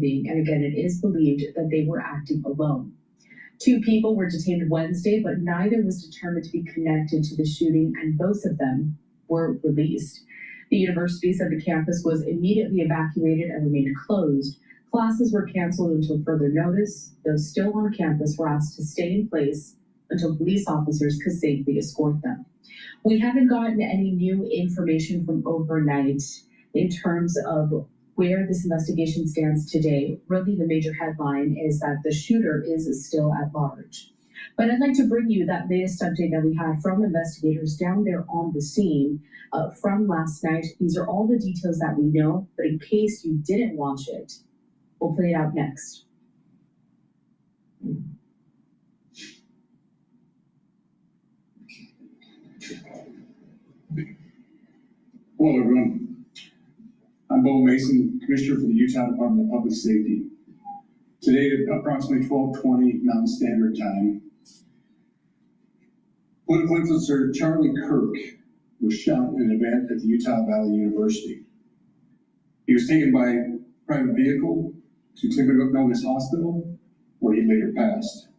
finding, and again, it is believed that they were acting alone. 2 people were detained Wednesday, but neither was determined to be connected to the shooting, and both of them were released. The university said the campus was immediately evacuated and remained closed. Classes were canceled until further notice. Those still on campus were asked to stay in place until police officers could safely escort them. We haven't gotten any new information from overnight in terms of where this investigation stands today. Really, the major headline is that the shooter is still at large. But I'd like to bring you that latest update that we had from investigators down there on the scene from last night. These are all the details that we know, but in case you didn't watch it, we'll play it out next. Hello, everyone. I'm Bo Mason, Commissioner for the Utah Department of Public Safety. Today at approximately 12:20 Mountain Standard Time, political influencer Charlie Kirk was shot in an event at the Utah Valley University. He was taken by a private vehicle to Timbernovis Hospital, where he later passed.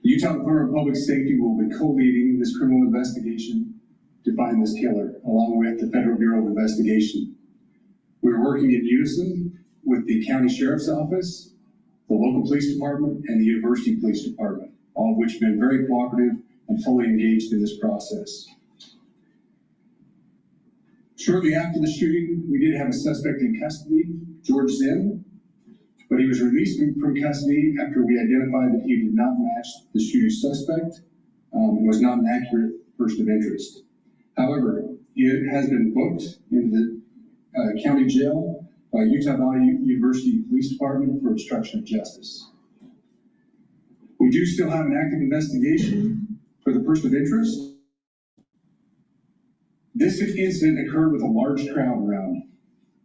The Utah Department of Public Safety will be co-leading this criminal investigation to find this killer, along with the Federal Bureau of Investigation. We're working in unison with the County Sheriff's Office, the local police department, and the University Police Department, all of which have been very cooperative and fully engaged in this process. Shortly after the shooting, we did have a suspect in custody, George Zinn, but he was released from custody after we identified that he did not match the shooting suspect and was not an accurate person of interest. However, he has been booked into the county jail by Utah Valley University Police Department for obstruction of justice. We do still have an active investigation for the person of interest. This incident occurred with a large crowd around.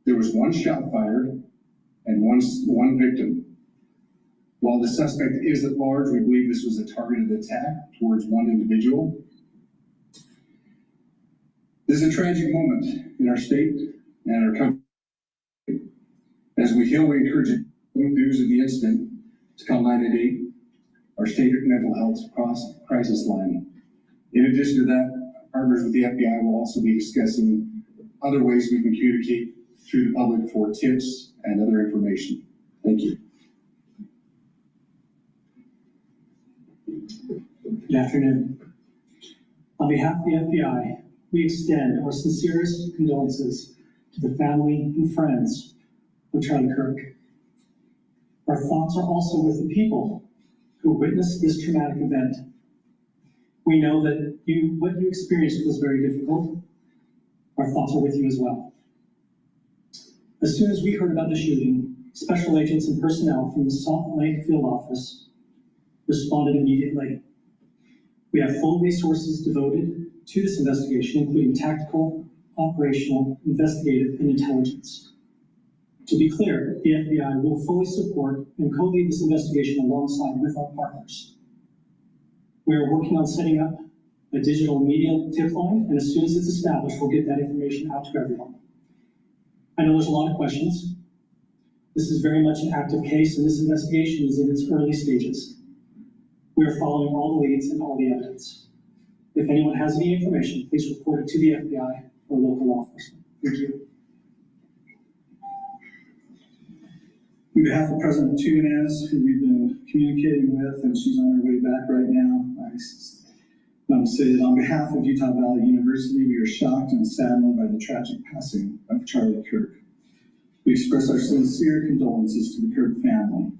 There was 1 shot fired and one victim. While the suspect is at large, we believe this was a targeted attack towards one individual. This is a tragic moment in our state and our country. As we heal, we encourage news of the incident to call 988, our state mental health crisis line. In addition to that, partners with the FBI will also be discussing other ways we can communicate through the public for tips and other information. Thank you. Good afternoon. On behalf of the FBI, we extend our sincerest condolences to the family and friends of Charlie Kirk. Our thoughts are also with the people who witnessed this traumatic event. We know that what you experienced was very difficult. Our thoughts are with you as well. As soon as we heard about the shooting, special agents and personnel from the Salt Lake Field Office responded immediately. We have full resources devoted to this investigation, including tactical, operational, investigative, and intelligence. To be clear, the FBI will fully support and co-lead this investigation alongside with our partners. We are working on setting up a digital media tip line, and as soon as it's established, we'll get that information out to everyone. I know there's a lot of questions. This is very much an active case, and this investigation is in its early stages. We are following all the leads and all the evidence. If anyone has any information, please report it to the FBI or local law enforcement. Thank you. On behalf of President Tunez, who we've been communicating with, and she's on her way back right now, I say that on behalf of Utah Valley University, we are shocked and saddened by the tragic passing of Charlie Kirk. We express our sincere condolences to the Kirk family.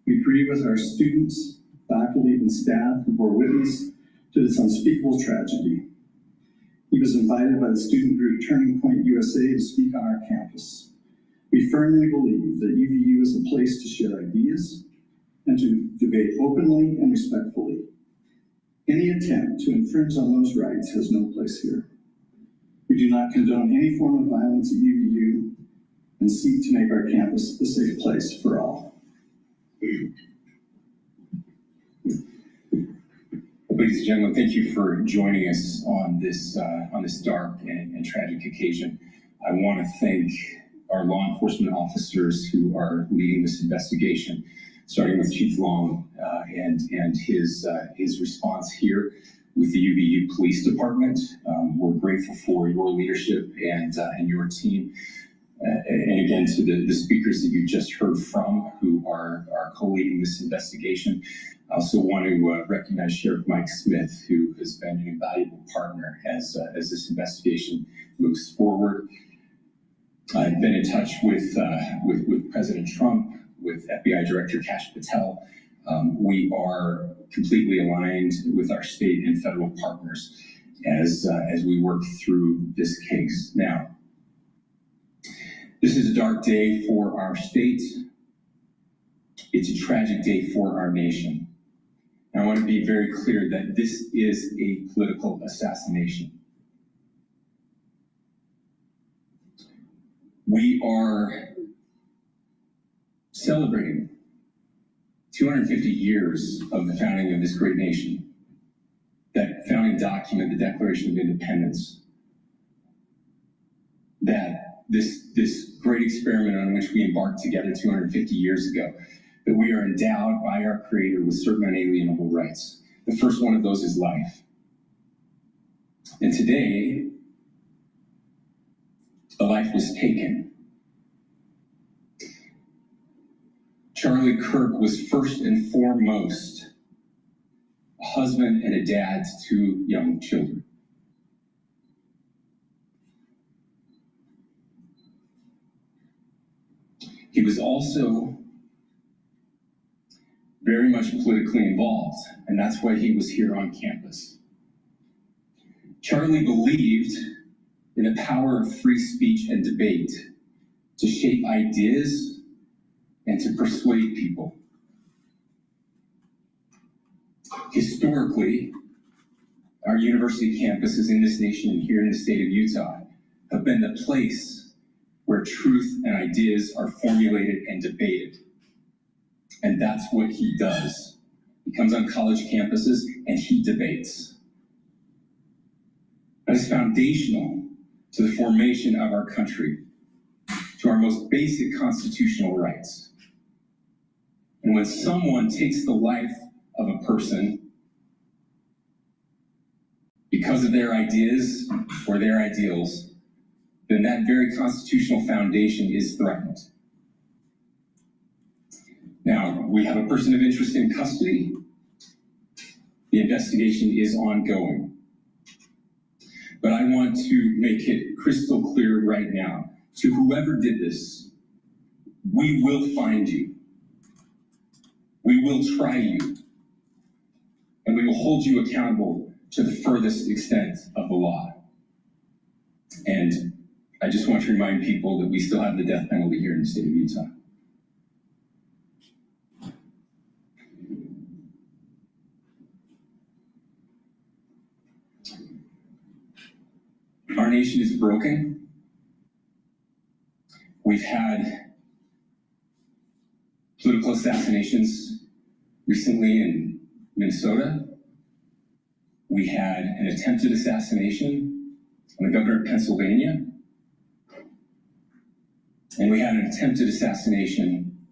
We grieve with our students, faculty, and staff who bore witness to this unspeakable tragedy. He was invited by the student group Turning Point USA to speak on our campus. We firmly believe that UVU is a place to share ideas and to debate openly and respectfully. Any attempt to infringe on those rights has no place here. We do not condone any form of violence at UVU and seek to make our campus a safe place for all. Ladies and gentlemen, thank you for joining us on this dark and tragic occasion. I want to thank our law enforcement officers who are leading this investigation, starting with Chief Long and his response here with the UVU Police Department. We're grateful for your leadership and your team. And again, to the speakers that you just heard from who are co-leading this investigation. I also want to recognize Sheriff Mike Smith, who has been an invaluable partner as this investigation moves forward. I've been in touch with President Trump, with FBI Director Kash Patel. We are completely aligned with our state and federal partners as we work through this case. Now, this is a dark day for our state. It's a tragic day for our nation. And I want to be very clear that this is a political assassination. We are celebrating 250 years of the founding of this great nation. That founding document, the Declaration of Independence, that this great experiment on which we embarked together 250 years ago, that we are endowed by our Creator with certain unalienable rights. The first one of those is life. And today, a life was taken. Charlie Kirk was first and foremost a husband and a dad to two young children. He was also very much politically involved, and that's why he was here on campus. Charlie believed in the power of free speech and debate to shape ideas and to persuade people. Historically, our university campuses in this nation and here in the state of Utah have been the place where truth and ideas are formulated and debated. And that's what he does. He comes on college campuses and he debates. That is foundational to the formation of our country, to our most basic constitutional rights. And when someone takes the life of a person because of their ideas or their ideals, then that very constitutional foundation is threatened. Now, we have a person of interest in custody. The investigation is ongoing. But I want to make it crystal clear right now, to whoever did this, we will find you. We will try you. And we will hold you accountable to the furthest extent of the law. And I just want to remind people that we still have the death penalty here in the state of Utah. Our nation is broken. We've had political assassinations recently in Minnesota. We had an attempted assassination on the governor of Pennsylvania. And we had an attempted assassination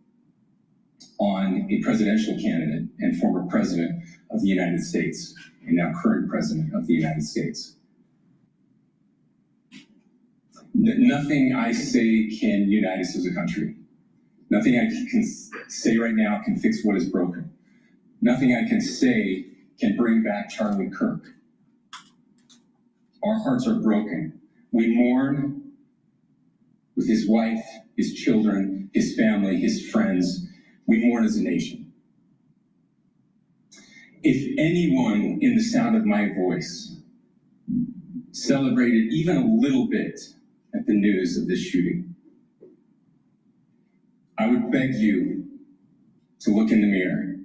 on a presidential candidate and former president of the United States, and now current president of the United States. Nothing I say can unite us as a country. Nothing I can say right now can fix what is broken. Nothing I can say can bring back Charlie Kirk. Our hearts are broken. We mourn with his wife, his children, his family, his friends. We mourn as a nation. If anyone in the sound of my voice celebrated even a little bit at the news of this shooting, I would beg you to look in the mirror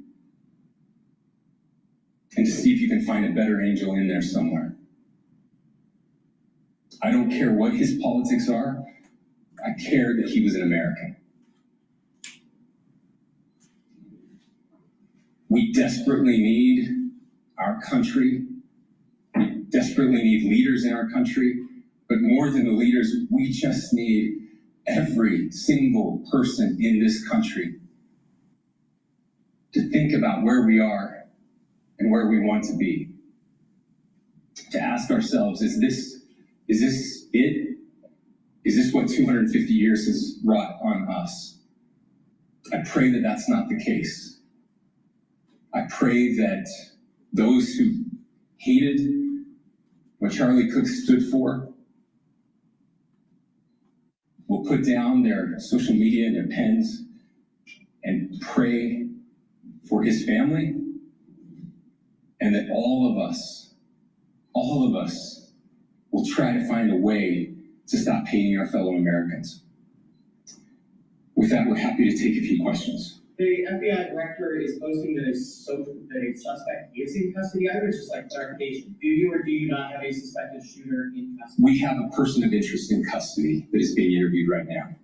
and to see if you can find a better angel in there somewhere. I don't care what his politics are. I care that he was an American. We desperately need our country. We desperately need leaders in our country. But more than the leaders, we just need every single person in this country to think about where we are and where we want to be. To ask ourselves, is this it? Is this what 250 years has wrought on us? I pray that that's not the case. I pray that those who hated what Charlie Kirk stood for will put down their social media and their pens and pray for his family, and that all of us will try to find a way to stop hating our fellow Americans. With that, we're happy to take a few questions. The FBI director is posting that a suspect is in custody. I would just like clarification. Do you or do you not have a suspected shooter in custody? We have a person of interest in custody that is being interviewed right now.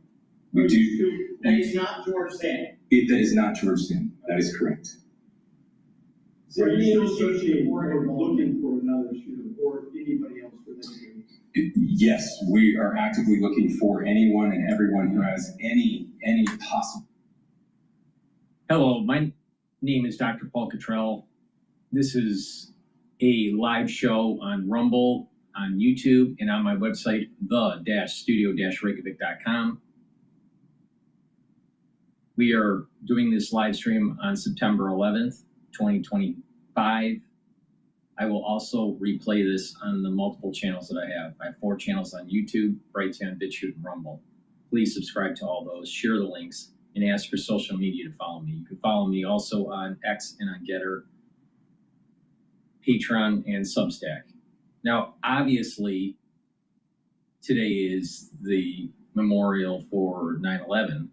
We do. That is not George Zinn. That is not George Zinn. That is correct. So Are you still associating or or looking for another shooter or anybody else for this case? Yes, we are actively looking for anyone and everyone who has any possible. Hello, my name is DrPaulCottrell. This is a live show on Rumble, on YouTube, and on my website, the-studio-reykjavik.com. We are doing this live stream on September 11th, 2025. I will also replay this on the multiple channels that I have. I have 4 channels on YouTube, Brighteon, Bitchute, and Rumble. Please subscribe to all those, share the links, and ask your social media to follow me. You can follow me also on X and on GETTR, Patreon, and Substack. Now, obviously, today is the memorial for 9/11,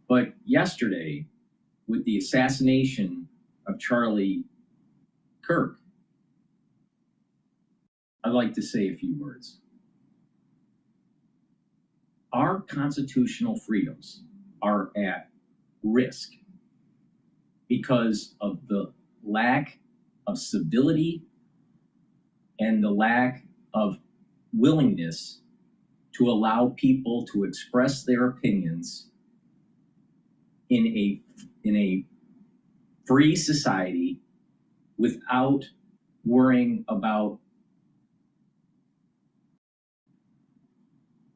but yesterday, with the assassination of Charlie Kirk, I'd like to say a few words. Our constitutional freedoms are at risk because of the lack of civility and the lack of willingness to allow people to express their opinions in a free society without worrying about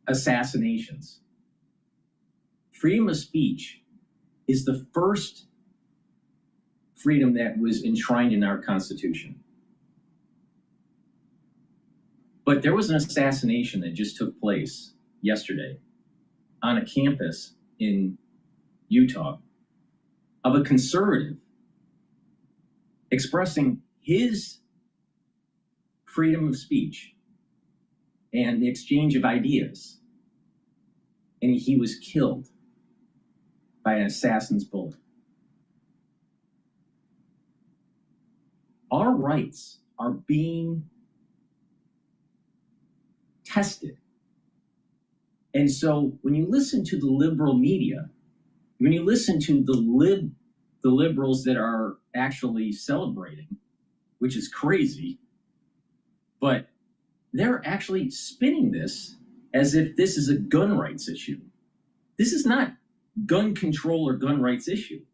assassinations. Freedom of speech is the first freedom that was enshrined in our Constitution. But there was an assassination that just took place yesterday on a campus in Utah of a conservative expressing his freedom of speech and the exchange of ideas. And he was killed by an assassin's bullet. Our rights are being tested. And so when you listen to the liberal media, when you listen to the liberals that are actually celebrating, which is crazy, but they're actually spinning this as if this is a gun rights issue. This is not gun control or gun rights issue.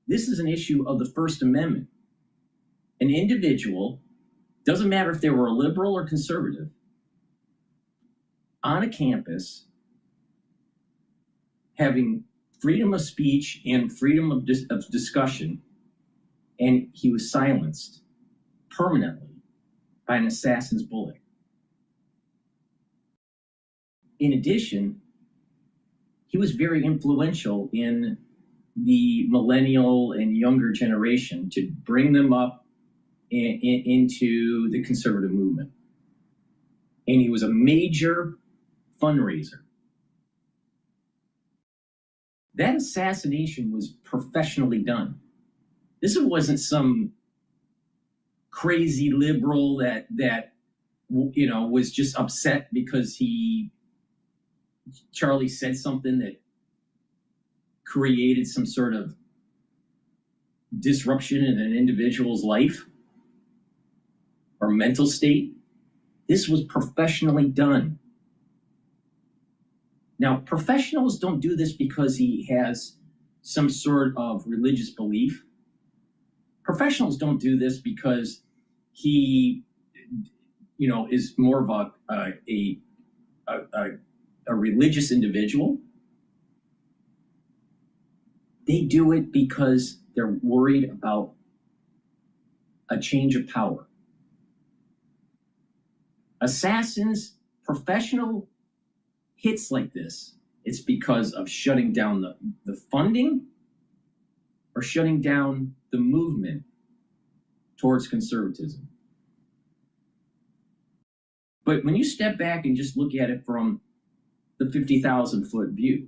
This is an issue of the First Amendment. An individual, doesn't matter if they were a liberal or conservative, on a campus having freedom of speech and freedom of discussion, and he was silenced permanently by an assassin's bullet. In addition, he was very influential in the millennial and younger generation to bring them up into the conservative movement. And he was a major fundraiser. That assassination was professionally done. This wasn't some crazy liberal that was just upset because Charlie said something that created some sort of disruption in an individual's life or mental state. This was professionally done. Now, professionals don't do this because he has some sort of religious belief. Professionals don't do this because he, is more of a religious individual. They do it because they're worried about a change of power. Assassins, professional hits like this, it's because of shutting down the funding or shutting down the movement towards conservatism. But when you step back and just look at it from the 50,000-foot view,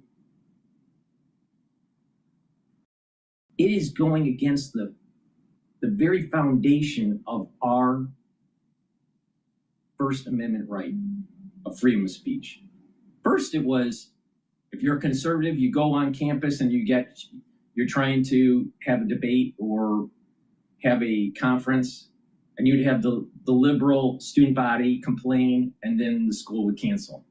it is going against the very foundation of our First Amendment right of freedom of speech. First, it was, if you're a conservative, you go on campus and you're trying to have a debate or have a conference, and you'd have the liberal student body complain, and then the school would cancel.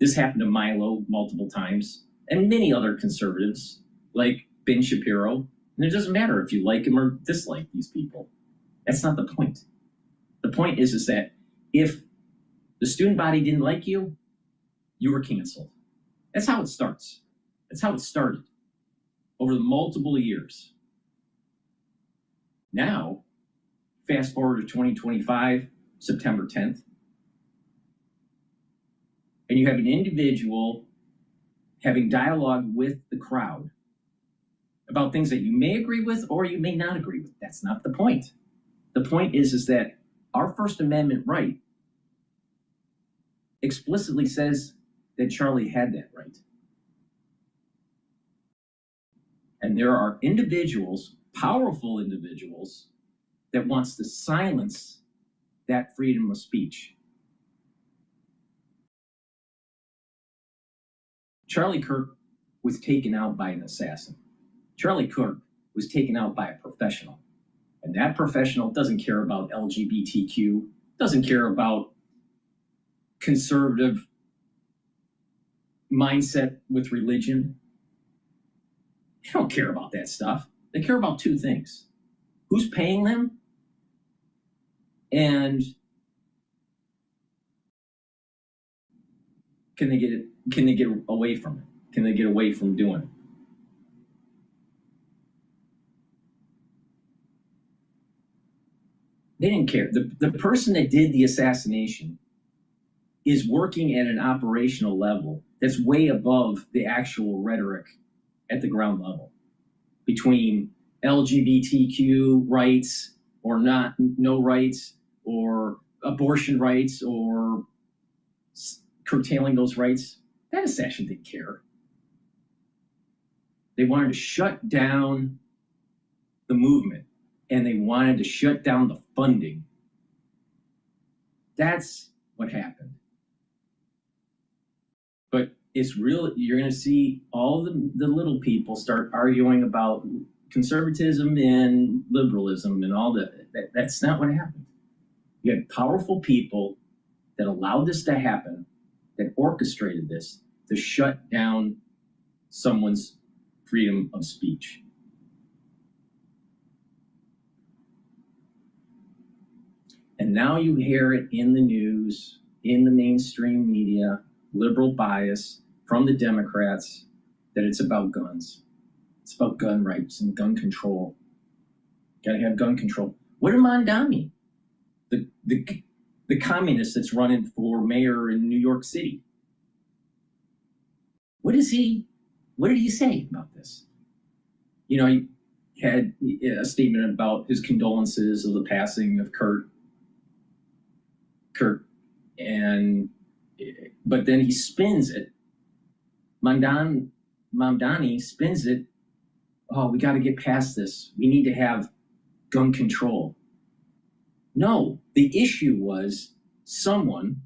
This happened to Milo multiple times, and many other conservatives, like Ben Shapiro. And it doesn't matter if you like him or dislike these people. That's not the point. The point is that if the student body didn't like you, you were canceled. That's how it starts. That's how it started over the multiple years. Now, fast forward to 2025, September 10th, and you have an individual having dialogue with the crowd about things that you may agree with or you may not agree with. That's not the point. The point is that our First Amendment right explicitly says that Charlie had that right. And there are individuals, powerful individuals, that wants to silence that freedom of speech. Charlie Kirk was taken out by an assassin. Charlie Kirk was taken out by a professional. And that professional doesn't care about LGBTQ, doesn't care about conservative mindset with religion. They don't care about that stuff. They care about two things: who's paying them, and can they get away from it? Can they get away from doing it? They didn't care. The person that did the assassination is working at an operational level that's way above the actual rhetoric at the ground level between LGBTQ rights or no rights, or abortion rights, or curtailing those rights. That assassin didn't care. They wanted to shut down the movement, and they wanted to shut down the funding. That's what happened. But it's real. You're going to see all the little people start arguing about conservatism and liberalism and all that. That's not what happened. You had powerful people that allowed this to happen, that orchestrated this to shut down someone's freedom of speech. And now you hear it in the news, in the mainstream media, liberal bias from the Democrats, that it's about guns. It's about gun rights and gun control. Gotta have gun control. What did Mondani, the communist that's running for mayor in New York City, what did he say about this? You know, he had a statement about his condolences of the passing of Kirk, but then he spins it. Mamdani spins it. Oh, we got to get past this. We need to have gun control. No, the issue was someone,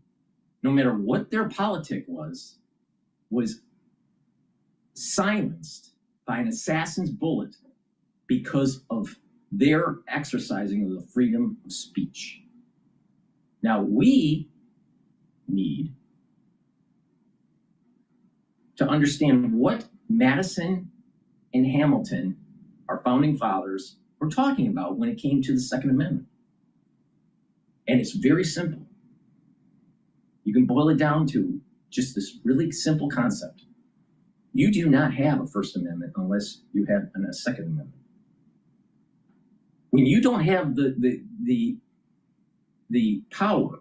no matter what their politic was silenced by an assassin's bullet because of their exercising of the freedom of speech. Now we need to understand what Madison and Hamilton, our founding fathers, were talking about when it came to the Second Amendment. And it's very simple. You can boil it down to just this really simple concept. You do not have a First Amendment unless you have a Second Amendment. When you don't have the power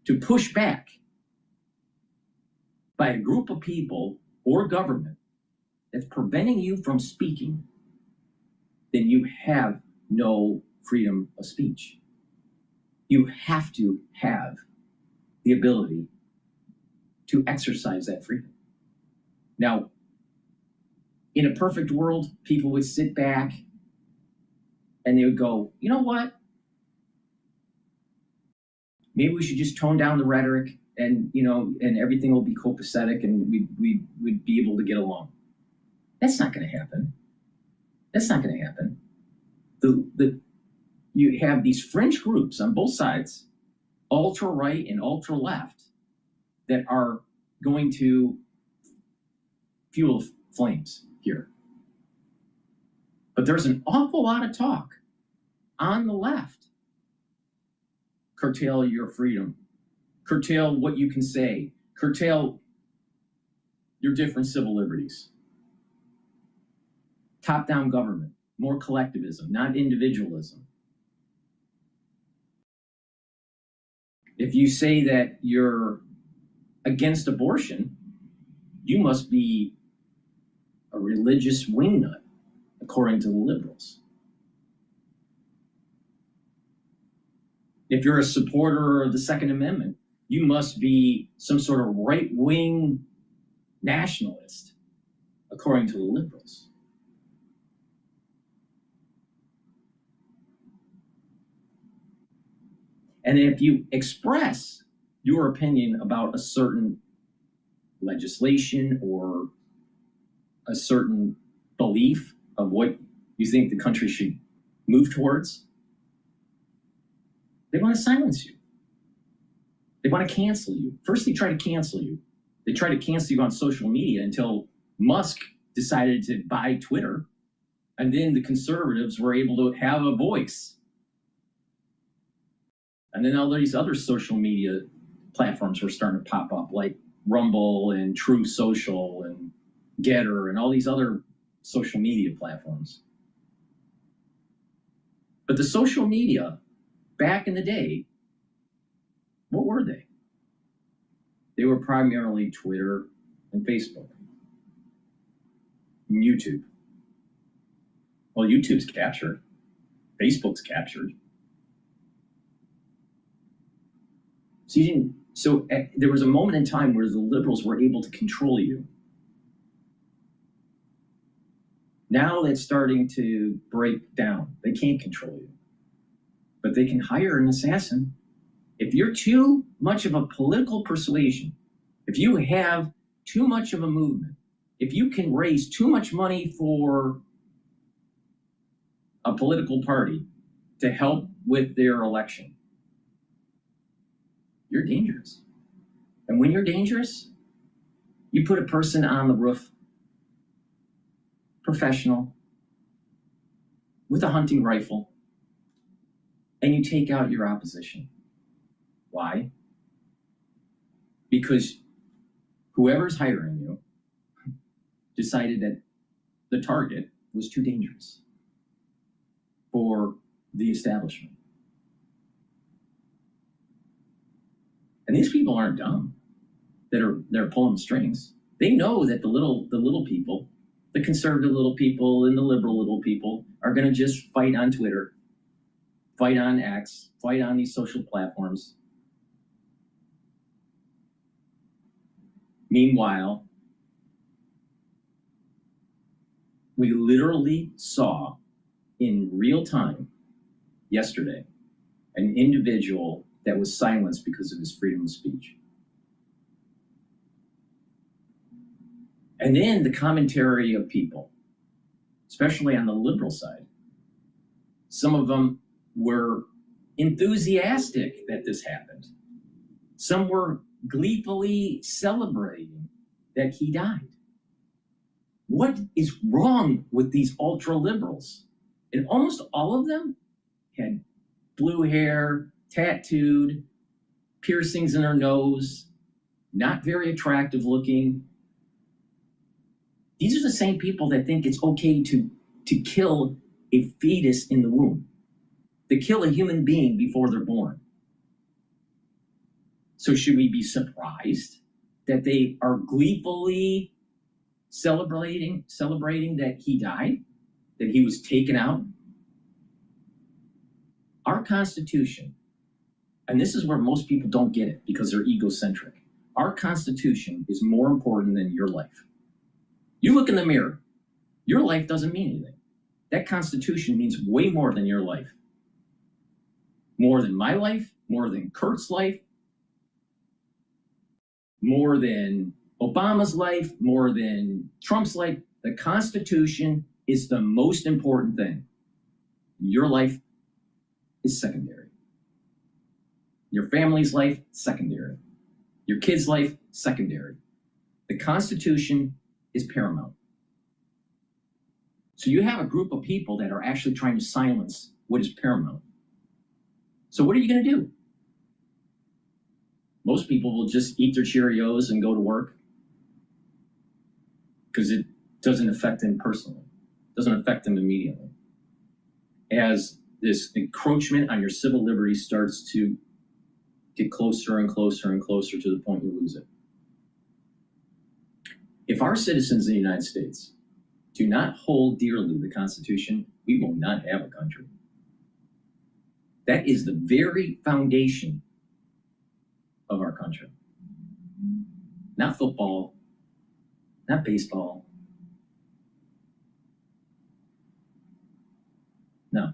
to push back by a group of people or government that's preventing you from speaking, then you have no freedom of speech. You have to have the ability to exercise that freedom. Now, in a perfect world, people would sit back and they would go, you know what? Maybe we should just tone down the rhetoric and, and everything will be copacetic and we'd be able to get along. That's not going to happen. That's not going to happen. You have these fringe groups on both sides, ultra right and ultra left, that are going to fuel flames here. But there's an awful lot of talk on the left. Curtail your freedom. Curtail what you can say. Curtail your different civil liberties. Top-down government, more collectivism, not individualism. If you say that you're against abortion, you must be a religious wingnut, according to the liberals. If you're a supporter of the Second Amendment, you must be some sort of right-wing nationalist, according to the liberals. And if you express your opinion about a certain legislation or a certain belief of what you think the country should move towards, they want to silence you. They want to cancel you. First, they try to cancel you. They try to cancel you on social media until Musk decided to buy Twitter. And then the conservatives were able to have a voice. And then all these other social media platforms were starting to pop up, like Rumble and True Social and GETTR and all these other social media platforms. But the social media, back in the day, what were they? They were primarily Twitter and Facebook and YouTube. Well, YouTube's captured. Facebook's captured. So there was a moment in time where the liberals were able to control you. Now that's starting to break down. They can't control you, but they can hire an assassin. If you're too much of a political persuasion, if you have too much of a movement, if you can raise too much money for a political party to help with their election, you're dangerous. And when you're dangerous, you put a person on the roof, professional, with a hunting rifle, and you take out your opposition. Why? Because whoever's hiring you decided that the target was too dangerous for the establishment. And these people aren't dumb they're pulling the strings. They know that the little people, the conservative little people and the liberal little people are going to just fight on Twitter, fight on X, fight on these social platforms. Meanwhile, we literally saw in real time yesterday an individual that was silenced because of his freedom of speech. And then the commentary of people, especially on the liberal side, some of them were enthusiastic that this happened. Some were gleefully celebrating that he died. What is wrong with these ultra liberals? And almost all of them had blue hair, tattooed, piercings in their nose, not very attractive looking. These are the same people that think it's okay to kill a fetus in the womb, to kill a human being before they're born. So should we be surprised that they are gleefully celebrating that he died, that he was taken out? Our Constitution, and this is where most people don't get it because they're egocentric. Our Constitution is more important than your life. You look in the mirror, your life doesn't mean anything. That Constitution means way more than your life. More than my life, more than Kurt's life, more than Obama's life, more than Trump's life. The Constitution is the most important thing. Your life is secondary. Your family's life, secondary. Your kid's life, secondary. The Constitution is paramount. So you have a group of people that are actually trying to silence what is paramount. So what are you going to do? Most people will just eat their Cheerios and go to work because it doesn't affect them personally. It doesn't affect them immediately. As this encroachment on your civil liberty starts to get closer and closer and closer to the point you lose it. If our citizens in the United States do not hold dearly the Constitution, we will not have a country. That is the very foundation of our country. Not football, not baseball. No,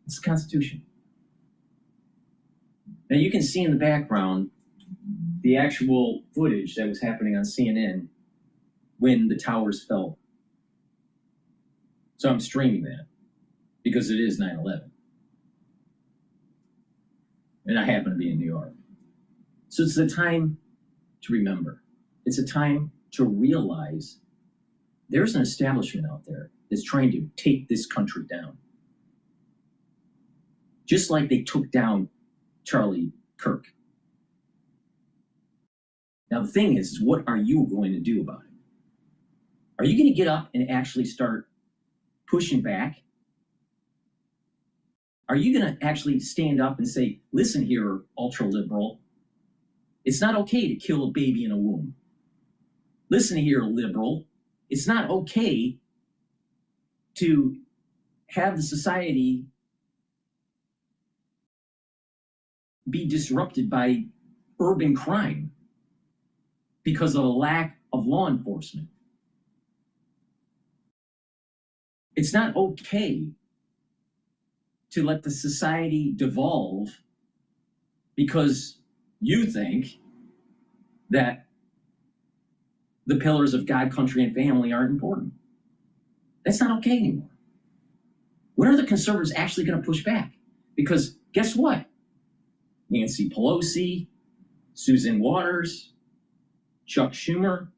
it's the Constitution. Now you can see in the background the actual footage that was happening on CNN when the towers fell. So I'm streaming that because it is 9/11. And I happen to be in New York. So it's a time to remember. It's a time to realize there's an establishment out there that's trying to take this country down. Just like they took down Charlie Kirk. Now the thing is what are you going to do about it? Are you going to get up and actually start pushing back? Are you going to actually stand up and say, listen here, ultra-liberal, it's not okay to kill a baby in a womb. Listen here, liberal, it's not okay to have the society be disrupted by urban crime because of a lack of law enforcement. It's not okay to let the society devolve because you think that the pillars of God, country, and family aren't important. That's not okay anymore. When are the conservatives actually going to push back? Because guess what? Nancy Pelosi, Susan Waters, Chuck Schumer,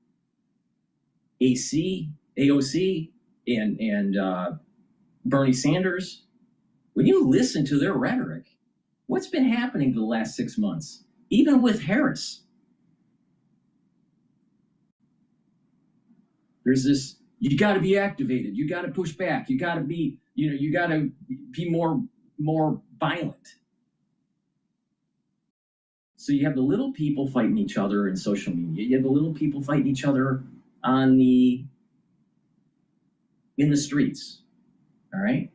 AOC, and Bernie Sanders, when you listen to their rhetoric, what's been happening for the last 6 months, even with Harris? There's this, you got to be activated, you got to push back, you got to be, you got to be more violent. So you have the little people fighting each other in social media. You have the little people fighting each other in the streets. All right.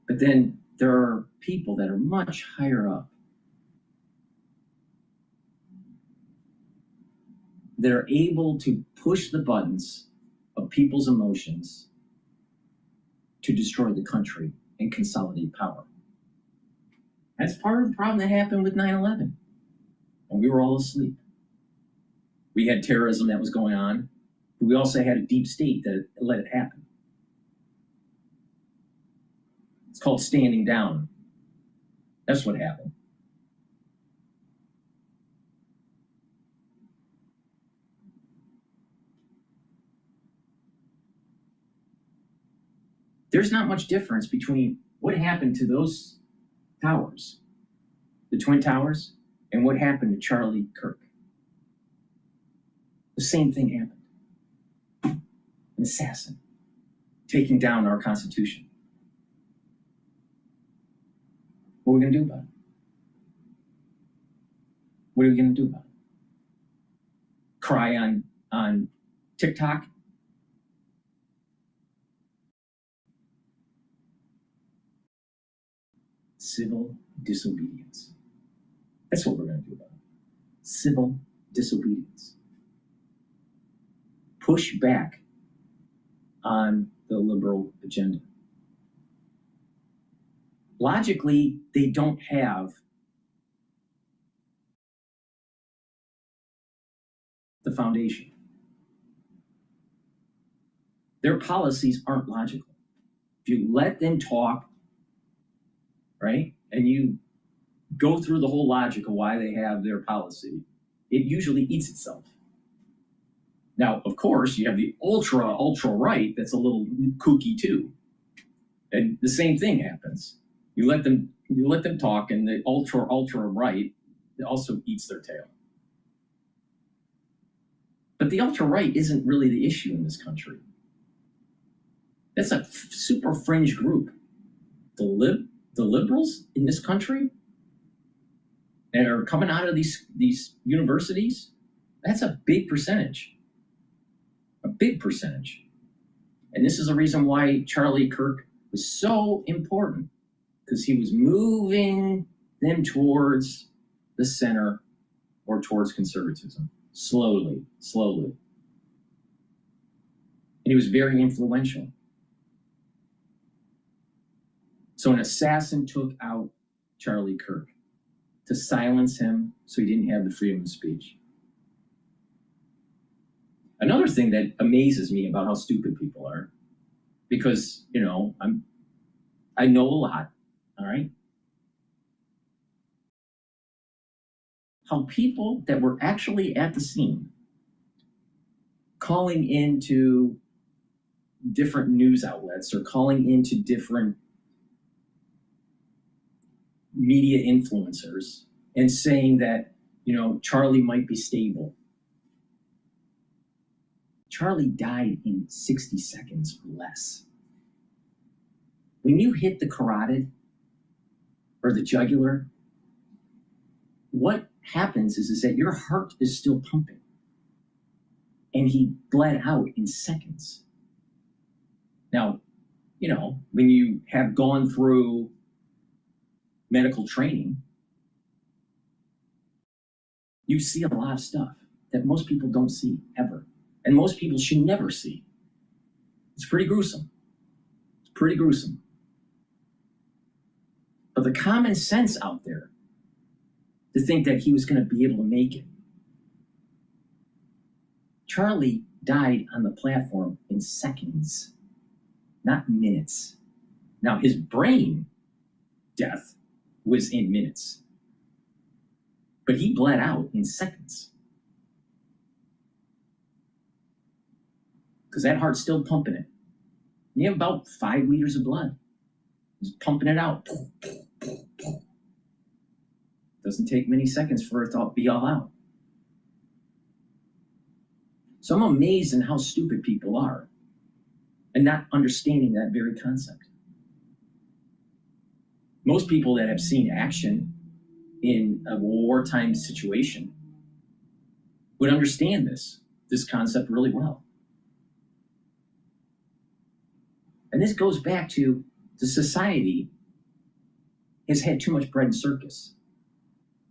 But then there are people that are much higher up that are able to push the buttons of people's emotions to destroy the country and consolidate power. That's part of the problem that happened with 9/11. And we were all asleep. We had terrorism that was going on, but we also had a deep state that let it happen. It's called standing down. That's what happened. There's not much difference between what happened to those towers, the Twin Towers, and what happened to Charlie Kirk. The same thing happened. An assassin taking down our Constitution. What are we going to do about it? What are we going to do about it? Cry on TikTok? Civil disobedience. That's what we're going to do about it. Civil disobedience. Push back on the liberal agenda. Logically, they don't have the foundation. Their policies aren't logical. If you let them talk, right, and you go through the whole logic of why they have their policy, it usually eats itself. Now, of course, you have the ultra right that's a little kooky too. And the same thing happens. You let them talk, and the ultra right also eats their tail. But the ultra right isn't really the issue in this country. That's a super fringe group. The liberals in this country that are coming out of these universities, that's a big percentage. A big percentage. And this is the reason why Charlie Kirk was so important, because he was moving them towards the center or towards conservatism, slowly. And he was very influential. So an assassin took out Charlie Kirk to silence him so he didn't have the freedom of speech. Another thing that amazes me about how stupid people are, because, you know, I know a lot, all right? How people that were actually at the scene calling into different news outlets or calling into different media influencers and saying that, you know, Charlie might be stable. Charlie died in 60 seconds or less. When you hit the carotid or the jugular, what happens is that your heart is still pumping. And he bled out in seconds. Now, you know, when you have gone through medical training, you see a lot of stuff that most people don't see ever. And most people should never see. It's pretty gruesome. It's pretty gruesome. But the common sense out there to think that he was going to be able to make it. Charlie died on the platform in seconds, not minutes. Now, his brain death was in minutes, but he bled out in seconds. Because that heart's still pumping it. You have about 5 liters of blood. Just pumping it out. Doesn't take many seconds for it to be all out. So I'm amazed in how stupid people are and not understanding that very concept. Most people that have seen action in a wartime situation would understand this concept really well. And this goes back to the society has had too much bread and circus.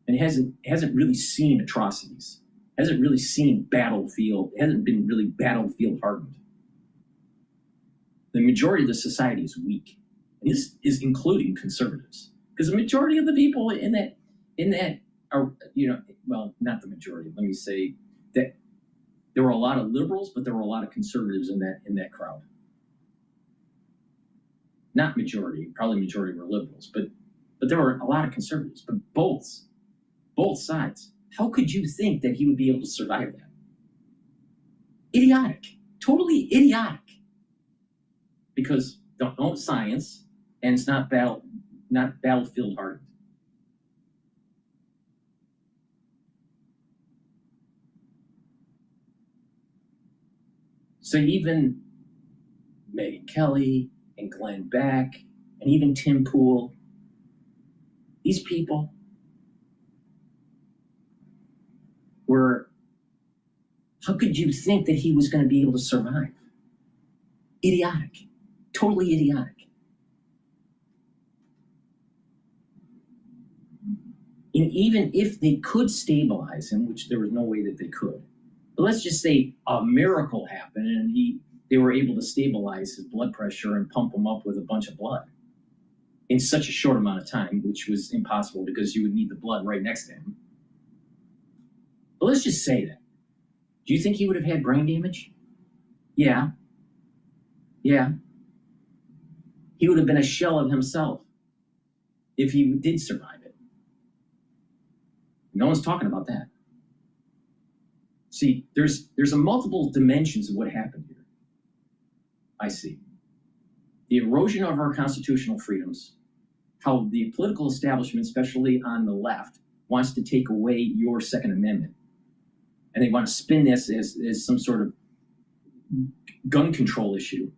And it hasn't really seen atrocities. Hasn't really seen battlefield, hasn't been really battlefield hardened. The majority of the society is weak. And this is including conservatives. Because the majority of the people in that are, you know, well, not the majority, let me say that there were a lot of liberals, but there were a lot of conservatives in that crowd. Not majority, probably majority were liberals, but there were a lot of conservatives, but both sides. How could you think that he would be able to survive that? Idiotic, totally idiotic. Because don't science, and it's not battlefield hardened. So even Megyn Kelly and Glenn Beck and even Tim Pool, these people were, how could you think that he was going to be able to survive? Idiotic, totally idiotic. And even if they could stabilize him, which there was no way that they could, but let's just say a miracle happened and they were able to stabilize his blood pressure and pump him up with a bunch of blood in such a short amount of time, which was impossible because you would need the blood right next to him. But let's just say that. Do you think he would have had brain damage? Yeah. Yeah. He would have been a shell of himself if he did survive it. No one's talking about that. See, there's a multiple dimensions of what happened here. I see. The erosion of our constitutional freedoms, how the political establishment, especially on the left, wants to take away your Second Amendment. And they want to spin this as some sort of gun control issue.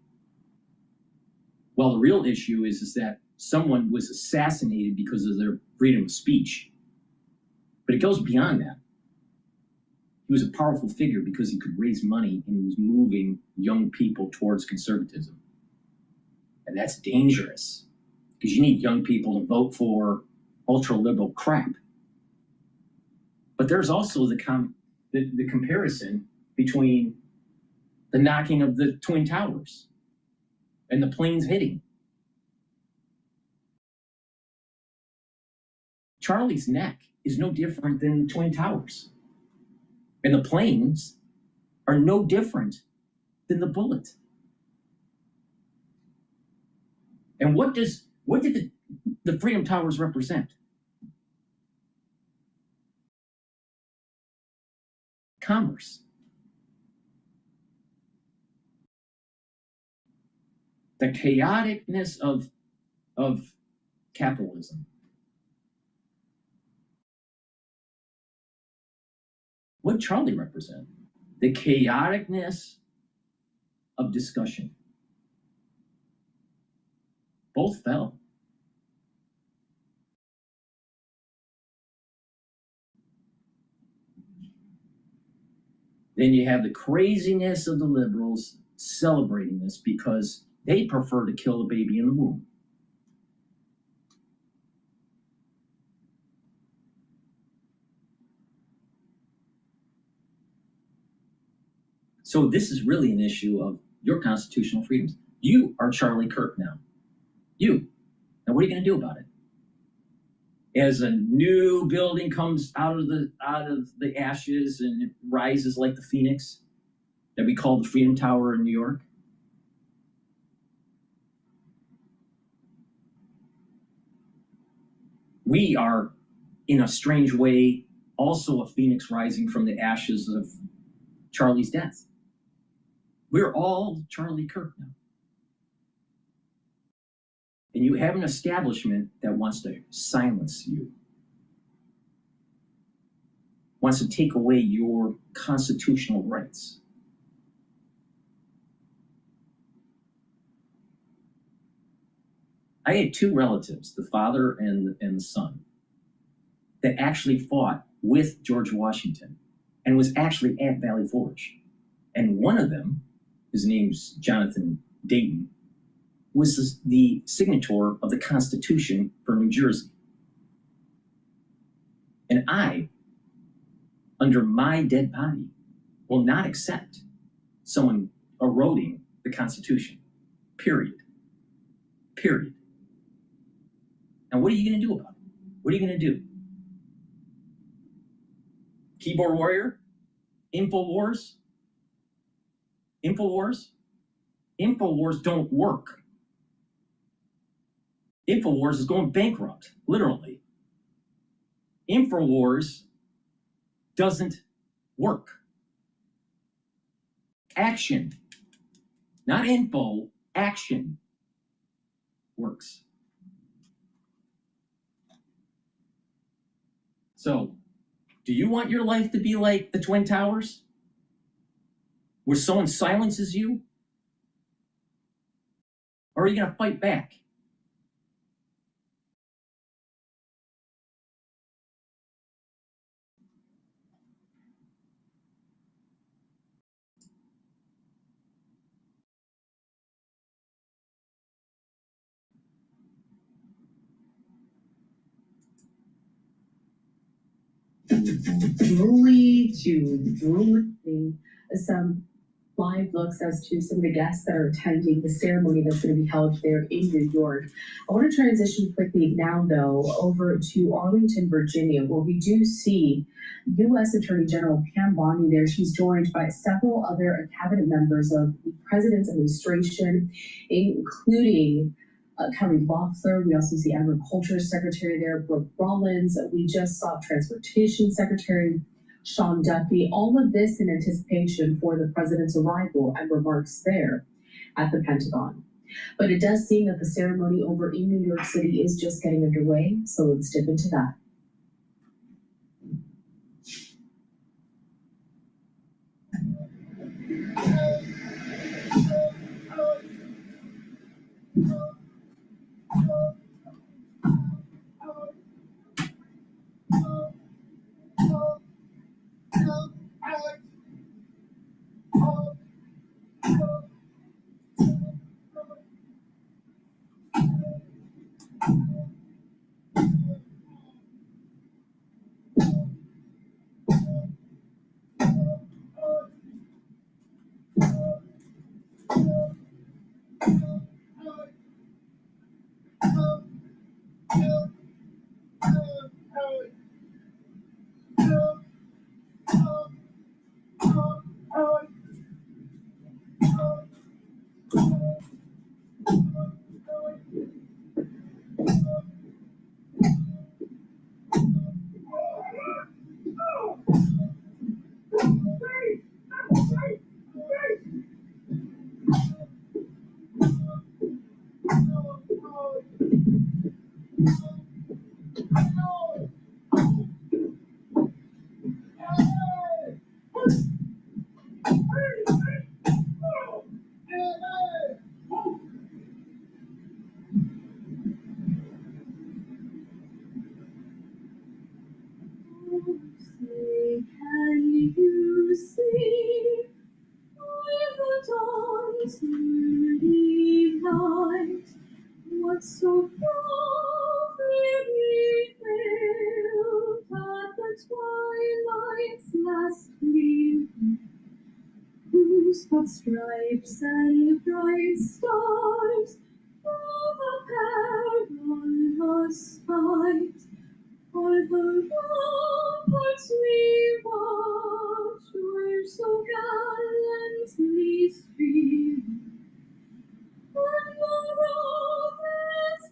Well, the real issue is that someone was assassinated because of their freedom of speech. But it goes beyond that. He was a powerful figure because he could raise money and he was moving young people towards conservatism. And that's dangerous because you need young people to vote for ultra-liberal crap. But there's also the comparison between the knocking of the Twin Towers and the planes hitting. Charlie's neck is no different than the Twin Towers. And the planes are no different than the bullet. And what did the Freedom Towers represent? Commerce. The chaoticness of capitalism. What did Charlie represent? The chaoticness of discussion. Both fell. Then you have the craziness of the liberals celebrating this because they prefer to kill the baby in the womb. So this is really an issue of your constitutional freedoms. You are Charlie Kirk now. You. Now what are you going to do about it? As a new building comes out of the ashes and it rises like the phoenix that we call the Freedom Tower in New York. We are, in a strange way, also a phoenix rising from the ashes of Charlie's death. We're all Charlie Kirk now. And you have an establishment that wants to silence you, wants to take away your constitutional rights. I had two relatives, the father and the son, that actually fought with George Washington and was actually at Valley Forge. And one of them, his name's Jonathan Dayton, was the signator of the Constitution for New Jersey. And I, under my dead body, will not accept someone eroding the Constitution. Period. Period. Now, what are you going to do about it? What are you going to do? Keyboard warrior? InfoWars? InfoWars? InfoWars don't work. InfoWars is going bankrupt, literally. InfoWars doesn't work. Action. Not info, action. works. So, do you want your life to be like the Twin Towers? Where someone silences you? Or are you going to fight back? Drooly to drooly. Some live looks as to some of the guests that are attending the ceremony that's going to be held there in New York. I want to transition quickly now, though, over to Arlington, Virginia, where we do see U.S. Attorney General Pam Bondi there. She's joined by several other cabinet members of the president's administration, including Kelly Loeffler. We also see Agriculture Secretary there, Brooke Rollins. We just saw Transportation Secretary Sean Duffy. All of this in anticipation for the president's arrival and remarks there at the Pentagon. But it does seem that the ceremony over in New York City is just getting underway, so let's dip into that. Can you see with the dawn's early light what so proudly hailed at the twilight's last gleam, whose hot stripes and bright stars through the perilous fight for the ramparts we watched were so gallantly streamed, and the rockets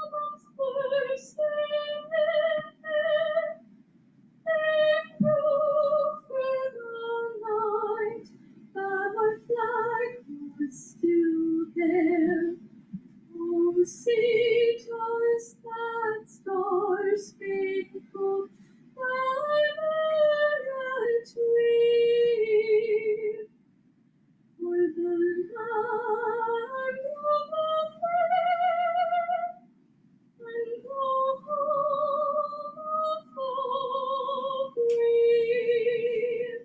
amongst bursting air, they proved through the night that our flag was still there. Oh, see to us that star-spangled banner wave, for the land of the free and the home of the brave.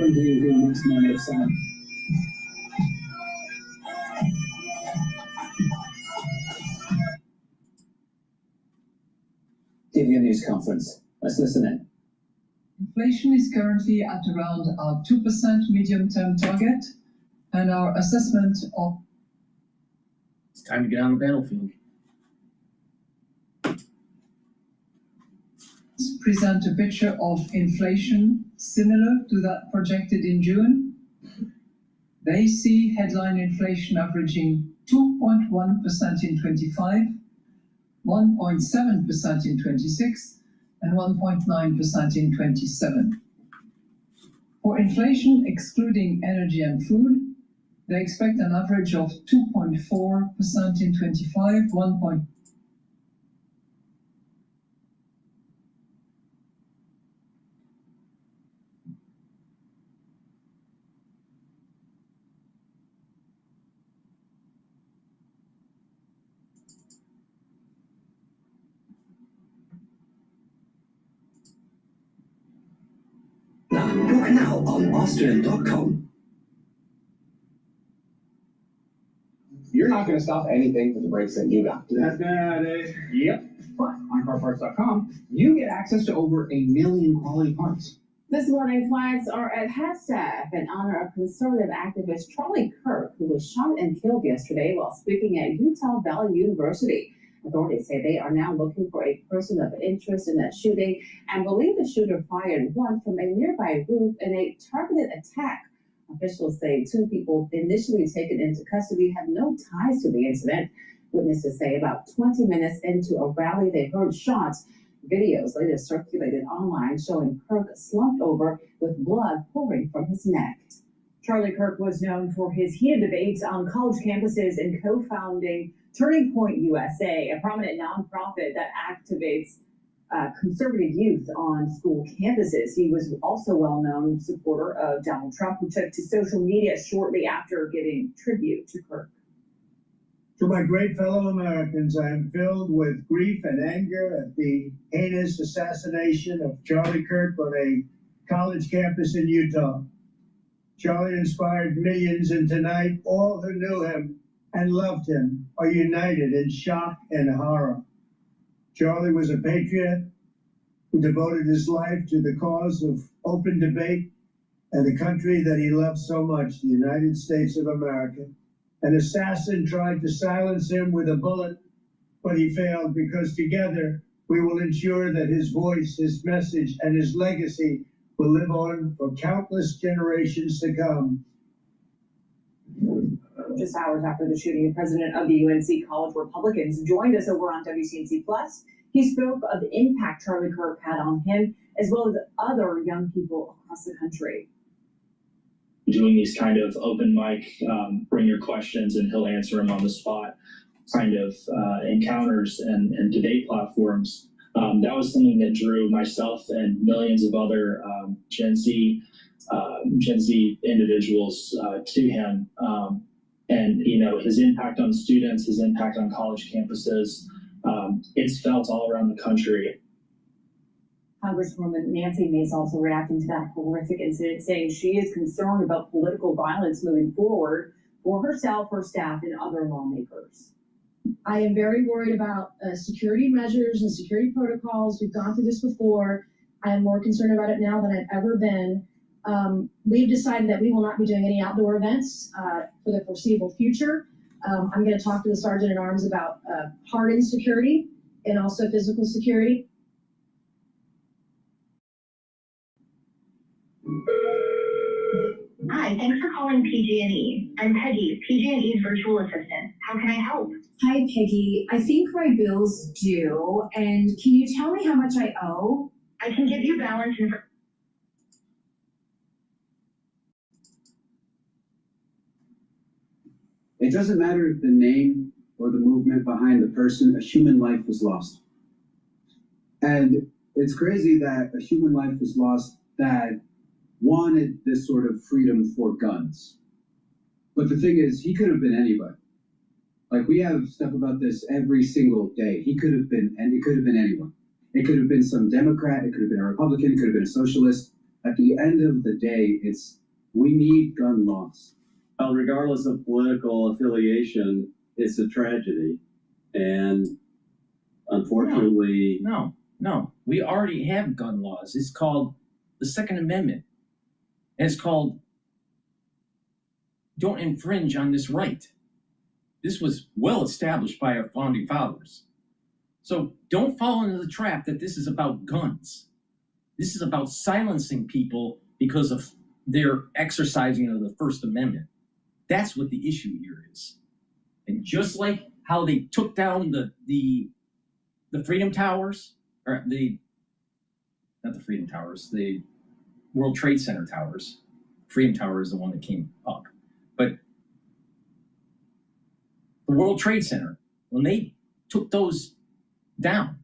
When do you hear next moment of sound? TV News Conference. Let's listen in. Inflation is currently at around our 2% medium-term target, and our assessment of It's time to get on the battlefield. present a picture of inflation similar to that projected in June. They see headline inflation averaging 2.1% in 25, 1.7% in 26, and 1.9% in 27. For inflation excluding energy and food, they expect an average of 2.4% in 25, 1. Book now on Austrian.com. You're not going to stop anything with the brakes that you got. That's bad, eh? Yep. But on carparts.com, you get access to over 1 million quality parts. This morning, flags are at half staff in honor of conservative activist Charlie Kirk, who was shot and killed yesterday while speaking at Utah Valley University. Authorities say they are now looking for a person of interest in that shooting and believe the shooter fired one from a nearby roof in a targeted attack. Officials say 2 people initially taken into custody have no ties to the incident. Witnesses say about 20 minutes into a rally, they heard shots. Videos later circulated online showing Kirk slumped over with blood pouring from his neck. Charlie Kirk was known for his heated debates on college campuses and co-founding Turning Point USA, a prominent nonprofit that activates conservative youth on school campuses. He was also a well-known supporter of Donald Trump, who took to social media shortly after giving tribute to Kirk. To my great fellow Americans, I am filled with grief and anger at the heinous assassination of Charlie Kirk on a college campus in Utah. Charlie inspired millions, and tonight all who knew him and loved him are united in shock and horror. Charlie was a patriot who devoted his life to the cause of open debate and the country that he loved so much, the United States of America. An assassin tried to silence him with a bullet, but he failed, because together we will ensure that his voice, his message, and his legacy will live on for countless generations to come. Just hours after the shooting, the president of the UNC College Republicans joined us over on WCNC Plus. He spoke of the impact Charlie Kirk had on him, as well as other young people across the country. Doing these kind of open mic, bring your questions and he'll answer them on the spot kind of encounters and debate platforms. That was something that drew myself and millions of other Gen Z individuals to him. And, you know, his impact on students, his impact on college campuses, it's felt all around the country. Congresswoman Nancy Mace also reacting to that horrific incident, saying she is concerned about political violence moving forward for herself, her staff, and other lawmakers. I am very worried about security measures and security protocols. We've gone through this before. I am more concerned about it now than I've ever been. We've decided that we will not be doing any outdoor events for the foreseeable future. I'm going to talk to the Sergeant at Arms about hardened security and also physical security. Hi, thanks for calling PG&E. I'm Peggy, PG&E's virtual assistant. How can I help? Hi, Peggy. I think my bill's due, and can you tell me how much I owe? I can give you balance and... It doesn't matter the name or the movement behind the person, a human life was lost. And it's crazy that a human life was lost that wanted this sort of freedom for guns. But the thing is, he could have been anybody. Like, we have stuff about this every single day. He could have been, and it could have been anyone. It could have been some Democrat, it could have been a Republican, it could have been a socialist. at the end of the day, we need gun laws. Regardless of political affiliation, it's a tragedy. And unfortunately. No. We already have gun laws. It's called the Second Amendment. And it's called don't infringe on this right. This was well established by our founding fathers. So don't fall into the trap that this is about guns. This is about silencing people because of their exercising of the First Amendment. That's what the issue here is. And just like how they took down the Freedom Towers, or not the Freedom Towers, the World Trade Center towers. Freedom Tower is the one that came up. But the World Trade Center, when they took those down,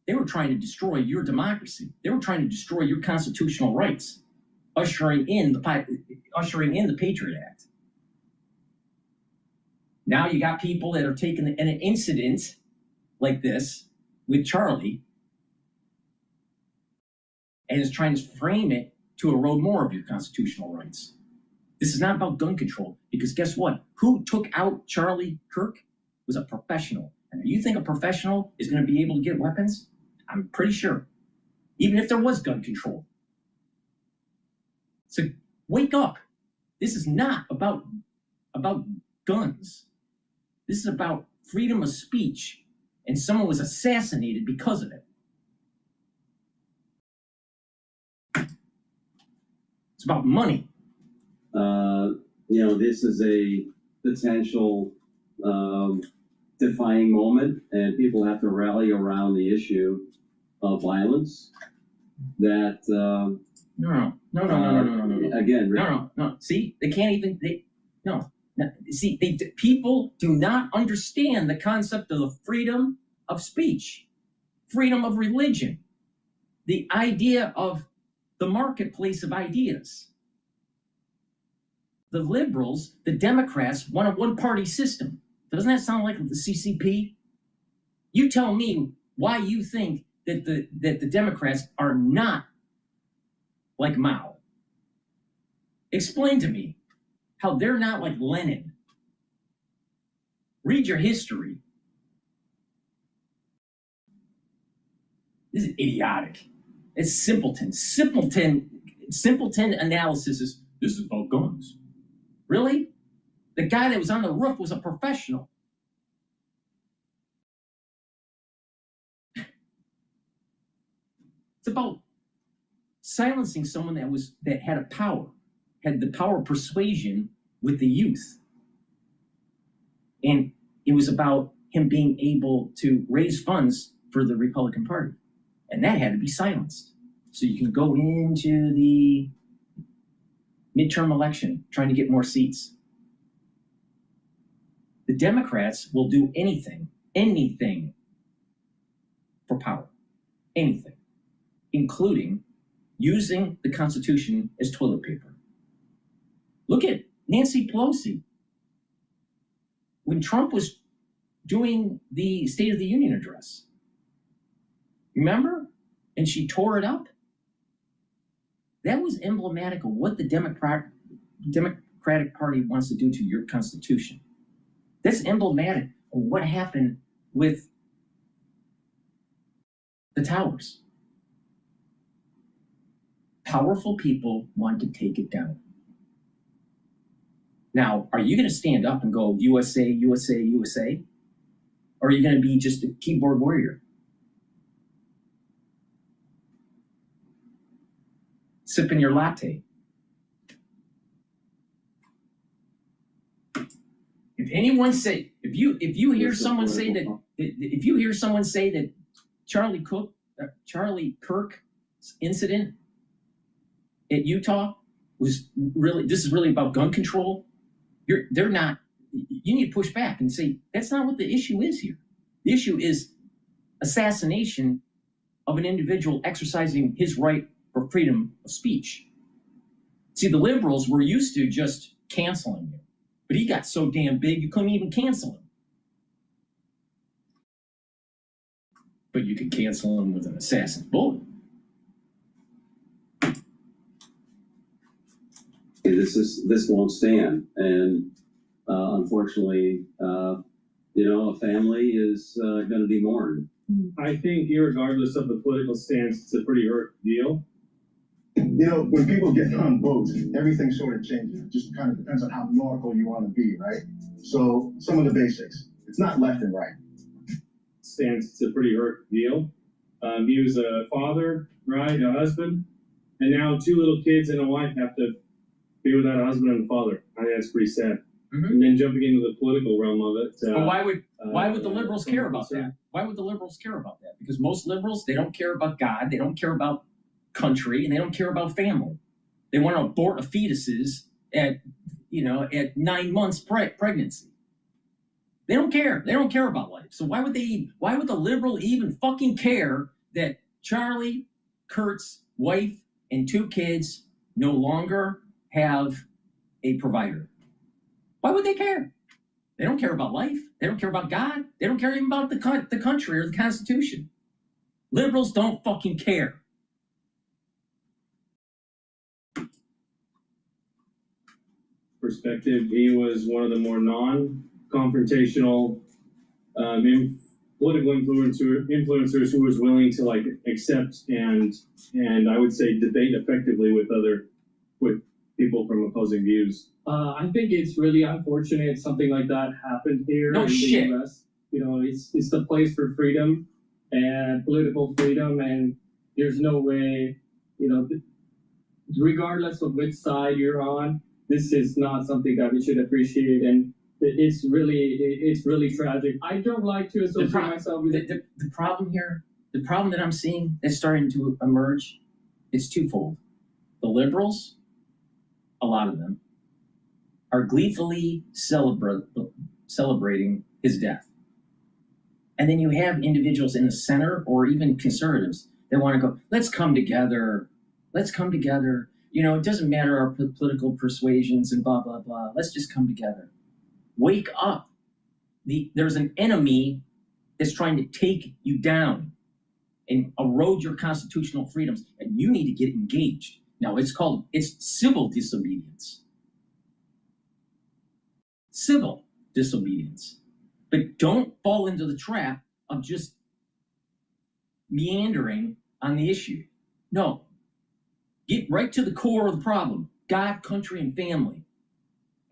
they were trying to destroy your democracy. They were trying to destroy your constitutional rights, ushering in the Patriot Act. Now you got people that are taking an incident like this with Charlie and is trying to frame it to erode more of your constitutional rights. This is not about gun control, because guess what? Who took out Charlie Kirk was a professional. And you think a professional is going to be able to get weapons? I'm pretty sure. Even if there was gun control. So wake up. This is not about guns. This is about freedom of speech. And someone was assassinated because of it. It's about money. This is a potential defining moment, and people have to rally around the issue of violence. That No. Again, No. See, they can't even. See, people do not understand the concept of the freedom of speech, freedom of religion, the idea of the marketplace of ideas. The liberals, the Democrats, want a one-party system. Doesn't that sound like the CCP? You tell me why you think that the Democrats are not like Mao. Explain to me how they're not like Lenin. Read your history. This is idiotic. It's simpleton. Simpleton analysis is, this is about guns. Really? The guy that was on the roof was a professional. It's about silencing someone that had the power of persuasion with the youth. And it was about him being able to raise funds for the Republican Party. And that had to be silenced. So you can go into the midterm election trying to get more seats. The Democrats will do anything for power. Anything. Including using the Constitution as toilet paper. Look at Nancy Pelosi. When Trump was doing the State of the Union address, remember? And she tore it up. That was emblematic of what the Democratic Party wants to do to your Constitution. That's emblematic of what happened with the towers. Powerful people want to take it down. Now, are you going to stand up and go, USA, USA, USA? Or are you going to be just a keyboard warrior? Sipping your latte. If you hear someone say that Charlie Kirk's incident at Utah was really, this is really about gun control, you need to push back and say, that's not what the issue is here. The issue is assassination of an individual exercising his right for freedom of speech. See, the liberals were used to just canceling you, but he got so damn big you couldn't even cancel him. But you could cancel him with an assassin's bullet. this won't stand. And unfortunately, a family is going to be mourned. I think, irregardless of the political stance, it's a pretty hurt deal. When people get on boats, everything sort of changes. It just kind of depends on how nautical you want to be, right? So some of the basics. It's not left and right. Stance, it's a pretty hurt deal. He was a father, right, a husband, and now 2 little kids and a wife have to be without a husband and a father. I think that's pretty sad. Mm-hmm. And then jumping into the political realm of it. But why would the liberals care about that? Why would the liberals care about that? Because most liberals, they don't care about God, they don't care about country, and they don't care about family. They want to abort fetuses at 9 months pregnancy. They don't care. They don't care about life. So why would the liberal even fucking care that Charlie, Kurt's wife, and 2 kids no longer have a provider? Why would they care? They don't care about life. They don't care about God. They don't care even about the country or the Constitution. Liberals don't fucking care. Perspective, he was one of the more non-confrontational political influencers who was willing to accept and I would say debate effectively with people from opposing views. I think it's really unfortunate something like that happened here in the U.S. It's the place for freedom and political freedom, and there's no way, regardless of which side you're on, this is not something that we should appreciate, and it's really tragic. I don't like to associate myself with the problem here. The problem that I'm seeing that's starting to emerge, it's twofold. The liberals, a lot of them, are gleefully celebrating his death. And then you have individuals in the center or even conservatives that want to go, let's come together. Let's come together. It doesn't matter our political persuasions and blah, blah, blah. Let's just come together. Wake up. There's an enemy that's trying to take you down and erode your constitutional freedoms, and you need to get engaged. Now, it's civil disobedience. Civil disobedience. But don't fall into the trap of just meandering on the issue. No. Get right to the core of the problem. God, country, and family.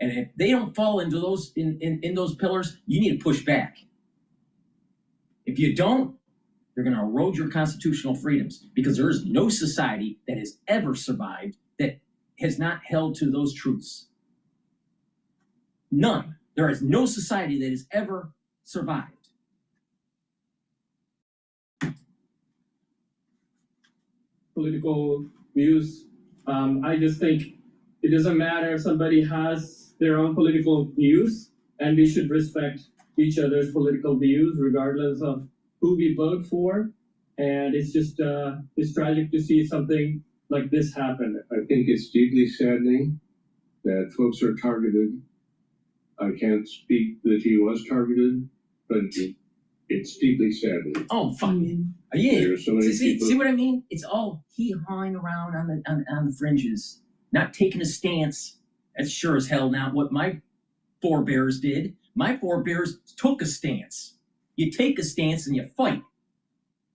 And if they don't fall into those in those pillars, you need to push back. If you don't, they're going to erode your constitutional freedoms, because there is no society that has ever survived that has not held to those truths. None. There is no society that has ever survived. Political views. I just think it doesn't matter if somebody has their own political views, and we should respect each other's political views regardless of who we vote for. And it's just it's tragic to see something like this happen. I think it's deeply saddening that folks are targeted. I can't speak that he was targeted, but it's deeply saddening. Oh, fuck. Yeah. There are so many people. See what I mean? It's all hee-hawing around on the fringes, not taking a stance. That's sure as hell not what my forebears did. My forebears took a stance. You take a stance and you fight.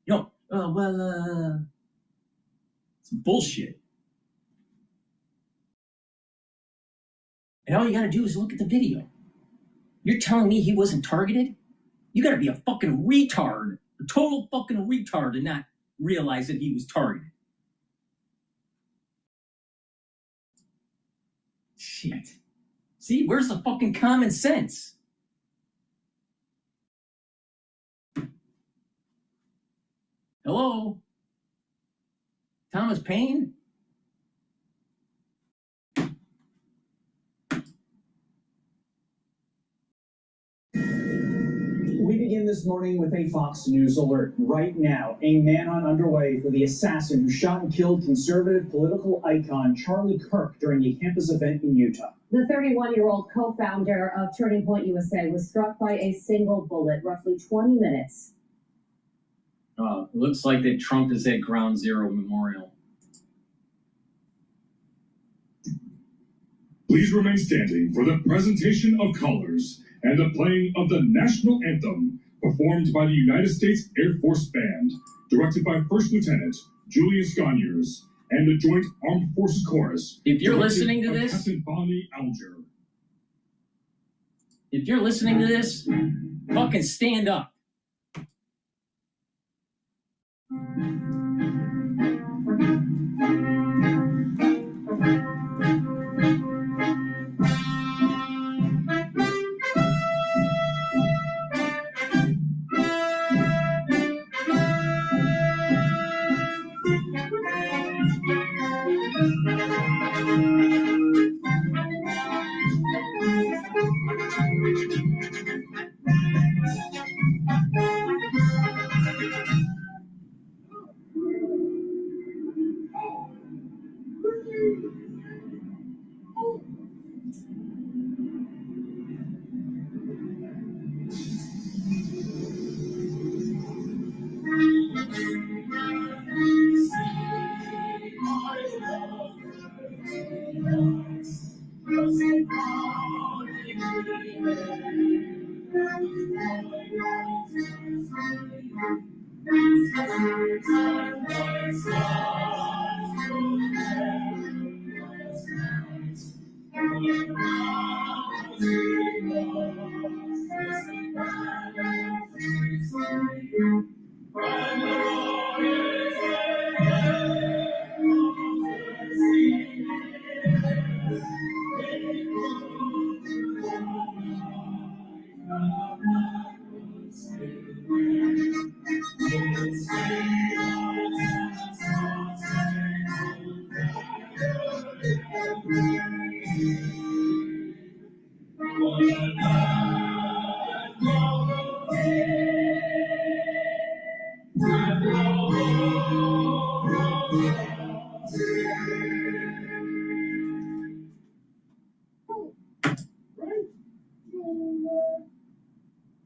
It's bullshit. And all you gotta do is look at the video. You're telling me he wasn't targeted? You gotta be a fucking retard, a total fucking retard, to not realize that he was targeted. Shit. See, where's the fucking common sense? Hello? Thomas Paine? We begin this morning with a Fox News alert. Right now, a manhunt underway for the assassin who shot and killed conservative political icon Charlie Kirk during a campus event in Utah. The 31-year-old co-founder of Turning Point USA was struck by a single bullet roughly 20 minutes. It looks like that Trump is at Ground Zero Memorial. Please remain standing for the presentation of colors and the playing of the national anthem performed by the United States Air Force Band, directed by First Lieutenant Julian Sconiers, and the Joint Armed Forces Chorus. If you're directed listening to by this, Captain Bonnie Alger. if you're listening to this, fucking stand up.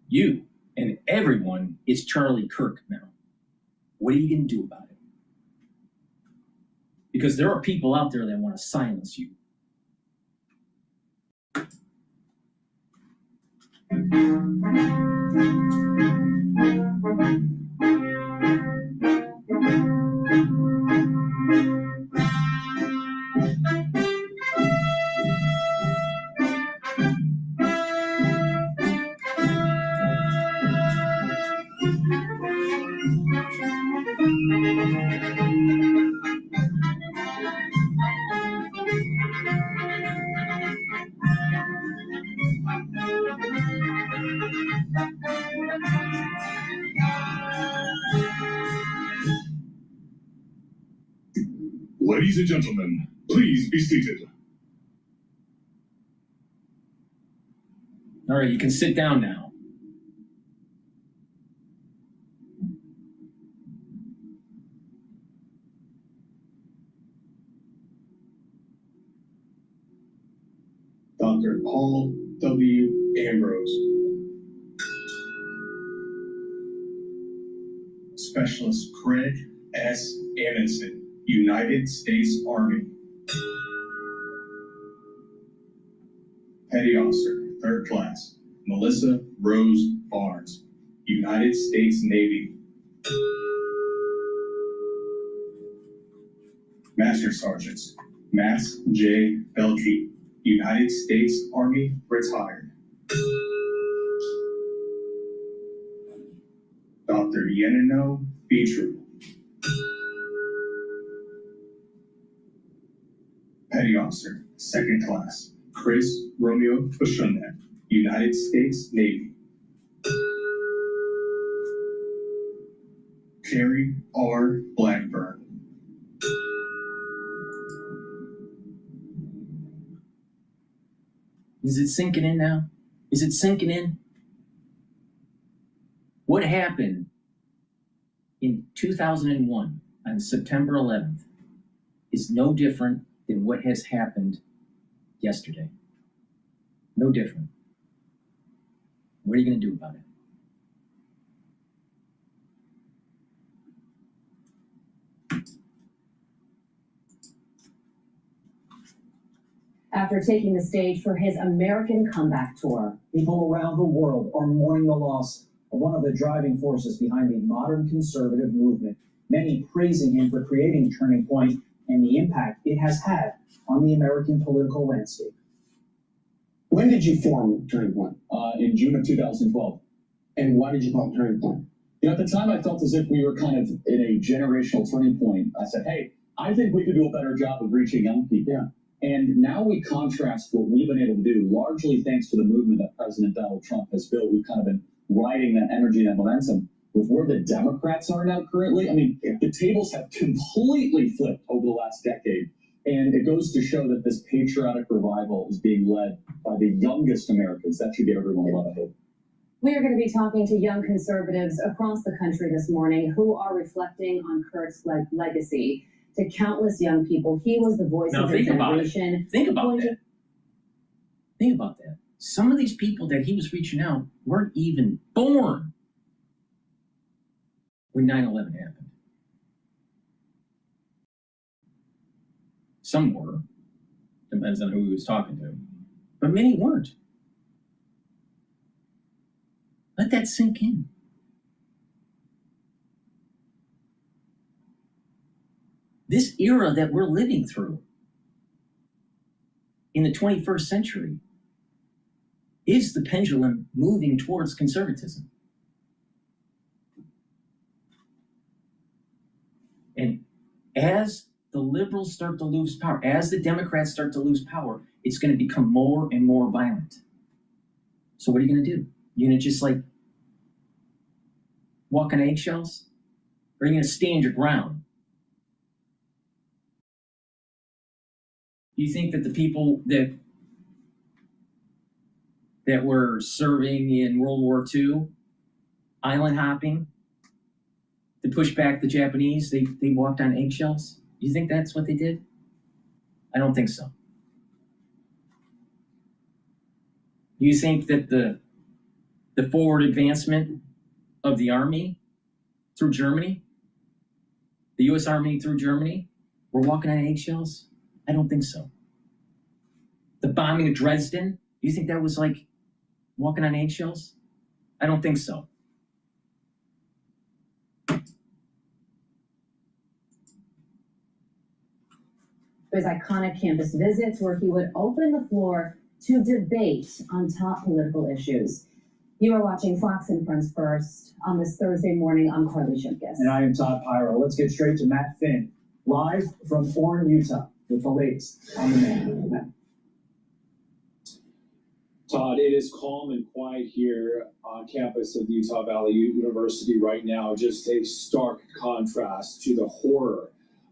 You and everyone is Charlie Kirk now. What are you going to do about it? Because there are people out there that want to silence you. Ladies and gentlemen, please be seated. All right, you can sit down now. Dr. Paul W. Ambrose. Specialist Craig S. Amundsen, United States Army. Petty Officer, 3rd Class, Melissa Rose Barnes, United States Navy. Master Sergeants, Max J. Belkey, United States Army, retired. Dr. Yenino Bitchute. Petty Officer, 2nd Class, Chris Romeo Bashunet, United States Navy. Carrie R. Blackburn. Is it sinking in now? Is it sinking in? What happened in 2001 on September 11th is no different than what has happened yesterday. No different. What are you going to do about it? after taking the stage for his American comeback tour. People around the world are mourning the loss of one of the driving forces behind the modern conservative movement, many praising him for creating Turning Point and the impact it has had on the American political landscape. When did you form Turning Point? In June of 2012. And why did you call it Turning Point? You know, at the time, I felt as if we were kind of in a generational turning point. I said, hey, I think we could do a better job of reaching young people. Yeah. And now we contrast what we've been able to do, largely thanks to the movement that President Donald Trump has built. We've kind of been riding that energy and that momentum with where the Democrats are now currently. I mean, the tables have completely flipped over the last decade. And it goes to show that this patriotic revival is being led by the youngest Americans. That should give everyone a lot of hope. We are going to be talking to young conservatives across the country this morning who are reflecting on Kirk's legacy. To countless young people, he was the voice of their generation. Think about that. Think about that. Some of these people that he was reaching out weren't even born when 9/11 happened. Some were. Depends on who he was talking to. But many weren't. Let that sink in. This era that we're living through in the 21st century is the pendulum moving towards conservatism. And as the liberals start to lose power, as the Democrats start to lose power, it's going to become more and more violent. So what are you going to do? You're going to just like walk on eggshells? Or are you going to stand your ground? Do you think that the people that were serving in World War II, island hopping, to push back the Japanese, they walked on eggshells? Do you think that's what they did? I don't think so. Do you think that the forward advancement of the Army through Germany, the U.S. Army through Germany, were walking on eggshells? I don't think so. The bombing of Dresden, do you think that was like walking on eggshells? I don't think so. His iconic campus visits where he would open the floor to debate on top political issues. You are watching Fox and Friends First on this Thursday morning. I'm Carly Shimkus. And I am Todd Pyro. Let's get straight to Matt Finn, live from Orem, Utah, with the latest on the man. Matt. Todd, it is calm and quiet here on campus of Utah Valley University right now. Just a stark contrast to the horror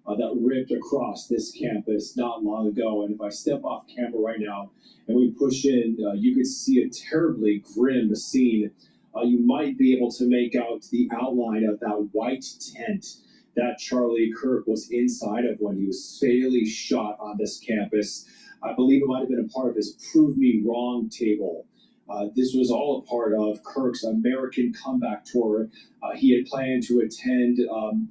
that ripped across this campus not long ago. And if I step off camera right now and we push in, you could see a terribly grim scene. You might be able to make out the outline of that white tent that Charlie Kirk was inside of when he was fatally shot on this campus. I believe it might have been a part of his Prove Me Wrong table. This was all a part of Kirk's American comeback tour. He had planned to attend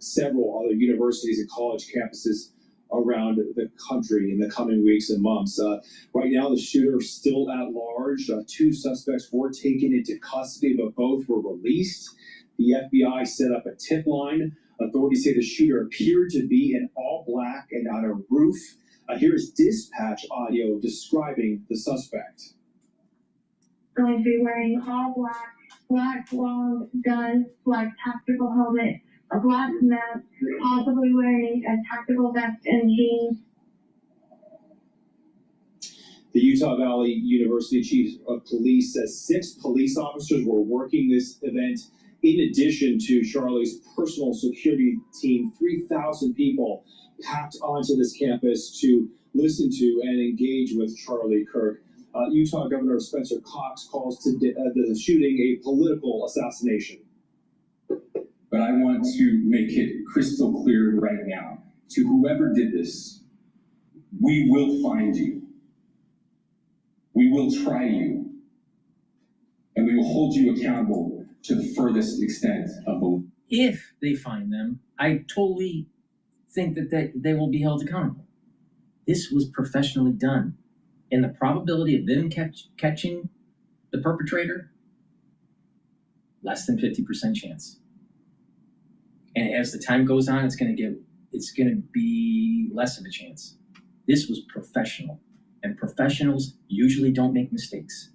several other universities and college campuses around the country in the coming weeks and months. Right now, the shooter is still at large. 2 suspects were taken into custody, but both were released. The FBI set up a tip line. Authorities say the shooter appeared to be in all black and on a roof. Here is dispatch audio describing the suspect. Going to be wearing all black long gun, black tactical helmet, a black mask, possibly wearing a tactical vest and jeans. The Utah Valley University Chief of Police says 6 police officers were working this event. In addition to Charlie's personal security team, 3,000 people packed onto this campus to listen to and engage with Charlie Kirk. Utah Governor Spencer Cox calls the shooting a political assassination. But I want to make it crystal clear right now to whoever did this, we will find you. We will try you. And we will hold you accountable to the furthest extent of the... If they find them, I totally think that they will be held accountable. This was professionally done. And the probability of them catching the perpetrator, less than 50% chance. And as the time goes on, it's going to be less of a chance. This was professional, and professionals usually don't make mistakes.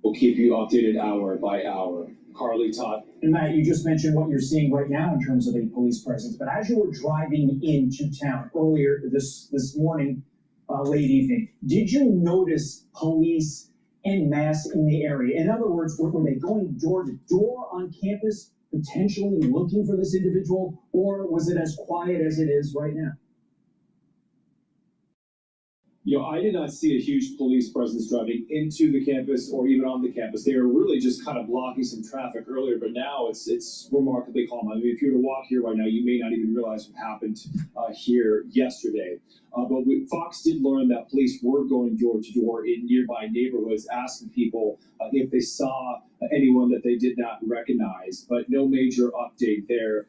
We'll keep you updated hour by hour. Carly, Todd. And Matt, you just mentioned what you're seeing right now in terms of a police presence, but as you were driving into town earlier this morning, late evening, did you notice police en masse in the area? In other words, were they going door to door on campus, potentially looking for this individual, or was it as quiet as it is right now? I did not see a huge police presence driving into the campus or even on the campus. They were really just kind of blocking some traffic earlier, but now it's remarkably calm. I mean, if you were to walk here right now, you may not even realize what happened here yesterday. But Fox did learn that police were going door to door in nearby neighborhoods, asking people if they saw anyone that they did not recognize, but no major update there.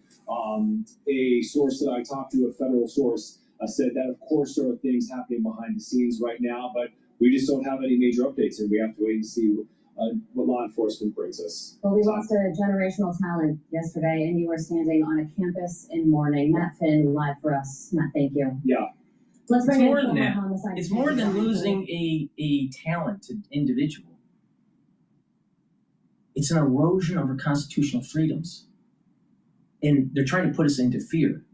A source that I talked to, a federal source, said that, of course, there are things happening behind the scenes right now, but we just don't have any major updates, and we have to wait and see what law enforcement brings us. Well, we lost a generational talent yesterday, and you were standing on a campus in mourning. Matt Finn, live for us. Matt, thank you. Yeah. Let's bring It's in more than former that. homicide It's more than detective losing a talented individual. It's an erosion of our constitutional freedoms. And they're trying to put us into fear.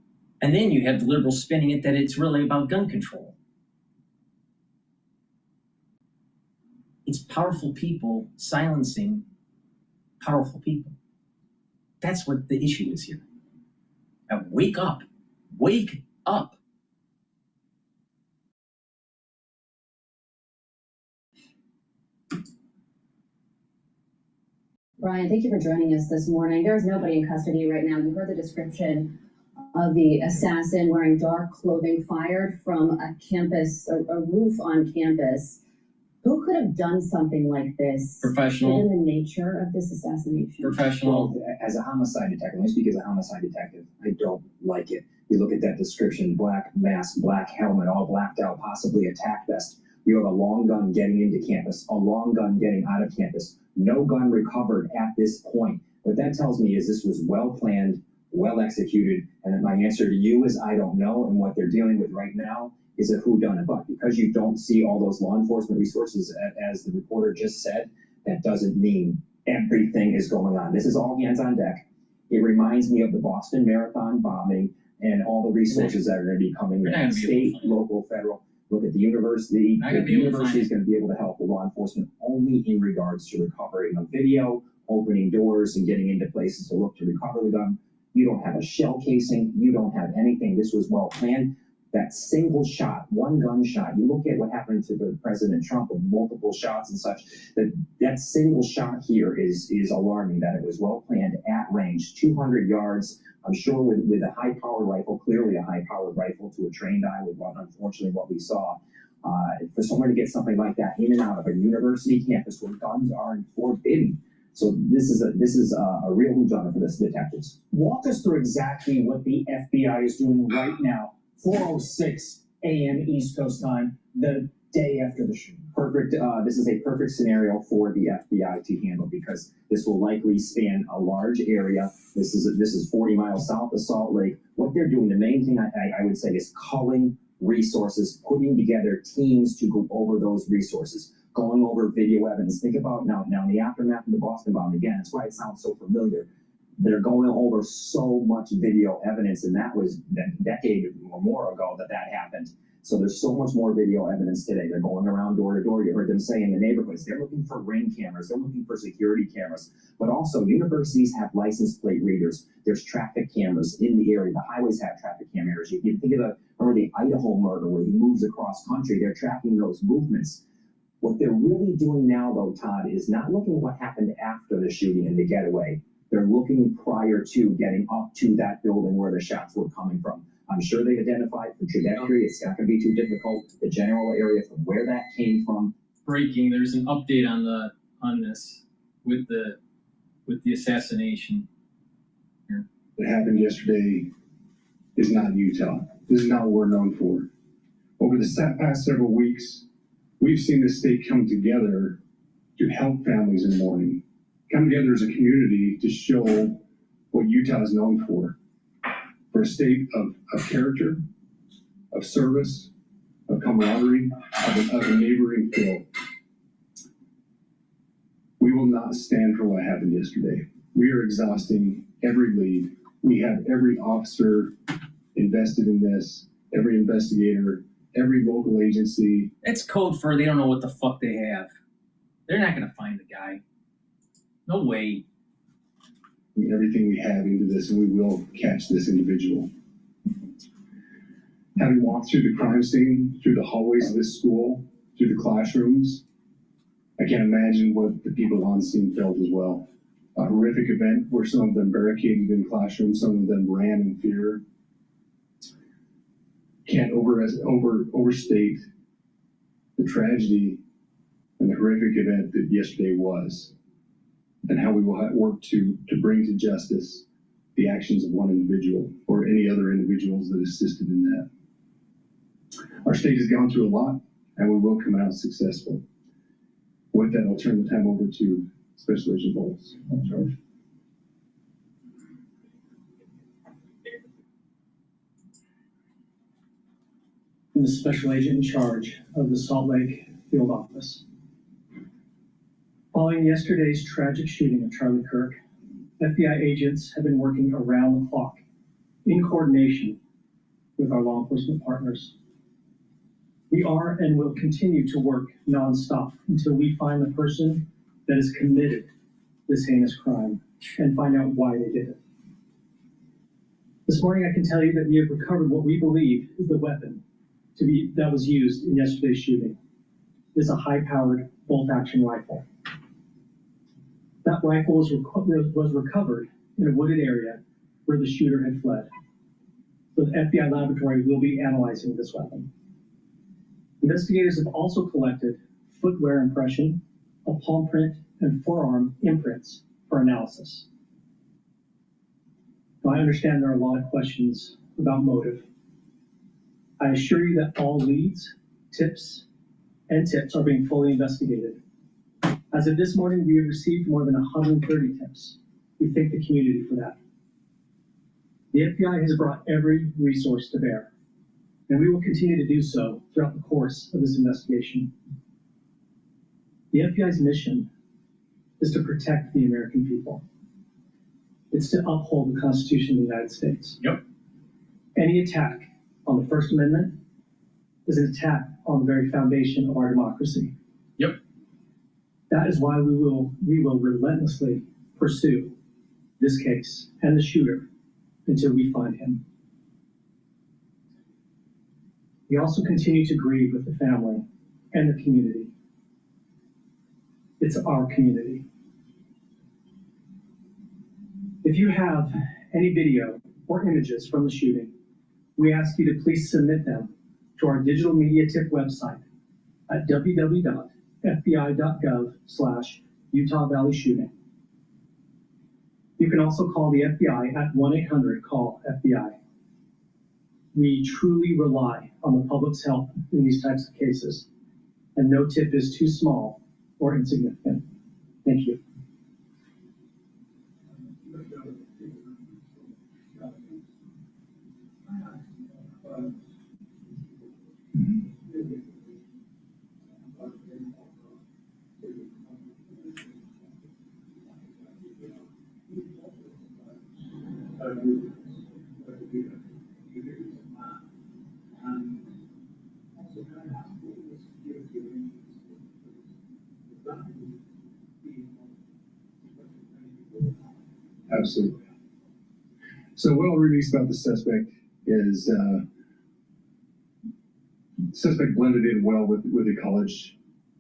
And then you have the liberals spinning it that it's really about gun control. It's powerful people silencing powerful people. That's what the issue is here. Now wake up. Wake up. Brian, thank you for joining us this morning. There's nobody in custody right now. You heard the description of the assassin wearing dark clothing fired from a campus, a roof on campus. Who could have done something like this? Professional. Given the nature of this assassination. Professional. Well, as a homicide detective, let me speak as a homicide detective, I don't like it. You look at that description, black mask, black helmet, all blacked out, possibly a tack vest. You have a long gun getting into campus, a long gun getting out of campus. No gun recovered at this point. What that tells me is this was well planned, well executed, and my answer to you is I don't know, and what they're dealing with right now is a whodunit. But because you don't see all those law enforcement resources, as the reporter just said, that doesn't mean everything is going on. This is all hands on deck. It reminds me of the Boston Marathon bombing and all the resources that are going to be coming in, state, local, federal. Look at the university. The university is going to be able to help the law enforcement only in regards to recovering of video, opening doors, and getting into places to look to recover the gun. You don't have a shell casing. You don't have anything. This was well planned. That single shot, one gun shot, you look at what happened to the President Trump with multiple shots and such, that single shot here is alarming, that it was well planned at range, 200 yards. I'm sure with a high-powered rifle, clearly a high-powered rifle to a trained eye with unfortunately what we saw. For someone to get something like that in and out of a university campus where guns are forbidden. So this is a real whodunit for the detectives. Walk us through exactly what the FBI is doing right now, 4:06 a.m. East Coast time, the day after the shooting. Perfect. This is a perfect scenario for the FBI to handle because this will likely span a large area. This is 40 miles south of Salt Lake. What they're doing, the main thing I would say is culling resources, putting together teams to go over those resources, going over video evidence. Think about now in the aftermath of the Boston bomb, again, that's why it sounds so familiar. They're going over so much video evidence, and that was a decade or more ago that happened. So there's so much more video evidence today. They're going around door to door. You heard them say in the neighborhoods, they're looking for ring cameras. They're looking for security cameras. But also universities have license plate readers. There's traffic cameras in the area. The highways have traffic cameras. You can think of the Idaho murder where he moves across country. They're tracking those movements. What they're really doing now, though, Todd, is not looking at what happened after the shooting and the getaway. They're looking prior to getting up to that building where the shots were coming from. I'm sure they identified the trajectory. It's not going to be too difficult. The general area from where that came from. Breaking. There's an update on this with the assassination. What happened yesterday is not Utah. This is not what we're known for. Over the past several weeks, we've seen the state come together to help families in mourning, come together as a community to show what Utah is known for a state of character, of service, of camaraderie, of a neighboring feel. We will not stand for what happened yesterday. We are exhausting every lead. We have every officer invested in this, every investigator, every local agency. That's code for they don't know what the fuck they have. They're not gonna find the guy. No way. Everything we have into this, and we will catch this individual. Having walked through the crime scene, through the hallways of this school, through the classrooms, I can't imagine what the people on scene felt as well. A horrific event where some of them barricaded in classrooms, some of them ran in fear. Can't overstate the tragedy and the horrific event that yesterday was, and how we will work to bring to justice the actions of one individual or any other individuals that assisted in that. Our state has gone through a lot, and we will come out successful. With that, I'll turn the time over to Special Agent Bowles. In charge. I'm the Special Agent in charge of the Salt Lake Field Office. Following yesterday's tragic shooting of Charlie Kirk, FBI agents have been working around the clock in coordination with our law enforcement partners. We are and will continue to work nonstop until we find the person that has committed this heinous crime and find out why they did it. This morning, I can tell you that we have recovered what we believe is the weapon that was used in yesterday's shooting. It is a high-powered bolt-action rifle. That rifle was recovered in a wooded area where the shooter had fled. So the FBI laboratory will be analyzing this weapon. Investigators have also collected footwear impression, a palm print, and forearm imprints for analysis. Now, I understand there are a lot of questions about motive. I assure you that all leads, tips are being fully investigated. As of this morning, we have received more than 130 tips. We thank the community for that. The FBI has brought every resource to bear, and we will continue to do so throughout the course of this investigation. The FBI's mission is to protect the American people. It's to uphold the Constitution of the United States. Yep. Any attack on the First Amendment is an attack on the very foundation of our democracy. Yep. That is why we will relentlessly pursue this case and the shooter until we find him. We also continue to grieve with the family and the community. It's our community. If you have any video or images from the shooting, we ask you to please submit them to our digital media tip website at www.fbi.gov/Utah Valley Shooting. You can also call the FBI at 1-800-CALL-FBI. We truly rely on the public's help in these types of cases, and no tip is too small or insignificant. Thank you. Absolutely. So what I'll release about the suspect is suspect blended in well with a college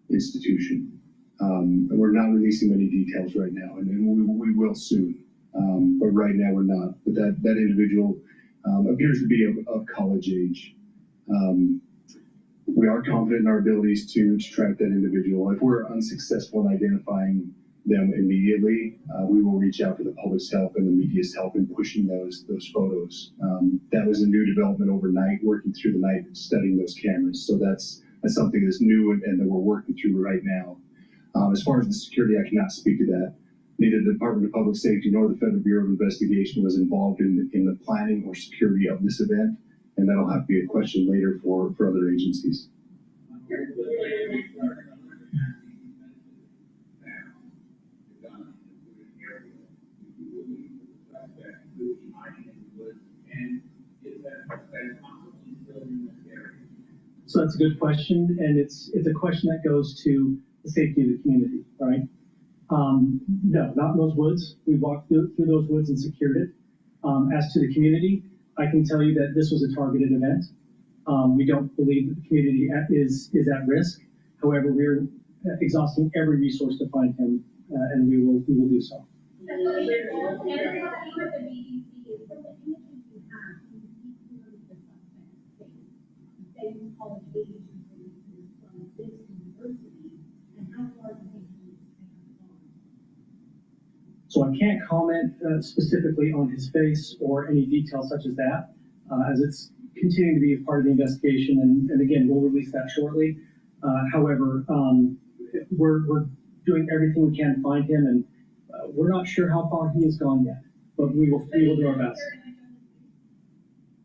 institution. And we're not releasing many details right now, and we will soon. But right now we're not. But that individual appears to be of college age. We are confident in our abilities to track that individual. If we're unsuccessful in identifying them immediately, we will reach out to the public's help and the media's help in pushing those photos. That was a new development overnight, working through the night, studying those cameras. So that's something that's new and that we're working through right now. As far as the security, I cannot speak to that. Neither the Department of Public Safety nor the Federal Bureau of Investigation was involved in the planning or security of this event, and that'll have to be a question later for other agencies. So that's a good question, and it's a question that goes to the safety of the community, right? No, not in those woods. We walked through those woods and secured it. As to the community, I can tell you that this was a targeted event. We don't believe that the community is at risk. However, we're exhausting every resource to find him, and we will do so. So I can't comment specifically on his face or any details such as that, as it's continuing to be a part of the investigation, and again, we'll release that shortly. However, we're doing everything we can to find him, and we're not sure how far he has gone yet, but we will do our best.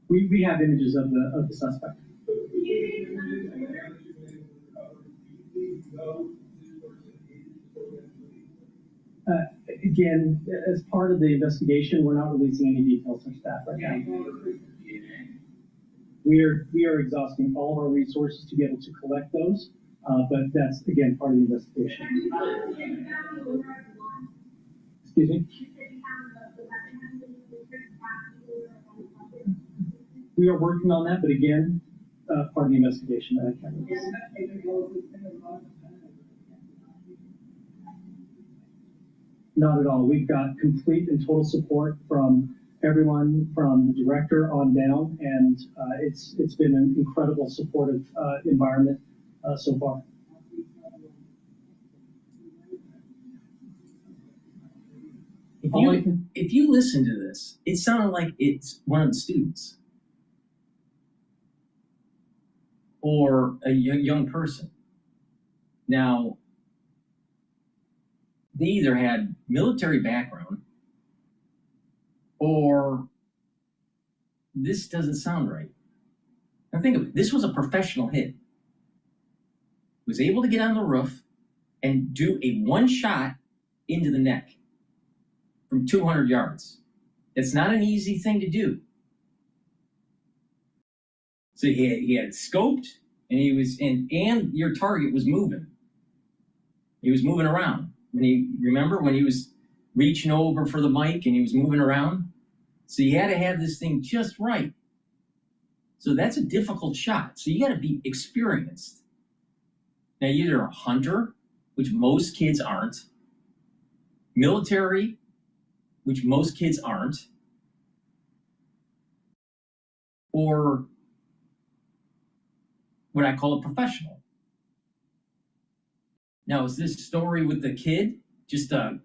We have images of the suspect. Again, as part of the investigation, we're not releasing any details such as that right now. We are exhausting all of our resources to be able to collect those, but that's, again, part of the investigation. Excuse me? We are working on that, but again, part of the investigation that I can't release. Not at all. We've got complete and total support from everyone, from the director on down, and it's been an incredible supportive environment so far. If you listen to this, it sounded like it's one of the students or a young person. Now, they either had military background or this doesn't sound right. Now think of it. This was a professional hit. Was able to get on the roof and do a one shot into the neck from 200 yards. That's not an easy thing to do. So he had scoped, and he was and your target was moving. He was moving around. Remember when he was reaching over for the mic and he was moving around? So you had to have this thing just right. So that's a difficult shot. So you got to be experienced. Now, you're a hunter, which most kids aren't, military, which most kids aren't, or what I call a professional. Now, is this story with the kid just a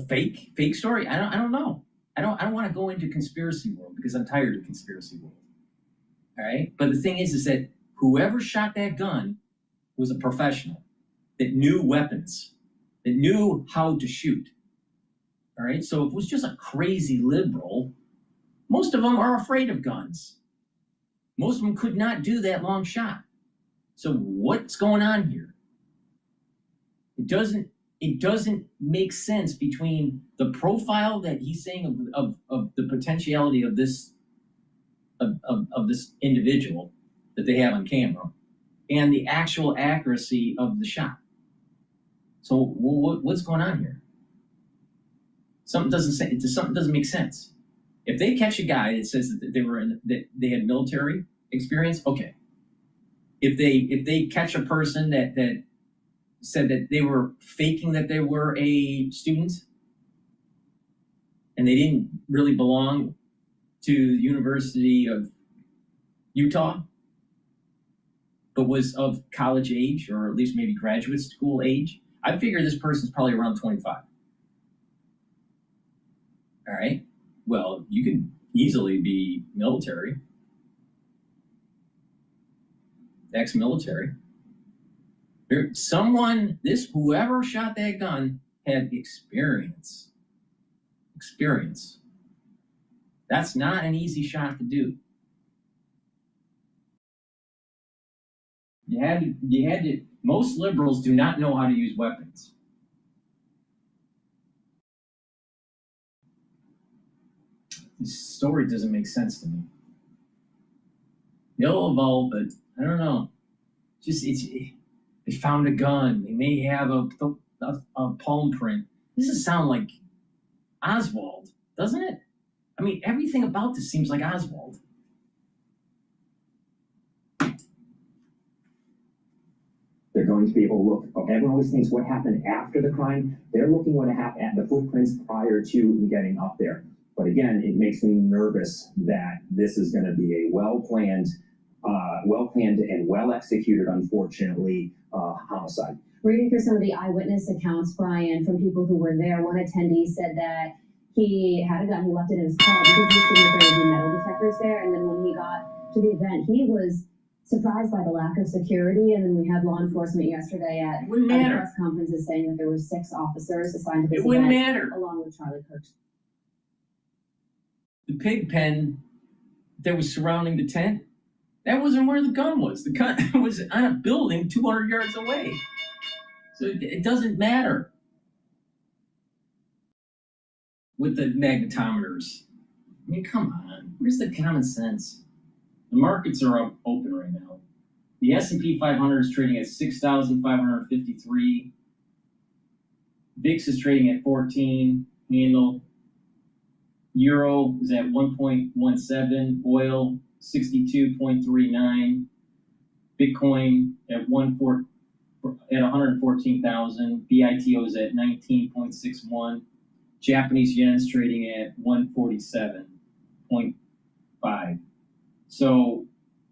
fake story? I don't know. I don't want to go into conspiracy world because I'm tired of conspiracy world. All right, but the thing is that whoever shot that gun was a professional that knew weapons, that knew how to shoot. All right, so if it was just a crazy liberal, most of them are afraid of guns. Most of them could not do that long shot. So what's going on here? It doesn't make sense between the profile that he's saying of the potentiality of this of this individual that they have on camera and the actual accuracy of the shot. So what's going on here? Something doesn't make sense. If they catch a guy that says that they had military experience, okay. If they catch a person that said that they were faking that they were a student and they didn't really belong to the University of Utah, but was of college age or at least maybe graduate school age, I figure this person's probably around 25. All right. Well, you could easily be military, ex-military. Whoever shot that gun had experience. Experience. That's not an easy shot to do. Most liberals do not know how to use weapons. This story doesn't make sense to me. They'll evolve, but I don't know. They found a gun. They may have a palm print. This does sound like Oswald, doesn't it? I mean, everything about this seems like Oswald. They're going to be able to look. Everyone always thinks what happened after the crime. They're looking what happened at the footprints prior to getting up there. But again, it makes me nervous that this is going to be a well-planned and well-executed, unfortunately, homicide. Reading through some of the eyewitness accounts, Brian, from people who were there, one attendee said that he had a gun, he left it in his car because he assumed that there would be metal detectors there, and then when he got to the event, he was surprised by the lack of security, and then we had law enforcement yesterday at the press conferences saying that there were 6 officers assigned to this event, along with Charlie Kirk. The pig pen that was surrounding the tent, that wasn't where the gun was. The gun was on a building 200 yards away. So it doesn't matter with the magnetometers. I mean, come on. Where's the common sense? The markets are open right now. The S&P 500 is trading at 6,553. VIX is trading at 14 handle. Euro is at 1.17. Oil 62.39. Bitcoin at 114,000. BITO is at 19.61. Japanese yen is trading at 147.5. So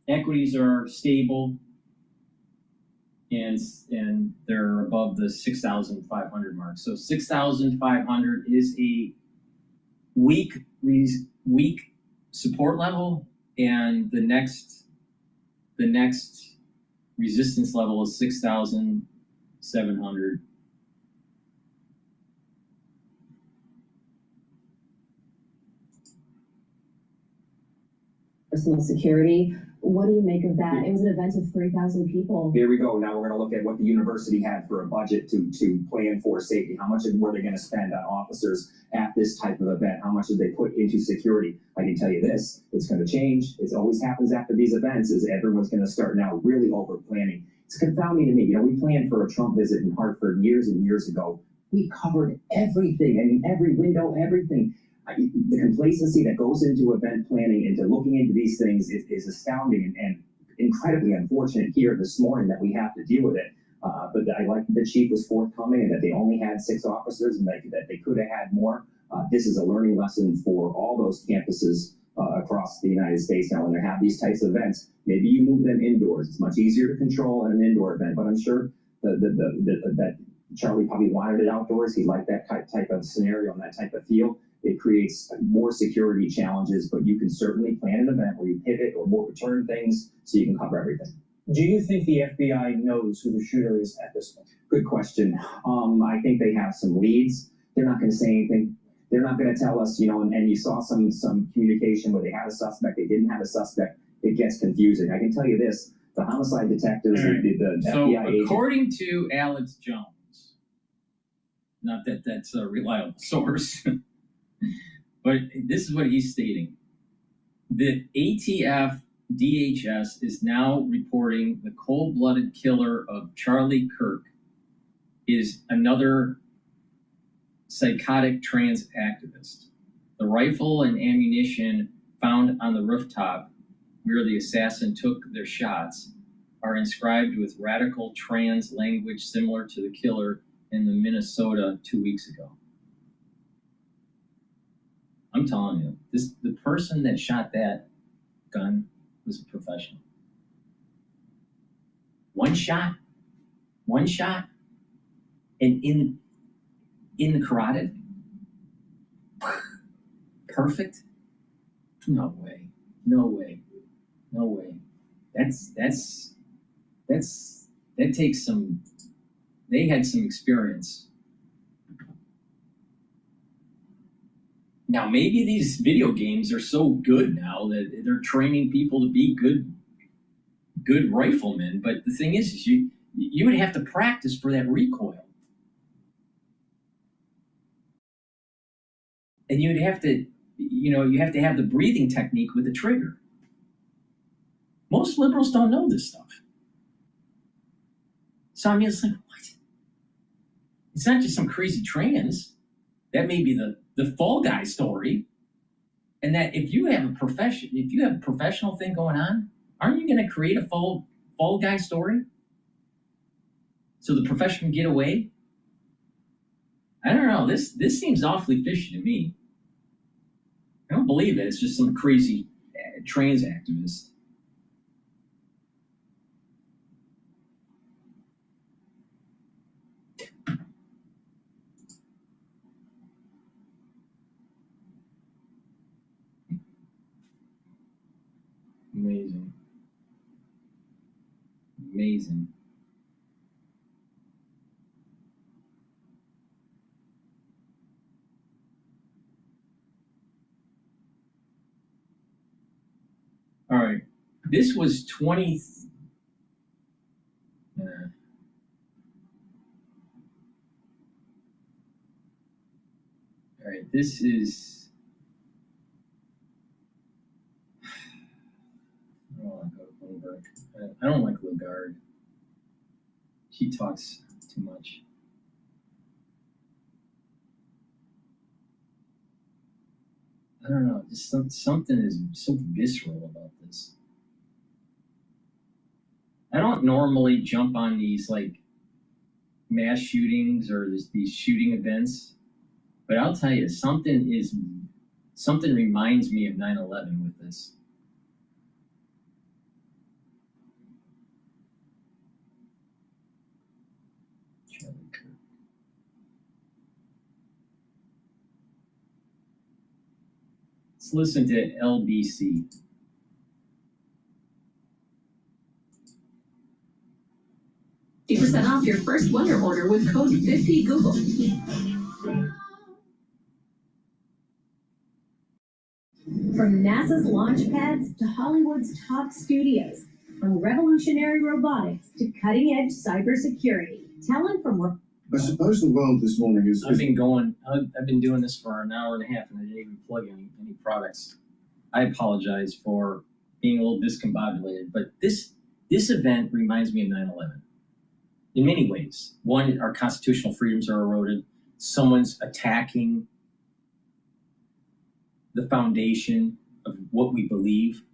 equities are stable, and they're above the 6,500 mark. So 6,500 is a weak support level, and the next resistance level is 6,700. Personal security. What do you make of that? It was an event of 3,000 people. Here we go. Now we're going to look at what the university had for a budget to plan for safety. How much were they going to spend on officers at this type of event? How much did they put into security? I can tell you this, it's going to change. It always happens after these events is everyone's going to start now really over planning. It's confounding to me. You know, we planned for a Trump visit in Hartford years and years ago. We covered everything. I mean, every window, everything. The complacency that goes into event planning, into looking into these things is astounding and incredibly unfortunate here this morning that we have to deal with it. But I like that the chief was forthcoming and that they only had 6 officers and that they could have had more. This is a learning lesson for all those campuses across the United States. Now, when they have these types of events, maybe you move them indoors. It's much easier to control at an indoor event, but I'm sure that Charlie probably wanted it outdoors. He liked that type of scenario and that type of feel. It creates more security challenges, but you can certainly plan an event where you pivot or more return things so you can cover everything. Do you think the FBI knows who the shooter is at this point? Good question. I think they have some leads. They're not going to say anything. They're not going to tell us, you know, and you saw some communication where they had a suspect, they didn't have a suspect. It gets confusing. I can tell you this, the homicide detectives, the FBI agent. According to Alex Jones, not that that's a reliable source, but this is what he's stating. The ATF DHS is now reporting the cold-blooded killer of Charlie Kirk is another psychotic trans activist. The rifle and ammunition found on the rooftop where the assassin took their shots are inscribed with radical trans language similar to the killer in the Minnesota 2 weeks ago. I'm telling you, the person that shot that gun was a professional. One shot. And in the carotid, perfect? No way. No way. No way. That takes some, they had some experience. Now, maybe these video games are so good now that they're training people to be good riflemen. But the thing is you would have to practice for that recoil. And you'd have to, you have to have the breathing technique with the trigger. Most liberals don't know this stuff. So I mean, it's like, what? It's not just some crazy trans. That may be the fall guy story. And that if you have a professional thing going on, aren't you going to create a fall guy story? So the profession can get away? I don't know. This seems awfully fishy to me. I don't believe it. It's just some crazy trans activist. Amazing. Amazing. All right. This was 20. All right. This is. I don't like Lagarde. She talks too much. I don't know. Just something is so visceral about this. I don't normally jump on these like mass shootings or these shooting events, but I'll tell you, something reminds me of 9/11 with this. Let's listen to LBC. %50 off your first Wonder order with code 50 Google. From NASA's launch pads to Hollywood's top studios, from revolutionary robotics to cutting-edge cybersecurity, talent from... I suppose the world this morning is... I've been doing this for an hour and a half and I didn't even plug any products. I apologize for being a little discombobulated, but this event reminds me of 9/11 in many ways. One, our constitutional freedoms are eroded. Someone's attacking the foundation of what we believe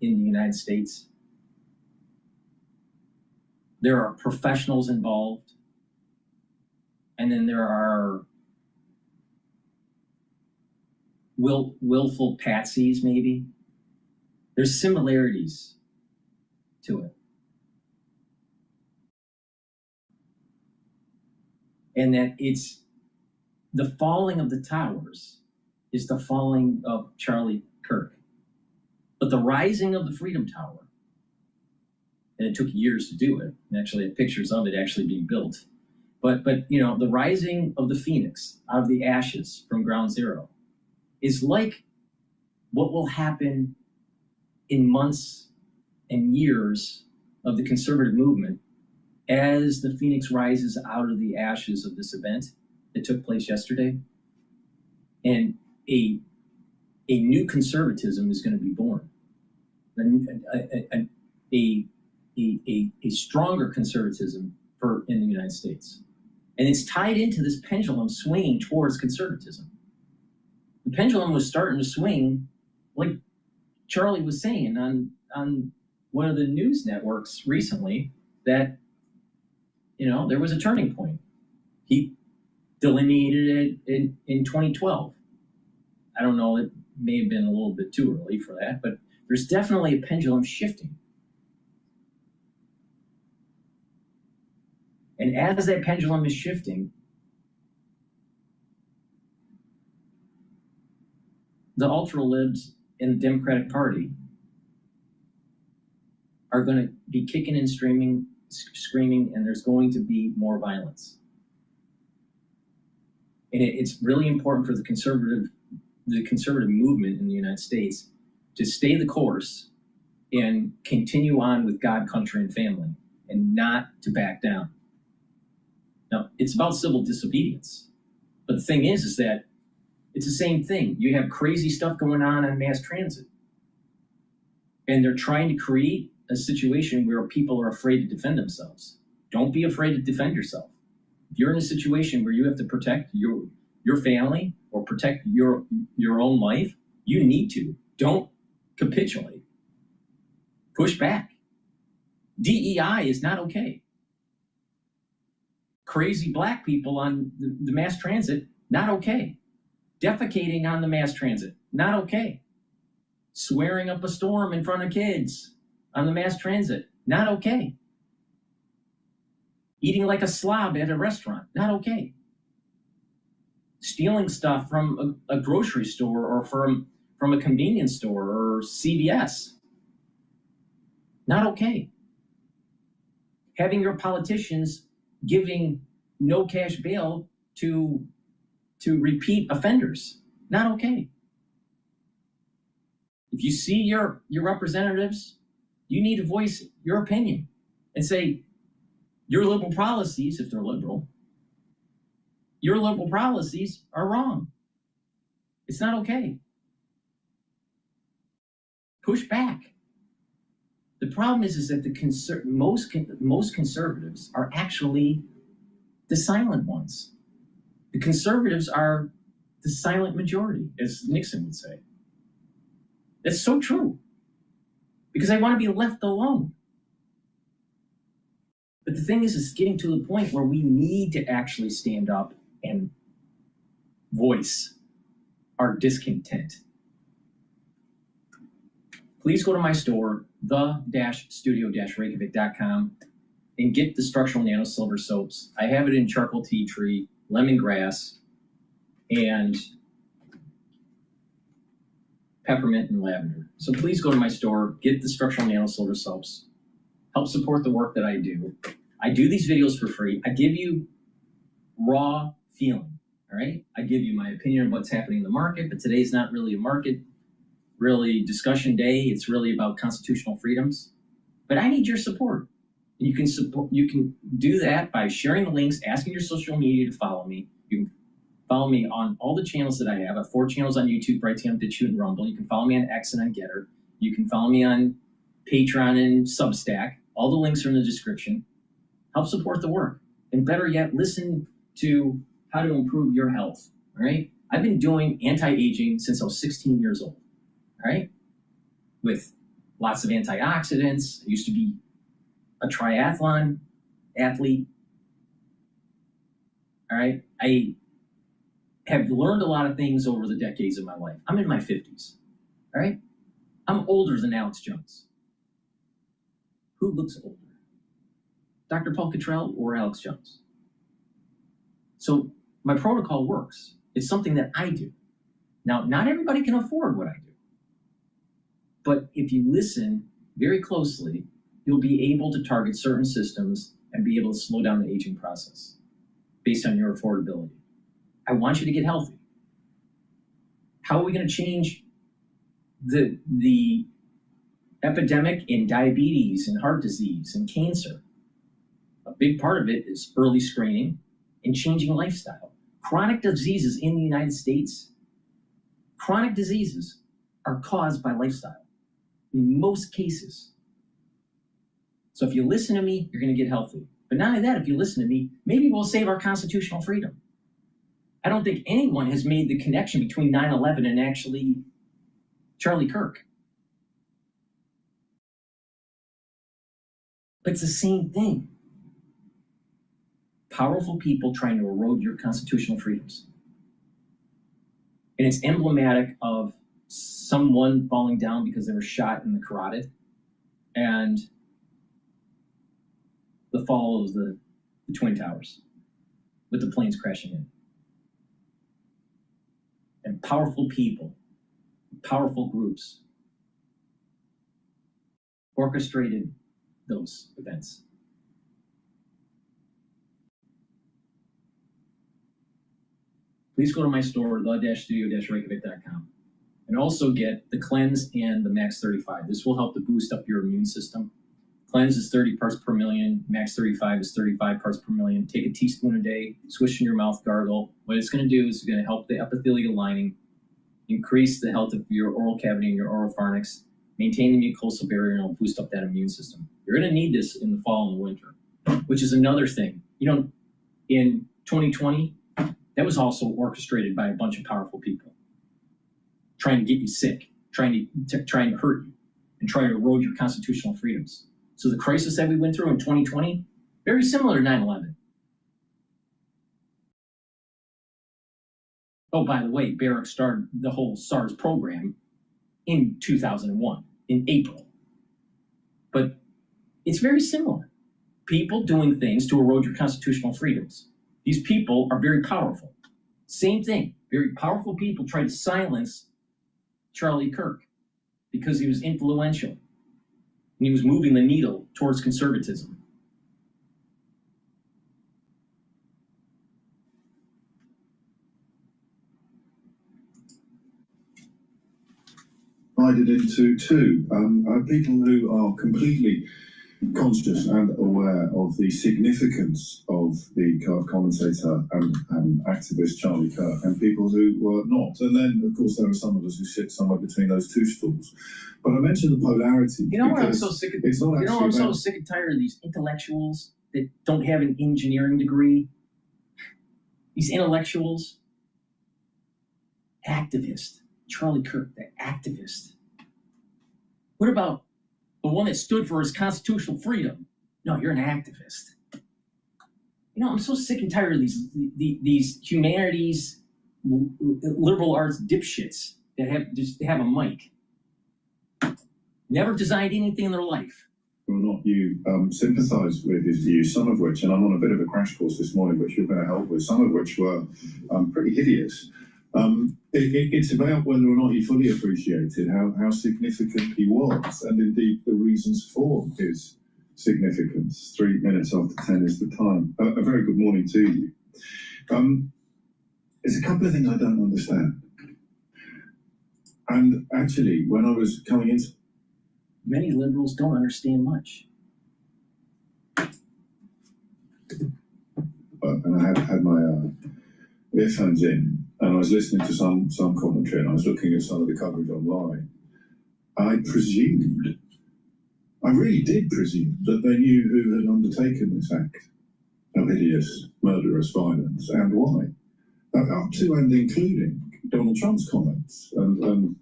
in the United States. There are professionals involved. And then there are willful patsies, maybe. There's similarities to it. And that it's the falling of the towers is the falling of Charlie Kirk. But the rising of the Freedom Tower, and it took years to do it, and actually have pictures of it actually being built. But the rising of the Phoenix out of the ashes from ground zero is like what will happen in months and years of the conservative movement as the Phoenix rises out of the ashes of this event that took place yesterday. And a new conservatism is going to be born. A stronger conservatism in the United States. And it's tied into this pendulum swinging towards conservatism. The pendulum was starting to swing, like Charlie was saying on one of the news networks recently, that, there was a turning point. He delineated it in 2012. I don't know, it may have been a little bit too early for that, but there's definitely a pendulum shifting. And as that pendulum is shifting, the ultra-libs in the Democratic Party are going to be kicking and screaming, and there's going to be more violence. And it's really important for the conservative movement in the United States to stay the course and continue on with God, country, and family, and not to back down. Now, it's about civil disobedience. But the thing is that it's the same thing. You have crazy stuff going on mass transit. And they're trying to create a situation where people are afraid to defend themselves. Don't be afraid to defend yourself. If you're in a situation where you have to protect your family or protect your own life, you need to. Don't capitulate. Push back. DEI is not okay. Crazy black people on the mass transit, not okay. Defecating on the mass transit, not okay. Swearing up a storm in front of kids on the mass transit, not okay. Eating like a slob at a restaurant, not okay. Stealing stuff from a grocery store or from a convenience store or CVS, not okay. Having your politicians giving no cash bail to repeat offenders, not okay. If you see your representatives, you need to voice your opinion and say, your liberal policies, if they're liberal, your liberal policies are wrong. It's not okay. Push back. The problem is that most conservatives are actually the silent ones. The conservatives are the silent majority, as Nixon would say. That's so true. Because I want to be left alone. But the thing is getting to the point where we need to actually stand up and voice our discontent. Please go to my store, the-studio-reykjavik.com, and get the structural nano silver soaps. I have it in charcoal tea tree, lemongrass, and peppermint and lavender. So please go to my store, get the structural nano silver soaps, help support the work that I do. I do these videos for free. I give you raw feeling, all right? I give you my opinion of what's happening in the market, but today's not really a market, really discussion day. It's really about constitutional freedoms. But I need your support. You can do that by sharing the links, asking your social media to follow me. You can follow me on all the channels that I have. I have 4 channels on YouTube, Brighteon, Bitchute, and Rumble. You can follow me on X and on GETTR. You can follow me on Patreon and Substack. All the links are in the description. Help support the work. And better yet, listen to how to improve your health, all right? I've been doing anti-aging since I was 16 years old, all right? With lots of antioxidants. I used to be a triathlon athlete, all right? I have learned a lot of things over the decades of my life. I'm in my 50s, all right? I'm older than Alex Jones. Who looks older? DrPaulCottrell or Alex Jones? So my protocol works. It's something that I do. Now, not everybody can afford what I do. But if you listen very closely, you'll be able to target certain systems and be able to slow down the aging process based on your affordability. I want you to get healthy. How are we going to change the epidemic in diabetes and heart disease and cancer? A big part of it is early screening and changing lifestyle. Chronic diseases in the United States, chronic diseases are caused by lifestyle in most cases. So if you listen to me, you're going to get healthy. But not only that, if you listen to me, maybe we'll save our constitutional freedom. I don't think anyone has made the connection between 9/11 and actually Charlie Kirk. But it's the same thing. Powerful people trying to erode your constitutional freedoms. And it's emblematic of someone falling down because they were shot in the carotid and the fall of the the Twin Towers with the planes crashing in. And powerful people, powerful groups orchestrated those events. Please go to my store, the-studio-reykjavik.com, and also get the Cleanse and the Max 35. This will help to boost up your immune system. Cleanse is 30 parts per million. Max 35 is 35 parts per million. Take a teaspoon a day, swish in your mouth, gargle. What it's going to do is it's going to help the epithelial lining, increase the health of your oral cavity and your oropharynx, maintain the mucosal barrier, and it'll boost up that immune system. You're going to need this in the fall and the winter, which is another thing. You know, in 2020, that was also orchestrated by a bunch of powerful people trying to get you sick, trying to hurt you, and trying to erode your constitutional freedoms. So the crisis that we went through in 2020, very similar to 9/11. Oh, by the way, Barrick started the whole SARS program in 2001, in April. But it's very similar. People doing things to erode your constitutional freedoms. These people are very powerful. Same thing. Very powerful people tried to silence Charlie Kirk because he was influential and he was moving the needle towards conservatism. Divided into two. People who are completely conscious and aware of the significance of the commentator and activist Charlie Kirk, and people who were not. And then, of course, there are some of us who sit somewhere between those two stools. But I mentioned the polarity. You know what I'm so sick of? I'm so sick and tired of these intellectuals that don't have an engineering degree. These intellectuals, activist. Charlie Kirk, the activist. What about the one that stood for his constitutional freedom? No, you're an activist. You know, I'm so sick and tired of these humanities, liberal arts dipshits that have a mic. Never designed anything in their life. Or not you sympathise with his views, some of which, and I'm on a bit of a crash course this morning, which you're going to help with, some of which were pretty hideous. It's about whether or not he fully appreciated how significant he was, and indeed the reasons for his significance. 3 minutes after 10 is the time. A very good morning to you. There's a couple of things I don't understand. And actually, when I was coming into... Many liberals don't understand much. And I had my earphones in, and I was listening to some commentary, and I was looking at some of the coverage online. I really did presume that they knew who had undertaken this act of hideous, murderous violence and why. Up to and including Donald Trump's comments and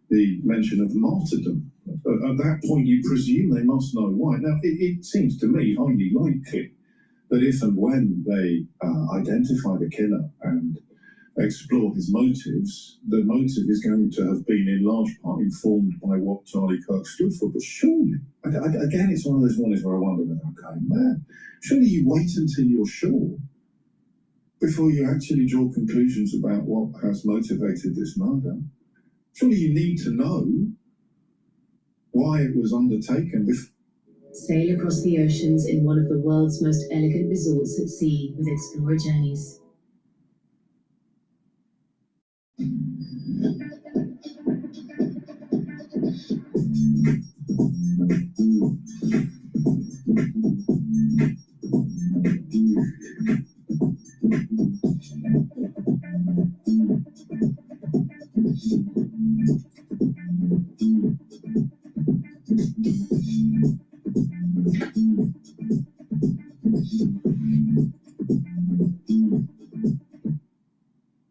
the mention of martyrdom. At that point, you presume they must know why. Now, it seems to me highly likely that if and when they identify the killer and explore his motives, the motive is going to have been in large part informed by what Charlie Kirk stood for. But surely, again, it's one of those mornings where I wonder, okay, man, surely you wait until you're sure before you actually draw conclusions about what has motivated this murder. Surely you need to know why it was undertaken before. Sail across the oceans in one of the world's most elegant resorts at sea with Explorer Journeys.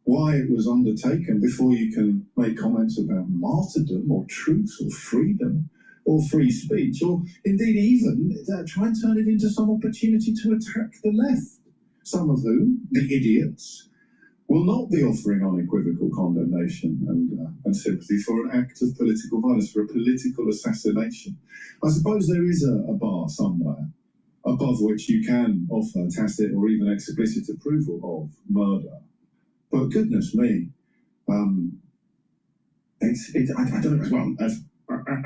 Why it was undertaken before you can make comments about martyrdom or truth or freedom or free speech, or indeed even try and turn it into some opportunity to attack the left, some of whom, the idiots, will not be offering unequivocal condemnation and sympathy for an act of political violence, for a political assassination. I suppose there is a bar somewhere above which you can offer tacit or even explicit approval of murder. But goodness me, I don't know, well,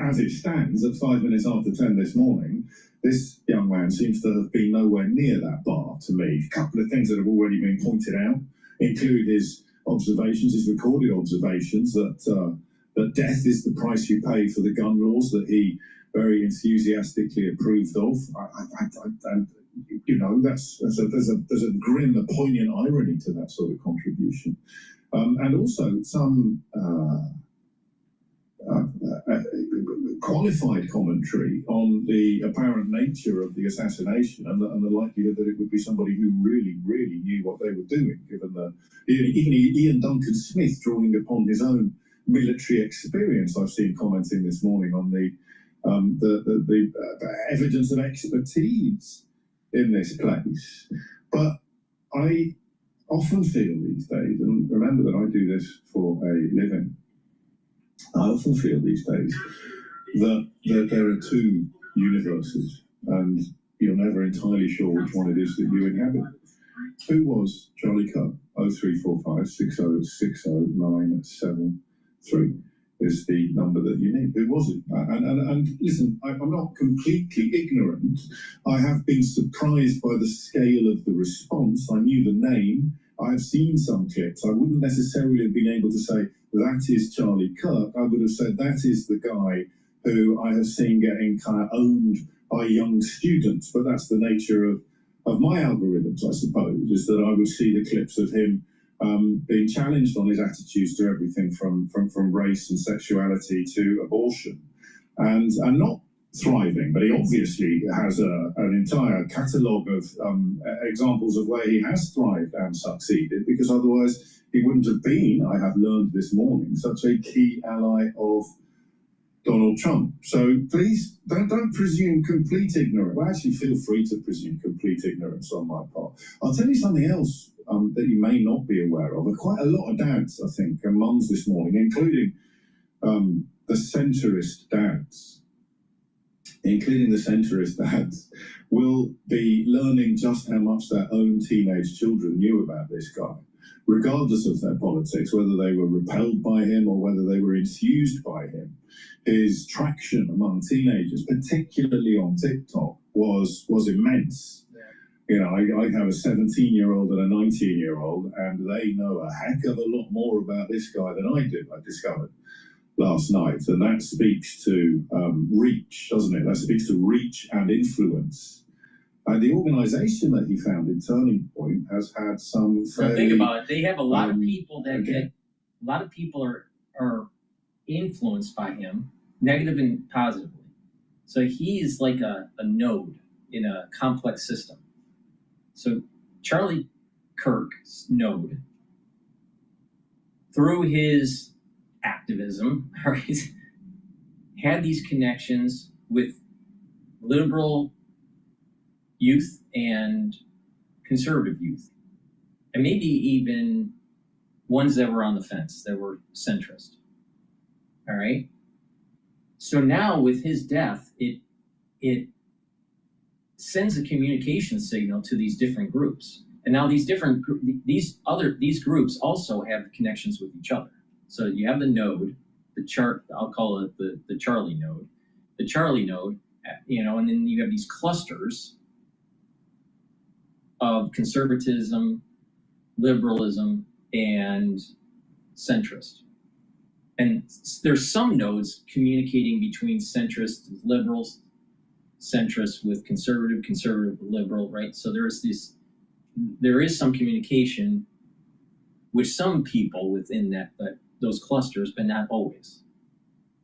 as it stands, at 5 minutes after 10 this morning, this young man seems to have been nowhere near that bar to me. A couple of things that have already been pointed out include his observations, his recorded observations, that death is the price you pay for the gun laws that he very enthusiastically approved of. And you know, there's a grim, a poignant irony to that sort of contribution, and also some qualified commentary on the apparent nature of the assassination and the likelihood that it would be somebody who really knew what they were doing, given the even Ian Duncan Smith drawing upon his own military experience. I've seen commenting this morning on the evidence of expertise in this place. But I often feel these days, and remember that I do this for a living, I often feel these days that there are two universes, and you're never entirely sure which one it is that you inhabit. Who was Charlie Kirk? 0345 6060973 is the number that you need. Who was it? And listen, I'm not completely ignorant. I have been surprised by the scale of the response. I knew the name. I've seen some clips. I wouldn't necessarily have been able to say, that is Charlie Kirk. I would have said, that is the guy who I have seen getting kind of owned by young students. But that's the nature of my algorithms, I suppose, is that I would see the clips of him being challenged on his attitudes to everything from race and sexuality to abortion, and not thriving. But he obviously has an entire catalogue of examples of where he has thrived and succeeded, because otherwise he wouldn't have been, I have learned this morning, such a key ally of Donald Trump. So please don't presume complete ignorance. Well, actually, feel free to presume complete ignorance on my part. I'll tell you something else that you may not be aware of. Quite a lot of dads, I think, and mums this morning, including the centrist dads, will be learning just how much their own teenage children knew about this guy, regardless of their politics, whether they were repelled by him or whether they were enthused by him. His traction among teenagers, particularly on TikTok, was immense. You know, I have a 17-year-old and a 19-year-old, and they know a heck of a lot more about this guy than I do, I discovered last night. And that speaks to reach, doesn't it? That speaks to reach and influence. And the organization that he founded, Turning Point, has had some fairly... Think about it. They have a lot of people that get... A lot of people are influenced by him, negative and positively. So he is like a node in a complex system. So Charlie Kirk's node, through his activism, had these connections with liberal youth and conservative youth, and maybe even ones that were on the fence, that were centrist. All right. So now with his death, it sends a communication signal to these different groups, and now these groups also have connections with each other. So you have the node, I'll call it the Charlie node, you know, and then you have these clusters of conservatism, liberalism, and centrist. And there's some nodes communicating between centrist liberals, centrist with conservative with liberal, right? So there is some communication with some people within those clusters, but not always.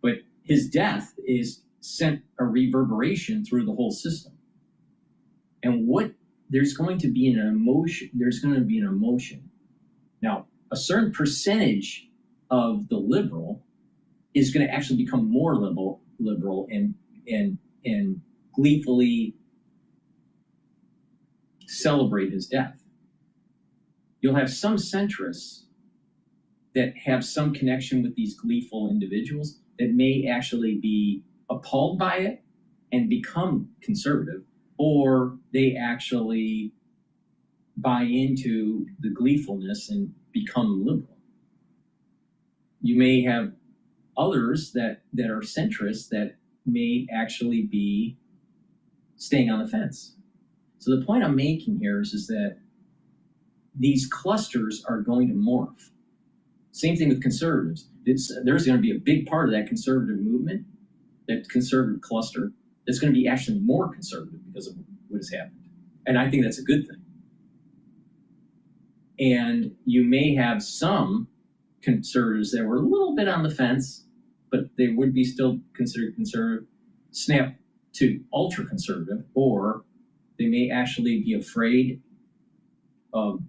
But his death is sent a reverberation through the whole system. And there's going to be an emotion. Now, a certain percentage of the liberal is going to actually become more liberal and gleefully celebrate his death. You'll have some centrists that have some connection with these gleeful individuals that may actually be appalled by it and become conservative. or they actually buy into the gleefulness and become liberal. You may have others that are centrists that may actually be staying on the fence. So the point I'm making here is that these clusters are going to morph. Same thing with conservatives. There's going to be a big part of that conservative movement, that conservative cluster, that's going to be actually more conservative because of what has happened. And I think that's a good thing. And you may have some conservatives that were a little bit on the fence, but they would be still considered conservative, snap to ultra conservative, or they may actually be afraid of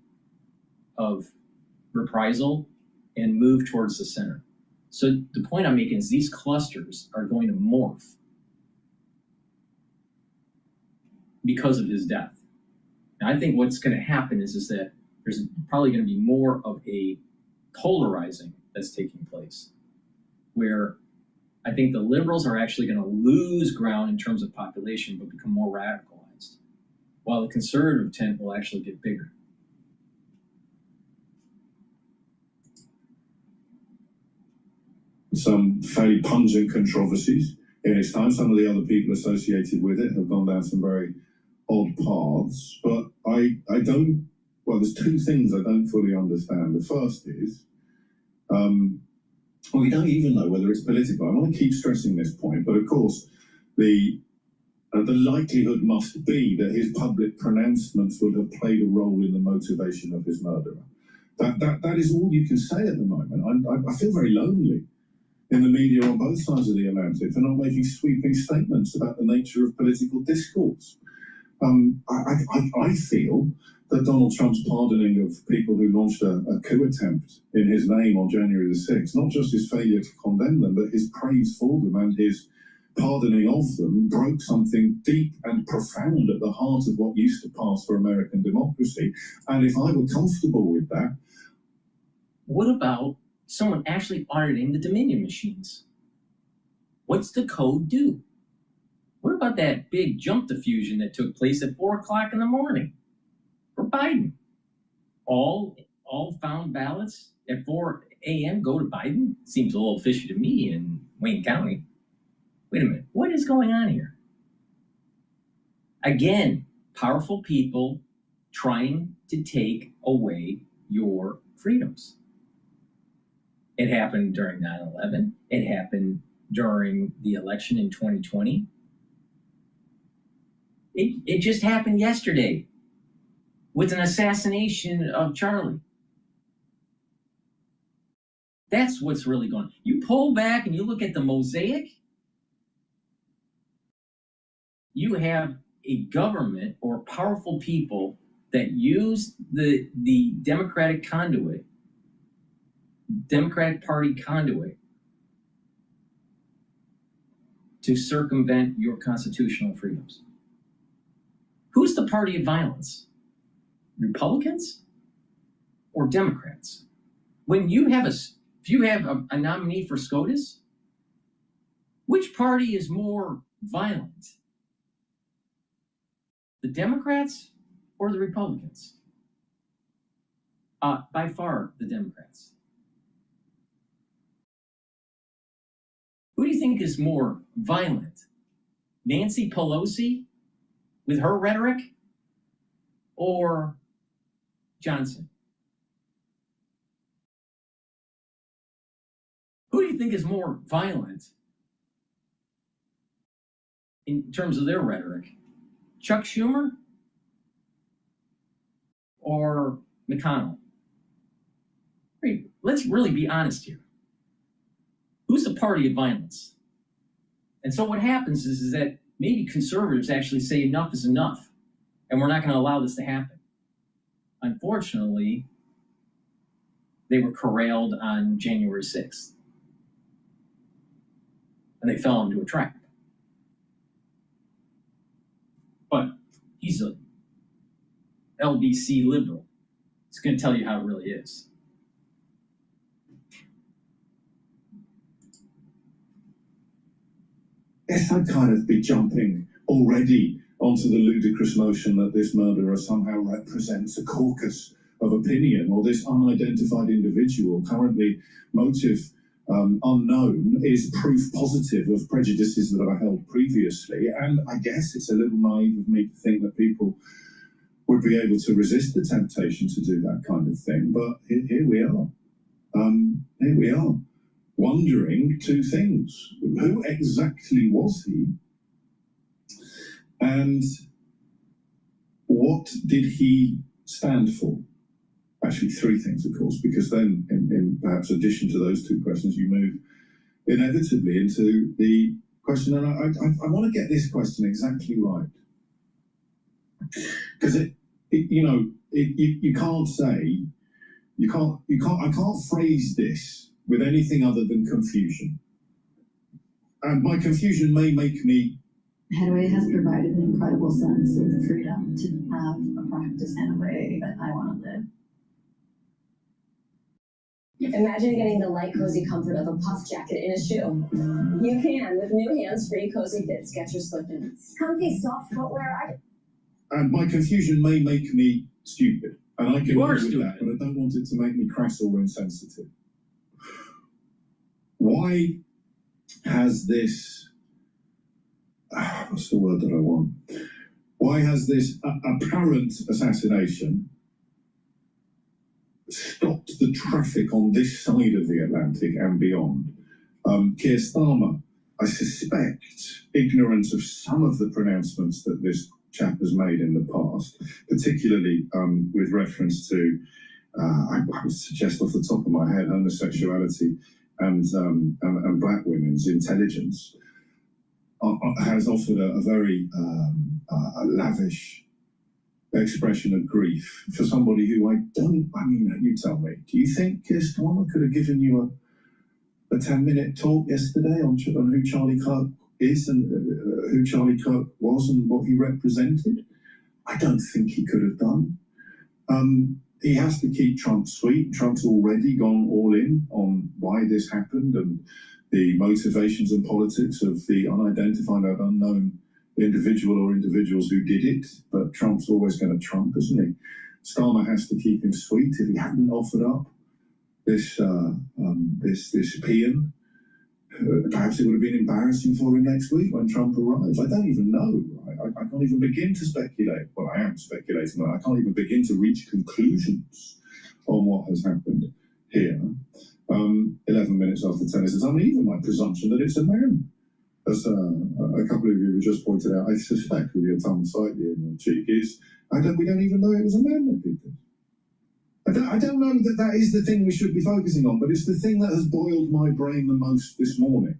reprisal and move towards the center. So the point I'm making is these clusters are going to morph because of his death. Now, I think what's going to happen is that there's probably going to be more of a polarizing that's taking place, where I think the liberals are actually going to lose ground in terms of population, but become more radicalized, while the conservative tent will actually get bigger. Some fairly pungent controversies in its time. Some of the other people associated with it have gone down some very odd paths, but I don't, well, there's two things I don't fully understand. The first is, we don't even know whether it's political. I want to keep stressing this point, but of course, the likelihood must be that his public pronouncements would have played a role in the motivation of his murderer. That is all you can say at the moment. I feel very lonely in the media on both sides of the Atlantic for not making sweeping statements about the nature of political discourse. I feel that Donald Trump's pardoning of people who launched a coup attempt in his name on January the 6th, not just his failure to condemn them, but his praise for them and his pardoning of them, broke something deep and profound at the heart of what used to pass for American democracy. And if I were comfortable with that... What about someone actually auditing the Dominion machines? What's the code do? What about that big jump diffusion that took place at 4 o'clock in the morning for Biden? All found ballots at 4 a.m. go to Biden? Seems a little fishy to me in Wayne County. Wait a minute, what is going on here? Again, powerful people trying to take away your freedoms. It happened during 9/11. It happened during the election in 2020. It just happened yesterday with an assassination of Charlie. That's what's really going on. You pull back and you look at the mosaic, you have a government or powerful people that use the Democratic conduit, Democratic Party conduit, to circumvent your constitutional freedoms. Who's the party of violence? Republicans or Democrats? When you have if you have a nominee for SCOTUS, which party is more violent? The Democrats or the Republicans? By far, the Democrats. Who do you think is more violent? Nancy Pelosi with her rhetoric, or Johnson? Who do you think is more violent in terms of their rhetoric? Chuck Schumer or McConnell? Let's really be honest here. Who's the party of violence? And so what happens is that maybe conservatives actually say enough is enough, and we're not going to allow this to happen. Unfortunately, they were corralled on January 6th. And they fell into a trap. But he's a LBC liberal. He's going to tell you how it really is. Yes, I'd kind of be jumping already onto the ludicrous notion that this murderer somehow represents a caucus of opinion, or this unidentified individual, currently motive unknown, is proof positive of prejudices that are held previously. And I guess it's a little naive of me to think that people would be able to resist the temptation to do that kind of thing. But here we are. Here we are, wondering two things. Who exactly was he? And what did he stand for? Actually, three things, of course, because then, in perhaps addition to those two questions, you move inevitably into the question, and I want to get this question exactly right, because you can't say, I can't phrase this with anything other than confusion, and my confusion may make me. Headway has provided an incredible sense of freedom to have a practice in a way that I want to live. Imagine getting the light, cozy comfort of a puff jacket in a shoe. You can with new hands-free cozy fits. GETTR slip-ins. Comfy, soft footwear. And my confusion may make me stupid, and I can You are live with that, but I don't want it to make me crass or insensitive. Why has this? What's the word that I want? Why has this apparent assassination stopped the traffic on this side of the Atlantic and beyond? Keir Starmer, I suspect, ignorant of some of the pronouncements that this chap has made in the past, particularly with reference to, I would suggest off the top of my head, homosexuality and black women's intelligence, has offered a very lavish expression of grief for somebody who you tell me, do you think Keir Starmer could have given you a 10-minute talk yesterday on who Charlie Kirk is and who Charlie Kirk was and what he represented? I don't think he could have done. He has to keep Trump sweet. Trump's already gone all in on why this happened and the motivations and politics of the unidentified or unknown individual or individuals who did it, but Trump's always going to Trump, isn't he? Starmer has to keep him sweet. If he hadn't offered up this paean, perhaps it would have been embarrassing for him next week when Trump arrives. I don't even know. I can't even begin to speculate. Well, I am speculating. I can't even begin to reach conclusions on what has happened here. 11 minutes after 10 is even my presumption that it's a man. As a couple of you have just pointed out, I suspect with your tongue slightly in your cheek is, we don't even know it was a man that did this. I don't know that is the thing we should be focusing on, but it's the thing that has boiled my brain the most this morning.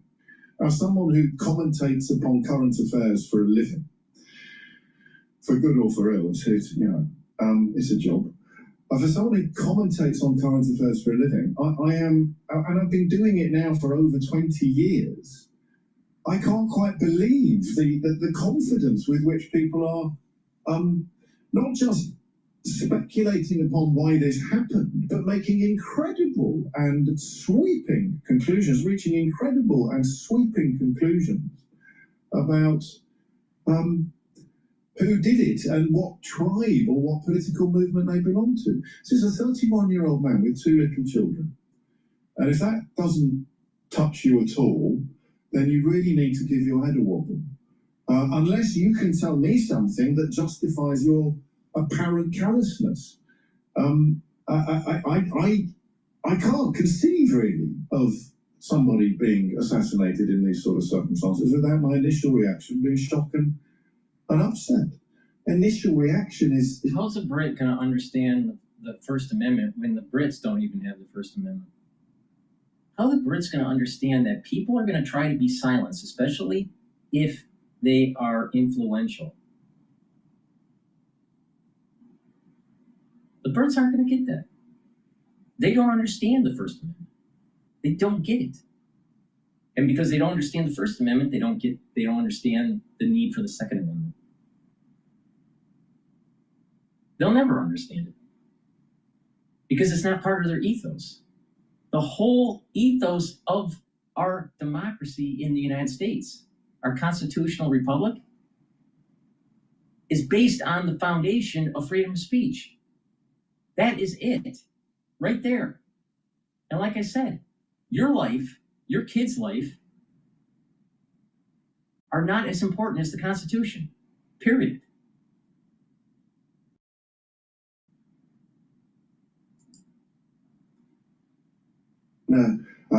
As someone who commentates upon current affairs for a living, for good or for ill, it's a job. For someone who commentates on current affairs for a living, I am, and I've been doing it now for over 20 years. I can't quite believe the confidence with which people are not just speculating upon why this happened, but making incredible and sweeping conclusions, reaching incredible and sweeping conclusions about who did it and what tribe or what political movement they belong to. This is a 31-year-old man with two little children. And if that doesn't touch you at all, then you really need to give your head a wobble. Unless you can tell me something that justifies your apparent callousness. I can't conceive really of somebody being assassinated in these sort of circumstances without my initial reaction being shock and upset. Initial reaction is... How's a Brit going to understand the First Amendment when the Brits don't even have the First Amendment? How are the Brits going to understand that people are going to try to be silenced, especially if they are influential? The Brits aren't going to get that. They don't understand the First Amendment. They don't get it. And because they don't understand the First Amendment, they don't understand the need for the Second Amendment. They'll never understand it. Because it's not part of their ethos. The whole ethos of our democracy in the United States, our constitutional republic, is based on the foundation of freedom of speech. That is it, right there. And like I said, your life, your kid's life, are not as important as the Constitution, period.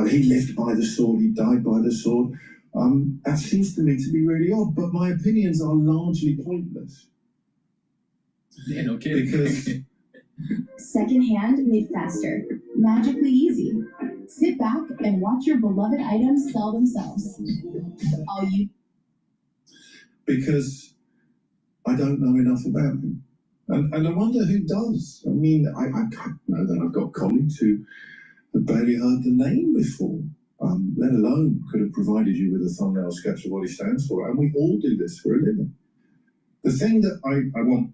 He lived by the sword, he died by the sword. That seems to me to be really odd, but my opinions are largely pointless. Yeah, no kidding. Because Secondhand made faster, magically easy. Sit back and watch your beloved items sell themselves. Because I don't know enough about him. And I wonder who does. I mean, I know that I've got colleagues who have barely heard the name before, let alone could have provided you with a thumbnail sketch of what he stands for. And we all do this for a living. The thing that I want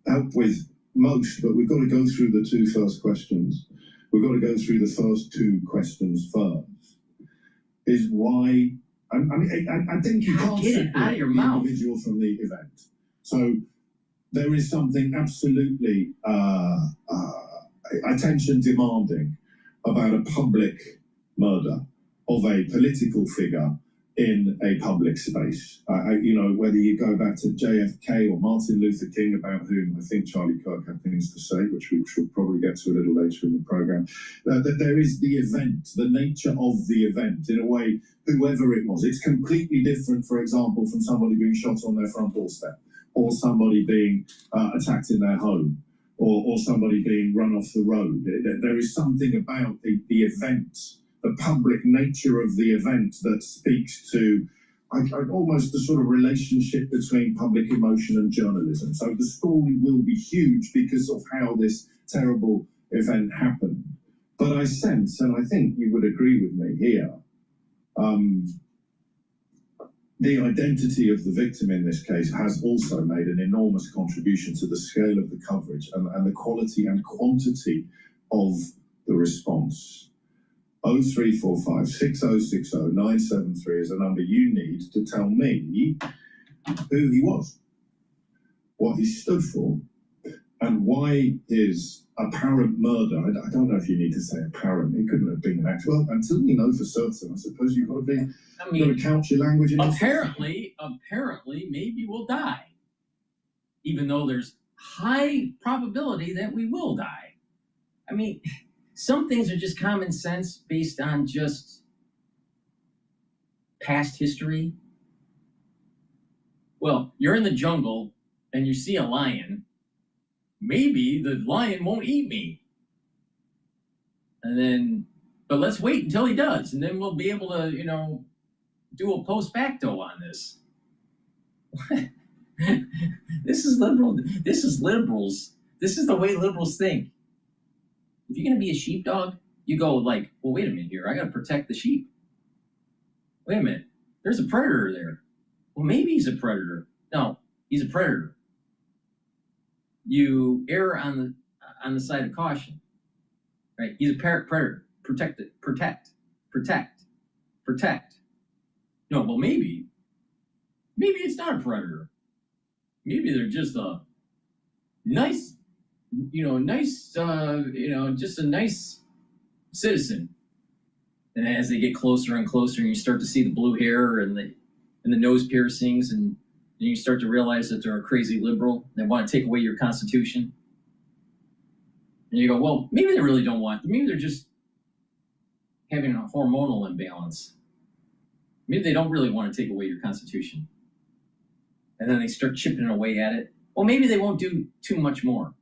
help with most, but we've got to go through the two first questions. We've got to go through the first two questions first. Is why, I think you can't get it out of your mouth. The individual from the event. So there is something absolutely attention demanding about a public murder of a political figure in a public space. Whether you go back to JFK or Martin Luther King, about whom I think Charlie Kirk had things to say, which we should probably get to a little later in the program, that there is the event, the nature of the event, in a way, whoever it was. It's completely different, for example, from somebody being shot on their front doorstep, or somebody being attacked in their home, or somebody being run off the road. There is something about the event, the public nature of the event, that speaks to almost the sort of relationship between public emotion and journalism. So the story will be huge because of how this terrible event happened. But I sense, and I think you would agree with me here, the identity of the victim in this case has also made an enormous contribution to the scale of the coverage and the quality and quantity of the response. 0345 6060 973 is a number you need to tell me who he was, what he stood for, and why his apparent murder. I don't know if you need to say apparent. It couldn't have been an act. Well, until we know for certain, I suppose you've got to be. You've got to couch your language in. Apparently, maybe we'll die, even though there's high probability that we will die. I mean, some things are just common sense based on just past history. Well, you're in the jungle and you see a lion. Maybe the lion won't eat me. But let's wait until he does, and then we'll be able to, do a post facto on this. This is liberal. This is liberals. This is the way liberals think. If you're going to be a sheepdog, you go like, well, wait a minute here. I got to protect the sheep. Wait a minute. There's a predator there. Well, maybe he's a predator. No, he's a predator. You err on the side of caution, right? He's a predator. Protect. No, well, maybe it's not a predator. Maybe they're just a nice, just a nice citizen. And as they get closer and closer, and you start to see the blue hair and the nose piercings, and you start to realize that they're a crazy liberal. They want to take away your Constitution. And you go, well, maybe they really don't want. Maybe they're just having a hormonal imbalance. Maybe they don't really want to take away your Constitution. And then they start chipping away at it. Well, maybe they won't do too much more.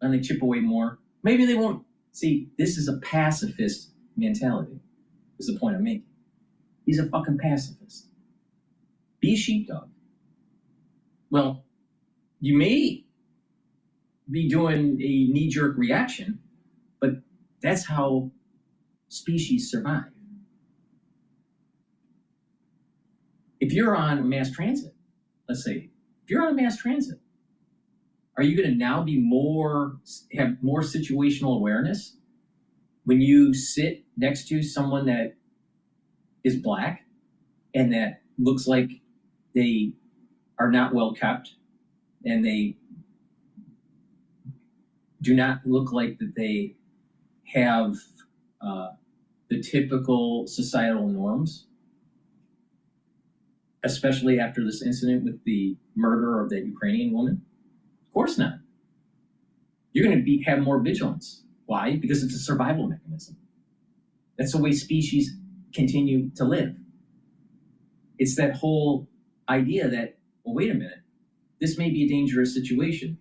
And they chip away more. Maybe they won't. See, this is a pacifist mentality, is the point I'm making. He's a fucking pacifist. Be a sheepdog. Well, you may be doing a knee-jerk reaction, but that's how species survive. If you're on mass transit, let's say, if you're on mass transit, are you going to now have more situational awareness when you sit next to someone that is black and that looks like they are not well kept, and they do not look like that they have the typical societal norms, especially after this incident with the murder of that Ukrainian woman? Of course not. You're going to have more vigilance. Why? Because it's a survival mechanism. That's the way species continue to live. It's that whole idea that, well, wait a minute, this may be a dangerous situation.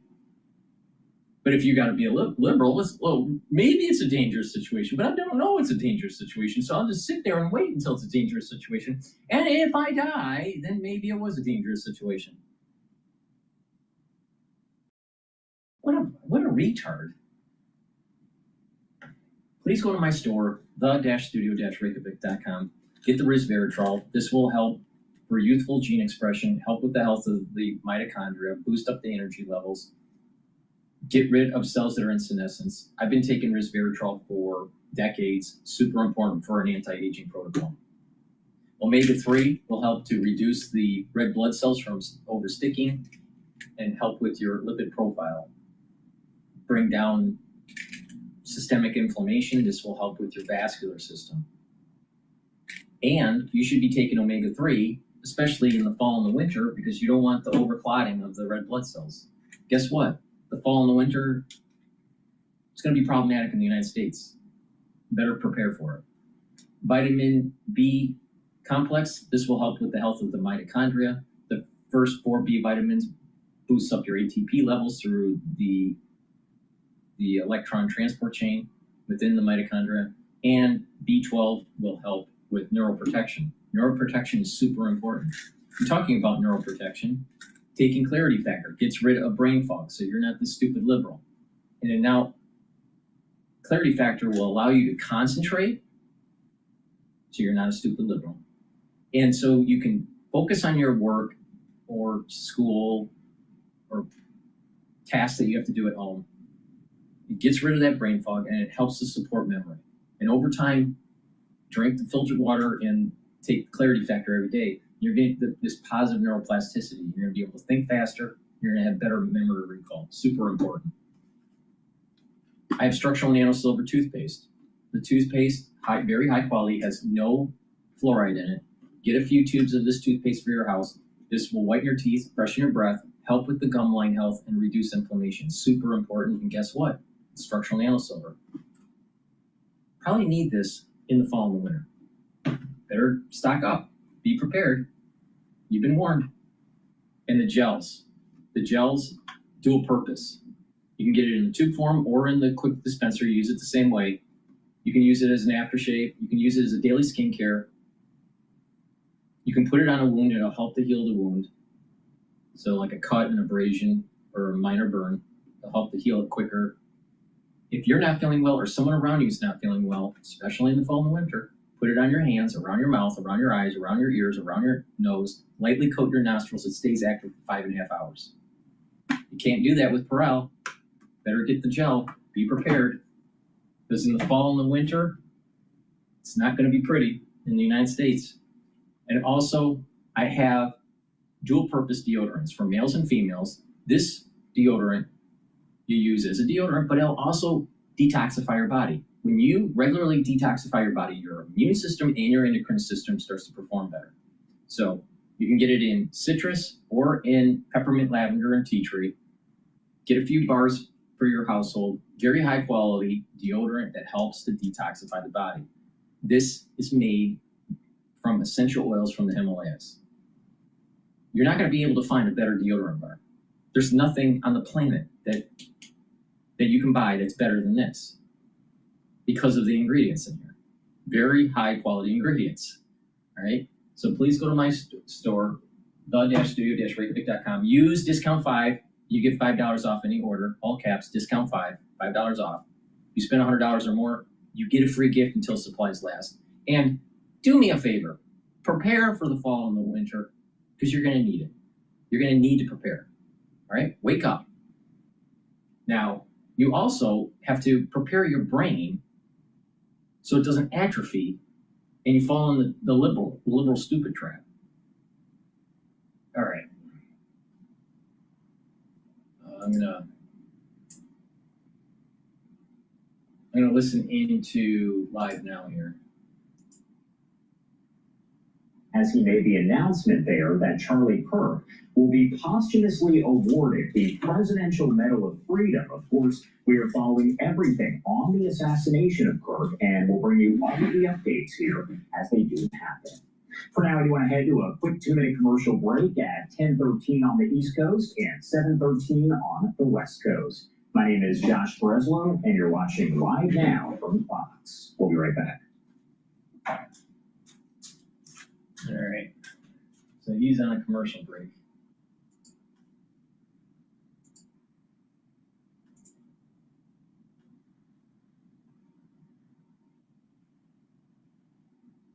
But if you got to be a liberal, well, maybe it's a dangerous situation, but I don't know it's a dangerous situation. So I'll just sit there and wait until it's a dangerous situation. And if I die, then maybe it was a dangerous situation. What a retard. Please go to my store, the-studio-reykjavik.com. Get the resveratrol. This will help for youthful gene expression, help with the health of the mitochondria, boost up the energy levels, get rid of cells that are in senescence. I've been taking resveratrol for decades, super important for an anti-aging protocol. Omega-3 will help to reduce the red blood cells from oversticking and help with your lipid profile. Bring down systemic inflammation. This will help with your vascular system. And you should be taking omega-3, especially in the fall and the winter, because you don't want the overclotting of the red blood cells. Guess what? The fall and the winter, it's going to be problematic in the United States. Better prepare for it. Vitamin B complex, this will help with the health of the mitochondria. The first 4 B vitamins boosts up your ATP levels through the electron transport chain within the mitochondria. And B12 will help with neuroprotection. Neuroprotection is super important. I'm talking about neuroprotection. Taking Clarity Factor gets rid of brain fog, so you're not the stupid liberal. And then now, Clarity Factor will allow you to concentrate, so you're not a stupid liberal. And so you can focus on your work or school or tasks that you have to do at home. It gets rid of that brain fog, and it helps to support memory. And over time, drink the filtered water and take Clarity Factor every day. You're getting this positive neuroplasticity. You're going to be able to think faster. You're going to have better memory recall. Super important. I have structural nano silver toothpaste. The toothpaste, very high quality, has no fluoride in it. Get a few tubes of this toothpaste for your house. This will whiten your teeth, freshen your breath, help with the gum line health, and reduce inflammation. Super important. And guess what? It's structural nano silver. Probably need this in the fall and the winter. Better stock up. Be prepared. You've been warned. And the gels. The gels, dual purpose. You can get it in the tube form or in the quick dispenser. Use it the same way. You can use it as an aftershave. You can use it as a daily skincare. You can put it on a wound. It'll help to heal the wound. So like a cut, an abrasion, or a minor burn. It'll help to heal it quicker. If you're not feeling well or someone around you is not feeling well, especially in the fall and the winter, put it on your hands, around your mouth, around your eyes, around your ears, around your nose. Lightly coat your nostrils. It stays active for 5.5 hours. You can't do that with Perel. Better get the gel. Be prepared. Because in the fall and the winter, it's not going to be pretty in the United States. And also, I have dual purpose deodorants for males and females. This deodorant you use as a deodorant, but it'll also detoxify your body. When you regularly detoxify your body, your immune system and your endocrine system starts to perform better. So you can get it in citrus or in peppermint, lavender, and tea tree. Get a few bars for your household. Very high quality deodorant that helps to detoxify the body. This is made from essential oils from the Himalayas. You're not going to be able to find a better deodorant bar. There's nothing on the planet that you can buy that's better than this because of the ingredients in here. Very high quality ingredients. All right. So please go to my store, the-studio-reykjavik.com. Use discount 5. You get $5 off any order. All caps, discount 5, $5 off. You spend $100 or more, you get a free gift until supplies last. And do me a favor, prepare for the fall and the winter because you're going to need it. You're going to need to prepare. All right, wake up. Now, you also have to prepare your brain so it doesn't atrophy and you fall in the liberal stupid trap. All right. I'm gonna listen into live now here. As he made the announcement there that Charlie Kirk will be posthumously awarded the Presidential Medal of Freedom. Of course, we are following everything on the assassination of Kirk, and we'll bring you all of the updates here as they do happen. For now, I do want to head to a quick 2-minute commercial break at 10:13 on the East Coast and 7:13 on the West Coast. My name is Josh Breslow, and you're watching Live Now from Fox. We'll be right back. All right. So he's on a commercial break.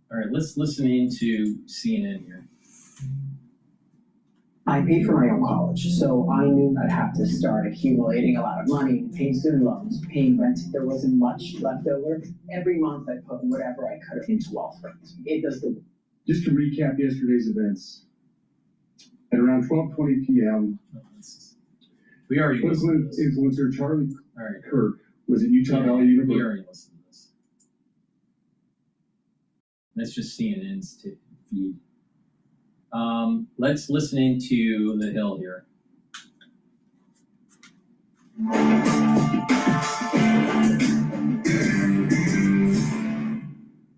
All right, let's listen into CNN here. I paid for my own college, so I knew I'd have to start accumulating a lot of money, paying student loans, paying rent. There wasn't much left over. Every month I put whatever I could into wealth funds. It does the. Just to recap yesterday's events, at around 12:20 p.m., we already listened to this. Influencer Charlie Kirk was at Utah Valley University. We already listened to this. That's just CNN's feed. Let's listen into The Hill here.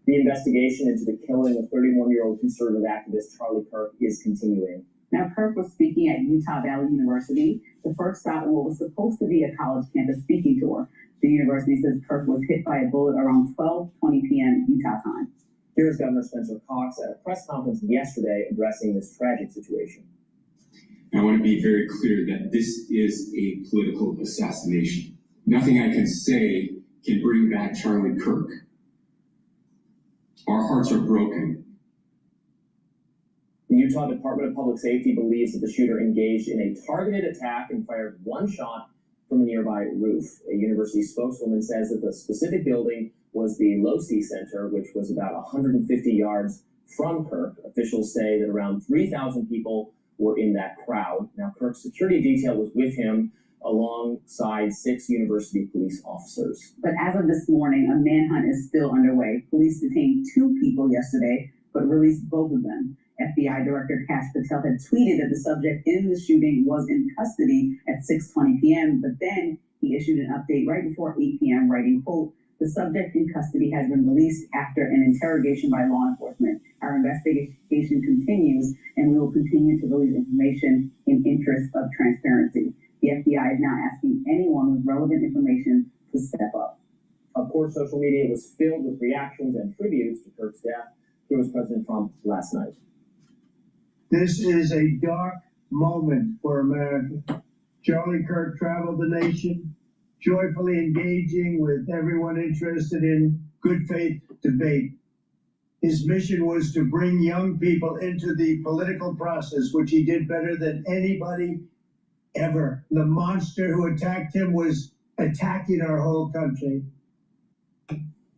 The investigation into the killing of 31-year-old conservative activist Charlie Kirk is continuing. Now, Kirk was speaking at Utah Valley University, the first stop in what was supposed to be a college campus speaking tour. The university says Kirk was hit by a bullet around 12:20 p.m. Utah time. Here's Governor Spencer Cox at a press conference yesterday addressing this tragic situation. I want to be very clear that this is a political assassination. Nothing I can say can bring back Charlie Kirk. Our hearts are broken. The Utah Department of Public Safety believes that the shooter engaged in a targeted attack and fired one shot from a nearby roof. A university spokeswoman says that the specific building was the Losi Center, which was about 150 yards from Kirk. Officials say that around 3,000 people were in that crowd. Now, Kirk's security detail was with him alongside 6 university police officers. But as of this morning, a manhunt is still underway. Police detained 2 people yesterday, but released both of them. FBI Director Kash Patel had tweeted that the subject in the shooting was in custody at 6:20 p.m., but then he issued an update right before 8 p.m. writing, quote, "The subject in custody has been released after an interrogation by law enforcement. Our investigation continues, and we will continue to release information in interest of transparency." The FBI is now asking anyone with relevant information to step up. Of course, social media was filled with reactions and tributes to Kirk's death. Here was President Trump last night. This is a dark moment for America. Charlie Kirk traveled the nation, joyfully engaging with everyone interested in good faith debate. His mission was to bring young people into the political process, which he did better than anybody ever. The monster who attacked him was attacking our whole country.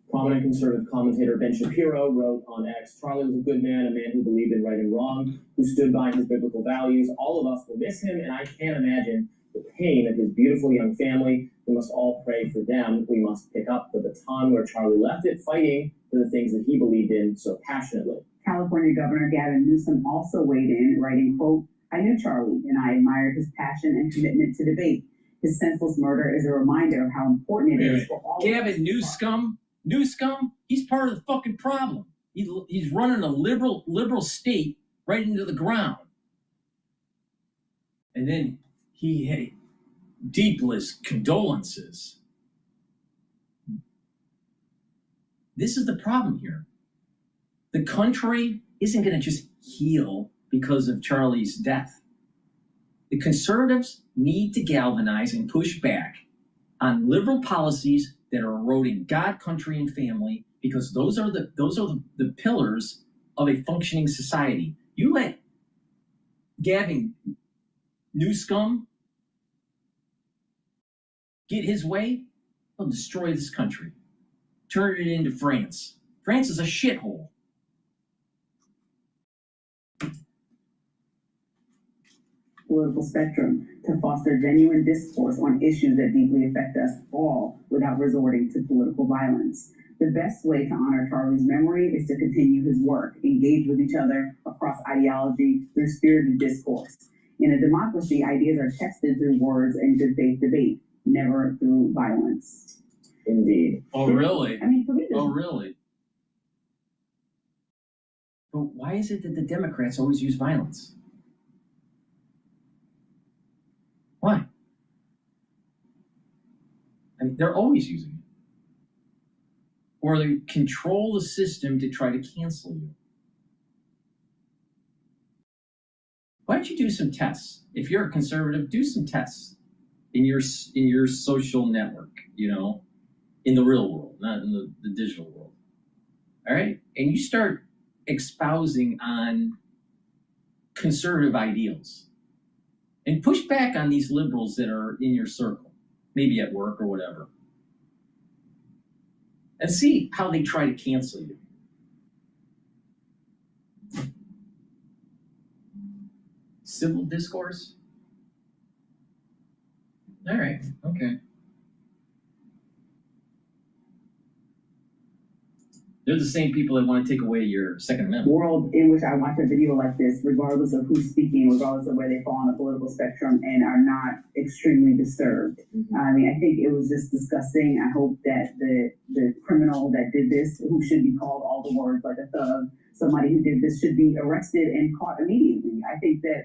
Prominent conservative commentator Ben Shapiro wrote on X, "Charlie was a good man, a man who believed in right and wrong, who stood by his biblical values. All of us will miss him, and I can't imagine the pain of his beautiful young family. We must all pray for them. We must pick up the baton where Charlie left it, fighting for the things that he believed in so passionately." California Governor Gavin Newsom also weighed in, writing, quote, "I knew Charlie, and I admired his passion and commitment to debate. His senseless murder is a reminder of how important it is for all Gavin of us." Newscomb, he's part of the fucking problem. He's running a liberal state right into the ground. And then he had deepest condolences. This is the problem here. The country isn't going to just heal because of Charlie's death. The conservatives need to galvanize and push back on liberal policies that are eroding God, country, and family, because those are the pillars of a functioning society. You let Gavin Newsom get his way, he'll destroy this country. Turn it into France. France is a shithole. political spectrum to foster genuine discourse on issues that deeply affect us all without resorting to political violence. The best way to honor Charlie's memory is to continue his work, engage with each other across ideology through spirited discourse. In a democracy, ideas are tested through words and good faith debate, never through violence. Indeed. Oh, really? I mean, for me, Oh, really? But why is it that the Democrats always use violence? Why? I mean, they're always using it. Or they control the system to try to cancel you. Why don't you do some tests? If you're a conservative, do some tests in your social network, you know, in the real world, not in the digital world. All right? And you start espousing on conservative ideals and push back on these liberals that are in your circle, maybe at work or whatever, and see how they try to cancel you. Civil discourse? All right, okay. They're the same people that want to take away your Second Amendment. World in which I watch a video like this, regardless of who's speaking, regardless of where they fall on the political spectrum, and are not extremely disturbed. I mean, I think it was just disgusting. I hope that the criminal that did this, who should be called all the words like a thug, somebody who did this should be arrested and caught immediately. I think that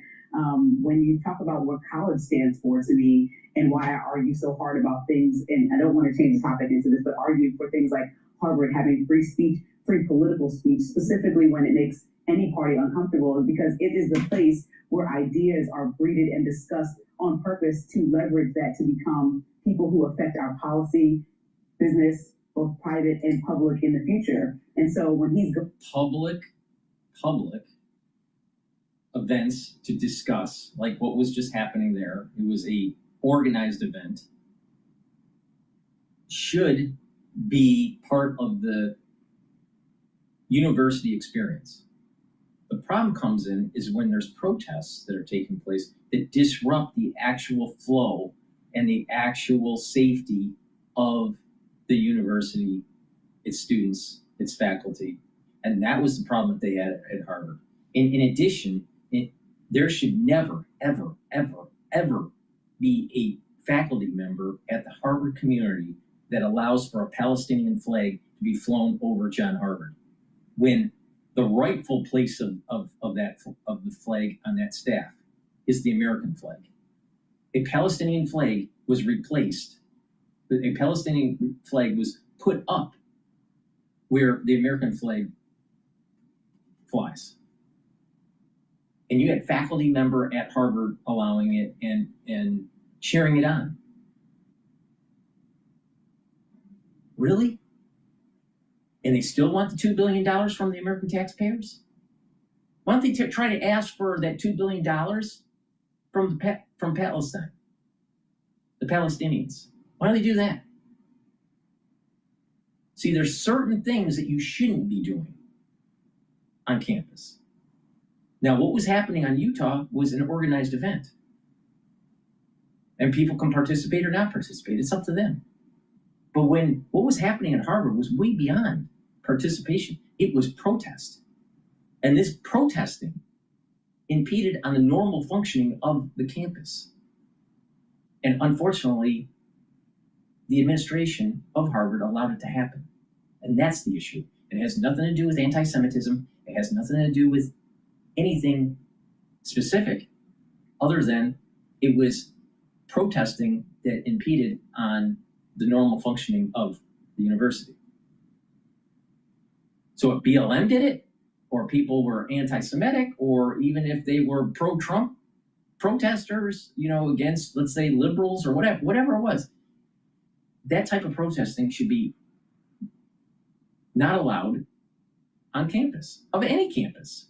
when you talk about what college stands for to me, and why I argue so hard about things, and I don't want to change the topic into this, but argue for things like Harvard having free speech, free political speech, specifically when it makes any party uncomfortable, is because it is the place where ideas are breeded and discussed on purpose to leverage that to become people who affect our policy, business, both private and public in the future. And so when he's public events to discuss, like what was just happening there, it was a organized event, should be part of the university experience. The problem comes in is when there's protests that are taking place that disrupt the actual flow and the actual safety of the university, its students, its faculty. And that was the problem that they had at Harvard. In addition, there should never, ever, ever, ever be a faculty member at the Harvard community that allows for a Palestinian flag to be flown over John Harvard, when the rightful place of the flag on that staff is the American flag. A Palestinian flag was replaced. A Palestinian flag was put up where the American flag flies. And you had faculty member at Harvard allowing it and cheering it on. Really? And they still want the $2 billion from the American taxpayers? Why don't they try to ask for that $2 billion from Palestine, the Palestinians? Why don't they do that? See, there's certain things that you shouldn't be doing on campus. Now, what was happening on Utah was an organized event. And people can participate or not participate. It's up to them. But when what was happening at Harvard was way beyond participation, it was protest. And this protesting impeded on the normal functioning of the campus. And unfortunately, the administration of Harvard allowed it to happen. And that's the issue. It has nothing to do with anti-Semitism. It has nothing to do with anything specific other than it was protesting that impeded on the normal functioning of the university. So if BLM did it, or people were anti-Semitic, or even if they were pro-Trump protesters, you know, against, let's say, liberals or whatever it was, that type of protesting should be not allowed on campus, of any campus.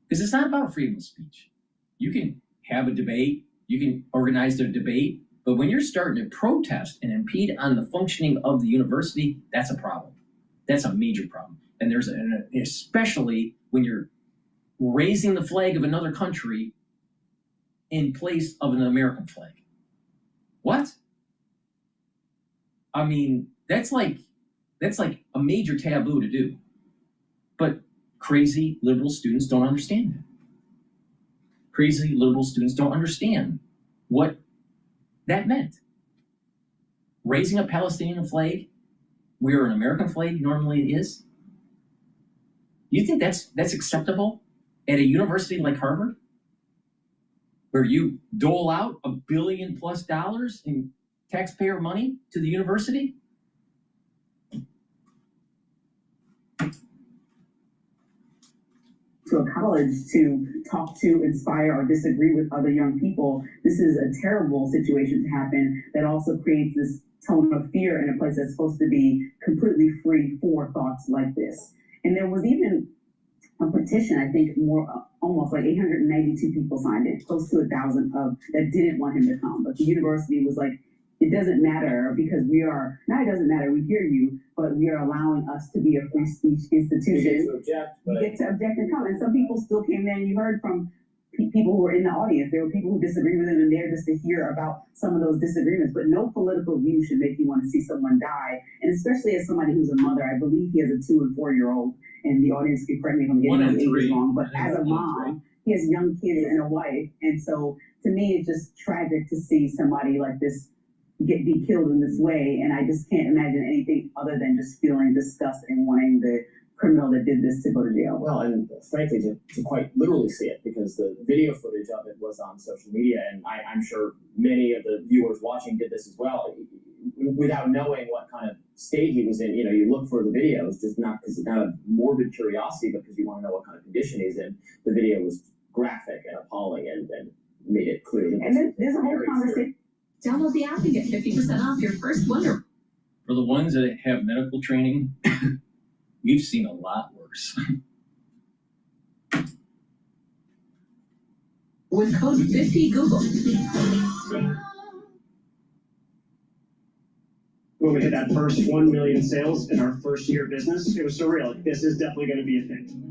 Because it's not about freedom of speech. You can have a debate, you can organize a debate, but when you're starting to protest and impede on the functioning of the university, that's a problem. That's a major problem. And especially when you're raising the flag of another country in place of an American flag. What? I mean, that's like a major taboo to do. But crazy liberal students don't understand that. Crazy liberal students don't understand what that meant. Raising a Palestinian flag where an American flag normally is? You think that's acceptable at a university like Harvard, where you dole out $1 billion+ in taxpayer money to the university? To a college to talk to, inspire, or disagree with other young people. This is a terrible situation to happen that also creates this tone of fear in a place that's supposed to be completely free for thoughts like this. And there was even a petition, I think almost like 892 people signed it, close to 1,000 that didn't want him to come. But the university was like, it doesn't matter because it doesn't matter, we hear you, but we are allowing us to be a free speech institution. You get to object and come. And some people still came there, and you heard from people who were in the audience. There were people who disagreed with him and there just to hear about some of those disagreements. But no political view should make you want to see someone die. And especially as somebody who's a mother, I believe he has a 2- and 4-year-old, and the audience can correct me if I'm getting those ages wrong. But as a mom, he has young kids and a wife. And so to me, it's just tragic to see somebody like this be killed in this way, and I just can't imagine anything other than just feeling disgust and wanting the criminal that did this to go to jail. Well, and frankly, to quite literally see it, because the video footage of it was on social media, and I'm sure many of the viewers watching did this as well, without knowing what kind of state he was in. You know, you look for the videos, just not out of morbid curiosity, but because you want to know what kind of condition he's in. The video was graphic and appalling, and made it clear. And there's a whole conversation. Download the app and get 50% off your first Wonder. For the ones that have medical training, we've seen a lot worse. With code 50Google. When we hit that first 1 million sales in our first year of business, it was surreal. This is definitely going to be a thing.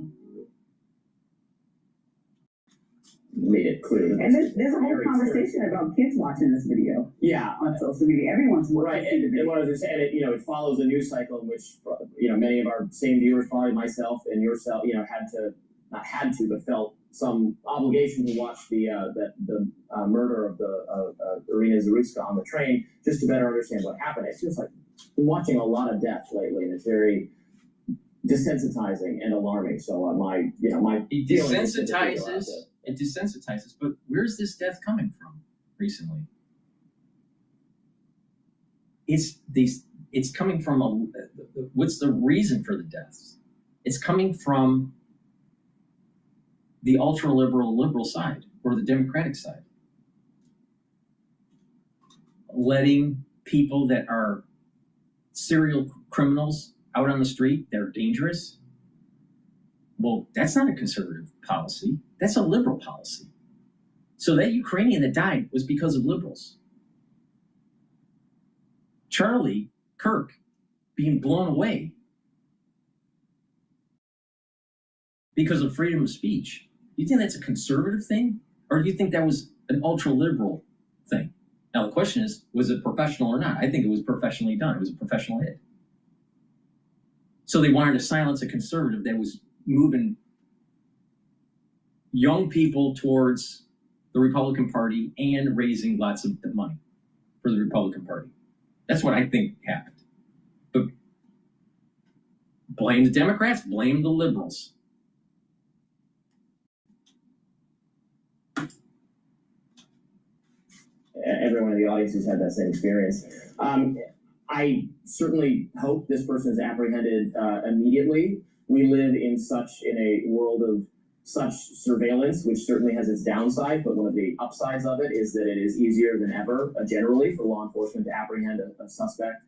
Made it clear. And there's a whole conversation about kids watching this video. Yeah, on social media. Everyone's right. And what I was saying, it follows a news cycle in which many of our same viewers, probably myself and yourself, but felt some obligation to watch the murder of the Irina Zarutska on the train, just to better understand what happened. It's just like watching a lot of death lately, and it's very desensitizing and alarming. So my it desensitizes, but where's this death coming from recently? It's coming from what's the reason for the deaths? It's coming from the ultra-liberal side, or the Democratic side. Letting people that are serial criminals out on the street, they're dangerous. Well, that's not a conservative policy. That's a liberal policy. So that Ukrainian that died was because of liberals. Charlie Kirk being blown away because of freedom of speech. Do you think that's a conservative thing? Or do you think that was an ultra-liberal thing? Now, the question is, was it professional or not? I think it was professionally done. It was a professional hit. So they wanted to silence a conservative that was moving young people towards the Republican Party and raising lots of money for the Republican Party. That's what I think happened. But blame the Democrats, blame the liberals. Everyone in the audience has had that same experience. I certainly hope this person is apprehended immediately. We live in a world of such surveillance, which certainly has its downside, but one of the upsides of it is that it is easier than ever, generally, for law enforcement to apprehend a suspect.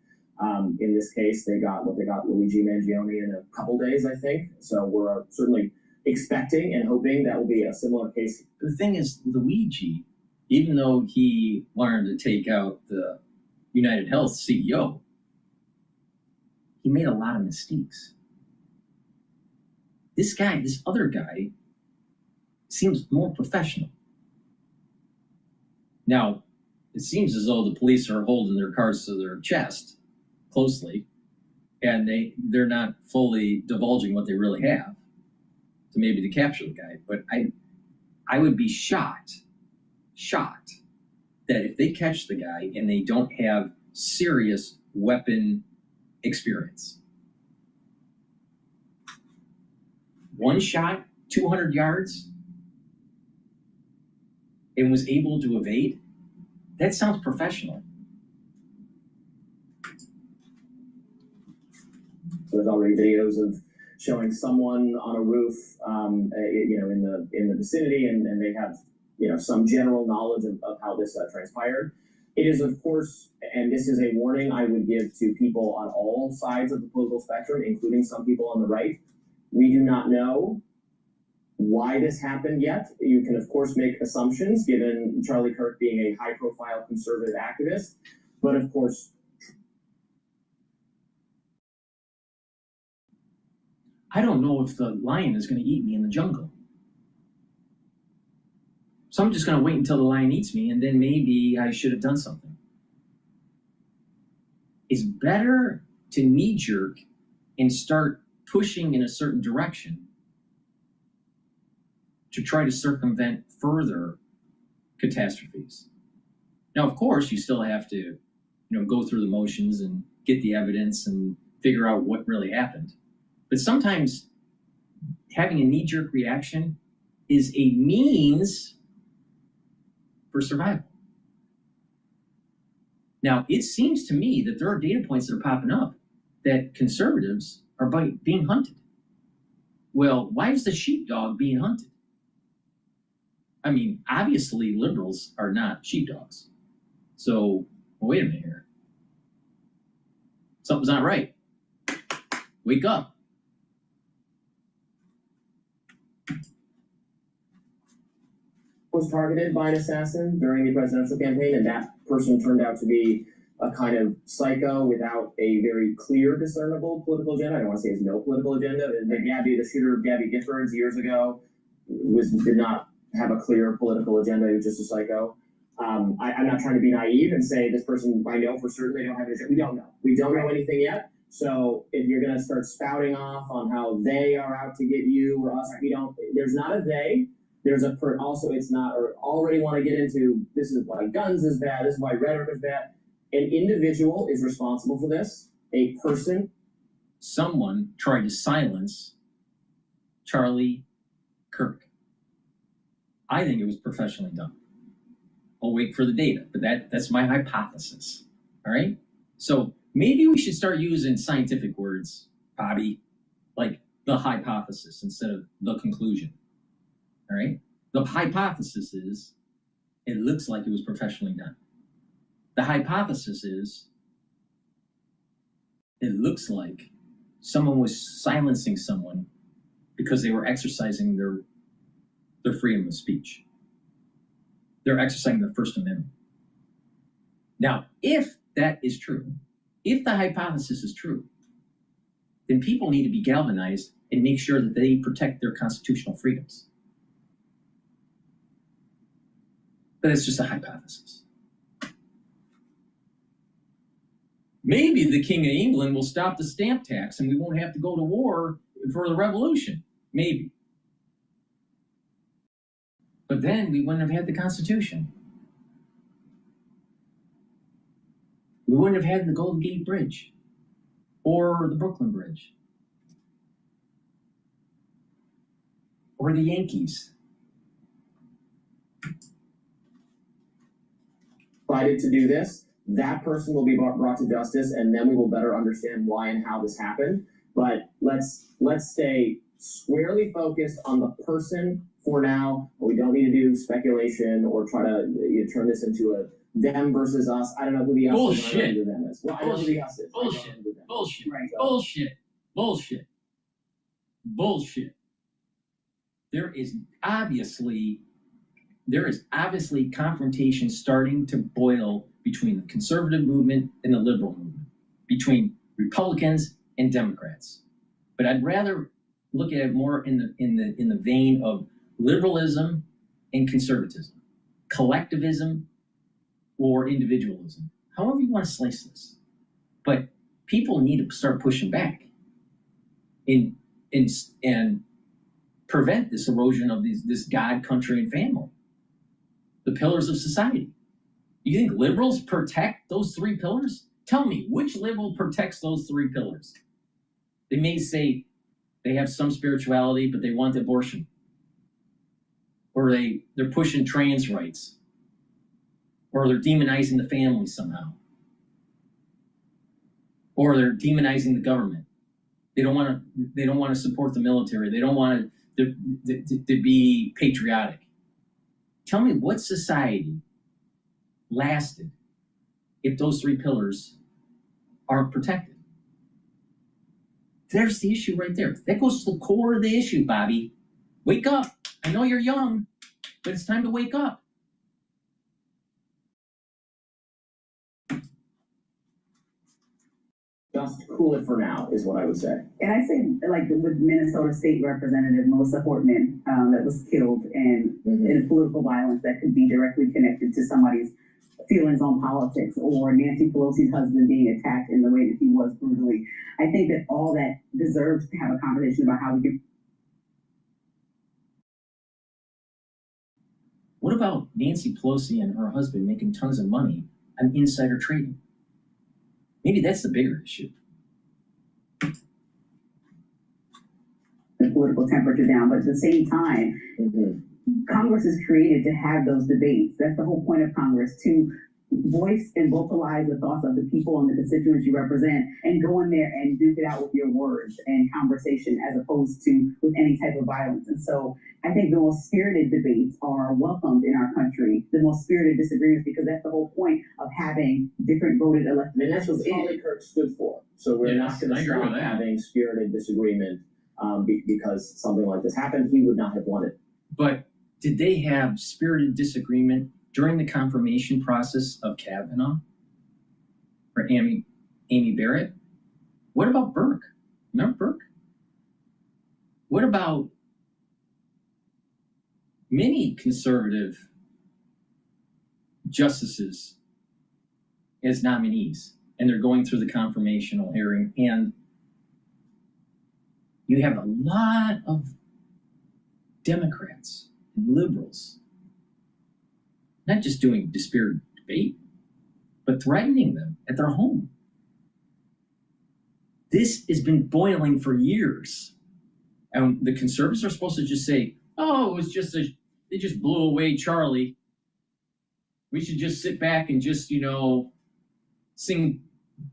In this case, they got Luigi Mangione in a couple days, I think. So we're certainly expecting and hoping that will be a similar case. The thing is, Luigi, even though he wanted to take out the United Health CEO, he made a lot of mistakes. This other guy, seems more professional. Now, it seems as though the police are holding their cards to their chest closely, and they're not fully divulging what they really have to capture the guy. But I would be shocked that if they catch the guy and they don't have serious weapon experience. One shot, 200 yards, and was able to evade. That sounds professional. There's already videos of showing someone on a roof, in the vicinity, and they have, some general knowledge of how this transpired. It is, of course, and this is a warning I would give to people on all sides of the political spectrum, including some people on the right. We do not know why this happened yet. You can, of course, make assumptions, given Charlie Kirk being a high-profile conservative activist. But, of course, I don't know if the lion is going to eat me in the jungle. So I'm just going to wait until the lion eats me, and then maybe I should have done something. It's better to knee-jerk and start pushing in a certain direction to try to circumvent further catastrophes. Now, of course, you still have to, go through the motions and get the evidence and figure out what really happened. But sometimes having a knee-jerk reaction is a means for survival. Now, it seems to me that there are data points that are popping up that conservatives are being hunted. Well, why is the sheepdog being hunted? I mean, obviously liberals are not sheepdogs. So, wait a minute here. Something's not right. Wake up. Was targeted by an assassin during the presidential campaign, and that person turned out to be a kind of psycho without a very clear, discernible political agenda. I don't want to say it's no political agenda. The shooter of Gabby Giffords years ago did not have a clear political agenda. He was just a psycho. I'm not trying to be naive and say this person, I know for certain they don't have an agenda. We don't know. We don't know anything yet. So if you're going to start spouting off on how they are out to get you or us, there's not a they. There's also it's not, or already want to get into, this is why guns is bad, this is why rhetoric is bad. An individual is responsible for this. A person. Someone tried to silence Charlie Kirk. I think it was professionally done. I'll wait for the data, but that's my hypothesis. All right? So maybe we should start using scientific words, Bobby, like the hypothesis instead of the conclusion. All right? The hypothesis is it looks like it was professionally done. The hypothesis is it looks like someone was silencing someone because they were exercising their freedom of speech. They're exercising their First Amendment. Now, if that is true, if the hypothesis is true, then people need to be galvanized and make sure that they protect their constitutional freedoms. But it's just a hypothesis. Maybe the King of England will stop the stamp tax and we won't have to go to war for the revolution. Maybe. But then we wouldn't have had the Constitution. We wouldn't have had the Golden Gate Bridge or the Brooklyn Bridge or the Yankees. Decided to do this, that person will be brought to justice, and then we will better understand why and how this happened. But let's stay squarely focused on the person for now. We don't need to do speculation or try to turn this into a them versus us. I don't know who the us is. I don't know who the them is. Well, I know who the us is. Bullshit. There is obviously confrontation starting to boil between the conservative movement and the liberal movement, between Republicans and Democrats. But I'd rather look at it more in the vein of liberalism and conservatism, collectivism or individualism, however you want to slice this. But people need to start pushing back and prevent this erosion of this God, country, and family, the pillars of society. You think liberals protect those three pillars? Tell me, which liberal protects those three pillars? They may say they have some spirituality, but they want abortion. Or they're pushing trans rights. Or they're demonizing the family somehow. Or they're demonizing the government. They don't want to support the military. They don't want to be patriotic. Tell me what society lasted if those three pillars aren't protected. There's the issue right there. That goes to the core of the issue, Bobby. Wake up. I know you're young, but it's time to wake up. Just cool it for now is what I would say. And I say, like with Minnesota State Representative Melissa Portman, that was killed in political violence that could be directly connected to somebody's feelings on politics, or Nancy Pelosi's husband being attacked in the way that he was brutally. I think that all that deserves to have a conversation about how we can. What about Nancy Pelosi and her husband making tons of money on insider trading? Maybe that's the bigger issue. The political temperature down, but at the same time, Congress is created to have those debates. That's the whole point of Congress, to voice and vocalize the thoughts of the people and the constituents you represent, and go in there and duke it out with your words and conversation, as opposed to with any type of violence. And so I think the most spirited debates are welcomed in our country, the most spirited disagreements, because that's the whole point of having different voted elected And that's what Charlie Kirk stood for. So we're not going to stop having spirited disagreement because something like this happened. He would not have won it. But did they have spirited disagreement during the confirmation process of Kavanaugh or Amy Barrett? What about Burke? Remember Burke? What about many conservative justices as nominees, and they're going through the confirmational hearing, and you have a lot of Democrats and liberals not just doing dispirited debate, but threatening them at their home. This has been boiling for years. And the conservatives are supposed to just say, oh, it was just they just blew away Charlie. We should just sit back and just, sing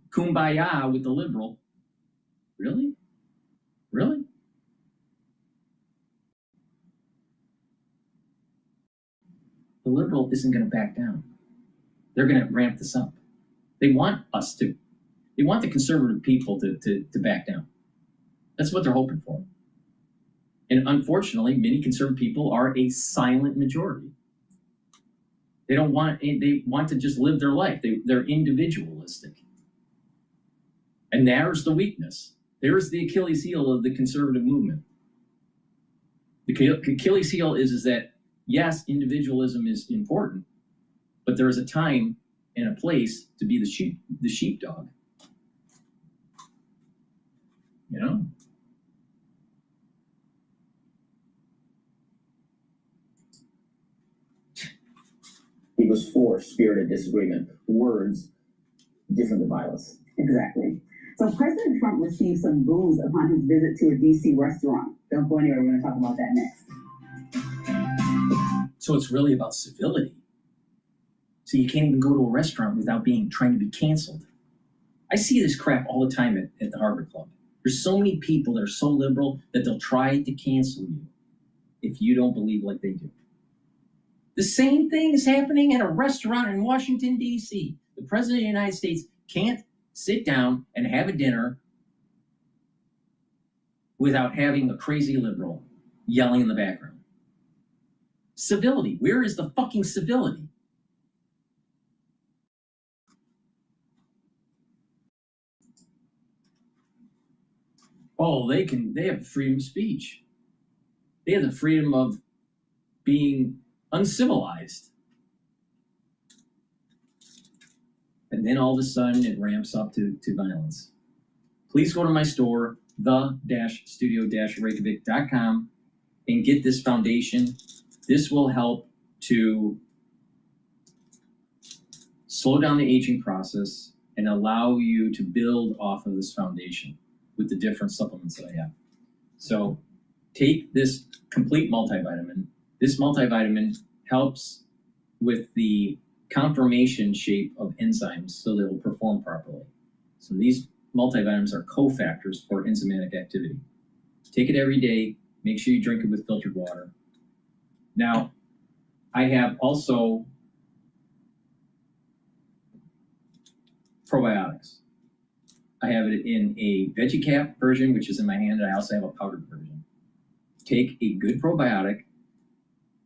Kumbaya with the liberal. Really? Really? The liberal isn't going to back down. They're going to ramp this up. They want the conservative people to back down. That's what they're hoping for. And unfortunately, many conservative people are a silent majority. They want to just live their life. They're individualistic. And there's the weakness. There's the Achilles heel of the conservative movement. The Achilles heel is that, yes, individualism is important, but there is a time and a place to be the sheepdog. He was for spirited disagreement. Words different than violence. Exactly. So President Trump received some boos upon his visit to a D.C. restaurant. Don't go anywhere. We're going to talk about that next. So it's really about civility. So you can't even go to a restaurant without trying to be canceled. I see this crap all the time at the Harvard Club. There's so many people that are so liberal that they'll try to cancel you if you don't believe like they do. The same thing is happening at a restaurant in Washington, D.C. The President of the United States can't sit down and have a dinner without having a crazy liberal yelling in the background. Civility. Where is the fucking civility? Oh, they have freedom of speech. They have the freedom of being uncivilized. and then all of a sudden it ramps up to violence. Please go to my store, the-studio-reykjavik.com, and get this foundation. This will help to slow down the aging process and allow you to build off of this foundation with the different supplements that I have. So take this complete multivitamin. This multivitamin helps with the conformation shape of enzymes so they will perform properly. So these multivitamins are cofactors for enzymatic activity. Take it every day. Make sure you drink it with filtered water. Now, I have also probiotics. I have it in a veggie cap version, which is in my hand, and I also have a powdered version. Take a good probiotic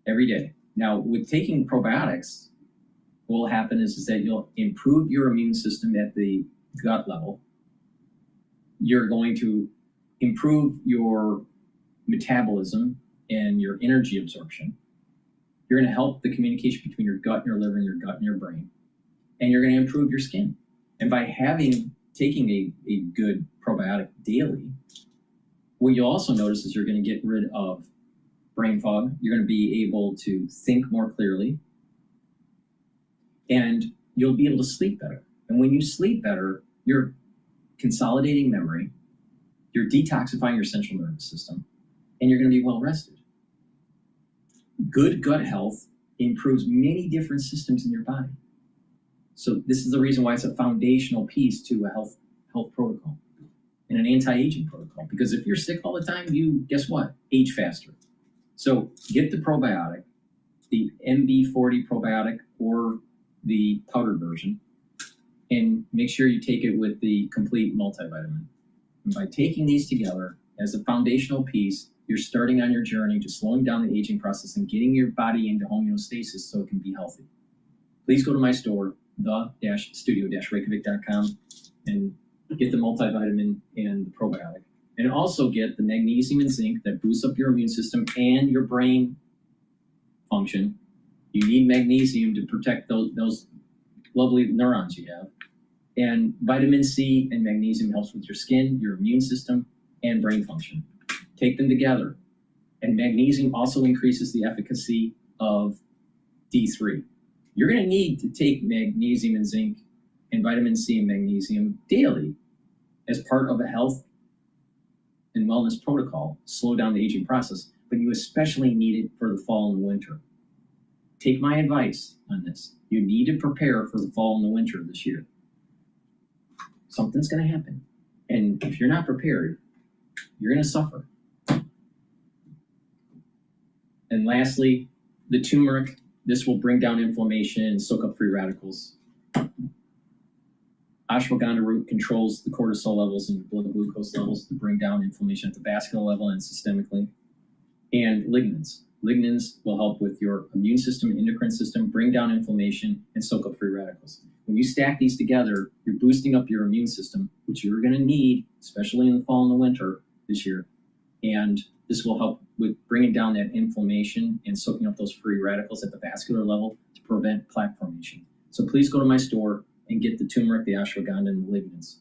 every day. Now, with taking probiotics, what will happen is that you'll improve your immune system at the gut level. You're going to improve your metabolism and your energy absorption. You're going to help the communication between your gut and your liver and your gut and your brain. And you're going to improve your skin. And by taking a good probiotic daily, what you'll also notice is you're going to get rid of brain fog. You're going to be able to think more clearly. And you'll be able to sleep better. And when you sleep better, you're consolidating memory, you're detoxifying your central nervous system, and you're going to be well rested. Good gut health improves many different systems in your body. So this is the reason why it's a foundational piece to a health protocol and an anti-aging protocol. Because if you're sick all the time, you, guess what? Age faster. So get the probiotic, the MB40 probiotic or the powdered version, and make sure you take it with the complete multivitamin. And by taking these together as a foundational piece, you're starting on your journey to slowing down the aging process and getting your body into homeostasis so it can be healthy. Please go to my store, the-studio-reykjavik.com, and get the multivitamin and the probiotic. And also get the magnesium and zinc that boosts up your immune system and your brain function. You need magnesium to protect those lovely neurons you have. And vitamin C and magnesium helps with your skin, your immune system, and brain function. Take them together. And magnesium also increases the efficacy of D3. You're going to need to take magnesium and zinc and vitamin C and magnesium daily as part of a health and wellness protocol, slow down the aging process, but you especially need it for the fall and the winter. Take my advice on this. You need to prepare for the fall and the winter this year. Something's going to happen. And if you're not prepared, you're going to suffer. And lastly, the turmeric. This will bring down inflammation and soak up free radicals. Ashwagandha root controls the cortisol levels and blood glucose levels to bring down inflammation at the vascular level and systemically. And lignans. Lignans will help with your immune system and endocrine system, bring down inflammation, and soak up free radicals. When you stack these together, you're boosting up your immune system, which you're going to need, especially in the fall and the winter this year. And this will help with bringing down that inflammation and soaking up those free radicals at the vascular level to prevent plaque formation. So please go to my store and get the turmeric, the ashwagandha, and the lignans.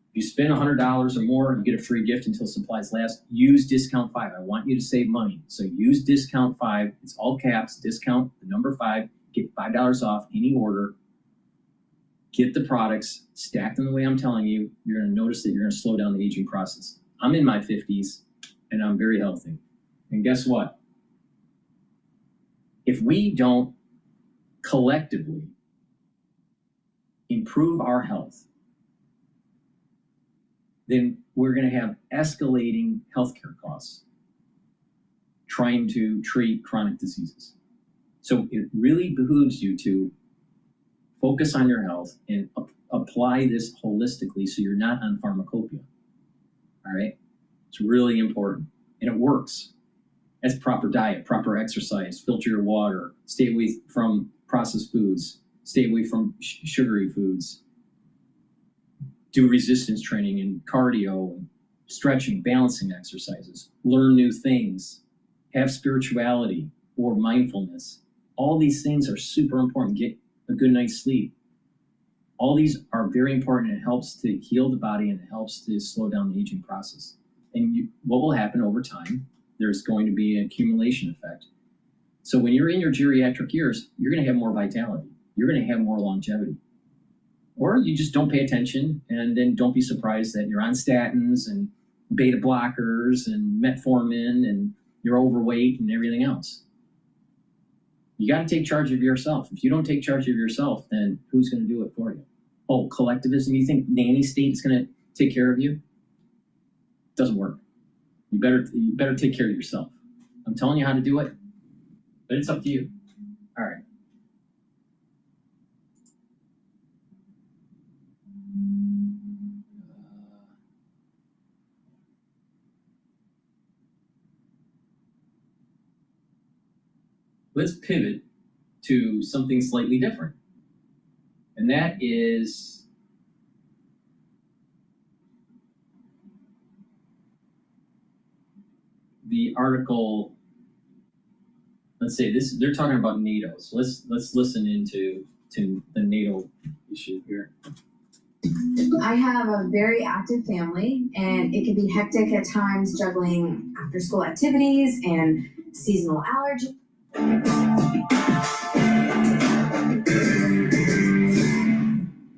If you spend $100 or more, you get a free gift until supplies last. Use discount 5. I want you to save money. So use discount 5. It's all caps, discount the number 5. Get $5 off any order. Get the products, stack them the way I'm telling you. You're going to notice that you're going to slow down the aging process. I'm in my 50s, and I'm very healthy. And guess what? If we don't collectively improve our health, then we're going to have escalating healthcare costs trying to treat chronic diseases. So it really behooves you to focus on your health and apply this holistically so you're not on pharmacopoeia. All right? It's really important. And it works. That's proper diet, proper exercise, filter your water, stay away from processed foods, stay away from sugary foods, do resistance training and cardio, and stretching, balancing exercises, learn new things, have spirituality or mindfulness. All these things are super important. Get a good night's sleep. All these are very important. It helps to heal the body and it helps to slow down the aging process. And what will happen over time, there's going to be an accumulation effect. So when you're in your geriatric years, you're going to have more vitality. You're going to have more longevity. Or you just don't pay attention, and then don't be surprised that you're on statins and beta blockers and metformin and you're overweight and everything else. You got to take charge of yourself. If you don't take charge of yourself, then who's going to do it for you? Oh, collectivism. You think nanny state is going to take care of you? Doesn't work. You better take care of yourself. I'm telling you how to do it, but it's up to you. All right. Let's pivot to something slightly different. And that is the article. Let's say this, they're talking about NATO. So let's listen into the NATO issue here. I have a very active family, and it can be hectic at times juggling after school activities and seasonal allergies.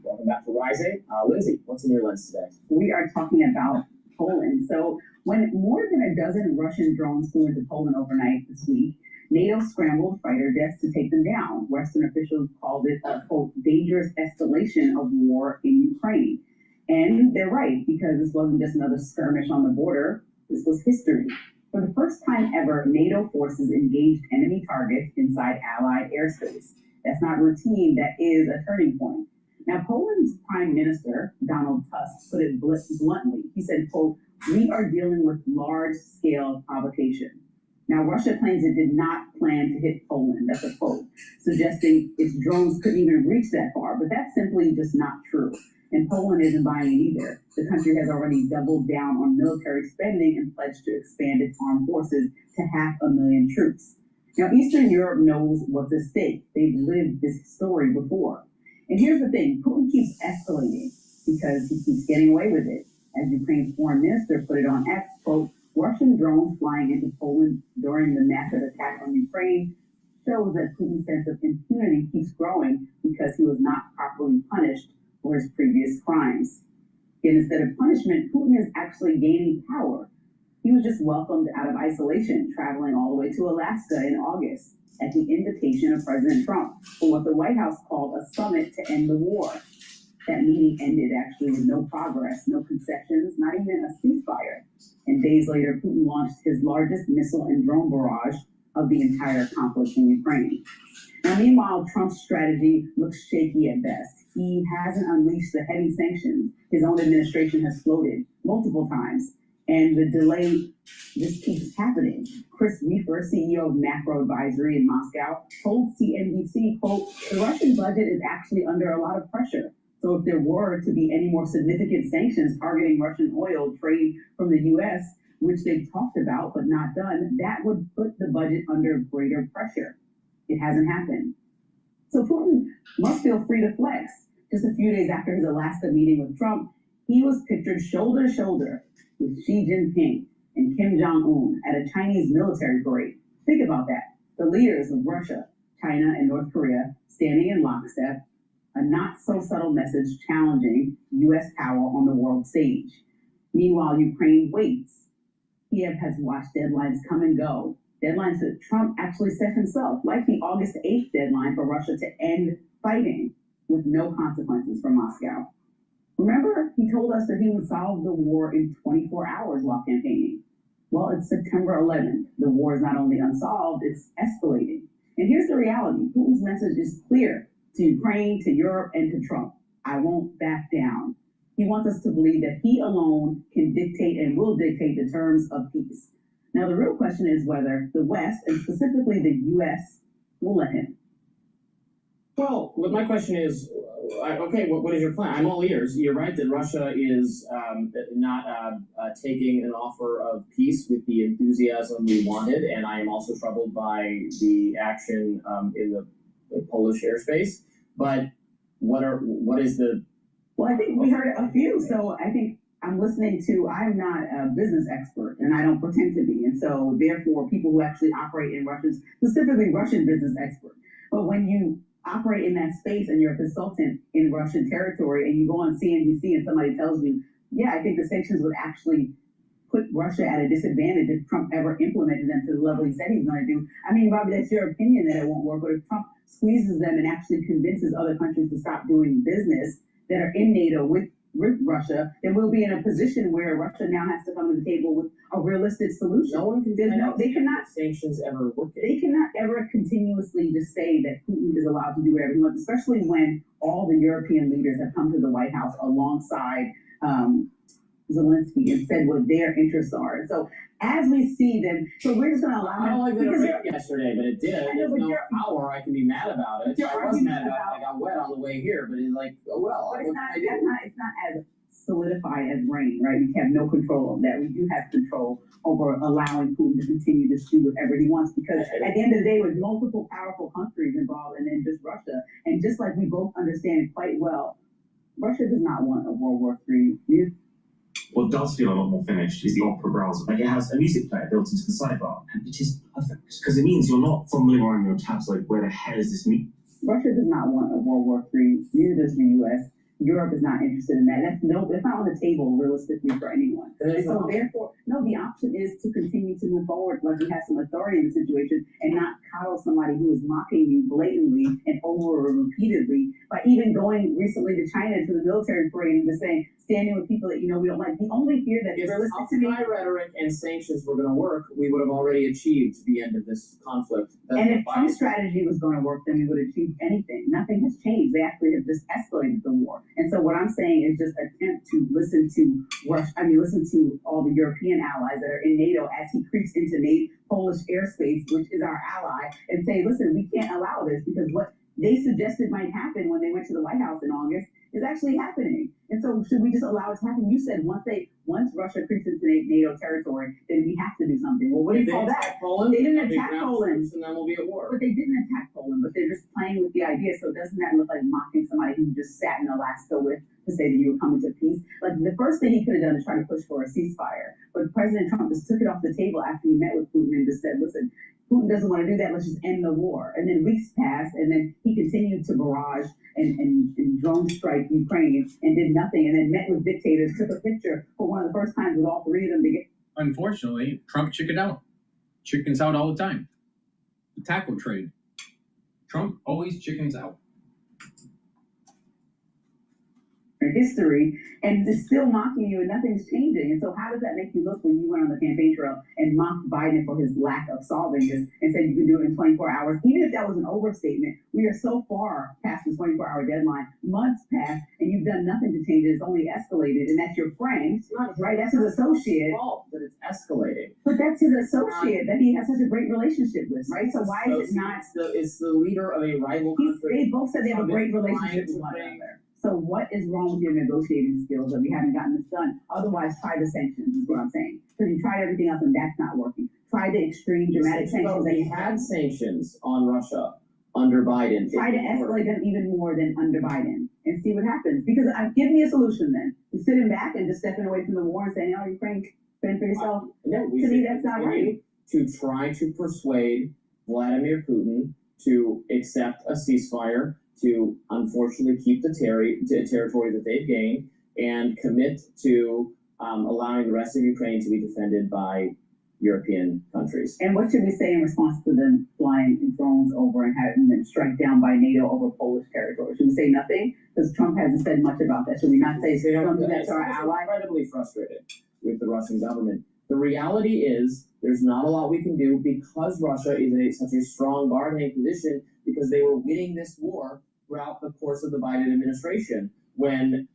Welcome back to Rising. Lindsay, what's in your lens today? We are talking about Poland. So when more than a dozen Russian drones flew into Poland overnight this week, NATO scrambled fighter jets to take them down. Western officials called it a, quote, dangerous escalation of war in Ukraine. And they're right, because this wasn't just another skirmish on the border. This was history. For the first time ever, NATO forces engaged enemy targets inside Allied airspace. That's not routine, that is a turning point. Now, Poland's Prime Minister, Donald Tusk, put it bluntly. He said, quote, we are dealing with large-scale provocation. Now, Russia claims it did not plan to hit Poland, that's a quote, suggesting its drones couldn't even reach that far, but that's simply just not true. And Poland isn't buying it either. The country has already doubled down on military spending and pledged to expand its armed forces to 500,000 troops. Now, Eastern Europe knows what's at stake. They've lived this story before. And here's the thing, Putin keeps escalating because he keeps getting away with it. As Ukraine's foreign minister put it on X, quote, Russian drones flying into Poland during the massive attack on Ukraine shows that Putin's sense of impunity keeps growing because he was not properly punished for his previous crimes. Yet instead of punishment, Putin is actually gaining power. He was just welcomed out of isolation, traveling all the way to Alaska in August at the invitation of President Trump for what the White House called a summit to end the war. That meeting ended actually with no progress, no concessions, not even a ceasefire. And days later, Putin launched his largest missile and drone barrage of the entire conflict in Ukraine. Now, meanwhile, Trump's strategy looks shaky at best. He hasn't unleashed the heavy sanctions his own administration has floated multiple times, and the delay just keeps happening. Chris Weaver, CEO of Macro Advisory in Moscow, told CNBC, quote, the Russian budget is actually under a lot of pressure. So if there were to be any more significant sanctions targeting Russian oil trade from the U.S., which they've talked about but not done, that would put the budget under greater pressure. It hasn't happened. So Putin must feel free to flex. Just a few days after his Alaska meeting with Trump, he was pictured shoulder to shoulder with Xi Jinping and Kim Jong-un at a Chinese military parade. Think about that. The leaders of Russia, China, and North Korea standing in lockstep, a not-so-subtle message challenging U.S. power on the world stage. Meanwhile, Ukraine waits. Kiev has watched deadlines come and go, deadlines that Trump actually set himself, like the August 8th deadline for Russia to end fighting with no consequences for Moscow. Remember, he told us that he would solve the war in 24 hours while campaigning. Well, it's September 11th. The war is not only unsolved, it's escalating. And here's the reality. Putin's message is clear to Ukraine, to Europe, and to Trump. I won't back down. He wants us to believe that he alone can dictate and will dictate the terms of peace. Now, the real question is whether the West, and specifically the U.S., will let him. Well, my question is, okay, what is your plan? I'm all ears. You're right that Russia is not taking an offer of peace with the enthusiasm we wanted, and I am also troubled by the action in the Polish airspace. But what is the? Well, I think we heard a few. So I think I'm listening to. I'm not a business expert, and I don't pretend to be. And so therefore, people who actually operate in Russia, specifically Russian business expert. But when you operate in that space and you're a consultant in Russian territory, and you go on CNBC and somebody tells you, yeah, I think the sanctions would actually put Russia at a disadvantage if Trump ever implemented them to the level he said he's going to do. I mean, Robbie, that's your opinion that it won't work, but if Trump squeezes them and actually convinces other countries to stop doing business that are in NATO with Russia, then we'll be in a position where Russia now has to come to the table with a realistic solution. No one can they cannot sanctions ever work. They cannot ever continuously just say that Putin is allowed to do whatever he wants, especially when all the European leaders have come to the White House alongside Zelensky and said what their interests are. And so as we see them, so we're just going to allow. I don't like that it rained yesterday, but it did. There's no power. I can be mad about it. I was mad about it. I got wet on the way here, but it's like, oh well. But it's not as solidified as rain, right? We have no control of that. We do have control over allowing Putin to continue to do whatever he wants, because at the end of the day, with multiple powerful countries involved, and then just Russia, and just like we both understand quite well, Russia does not want a World War III. What does feel a lot more finished is the opera browser. Like, it has a music player built into the sidebar, and it is perfect because it means you're not fumbling around your tabs like, where the hell is this meat? Russia does not want a World War III. Neither does the U.S. Europe is not interested in that. That's not on the table realistically for anyone. And so therefore, no, the option is to continue to move forward like we have some authority in the situation and not coddle somebody who is mocking you blatantly and over repeatedly by even going recently to China to the military parade and just saying, standing with people that we don't like. The only fear that if realistic to me, rhetoric and sanctions were going to work, we would have already achieved the end of this conflict. And if Trump's strategy was going to work, then we would achieve anything. Nothing has changed. They actually have just escalated the war. And so what I'm saying is just attempt to listen to all the European allies that are in NATO as he creeps into Polish airspace, which is our ally, and say, listen, we can't allow this, because what they suggested might happen when they went to the White House in August is actually happening. And so should we just allow it to happen? You said once Russia creeps into NATO territory, then we have to do something. Well, what do you call that? Poland, they didn't attack Poland. And then we'll be at war. But they didn't attack Poland, but they're just playing with the idea. So doesn't that look like mocking somebody who just sat in Alaska with to say that you were coming to peace? Like, the first thing he could have done is try to push for a ceasefire. But President Trump just took it off the table after he met with Putin and just said, listen, Putin doesn't want to do that, let's just end the war. And then weeks passed, and then he continued to barrage and drone strike Ukraine and did nothing, and then met with dictators, took a picture for one of the first times with all three of them to get. Unfortunately, Trump chickened out. Chickens out all the time. The taco trade. Trump always chickens out. History, and they're still mocking you and nothing's changing. And so how does that make you look when you went on the campaign trail and mocked Biden for his lack of solving this and said you can do it in 24 hours? Even if that was an overstatement, we are so far past the 24-hour deadline. Months passed and you've done nothing to change it. It's only escalated, and that's your friend, right? That's his associate. That it's escalating. But that's his associate that he has such a great relationship with, right? So why is it not? It's the leader of a rival country. They both said they have a great relationship with one another. So what is wrong with your negotiating skills that we haven't gotten this done? Otherwise, try the sanctions is what I'm saying. Because you tried everything else and that's not working. Try the extreme dramatic sanctions. We had sanctions on Russia under Biden. Try to escalate them even more than under Biden and see what happens. Because give me a solution then. You're sitting back and just stepping away from the war and saying, oh, Ukraine, fend for yourself. No, to me, that's not right. To try to persuade Vladimir Putin to accept a ceasefire, to unfortunately keep the territory that they've gained, and commit to allowing the rest of Ukraine to be defended by European countries. And what should we say in response to them flying drones over and having them strike down by NATO over Polish territory? Should we say nothing? Because Trump hasn't said much about that. Should we not say don't do that to our ally? I'm incredibly frustrated with the Russian government. The reality is there's not a lot we can do because Russia is in such a strong bargaining position, because they were winning this war throughout the course of the Biden administration, when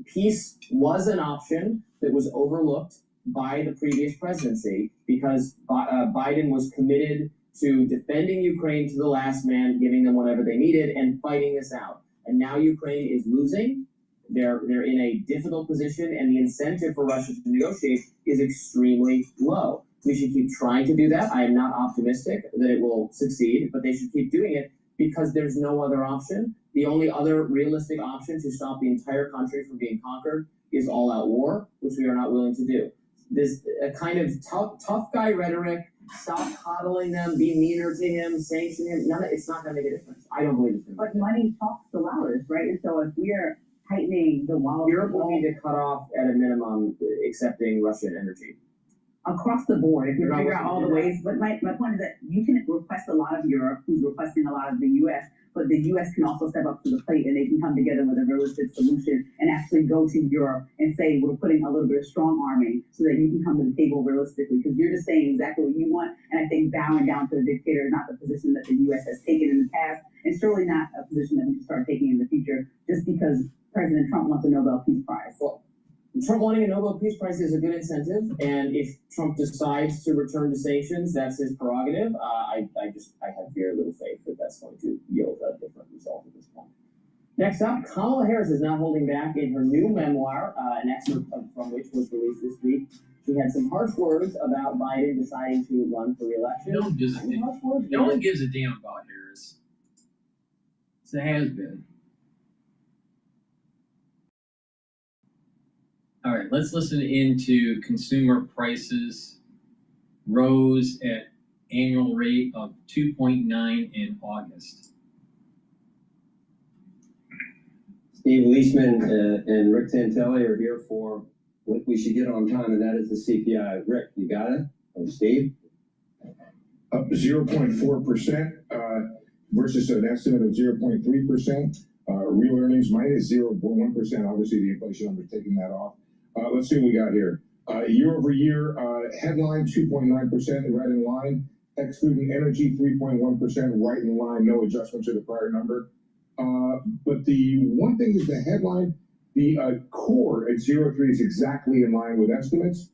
peace was an option that was overlooked by the previous presidency, because Biden was committed to defending Ukraine to the last man, giving them whatever they needed, and fighting this out. And now Ukraine is losing. They're in a difficult position, and the incentive for Russia to negotiate is extremely low. We should keep trying to do that. I am not optimistic that it will succeed, but they should keep doing it, because there's no other option. The only other realistic option to stop the entire country from being conquered is all-out war, which we are not willing to do. This kind of tough guy rhetoric, stop coddling them, be meaner to him, sanction him, it's not going to make a difference. I don't believe it's going to. But money talks the loudest, right? And so if we are tightening the wallet, Europe will need to cut off at a minimum accepting Russian energy. Across the board, if we figure out all the ways, but my point is that you can request a lot of Europe, who's requesting a lot of the US, but the US can also step up to the plate and they can come together with a realistic solution and actually go to Europe and say, we're putting a little bit of strong arming so that you can come to the table realistically, because you're just saying exactly what you want. And I think bowing down to the dictator is not the position that the US has taken in the past, and surely not a position that we should start taking in the future just because President Trump wants a Nobel Peace Prize. Well, Trump wanting a Nobel Peace Prize is a good incentive, and if Trump decides to return to sanctions, that's his prerogative. I have very little faith that that's going to yield a different result at this point. Next up, Kamala Harris is not holding back in her new memoir, an excerpt from which was released this week. She had some harsh words about Biden deciding to run for re-election. No one gives a damn. No one gives a damn about Harris. It's a has-been. All right, let's listen into consumer prices rose at annual rate of 2.9 in August. Steve Leishman and Rick Tantelli are here for what we should get on time, and that is the CPI. Rick, you got it? Or Steve? Up 0.4% versus an estimate of 0.3%. Real earnings minus 0.1%. Obviously, the inflation number is taking that off. Let's see what we got here. Year over year, headline 2.9%, right in line. Excluding energy, 3.1%, right in line. No adjustment to the prior number. But the one thing is the headline, the core at 0.3 is exactly in line with estimates.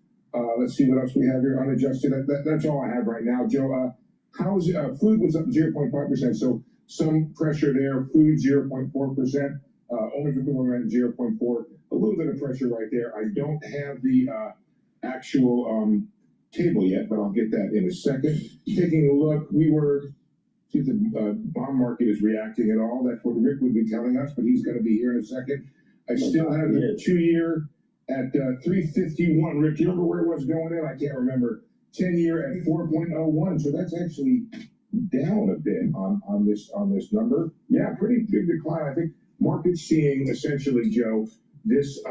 Let's see what else we have here. Unadjusted. That's all I have right now. Joe, how's food was up 0.5%, so some pressure there. Food 0.4%. Only for government 0.4. A little bit of pressure right there. I don't have the actual table yet, but I'll get that in a second. Taking a look, see if the bond market is reacting at all. That's what Rick would be telling us, but he's going to be here in a second. I still have the 2-year at 351. Rick, do you remember where it was going in? I can't remember. 10-year at 4.01. So that's actually down a bit on this number. Yeah, pretty big decline. I think market's seeing essentially, Joe, this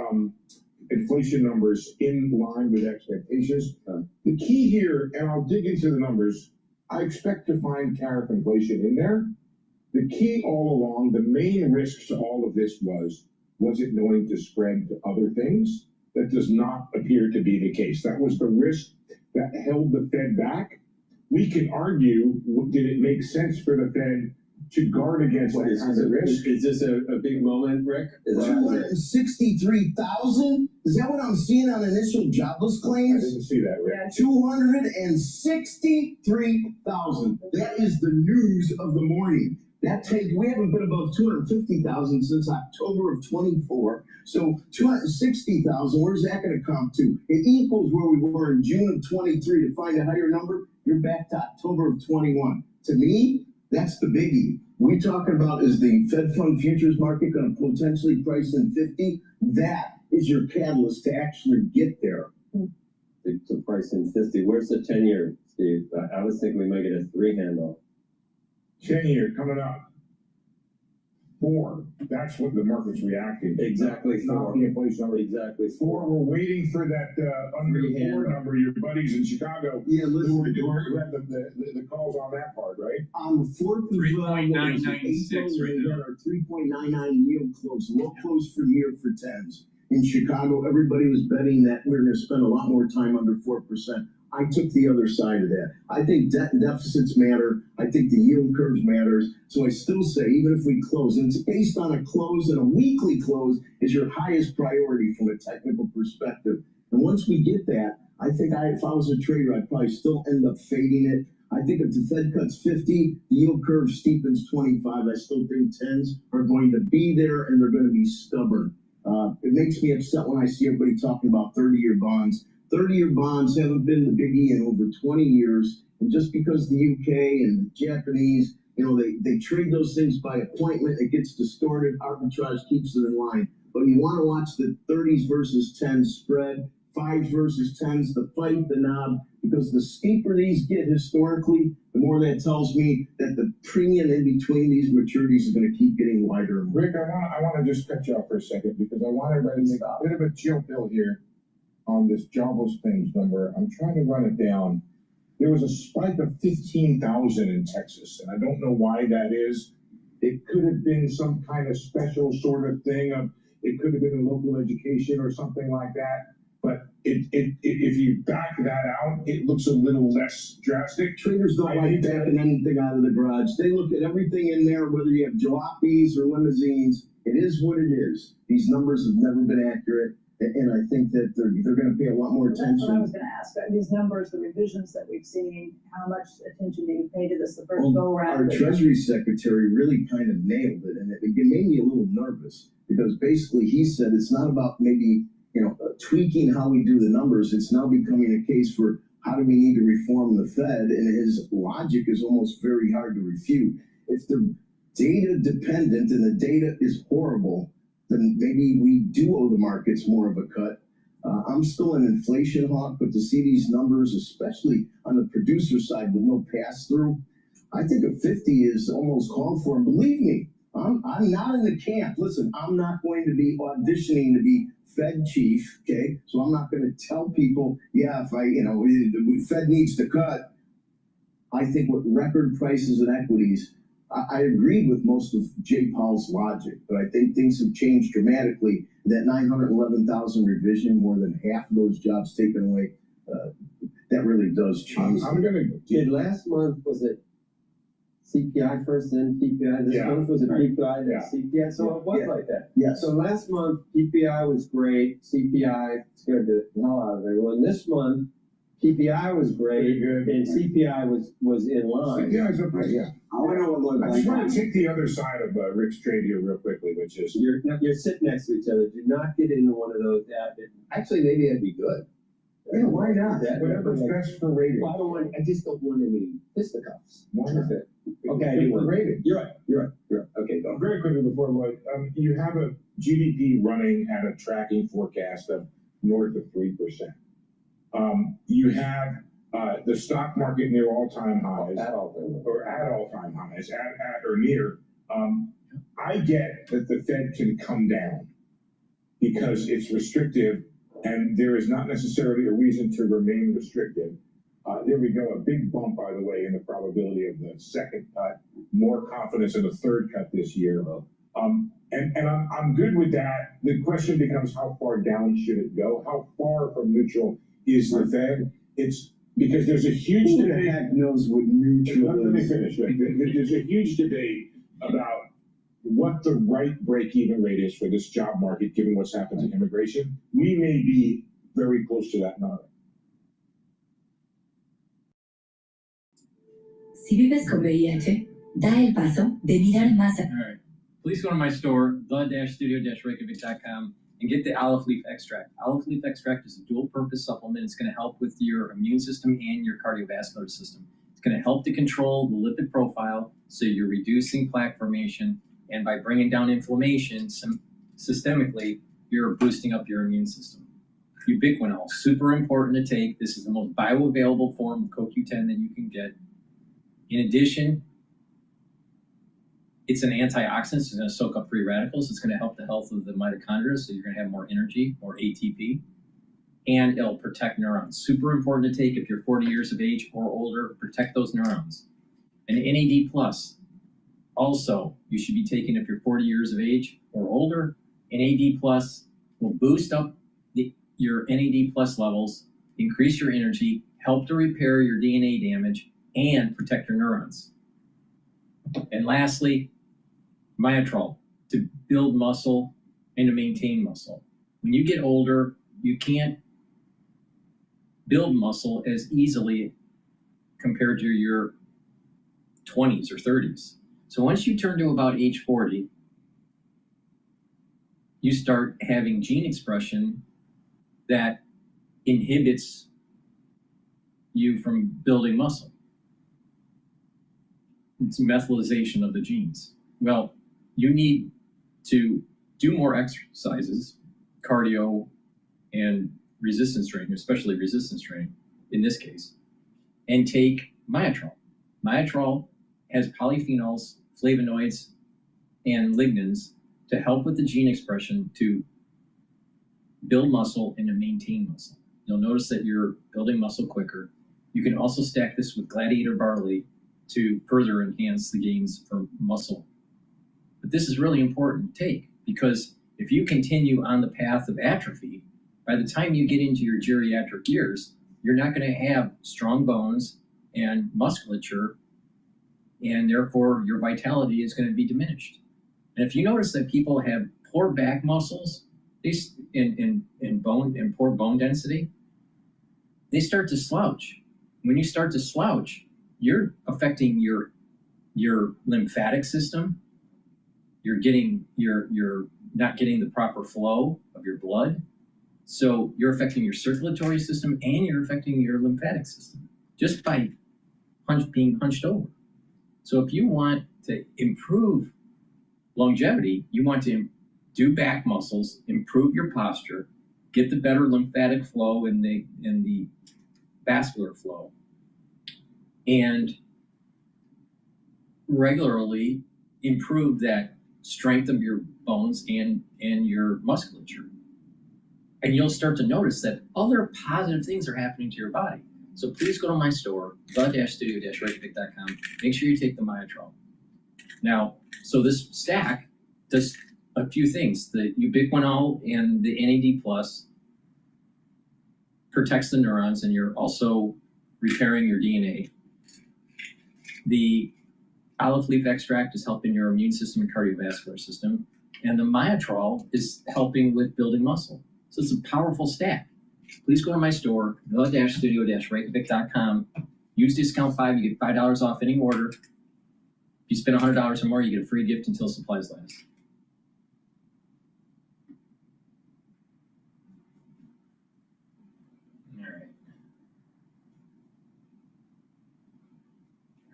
inflation numbers in line with expectations. The key here, and I'll dig into the numbers, I expect to find tariff inflation in there. The key all along, the main risk to all of this was it going to spread to other things? That does not appear to be the case. That was the risk that held the Fed back. We can argue, did it make sense for the Fed to guard against that kind of risk? Is this a big moment, Rick? 263,000? Is that what I'm seeing on initial jobless claims? I didn't see that, Rick. Yeah, 263,000. That is the news of the morning. We haven't been above 250,000 since October of 24. So 260,000, where's that going to come to? It equals where we were in June of 23. To find a higher number, you're back to October of 21. To me, that's the biggie. We talking about, is the Fed Fund futures market going to potentially price in 50? That is your catalyst to actually get there. To price in 50. Where's the 10-year, Steve? I was thinking we might get a 3 handle. 10-year coming up. 4. That's what the market's reacting to. Exactly 4. Not the inflation number. Exactly 4. We're waiting for that under 4 number. Your buddies in Chicago. Yeah, listen. Who had the calls on that part, right? On the 4th of 3.996 right now. Our 3.99 yield close, low close for the year for 10s. In Chicago, everybody was betting that we're going to spend a lot more time under 4%. I took the other side of that. I think debt and deficits matter. I think the yield curves matters. So I still say, even if we close, and it's based on a close, and a weekly close is your highest priority from a technical perspective. And once we get that, I think if I was a trader, I'd probably still end up fading it. I think if the Fed cuts 50, the yield curve steepens 25. I still think 10s are going to be there, and they're going to be stubborn. It makes me upset when I see everybody talking about 30-year bonds. 30-year bonds haven't been the biggie in over 20 years. And just because the UK and the Japanese, they trade those things by appointment. It gets distorted. Arbitrage keeps it in line. But you want to watch the 30s versus 10s spread, 5s versus 10s, the fight, the knob, because the steeper these get historically, the more that tells me that the premium in between these maturities is going to keep getting wider and wider. Rick, I want to just cut you off for a second because I want everybody to take a bit of a chill pill here on this jobless claims number. I'm trying to run it down. There was a spike of 15,000 in Texas, and I don't know why that is. It could have been some kind of special sort of thing. It could have been a local education or something like that. But if you back that out, it looks a little less drastic. Traders don't like backing anything out of the garage. They look at everything in there, whether you have jalopies or limousines. It is what it is. These numbers have never been accurate, and I think that they're going to pay a lot more attention. That's what I was going to ask. These numbers, the revisions that we've seen, how much attention do you pay to this the first go around? Our Treasury Secretary really kind of nailed it, and it made me a little nervous because basically he said it's not about maybe tweaking how we do the numbers. It's now becoming a case for how do we need to reform the Fed, and his logic is almost very hard to refute. If they're data dependent and the data is horrible, then maybe we do owe the markets more of a cut. I'm still an inflation hawk, but to see these numbers, especially on the producer side with no pass-through, I think a 50 is almost called for. And believe me, I'm not in the camp. Listen, I'm not going to be auditioning to be Fed chief, okay? So I'm not going to tell people, yeah, if the Fed needs to cut. I think with record prices and equities, I agreed with most of J. Powell's logic, but I think things have changed dramatically. That 911,000 revision, more than half of those jobs taken away, that really does change. Last month, was it CPI first, then PPI? This month was it PPI, then CPI? So it was like that. Yes. So last month, PPI was great. CPI scared the hell out of everyone. This month, PPI was great, and CPI was in line. CPI's up there, yeah. I just want to take the other side of Rick's trade here real quickly, which is you're sitting next to each other. Do not get into one of those. Actually, maybe that'd be good. Yeah, why not? Whatever's best for rating. Well, I just don't want any fisticuffs. Why not? Okay, for rating. You're right. Okay, go. Very quickly before Lloyd, you have a GDP running at a tracking forecast of north of 3%. You have the stock market near all-time highs, at all-time highs, at or near. I get that the Fed can come down because it's restrictive, and there is not necessarily a reason to remain restrictive. There we go, a big bump, by the way, in the probability of the second cut, more confidence in the third cut this year. And I'm good with that. The question becomes, how far down should it go? How far from neutral is the Fed? It's because there's a huge debate. Who the heck knows what neutral is? Let me finish. Right? There's a huge debate about what the right break-even rate is for this job market, given what's happened to immigration. We may be very close to that number. Si vives con VIH, da el paso de mirar más. All right. Please go to my store, the-studio-reykjavik.com, and get the olive leaf extract. Olive leaf extract is a dual-purpose supplement. It's going to help with your immune system and your cardiovascular system. It's going to help to control the lipid profile, so you're reducing plaque formation, and by bringing down inflammation systemically, you're boosting up your immune system. Ubiquinol, super important to take. This is the most bioavailable form of CoQ10 that you can get. In addition, it's an antioxidant, so it's going to soak up free radicals. It's going to help the health of the mitochondria, so you're going to have more energy, more ATP, and it'll protect neurons. Super important to take if you're 40 years of age or older. Protect those neurons. And NAD+, also, you should be taking if you're 40 years of age or older. NAD+ will boost up your NAD+ levels, increase your energy, help to repair your DNA damage, and protect your neurons. And lastly, Myotrol, to build muscle and to maintain muscle. When you get older, you can't build muscle as easily compared to your 20s or 30s. So once you turn to about age 40, you start having gene expression that inhibits you from building muscle. it's methylization of the genes. Well, you need to do more exercises, cardio and resistance training, especially resistance training in this case, and take myotrol. Myotrol has polyphenols, flavonoids, and lignans to help with the gene expression to build muscle and to maintain muscle. You'll notice that you're building muscle quicker. You can also stack this with gladiator barley to further enhance the gains for muscle. But this is really important to take, because if you continue on the path of atrophy, by the time you get into your geriatric years, you're not going to have strong bones and musculature, and therefore your vitality is going to be diminished. And if you notice that people have poor back muscles, in bone and poor bone density, they start to slouch. When you start to slouch, you're affecting your lymphatic system. You're not getting the proper flow of your blood. So you're affecting your circulatory system and you're affecting your lymphatic system just by being hunched over. So if you want to improve longevity, you want to do back muscles, improve your posture, get the better lymphatic flow and the vascular flow, and regularly improve that strength of your bones and your musculature. And you'll start to notice that other positive things are happening to your body. So please go to my store, the-studio-reykjavik.com. Make sure you take the myotrol. Now, so this stack does a few things. The ubiquinol and the NAD+ protects the neurons, and you're also repairing your DNA. The olive leaf extract is helping your immune system and cardiovascular system, and the myotrol is helping with building muscle. So it's a powerful stack. Please go to my store, the-studio-reykjavik.com. Use discount 5, you get $5 off any order. If you spend $100 or more, you get a free gift until supplies last.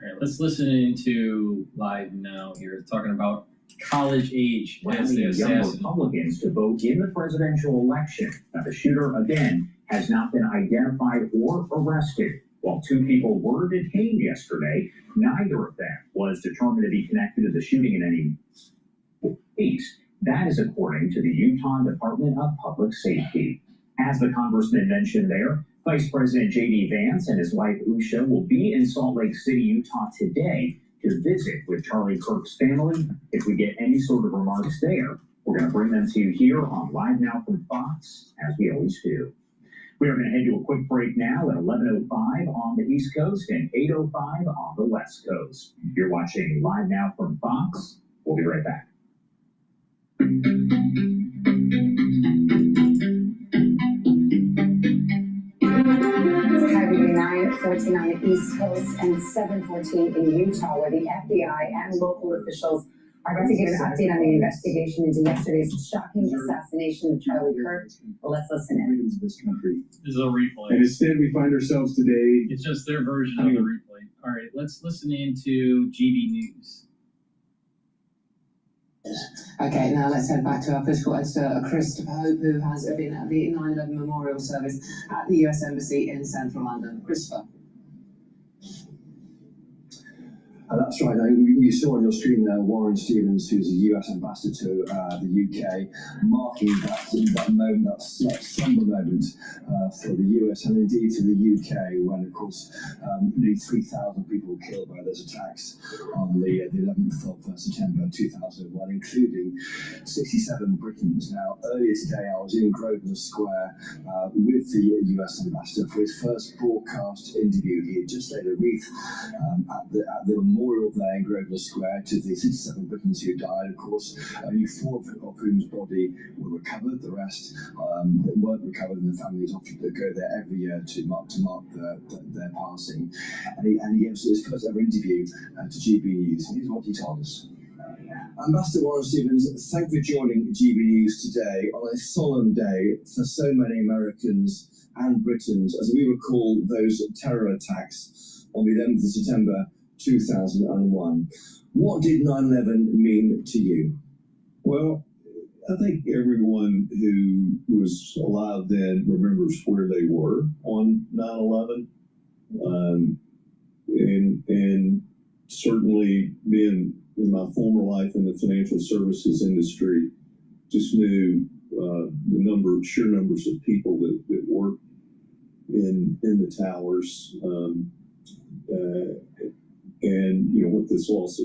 All right, let's listen into Live Now here, talking about college age as the assassin. Young Republicans to vote in the presidential election. Now, the shooter, again, has not been identified or arrested. While 2 people were detained yesterday, neither of them was determined to be connected to the shooting in any case. That is according to the Utah Department of Public Safety. As the congressman mentioned there, Vice President J.D. Vance and his wife Usha will be in Salt Lake City, Utah today to visit with Charlie Kirk's family. If we get any sort of remarks there, we're going to bring them to you here on Live Now from Fox, as we always do. We are going to head to a quick break now at 11:05 on the East Coast and 8:05 on the West Coast. You're watching Live Now from Fox. We'll be right back. Saturday night at 14 on the East Coast and 7:14 in Utah, where the FBI and local officials are about to give an update on the investigation into yesterday's shocking assassination of Charlie Kirk. Well, let's listen in. This country. This is a replay. And instead, we find ourselves today. It's just their version of the replay. All right, let's listen into GB News. Okay, now let's head back to our political editor, Christopher Hope, who has been at the 9/11 Memorial Service at the US Embassy in central London. Christopher. That's right. You saw on your screen there Warren Stevens, who's a US ambassador to the UK, marking that moment, that somber moment for the US and indeed for the UK, when, of course, nearly 3,000 people were killed by those attacks on the 11th of September 2001, including 67 Britons. Now, earlier today, I was in Grosvenor Square with the US ambassador for his first broadcast interview. He had just laid a wreath at the memorial there in Grosvenor Square to the 67 Britons who died. Of course, only 4 of whose body were recovered. The rest weren't recovered, and the families often go there every year to mark their passing. And he gave us his first ever interview to GB News. Here's what he told us. Ambassador Warren Stevens, thank you for joining GB News today on a solemn day for so many Americans and Britons as we recall those terror attacks on the 11th of September 2001. What did 9/11 mean to you? Well, I think everyone who was alive then remembers where they were on 9/11. And certainly being in my former life in the financial services industry, just knew the sheer numbers of people that worked in the towers. And, you know, what this loss,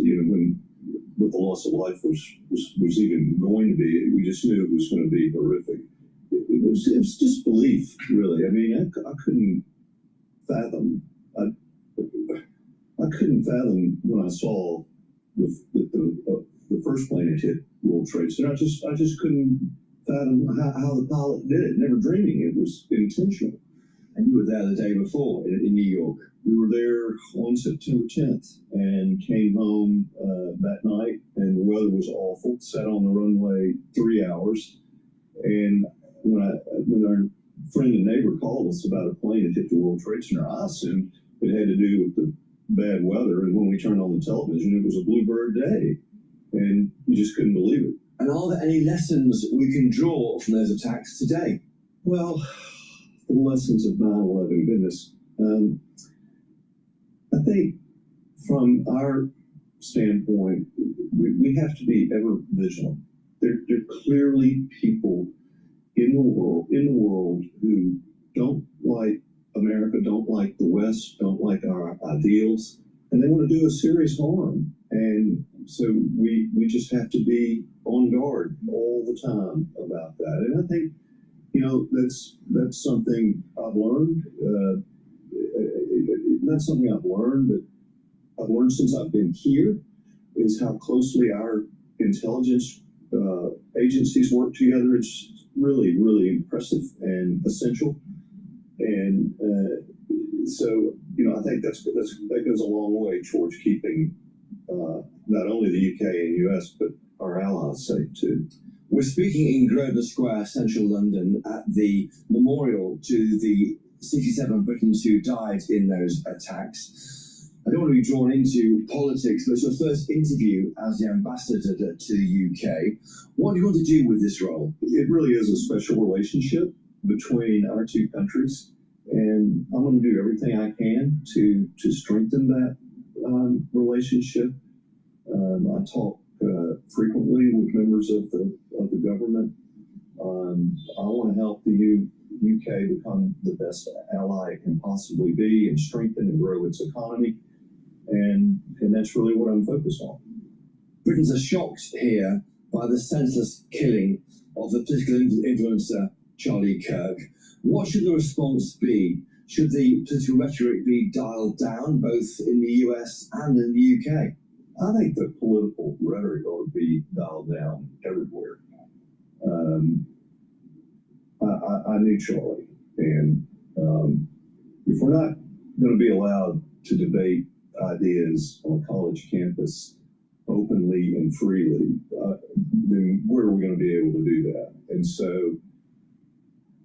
what the loss of life was even going to be, we just knew it was going to be horrific. It was disbelief, really. I mean, I couldn't fathom. I couldn't fathom when I saw the first plane had hit World Trade Center. I just couldn't fathom how the pilot did it. Never dreaming it was intentional. And you were there the day before in New York. We were there on September 10th and came home that night, and the weather was awful. Sat on the runway 3 hours, and when our friend and neighbor called us about a plane that hit the World Trade Center, I assumed it had to do with the bad weather. And when we turned on the television, it was a bluebird day, and you just couldn't believe it. And are there any lessons we can draw from those attacks today? Well, the lessons of 9/11, goodness. I think from our standpoint, we have to be ever vigilant. There are clearly people in the world who don't like America, don't like the West, don't like our ideals, and they want to do us serious harm. And so we just have to be on guard all the time about that. And I think, you know, that's something I've learned. Not something I've learned, but I've learned since I've been here, is how closely our intelligence agencies work together. It's really, really impressive and essential. And so, you know, I think that goes a long way towards keeping not only the UK and US, but our allies safe too. We're speaking in Grosvenor Square, central London, at the memorial to the 67 Britons who died in those attacks. I don't want to be drawn into politics, but it's your first interview as the ambassador to the UK. What do you want to do with this role? It really is a special relationship between our two countries, and I'm going to do everything I can to strengthen that relationship. I talk frequently with members of the government. I want to help the UK become the best ally it can possibly be, and strengthen and grow its economy, and that's really what I'm focused on. Britons are shocked here by the senseless killing of the political influencer Charlie Kirk. What should the response be? Should the political rhetoric be dialed down, both in the US and in the UK? I think the political rhetoric ought to be dialed down everywhere. I knew Charlie, and if we're not going to be allowed to debate ideas on a college campus openly and freely, then where are we going to be able to do that? And so,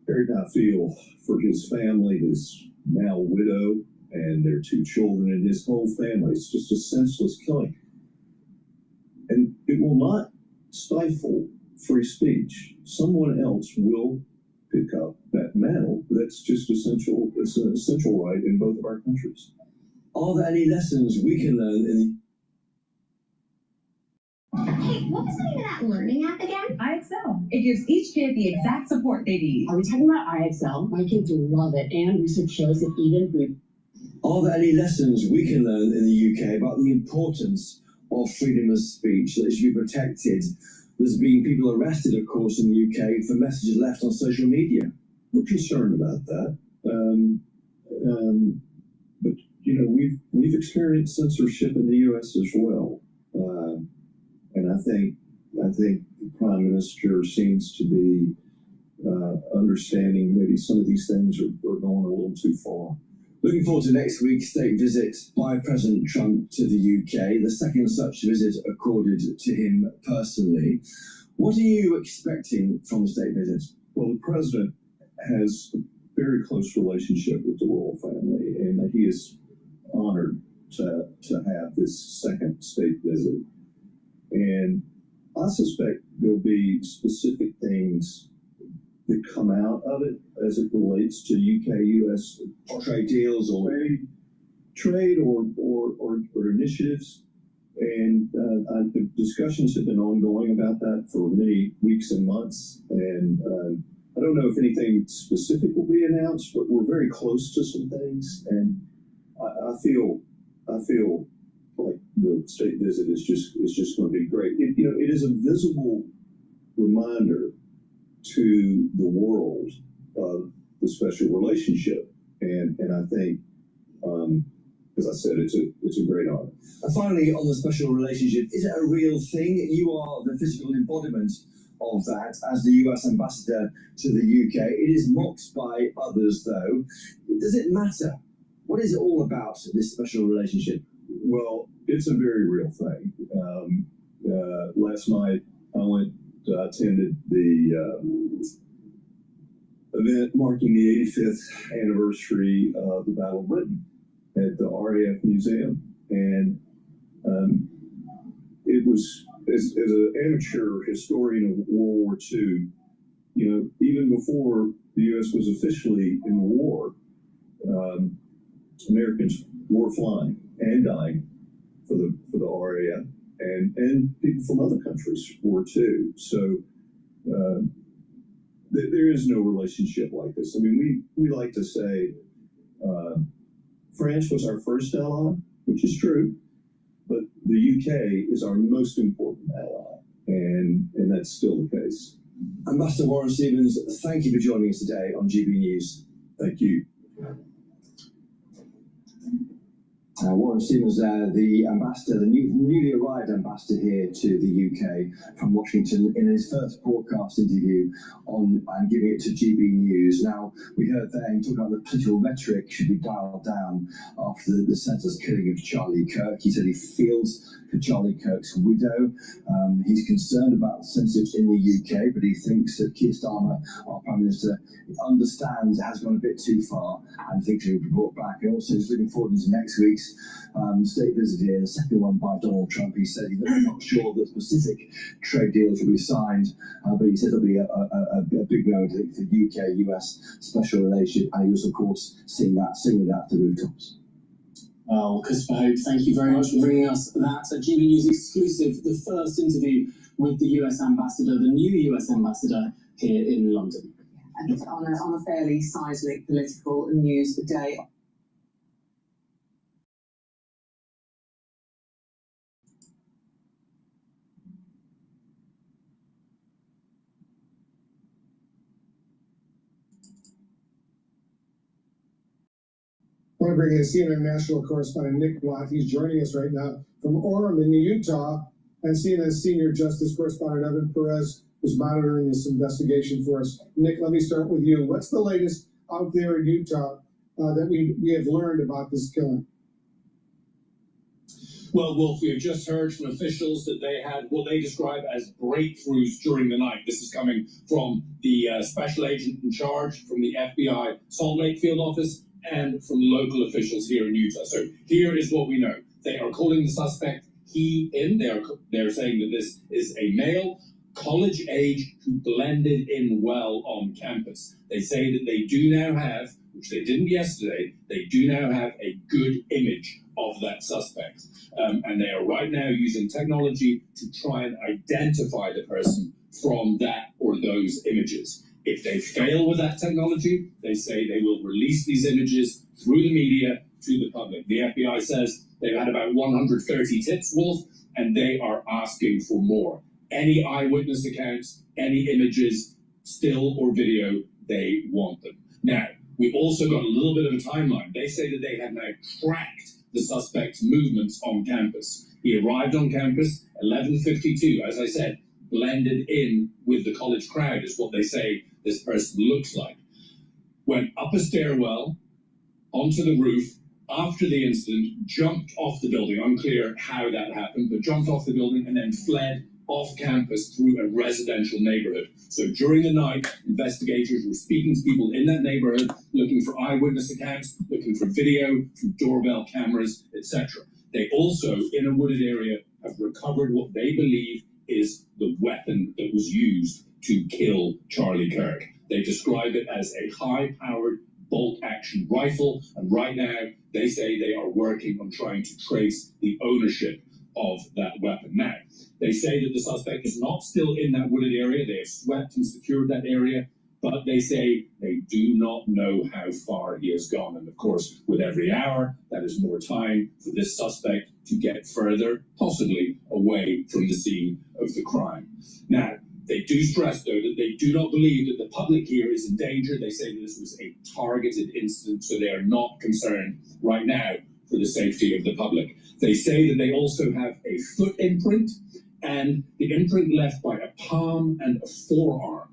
Eric, I feel for his family, his now widow, and their two children, and his whole family. It's just a senseless killing. And it will not stifle free speech. Someone else will pick up that mantle. That's just essential. It's an essential right in both of our countries. Are there any lessons we can learn in Hey, what was the name of that learning app again? IXL. It gives each kid the exact support they need. Are we talking about IXL? My kids love it, and research shows that even food. Are there any lessons we can learn in the UK about the importance of freedom of speech, that it should be protected? There's been people arrested, of course, in the UK for messages left on social media. We're concerned about that. But, you know, we've experienced censorship in the US as well. And I think the Prime Minister seems to be understanding maybe some of these things are going a little too far. Looking forward to next week's state visit by President Trump to the UK, the second such visit accorded to him personally. What are you expecting from the state visit? Well, the President has a very close relationship with the royal family, and he is honored to have this second state visit. And I suspect there'll be specific things that come out of it as it relates to UK-US trade deals or trade or initiatives. And the discussions have been ongoing about that for many weeks and months. And I don't know if anything specific will be announced, but we're very close to some things. And I feel like the state visit is just going to be great. It is a visible reminder to the world of the special relationship, and I think, as I said, it's a great honor. And finally, on the special relationship, is it a real thing? You are the physical embodiment of that as the US ambassador to the UK. It is mocked by others, though. Does it matter? What is it all about, this special relationship? Well, it's a very real thing. Last night, I attended the event marking the 85th anniversary of the Battle of Britain at the RAF Museum. And it was, as an amateur historian of World War II, even before the U.S. was officially in the war, Americans were flying and dying for the RAF, and people from other countries were too. So there is no relationship like this. I mean, we like to say France was our first ally, which is true, but the UK is our most important ally, and that's still the case. Ambassador Warren Stevens, thank you for joining us today on GB News. Thank you. Warren Stevens, the ambassador, the newly arrived ambassador here to the UK from Washington, in his first broadcast interview and giving it to GB News. Now, we heard there he talked about the political rhetoric should be dialed down after the senseless killing of Charlie Kirk. He said he feels for Charlie Kirk's widow. He's concerned about censorship in the UK, but he thinks that Keir Starmer, our Prime Minister, understands it has gone a bit too far and thinks it will be brought back. And also he's looking forward to next week's state visit here, the second one by Donald Trump. He said he's not sure that specific trade deals will be signed, but he said there'll be a big road for UK-US special relationship, and he was, of course, singing that at the rooftops. Well, Christopher Hope, thank you very much for bringing us that GB News exclusive, the first interview with the US ambassador, the new US ambassador here in London. And on a fairly seismic political news day. I want to bring in CNN national correspondent Nick Watt. He's joining us right now from Orem in Utah, and CNN senior justice correspondent Evan Perez is monitoring this investigation for us. Nick, let me start with you. What's the latest out there in Utah that we have learned about this killing? Well, Wolf, we have just heard from officials that they had what they describe as breakthroughs during the night. This is coming from the special agent in charge from the FBI Salt Lake field office and from local officials here in Utah. So here is what we know. They are calling the suspect he/him. They're saying that this is a male, college age, who blended in well on campus. They say that they do now have, which they didn't yesterday, they do now have a good image of that suspect. And they are right now using technology to try and identify the person from that or those images. If they fail with that technology, they say they will release these images through the media to the public. The FBI says they've had about 130 tips, Wolf, and they are asking for more. Any eyewitness accounts, any images, still or video, they want them. Now, we've also got a little bit of a timeline. They say that they have now tracked the suspect's movements on campus. He arrived on campus 11:52, as I said, blended in with the college crowd is what they say this person looks like. Went up a stairwell, onto the roof, after the incident, jumped off the building. Unclear how that happened, but jumped off the building and then fled off campus through a residential neighborhood. So during the night, investigators were speaking to people in that neighborhood, looking for eyewitness accounts, looking for video from doorbell cameras, etc. They also, in a wooded area, have recovered what they believe is the weapon that was used to kill Charlie Kirk. They describe it as a high-powered bolt-action rifle, and right now they say they are working on trying to trace the ownership of that weapon. Now, they say that the suspect is not still in that wooded area. They have swept and secured that area, but they say they do not know how far he has gone. And of course, with every hour, that is more time for this suspect to get further, possibly away from the scene of the crime. Now, they do stress, though, that they do not believe that the public here is in danger. They say that this was a targeted incident, so they are not concerned right now for the safety of the public. They say that they also have a foot imprint, and the imprint left by a palm and a forearm.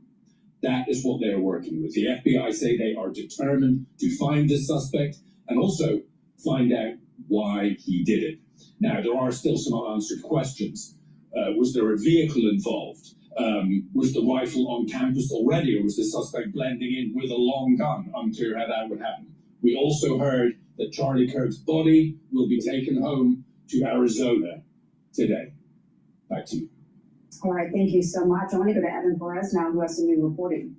That is what they are working with. The FBI say they are determined to find this suspect and also find out why he did it. Now, there are still some unanswered questions. Was there a vehicle involved? Was the rifle on campus already, or was the suspect blending in with a long gun? Unclear how that would happen. We also heard that Charlie Kirk's body will be taken home to Arizona today. Back to you. All right, thank you so much. I want to go to Evan Perez now, who has some new reporting.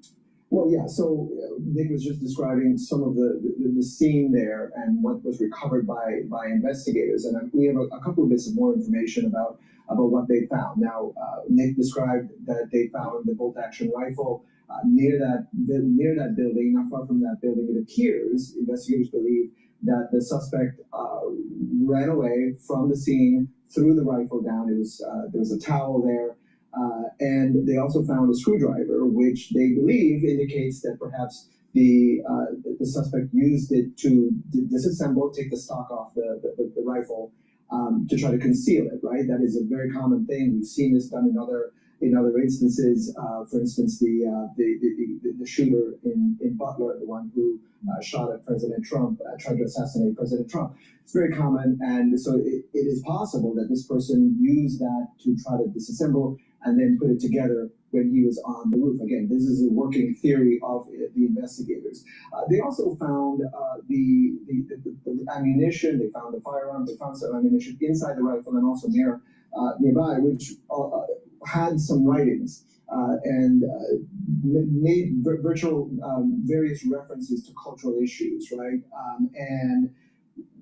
Well, yeah, so Nick was just describing some of the scene there and what was recovered by investigators. And we have a couple of bits of more information about what they found. Now, Nick described that they found the bolt-action rifle near that building, not far from that building. It appears, investigators believe, that the suspect ran away from the scene, threw the rifle down. There was a towel there. And they also found a screwdriver, which they believe indicates that perhaps the suspect used it to disassemble, take the stock off the rifle to try to conceal it. Right, that is a very common thing. We've seen this done in other instances. For instance, the shooter in Butler, the one who shot at President Trump, tried to assassinate President Trump. It's very common, and so it is possible that this person used that to try to disassemble and then put it together when he was on the roof. Again, this is a working theory of the investigators. They also found the ammunition. They found the firearm. They found some ammunition inside the rifle and also nearby, which had some writings and made various references to cultural issues, right? And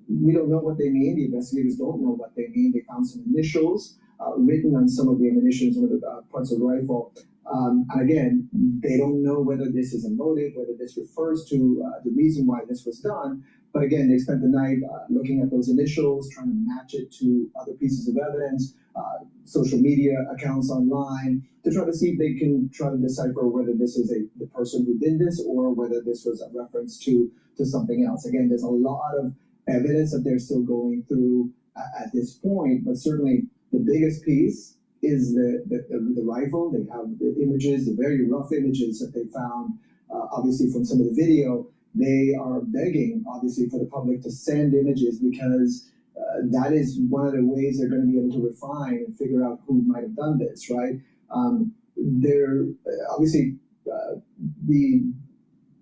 we don't know what they mean. The investigators don't know what they mean. They found some initials written on some of the ammunition, some of the parts of the rifle. And again, they don't know whether this is a motive, whether this refers to the reason why this was done. But again, they spent the night looking at those initials, trying to match it to other pieces of evidence, social media accounts online, to try to see if they can try to decipher whether this is the person who did this or whether this was a reference to something else. Again, there's a lot of evidence that they're still going through at this point, but certainly the biggest piece is the rifle. They have the images, the very rough images that they found, obviously from some of the video. They are begging, obviously, for the public to send images because that is one of the ways they're going to be able to refine and figure out who might have done this, right? They're obviously the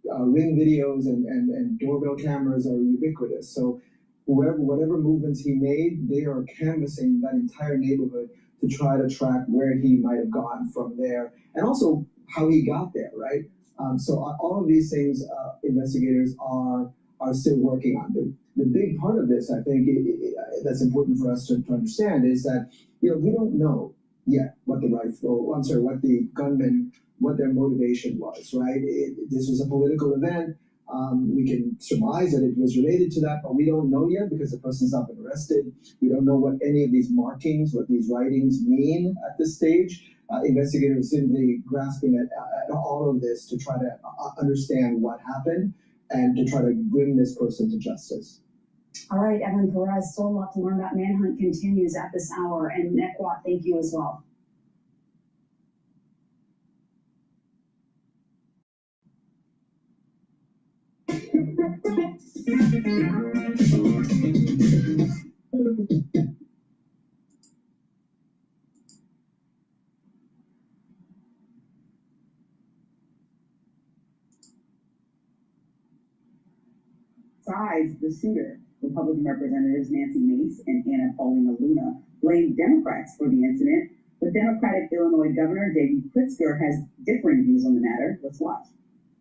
Ring videos and doorbell cameras are ubiquitous. So whatever movements he made, they are canvassing that entire neighborhood to try to track where he might have gone from there and also how he got there, right? So all of these things investigators are still working on. The big part of this, I think, that's important for us to understand is that, we don't know yet what the gunman, what their motivation was, right? This was a political event. We can surmise that it was related to that, but we don't know yet because the person's not been arrested. We don't know what any of these markings, what these writings mean at this stage. Investigators simply grasping at all of this to try to understand what happened and to try to bring this person to justice. All right, Evan Perez, still a lot to learn about. Manhunt continues at this hour, and Nick Watt, thank you as well. Besides the shooter, Republican Representatives Nancy Mace and Anna Paulina Luna blamed Democrats for the incident, but Democratic Illinois Governor J.B. Pritzker has differing views on the matter. Let's watch.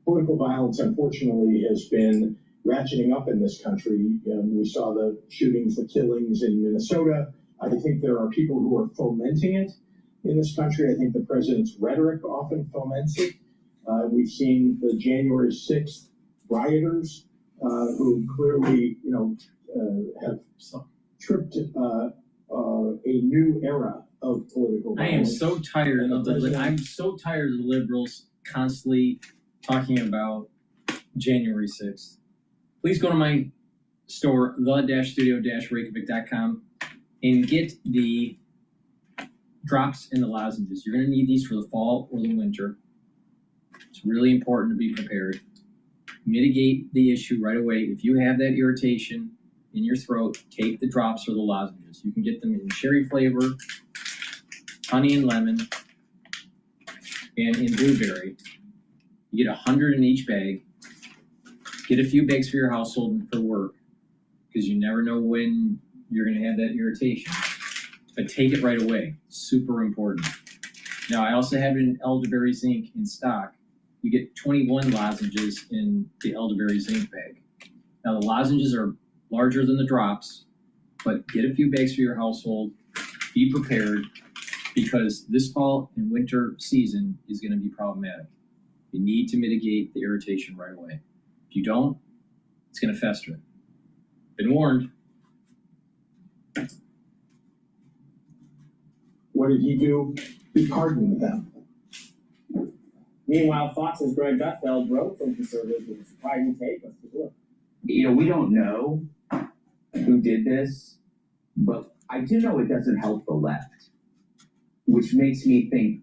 Political violence, unfortunately, has been ratcheting up in this country. We saw the shootings, the killings in Minnesota. I think there are people who are fomenting it in this country. I think the president's rhetoric often foments it. We've seen the January 6th rioters who clearly, have tripped a new era of political violence. I am so tired of I'm so tired of the liberals constantly talking about January 6th. Please go to my store, the-studio-reykjavik.com, and get the drops and the lozenges. You're going to need these for the fall or the winter. It's really important to be prepared. Mitigate the issue right away. If you have that irritation in your throat, take the drops or the lozenges. You can get them in cherry flavor, honey and lemon, and in blueberry. You get 100 in each bag. Get a few bags for your household and for work, because you never know when you're going to have that irritation. But take it right away. Super important. Now, I also have it in elderberry zinc in stock. You get 21 lozenges in the elderberry zinc bag. Now, the lozenges are larger than the drops, but get a few bags for your household. Be prepared, because this fall and winter season is going to be problematic. You need to mitigate the irritation right away. If you don't, it's going to fester. Been warned. What did he do? He pardoned them. Meanwhile, Fox's Greg Gutfeld broke from conservatives with a surprising take. Let's take a look. We don't know who did this, but I do know it doesn't help the left, which makes me think,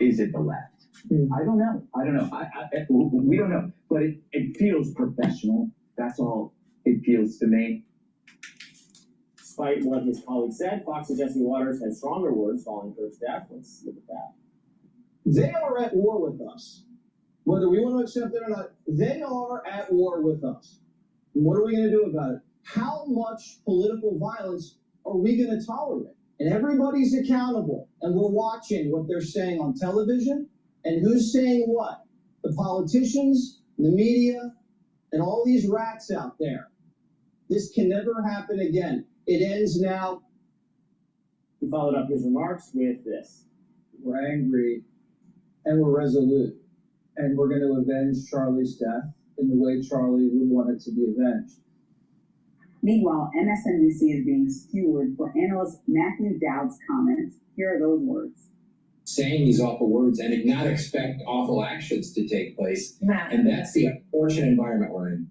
is it the left? I don't know. We don't know, but it feels professional. That's all it feels to me. Despite what his colleague said, Fox's Jesse Waters had stronger words following Kirk's death. Let's look at that. They are at war with us. Whether we want to accept it or not, they are at war with us. What are we going to do about it? How much political violence are we going to tolerate? And everybody's accountable, and we're watching what they're saying on television and who's saying what. The politicians, the media, and all these rats out there. This can never happen again. It ends now. He followed up his remarks with this. We're angry and we're resolute, and we're going to avenge Charlie's death in the way Charlie would want it to be avenged. Meanwhile, MSNBC is being skewered for analyst Matthew Dowd's comments. Here are those words. Saying these awful words and not expect awful actions to take place. And that's the unfortunate environment we're in.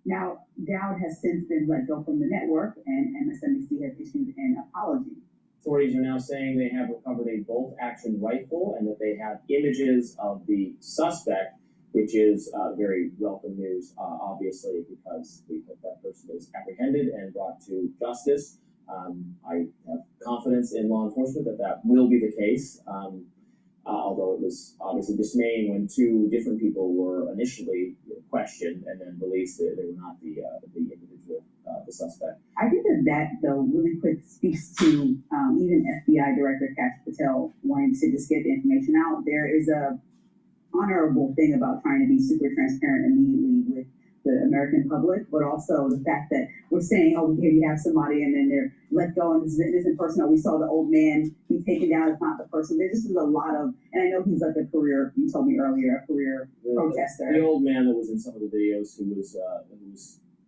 Now, Dowd has since been let go from the network, and MSNBC has issued an apology. Authorities are now saying they have recovered a bolt-action rifle and that they have images of the suspect, which is very welcome news, obviously, because we hope that person is apprehended and brought to justice. I have confidence in law enforcement that will be the case, although it was obviously dismaying when two different people were initially questioned and then released that they were not the individual, the suspect. I think that though, really quick speaks to even FBI Director Kash Patel wanting to just get the information out. There is a honorable thing about trying to be super transparent immediately with the American public, but also the fact that we're saying, oh, here you have somebody, and then they're let go, and this is an innocent person. Or we saw the old man be taken down, it's not the person. There just is a lot of, and I know he's like a career, you told me earlier, a career protester. The old man that was in some of the videos who was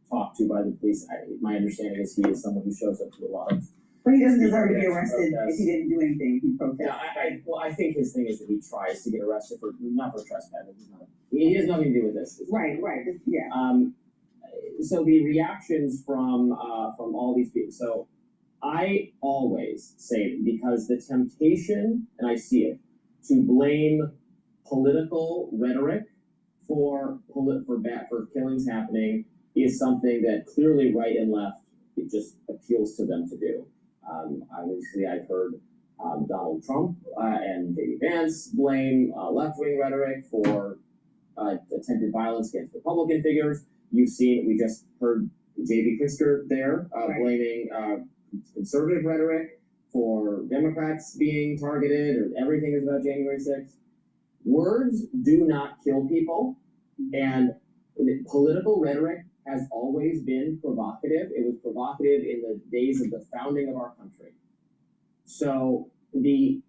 talked to by the police, my understanding is he is someone who shows up to a lot of. But he doesn't deserve to be arrested if he didn't do anything. He protested. Yeah, I think his thing is that he tries to get arrested for not for trespassing. He has nothing to do with this. Right. Yeah. So the reactions from all these people. So I always say, because the temptation, and I see it, to blame political rhetoric for killings happening is something that clearly right and left, it just appeals to them to do. Obviously, I've heard Donald Trump and J.D. Vance blame left-wing rhetoric for attempted violence against Republican figures. You've seen, we just heard J.B. Pritzker there Right. blaming conservative rhetoric for Democrats being targeted, or everything is about January 6th. Words do not kill people, and political rhetoric has always been provocative. It was provocative in the days of the founding of our country. So the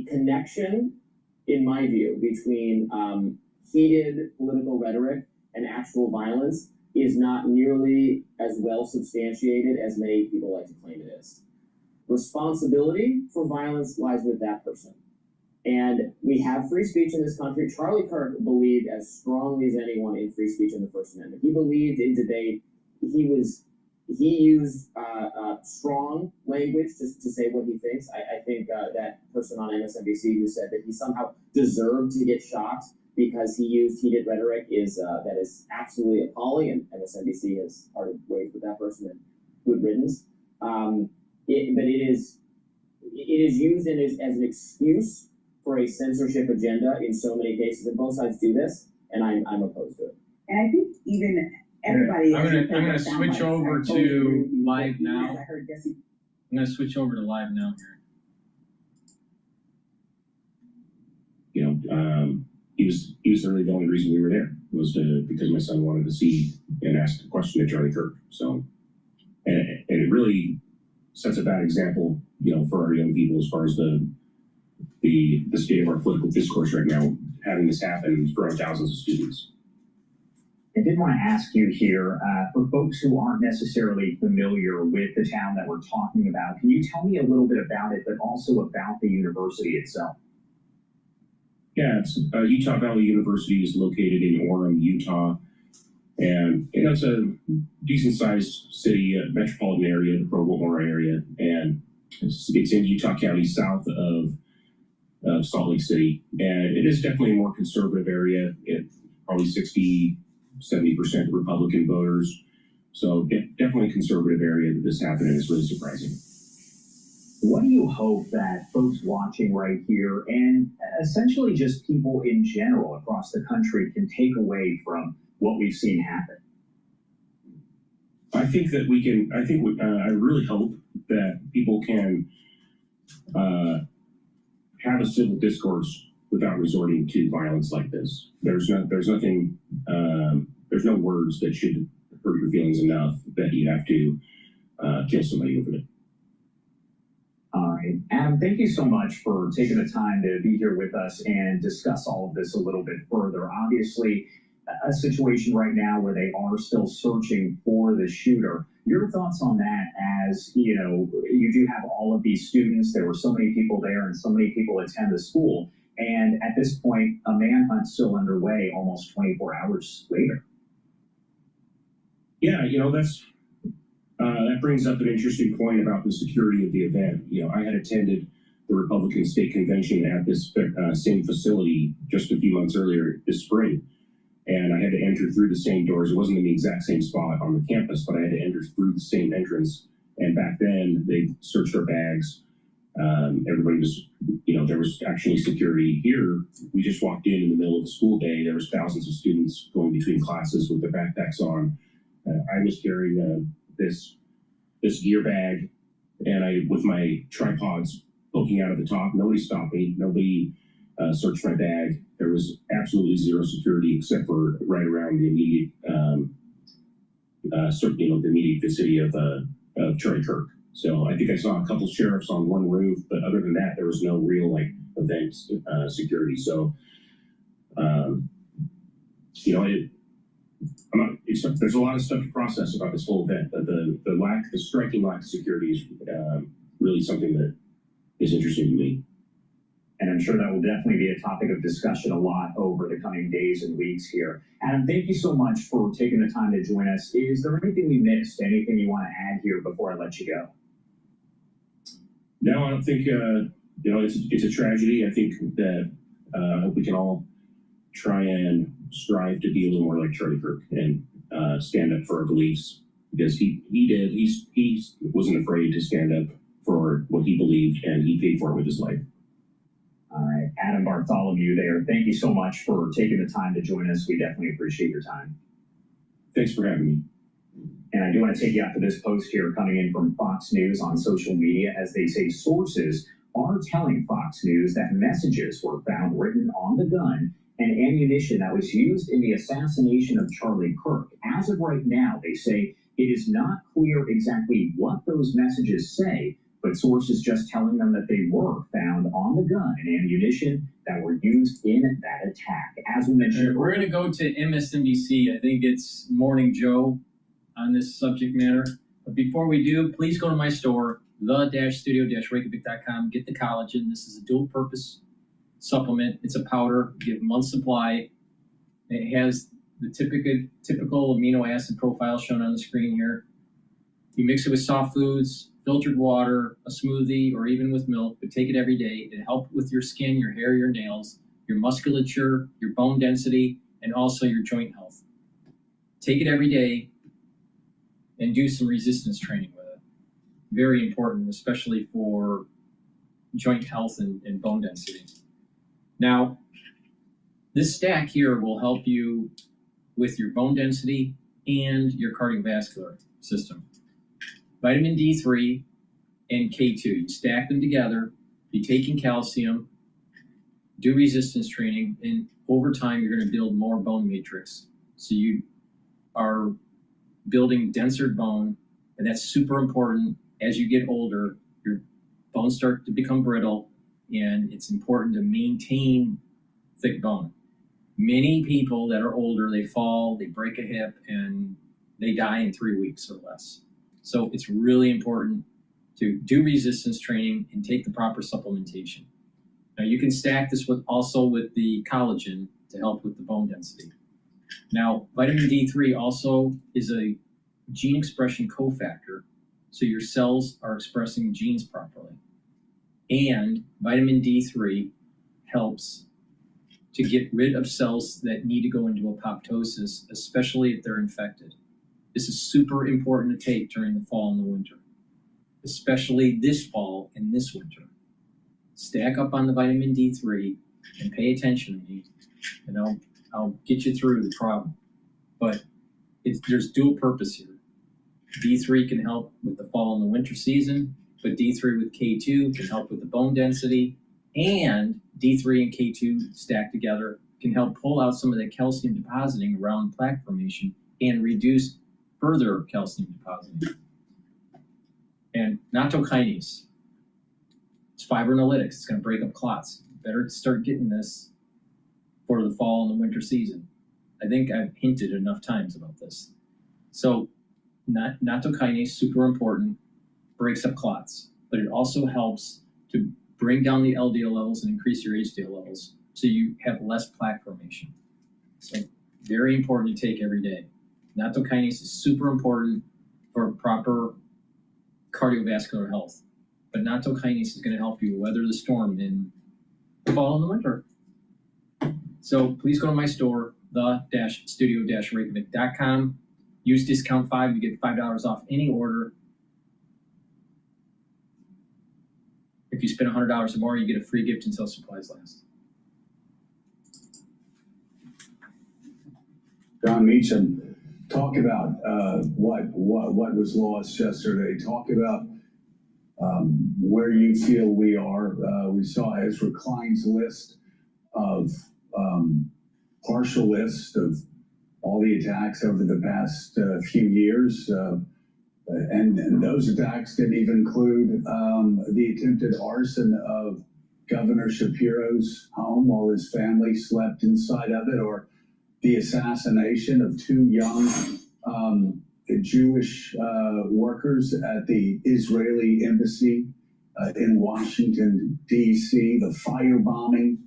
connection, in my view, between heated political rhetoric and actual violence is not nearly as well substantiated as many people like to claim it is. Responsibility for violence lies with that person. And we have free speech in this country. Charlie Kirk believed as strongly as anyone in free speech in the First Amendment. He believed in debate. He used strong language to say what he thinks. I think that person on MSNBC who said that he somehow deserved to get shot because he used heated rhetoric that is absolutely appalling, and MSNBC has parted ways with that person, and good riddance. But it is used as an excuse for a censorship agenda in so many cases, and both sides do this, and I'm opposed to it. And I think even everybody. I'm gonna switch over to live now. I heard Jesse. I'm gonna switch over to live now here. He was really the only reason we were there was because my son wanted to see and ask a question to Charlie Kirk. So, and it really sets a bad example, for our young people as far as the state of our political discourse right now, having this happen in front of thousands of students. I did want to ask you here, for folks who aren't necessarily familiar with the town that we're talking about, can you tell me a little bit about it, but also about the university itself? Yeah, it's, Utah Valley University is located in Orem, Utah, and it's a decent-sized city, metropolitan area, the Provo-Aurora area, and it's in Utah County, south of Salt Lake City, and it is definitely a more conservative area. It's probably 60-70% Republican voters, so definitely a conservative area that this happened, and it's really surprising. What do you hope that folks watching right here, and essentially just people in general across the country, can take away from what we've seen happen? I think that I really hope that people can have a civil discourse without resorting to violence like this. There's no words that should hurt your feelings enough that you have to kill somebody over it. All right. Adam, thank you so much for taking the time to be here with us and discuss all of this a little bit further. Obviously, a situation right now where they are still searching for the shooter. Your thoughts on that, as you do have all of these students, there were so many people there and so many people attend the school, and at this point, a manhunt's still underway almost 24 hours later. Yeah, that brings up an interesting point about the security of the event. I had attended the Republican State Convention at this same facility just a few months earlier this spring, and I had to enter through the same doors. It wasn't in the exact same spot on the campus, but I had to enter through the same entrance. And back then, they searched our bags. Everybody was, there was actually security. Here, we just walked in the middle of the school day. There was thousands of students going between classes with their backpacks on. I was carrying this gear bag, and with my tripods poking out of the top. Nobody stopped me. Nobody searched my bag. There was absolutely zero security except for right around the immediate, the immediate vicinity of Charlie Kirk. So I think I saw a couple sheriffs on one roof, but other than that, there was no real event security. So, there's a lot of stuff to process about this whole event, but the striking lack of security is really something that is interesting to me. And I'm sure that will definitely be a topic of discussion a lot over the coming days and weeks here. Adam, thank you so much for taking the time to join us. Is there anything we missed? Anything you want to add here before I let you go? No, I don't think, it's a tragedy. I think that I hope we can all try and strive to be a little more like Charlie Kirk and stand up for our beliefs, because he wasn't afraid to stand up for what he believed, and he paid for it with his life. All right, Adam Bartholomew there. Thank you so much for taking the time to join us. We definitely appreciate your time. Thanks for having me. And I do want to take you out to this post here coming in from Fox News on social media, as they say sources are telling Fox News that messages were found written on the gun and ammunition that was used in the assassination of Charlie Kirk. As of right now, they say it is not clear exactly what those messages say, but sources just telling them that they were found on the gun and ammunition that were used in that attack. As we mentioned, we're going to go to MSNBC. I think it's Morning Joe on this subject matter. But before we do, please go to my store, the-studio-reykjavik.com. Get the collagen. This is a dual-purpose supplement. It's a powder. You get a month's supply. It has the typical amino acid profile shown on the screen here. You mix it with soft foods, filtered water, a smoothie, or even with milk, but take it every day. It helps with your skin, your hair, your nails, your musculature, your bone density, and also your joint health. Take it every day and do some resistance training with it. Very important, especially for joint health and bone density. Now, this stack here will help you with your bone density and your cardiovascular system. Vitamin D3 and K2, you stack them together, be taking calcium, do resistance training, and over time you're going to build more bone matrix. So you are building denser bone, and that's super important. As you get older, your bones start to become brittle, and it's important to maintain thick bone. Many people that are older, they fall, they break a hip, and they die in 3 weeks or less. So it's really important to do resistance training and take the proper supplementation. Now you can stack this also with the collagen to help with the bone density. Now, vitamin D3 also is a gene expression cofactor, so your cells are expressing genes properly. And vitamin D3 helps to get rid of cells that need to go into apoptosis, especially if they're infected. This is super important to take during the fall and the winter, especially this fall and this winter. Stack up on the vitamin D3 and pay attention to me, and I'll get you through the problem. But there's dual purpose here. D3 can help with the fall and the winter season, but D3 with K2 can help with the bone density, and D3 and K2 stacked together can help pull out some of the calcium depositing around plaque formation and reduce further calcium depositing. And nattokinase, it's fibrinolytics. It's going to break up clots. Better start getting this for the fall and the winter season. I think I've hinted enough times about this. So nattokinase, super important, breaks up clots, but it also helps to bring down the LDL levels and increase your HDL levels so you have less plaque formation. So very important to take every day. Nattokinase is super important for proper cardiovascular health, but nattokinase is going to help you weather the storm in the fall and the winter. So please go to my store, the-studio-reykjavik.com. Use discount 5, you get $5 off any order. If you spend $100 or more, you get a free gift until supplies last. John Meacham, talk about what was lost yesterday. Talk about where you feel we are. We saw Ezra Klein's list of partial list of all the attacks over the past few years. And those attacks didn't even include the attempted arson of Governor Shapiro's home while his family slept inside of it, or the assassination of 2 young Jewish workers at the Israeli embassy in Washington, D.C., the firebombing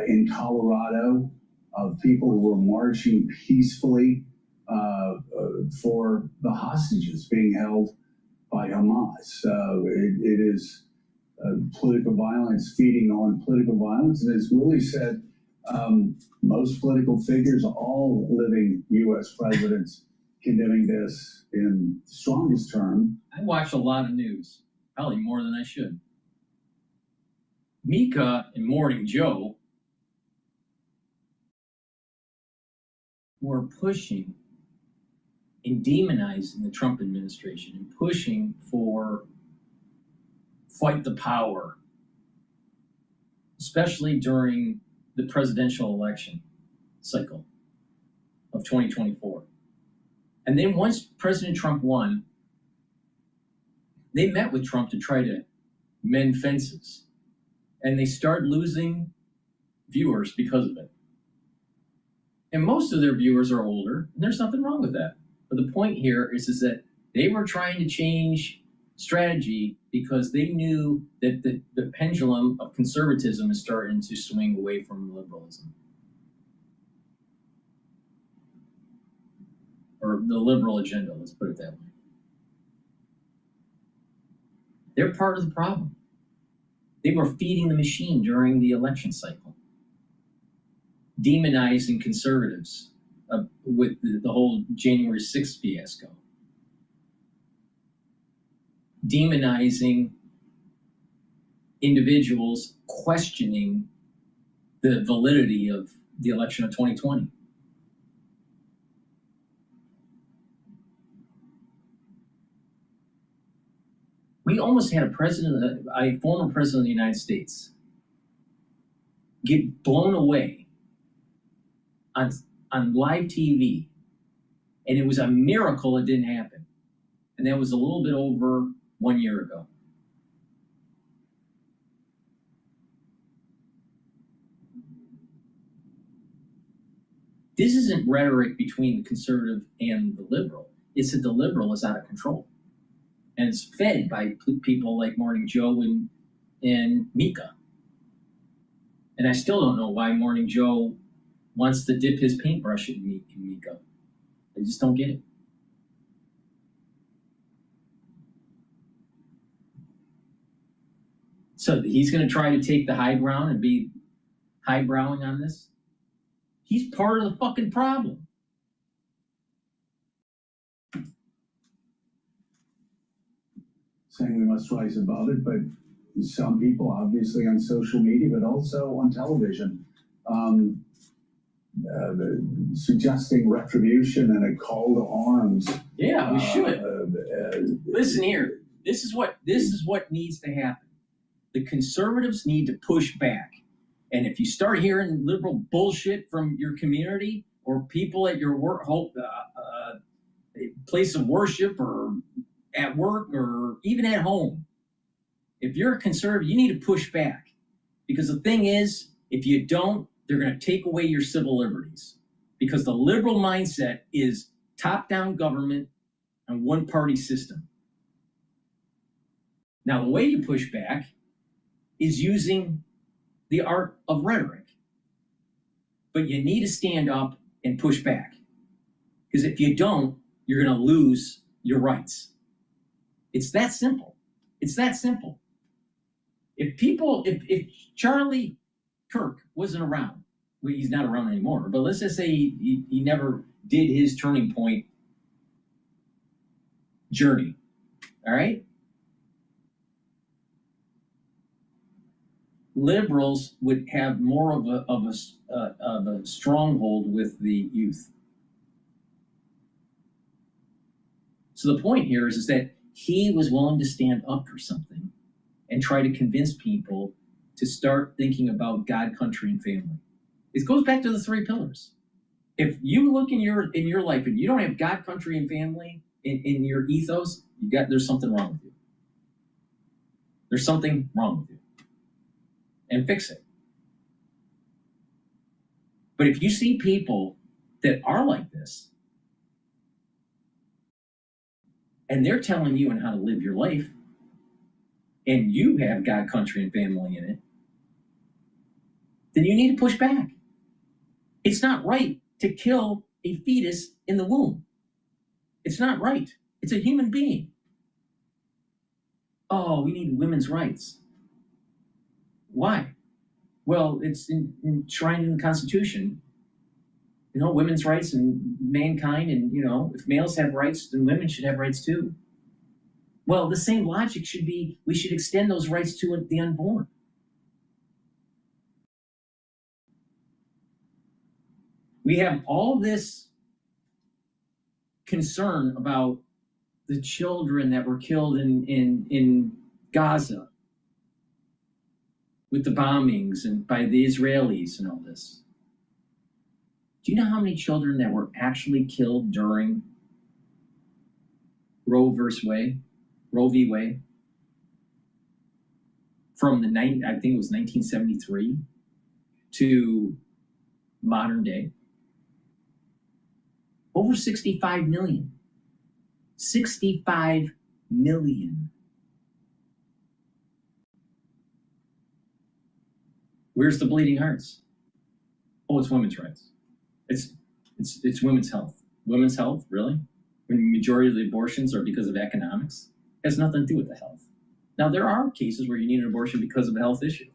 in Colorado of people who were marching peacefully for the hostages being held by Hamas. It is political violence feeding on political violence. And as Willie said, most political figures, all living U.S. presidents, condemning this in the strongest term. I watch a lot of news, probably more than I should. Mika and Morning Joe were pushing in demonizing the Trump administration and pushing for fight the power, especially during the presidential election cycle of 2024. And then once President Trump won, they met with Trump to try to mend fences. And they started losing viewers because of it. And most of their viewers are older, and there's nothing wrong with that. But the point here is that they were trying to change strategy because they knew that the pendulum of conservatism is starting to swing away from liberalism. Or the liberal agenda, let's put it that way. They're part of the problem. They were feeding the machine during the election cycle, demonizing conservatives with the whole January 6th fiasco, demonizing individuals questioning the validity of the election of 2020. We almost had a former president of the United States get blown away on live TV, and it was a miracle it didn't happen. And that was a little bit over 1 year ago. This isn't rhetoric between the conservative and the liberal. It's that the liberal is out of control. And it's fed by people like Morning Joe and Mika. And I still don't know why Morning Joe wants to dip his paintbrush in Mika. I just don't get it. So he's going to try to take the high ground and be highbrowing on this? He's part of the fucking problem. Saying we must rise above it, but some people, obviously on social media, but also on television, suggesting retribution and a call to arms. Yeah, we should. Listen here. This is what needs to happen. The conservatives need to push back. And if you start hearing liberal bullshit from your community or people at your place of worship or at work or even at home, if you're a conservative, you need to push back. Because the thing is, if you don't, they're going to take away your civil liberties. Because the liberal mindset is top-down government and one-party system. Now, the way you push back is using the art of rhetoric. But you need to stand up and push back. Because if you don't, you're going to lose your rights. It's that simple. It's that simple. If Charlie Kirk wasn't around, well, he's not around anymore, but let's just say he never did his turning point journey, all right? Liberals would have more of a stronghold with the youth. So the point here is that he was willing to stand up for something and try to convince people to start thinking about God, country, and family. It goes back to the 3 pillars. If you look in your life and you don't have God, country, and family in your ethos, there's something wrong with you. There's something wrong with you. And fix it. But if you see people that are like this, and they're telling you on how to live your life, and you have God, country, and family in it, then you need to push back. It's not right to kill a fetus in the womb. It's not right. It's a human being. Oh, we need women's rights. Why? Well, it's enshrined in the Constitution. You know, women's rights and mankind, and, you know, if males have rights, then women should have rights too. Well, the same logic should be, we should extend those rights to the unborn. We have all this concern about the children that were killed in Gaza with the bombings and by the Israelis and all this. Do you know how many children that were actually killed during Roe v. Wade? From I think it was 1973 to modern day. Over 65 million. 65 million. Where's the bleeding hearts? Oh, it's women's rights. It's women's health. Women's health, really? When the majority of the abortions are because of economics? It has nothing to do with the health. Now, there are cases where you need an abortion because of a health issue.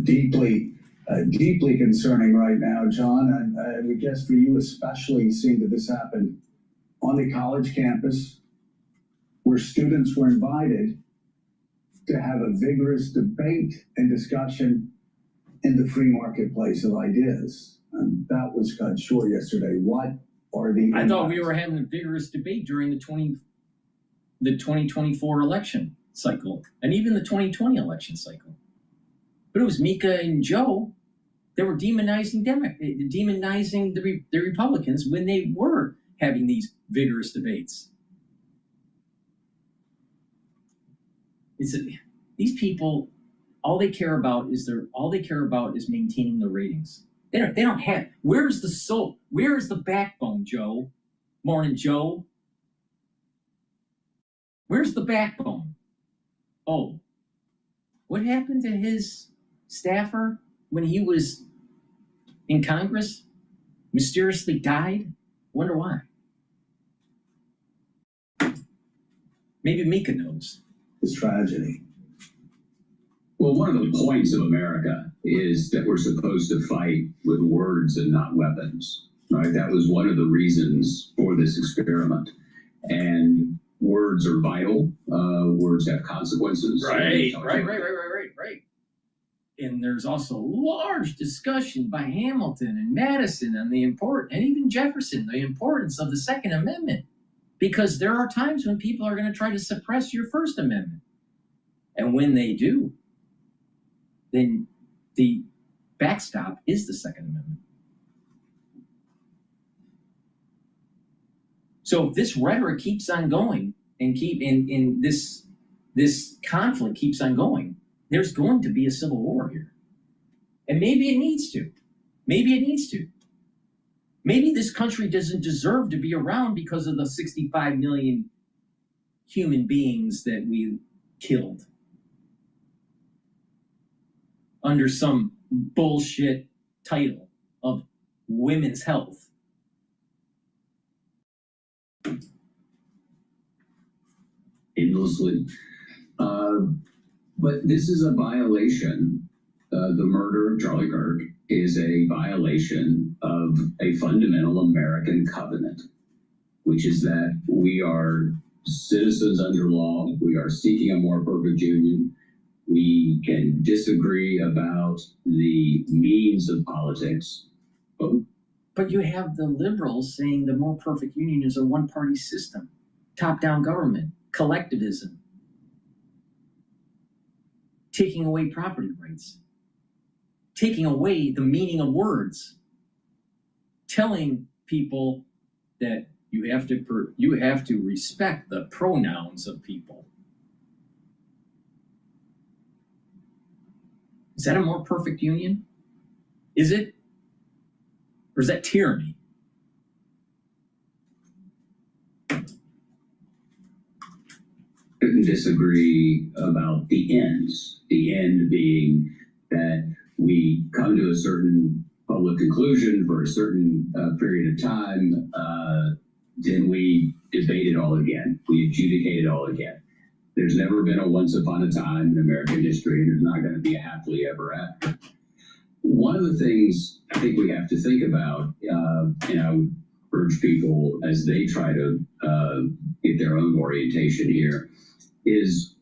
Deeply concerning right now, John, and I would guess for you especially, seeing that this happened on the college campus, where students were invited to have a vigorous debate and discussion in the free marketplace of ideas. And that was cut short yesterday. What are the I thought we were having a vigorous debate during the 2024 election cycle, and even the 2020 election cycle. But it was Mika and Joe that were demonizing the Republicans when they were having these vigorous debates. These people, all they care about is maintaining the ratings. They don't have. Where's the soul? Where is the backbone, Joe? Morning, Joe. Where's the backbone? Oh, what happened to his staffer when he was in Congress? Mysteriously died? Wonder why. Maybe Mika knows. It's tragedy. Well, one of the points of America is that we're supposed to fight with words and not weapons, right? That was one of the reasons for this experiment. And words are vital. Words have consequences. Right. And there's also large discussion by Hamilton and Madison and and even Jefferson, the importance of the Second Amendment. Because there are times when people are going to try to suppress your First Amendment. And when they do, then the backstop is the Second Amendment. So if this rhetoric keeps on going and this conflict keeps on going, there's going to be a civil war here. And maybe it needs to. Maybe this country doesn't deserve to be around because of the 65 million human beings that we killed under some bullshit title of women's health. Endlessly. But this is a violation. The murder of Charlie Kirk is a violation of a fundamental American covenant, which is that we are citizens under law. We are seeking a more perfect union. We can disagree about the means of politics. But you have the liberals saying the more perfect union is a one-party system, top-down government, collectivism, taking away property rights, taking away the meaning of words, telling people that you have to respect the pronouns of people. Is that a more perfect union? Is it? Or is that tyranny? Couldn't disagree about the ends. The end being that we come to a certain public conclusion for a certain period of time, then we debate it all again. We adjudicate it all again. There's never been a once upon a time in American history, and there's not going to be a happily ever after. One of the things I think we have to think about, and I would urge people as they try to get their own orientation here, is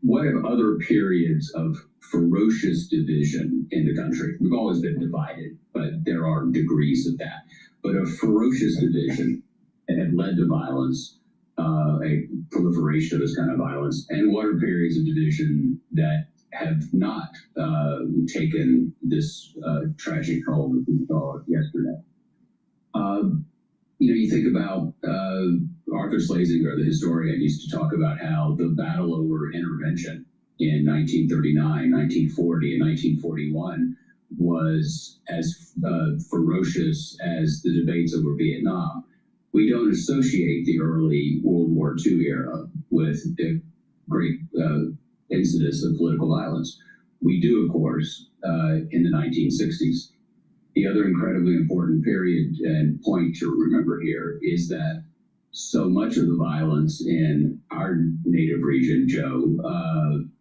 what have other periods of ferocious division in the country? We've always been divided, but there are degrees of that. But a ferocious division that have led to violence, a proliferation of this kind of violence, and what are periods of division that have not taken this tragic toll that we saw yesterday? You think about Arthur Schlesinger, the historian, used to talk about how the battle over intervention in 1939, 1940, and 1941 was as ferocious as the debates over Vietnam. We don't associate the early World War II era with the great incidence of political violence. We do, of course, in the 1960s. The other incredibly important period and point to remember here is that so much of the violence in our native region, Joe,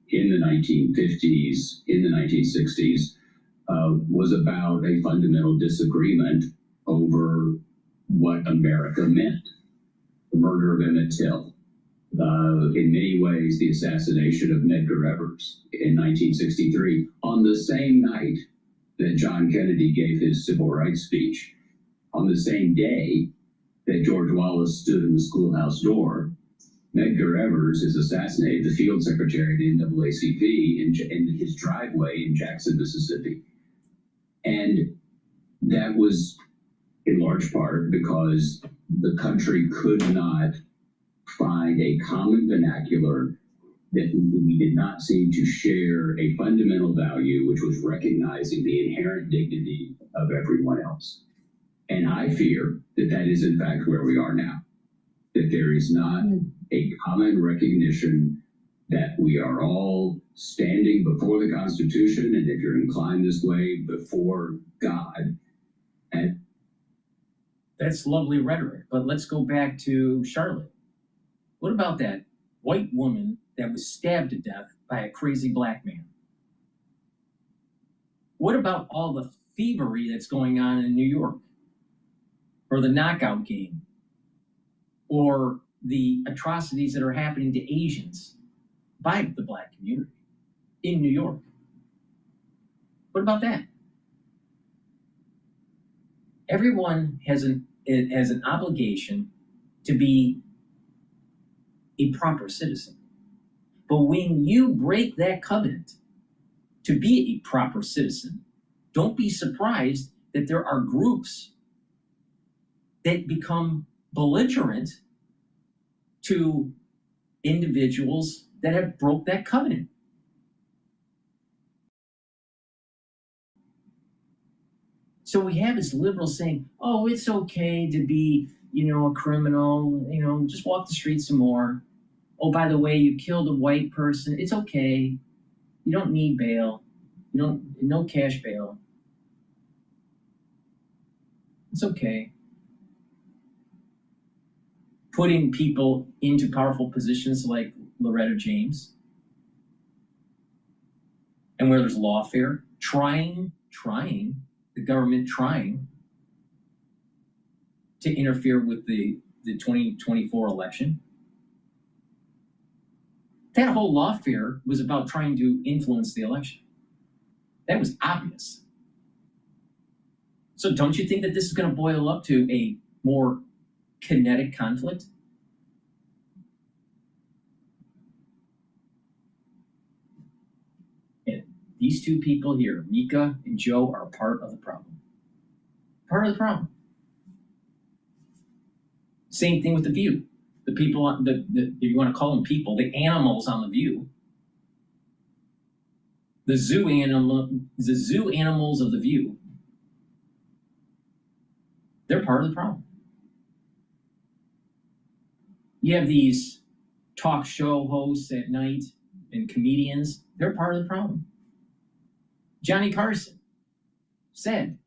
in the 1950s, in the 1960s, was about a fundamental disagreement over what America meant. The murder of Emmett Till, in many ways the assassination of Medgar Evers in 1963, on the same night that John Kennedy gave his civil rights speech, on the same day that George Wallace stood in the schoolhouse door. Medgar Evers is assassinated, the field secretary of the NAACP, in his driveway in Jackson, Mississippi. And that was in large part because the country could not find a common vernacular, that we did not seem to share a fundamental value, which was recognizing the inherent dignity of everyone else. And I fear that that is in fact where we are now, that there is not a common recognition that we are all standing before the Constitution, and if you're inclined this way, before God. And that's lovely rhetoric, but let's go back to Charlotte. What about that white woman that was stabbed to death by a crazy black man? What about all the thievery that's going on in New York? Or the knockout game? Or the atrocities that are happening to Asians by the black community in New York? What about that? Everyone has an obligation to be a proper citizen. But when you break that covenant to be a proper citizen, don't be surprised that there are groups that become belligerent to individuals that have broke that covenant. So we have this liberal saying, oh, it's okay to be, a criminal, just walk the streets some more. Oh, by the way, you killed a white person. It's okay. You don't need bail. No cash bail. It's okay. Putting people into powerful positions like Loretta James, and where there's lawfare, the government trying to interfere with the 2024 election. That whole lawfare was about trying to influence the election. That was obvious. So don't you think that this is going to boil up to a more kinetic conflict? And these two people here, Mika and Joe, are part of the problem. Part of the problem. Same thing with The View. The people, if you want to call them people, the animals on The View. The zoo animals of The View. They're part of the problem. You have these talk show hosts at night and comedians. They're part of the problem. Johnny Carson said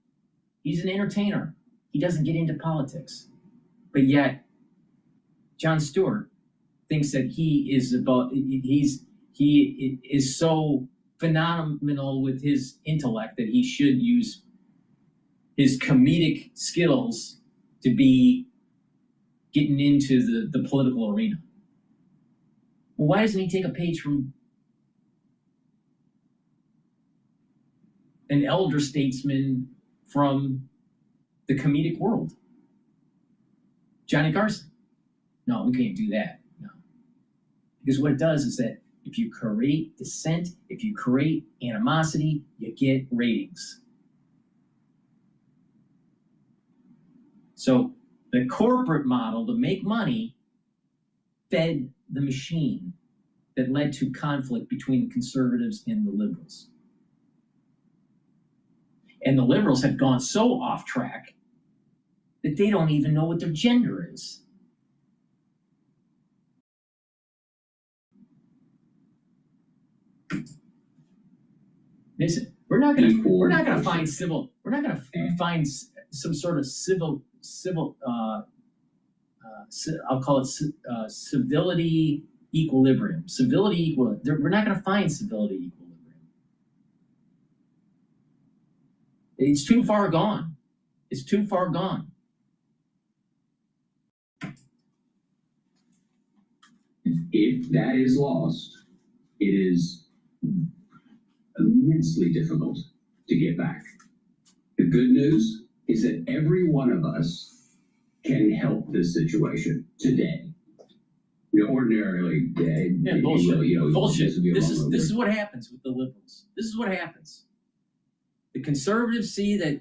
he's an entertainer. He doesn't get into politics. But yet, Jon Stewart thinks that he is so phenomenal with his intellect that he should use his comedic skills to be getting into the political arena. Well, why doesn't he take a page from an elder statesman from the comedic world? Johnny Carson. No, we can't do that. No. Because what it does is that if you create dissent, if you create animosity, you get ratings. So the corporate model to make money fed the machine that led to conflict between the conservatives and the liberals. And the liberals have gone so off track that they don't even know what their gender is. Listen, we're not gonna find some sort of civil I'll call it civility equilibrium. We're not gonna find civility equilibrium. It's too far gone. It's too far gone. If that is lost, it is immensely difficult to get back. The good news is that every one of us can help this situation today. Ordinarily, bullshit. Bullshit. This is what happens with the liberals. This is what happens. The conservatives see that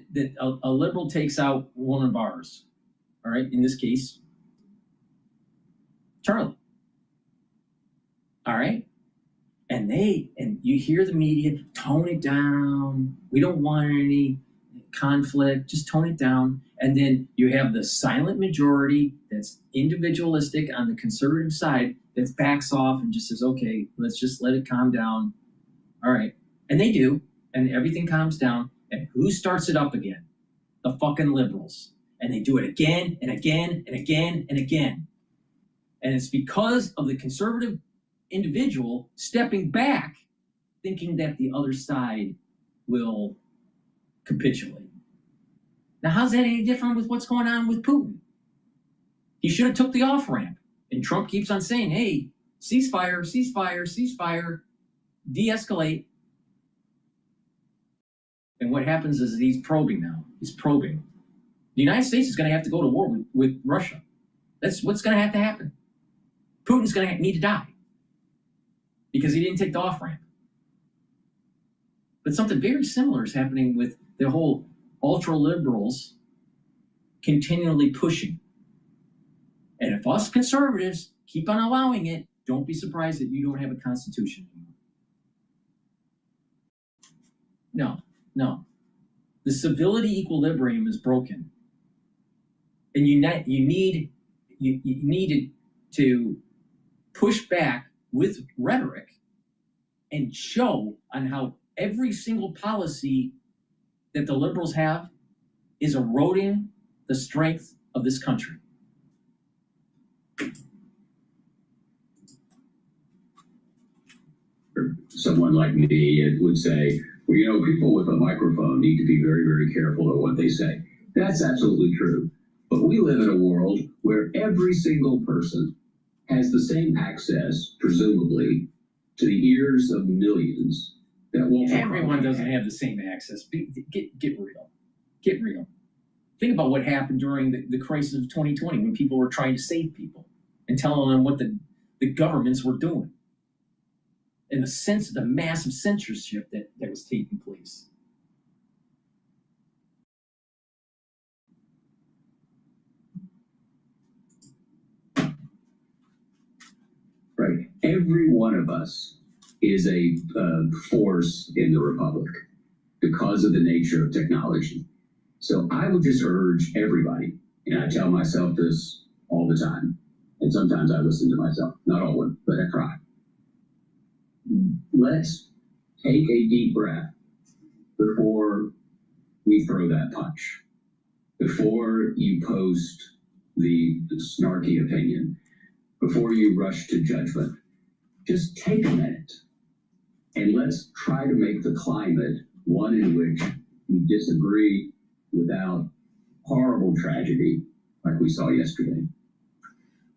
a liberal takes out one of ours. All right, in this case, Charlie. All right, and you hear the media tone it down. We don't want any conflict. Just tone it down. And then you have the silent majority that's individualistic on the conservative side that backs off and just says, okay, let's just let it calm down. All right. And they do. And everything calms down. And who starts it up again? The fucking liberals. And they do it again and again and again and again. And it's because of the conservative individual stepping back, thinking that the other side will capitulate. Now, how's that any different with what's going on with Putin? He should have took the off-ramp. And Trump keeps on saying, hey, ceasefire, ceasefire, ceasefire, de-escalate. And what happens is he's probing now. He's probing. The United States is going to have to go to war with Russia. That's what's going to have to happen. Putin's going to need to die because he didn't take the off-ramp. But something very similar is happening with the whole ultra-liberals continually pushing. And if us conservatives keep on allowing it, don't be surprised that you don't have a constitution anymore. No. The civility equilibrium is broken. And you needed to push back with rhetoric and show on how every single policy that the liberals have is eroding the strength of this country. Someone like me would say, well, people with a microphone need to be very, very careful of what they say. That's absolutely true. But we live in a world where every single person has the same access, presumably, to the ears of millions that will. Everyone doesn't have the same access. Get real. Get real. Think about what happened during the crisis of 2020 when people were trying to save people and telling them what the governments were doing. And the massive censorship that was taking place. Right. Every one of us is a force in the republic because of the nature of technology. So I would just urge everybody, and I tell myself this all the time, and sometimes I listen to myself, not always, but I try. Let's take a deep breath before we throw that punch, before you post the snarky opinion, before you rush to judgment. Just take a minute and let's try to make the climate one in which we disagree without horrible tragedy like we saw yesterday.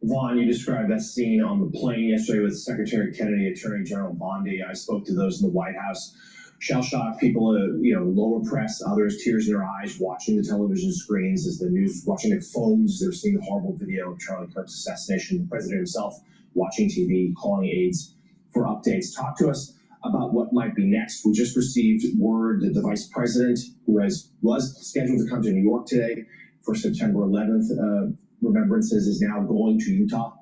Vaughn, you described that scene on the plane yesterday with Secretary Kennedy, Attorney General Bondi. I spoke to those in the White House. Shell-shocked people, lower press, others, tears in their eyes, watching the television screens as the news, watching their phones. They're seeing the horrible video of Charlie Kirk's assassination. The president himself watching TV, calling aides for updates. Talk to us about what might be next. We just received word that the vice president, who was scheduled to come to New York today for September 11th, remembrances, is now going to Utah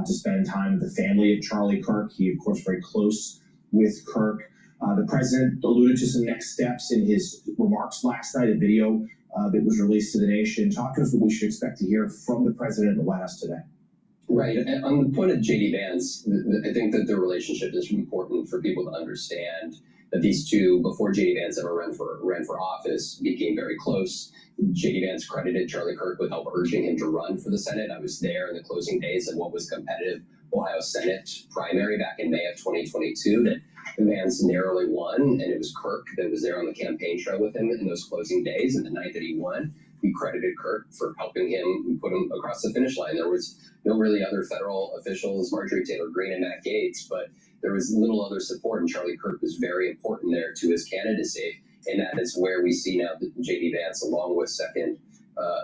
to spend time with the family of Charlie Kirk. He, of course, very close with Kirk. The president alluded to some next steps in his remarks last night, a video that was released to the nation. Talk to us what we should expect to hear from the president in the White House today. Right. And on the point of J.D. Vance, I think that their relationship is important for people to understand that these two, before J.D. Vance ever ran for office, became very close. J.D. Vance credited Charlie Kirk with help urging him to run for the Senate. I was there in the closing days of what was competitive Ohio Senate primary back in May of 2022 that Vance narrowly won, and it was Kirk that was there on the campaign trail with him in those closing days. And the night that he won, he credited Kirk for helping him put him across the finish line. There was no really other federal officials, Marjorie Taylor Greene and Matt Gaetz, but there was little other support, and Charlie Kirk was very important there to his candidacy. And that is where we see now that J.D. Vance, along with Second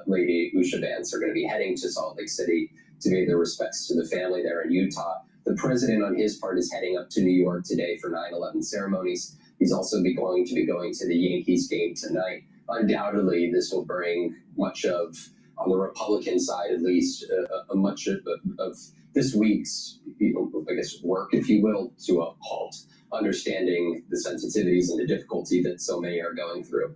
Lady Usha Vance, are going to be heading to Salt Lake City to pay their respects to the family there in Utah. The president, on his part, is heading up to New York today for 9/11 ceremonies. He's also going to be going to the Yankees game tonight. Undoubtedly, this will bring much of, on the Republican side at least, much of this week's, work, if you will, to a halt, understanding the sensitivities and the difficulty that so many are going through.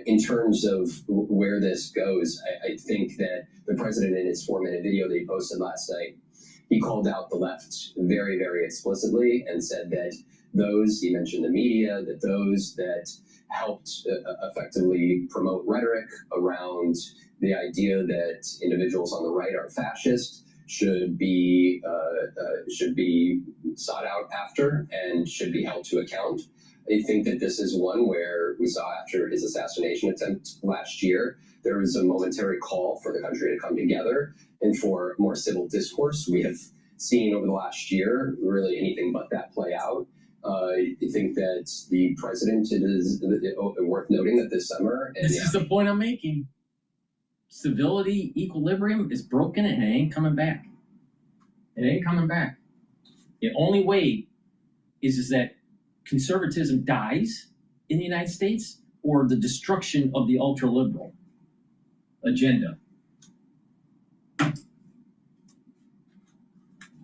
In terms of where this goes, I think that the president, in his 4-minute video that he posted last night, he called out the left very, very explicitly and said that those, he mentioned the media, that those that helped effectively promote rhetoric around the idea that individuals on the right are fascist should be sought out after and should be held to account. I think that this is one where we saw after his assassination attempt last year, there was a momentary call for the country to come together and for more civil discourse. We have seen over the last year really anything but that play out. I think that the president, it is worth noting that this summer... This is the point I'm making. Civility, equilibrium is broken and it ain't coming back. It ain't coming back. The only way is that conservatism dies in the United States or the destruction of the ultra-liberal agenda.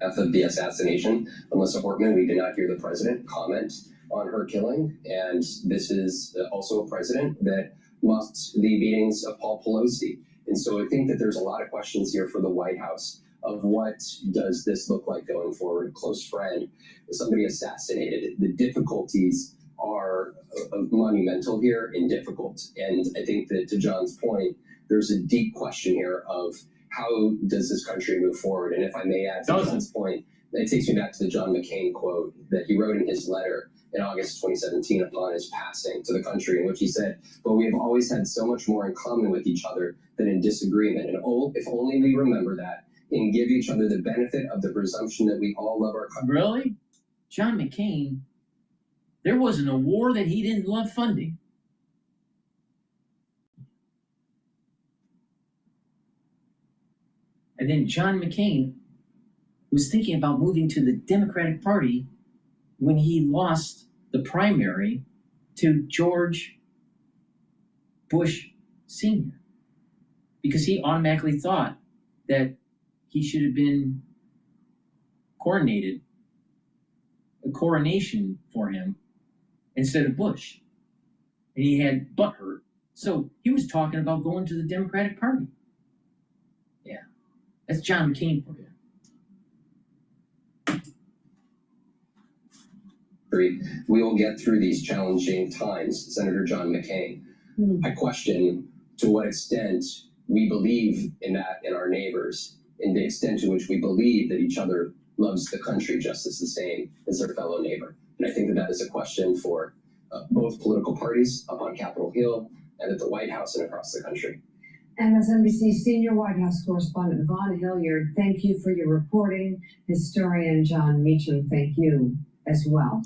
Of the assassination, Melissa Hortman, we did not hear the president comment on her killing, and this is also a president that lost the beatings of Paul Pelosi. And so I think that there's a lot of questions here for the White House of what does this look like going forward. A close friend, somebody assassinated. The difficulties are monumental here and difficult. And I think that to John's point, there's a deep question here of how does this country move forward? And if I may add to John's point, that takes me back to the John McCain quote that he wrote in his letter in August 2017 upon his passing to the country, in which he said, "But we have always had so much more in common with each other than in disagreement. And if only we remember that and give each other the benefit of the presumption that we all love our country." Really? John McCain, there wasn't a war that he didn't love funding. And then John McCain was thinking about moving to the Democratic Party when he lost the primary to George Bush Sr. because he automatically thought that he should have been a coronation for him instead of Bush. And he had butt hurt. So he was talking about going to the Democratic Party. Yeah. That's John McCain for you. We will get through these challenging times, Senator John McCain. I question to what extent we believe in that in our neighbors, and the extent to which we believe that each other loves the country just as the same as their fellow neighbor. And I think that that is a question for both political parties up on Capitol Hill and at the White House and across the country. MSNBC senior White House correspondent Vaughn Hilliard, thank you for your reporting. Historian John Meacham, thank you as well.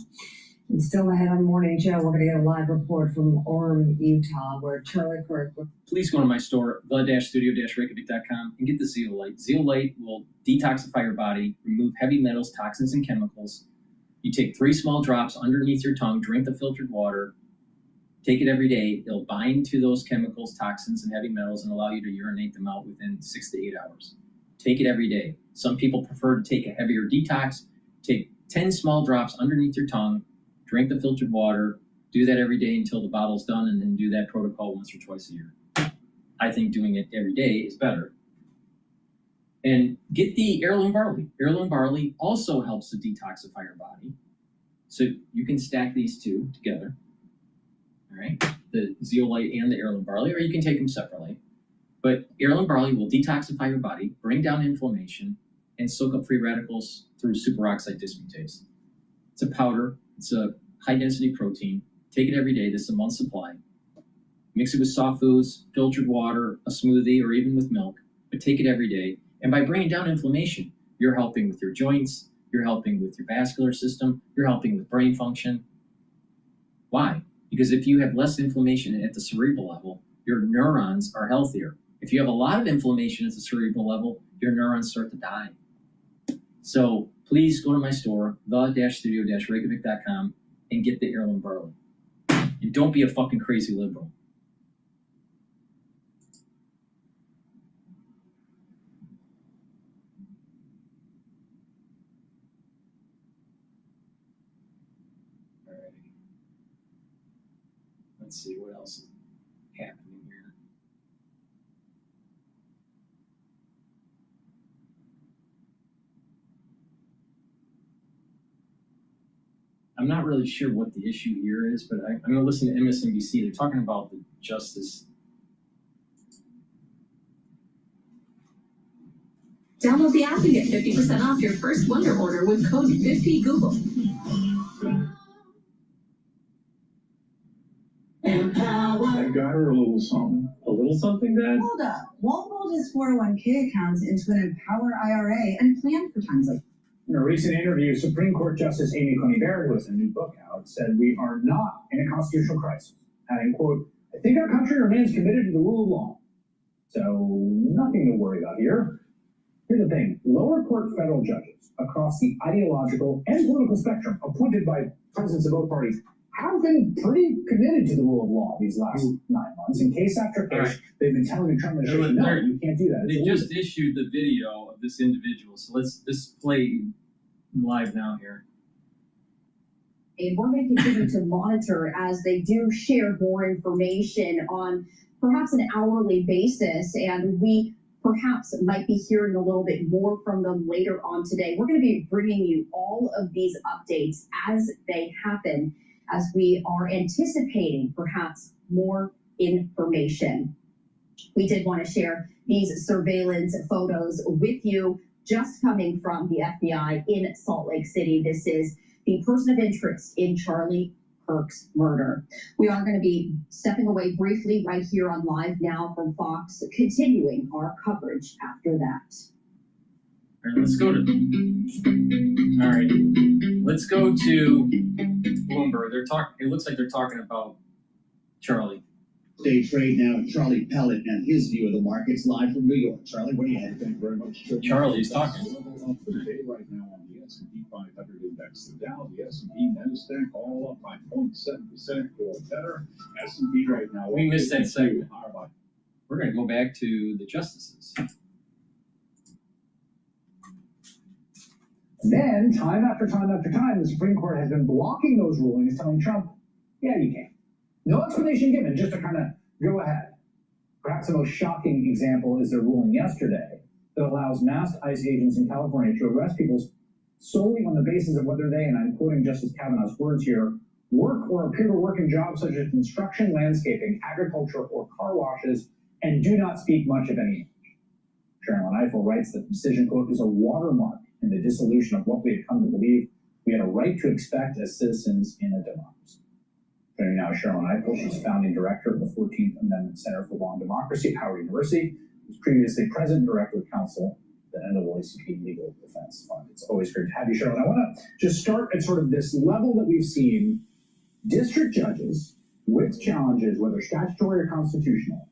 And still ahead on Morning Joe, we're going to get a live report from Orem, Utah, where Charlie Kirk. Please go to my store, the-studio-reykjavik.com, and get the Zeolite. Zeolite will detoxify your body, remove heavy metals, toxins, and chemicals. You take 3 small drops underneath your tongue, drink the filtered water, take it every day. It'll bind to those chemicals, toxins, and heavy metals and allow you to urinate them out within 6 to 8 hours. Take it every day. Some people prefer to take a heavier detox. Take 10 small drops underneath your tongue, drink the filtered water, do that every day until the bottle's done, and then do that protocol once or twice a year. I think doing it every day is better. And get the heirloom barley. Heirloom barley also helps to detoxify your body. So you can stack these two together. All right, the zeolite and the heirloom barley, or you can take them separately. But heirloom barley will detoxify your body, bring down inflammation, and soak up free radicals through superoxide dismutase. It's a powder. It's a high-density protein. Take it every day. This is a month's supply. Mix it with soft foods, filtered water, a smoothie, or even with milk. But take it every day. And by bringing down inflammation, you're helping with your joints, you're helping with your vascular system, you're helping with brain function. Why? Because if you have less inflammation at the cerebral level, your neurons are healthier. If you have a lot of inflammation at the cerebral level, your neurons start to die. So please go to my store, the-studio-reykjavik.com, and get the heirloom barley. And don't be a fucking crazy liberal. Let's see what else is happening here. I'm not really sure what the issue here is, but I'm going to listen to MSNBC. They're talking about the justice. Download the app and get 50% off your first Wonder order with code 50Google. I got her a little something. A little something, Dad? Hold up. Walt rolled his 401k accounts into an Empower IRA and planned for times like In a recent interview, Supreme Court Justice Amy Coney Barrett, who has a new book out, said we are not in a constitutional crisis, adding, quote, I think our country remains committed to the rule of law. So nothing to worry about here. Here's the thing. Lower court federal judges across the ideological and political spectrum appointed by presidents of both parties have been pretty committed to the rule of law these last 9 months. In case after case, they've been telling the Trump administration, no, you can't do that. They just issued the video of this individual, so let's play live now here. And we're going to continue to monitor as they do share more information on perhaps an hourly basis, and we perhaps might be hearing a little bit more from them later on today. We're going to be bringing you all of these updates as they happen, as we are anticipating perhaps more information. We did want to share these surveillance photos with you, just coming from the FBI in Salt Lake City. This is the person of interest in Charlie Kirk's murder. We are going to be stepping away briefly right here on Live Now from Fox, continuing our coverage after that. All right, let's go to. All right, let's go to Bloomberg. They're talking. It looks like they're talking about Charlie. Stage right now, Charlie Pellet and his view of the markets live from New York. Charlie, what do you have? Thank you very much. Charlie's talking. Level up today right now on the S&P 500 index. The Dow, the S&P, NASDAQ, all up by 0.7% or better. S&P right now. We missed that segment. We're going to go back to the justices. And then, time after time after time, the Supreme Court has been blocking those rulings, telling Trump, yeah, you can. No explanation given, just to kind of go ahead. Perhaps the most shocking example is their ruling yesterday that allows masked ICE agents in California to arrest people solely on the basis of whether they, and I'm quoting Justice Kavanaugh's words here, work or appear to work in jobs such as construction, landscaping, agriculture, or car washes, and do not speak much of any English. Sharon Eiffel writes that the decision, quote, is a watermark in the dissolution of what we had come to believe we had a right to expect as citizens in a democracy. Joining now is Sharon Eichel. She's founding director of the 14th Amendment Center for Law and Democracy at Howard University. She was previously president and director of counsel at the NAACP Legal Defense Fund. It's always great to have you, Sharon. I want to just start at sort of this level that we've seen district judges with challenges, whether statutory or constitutional,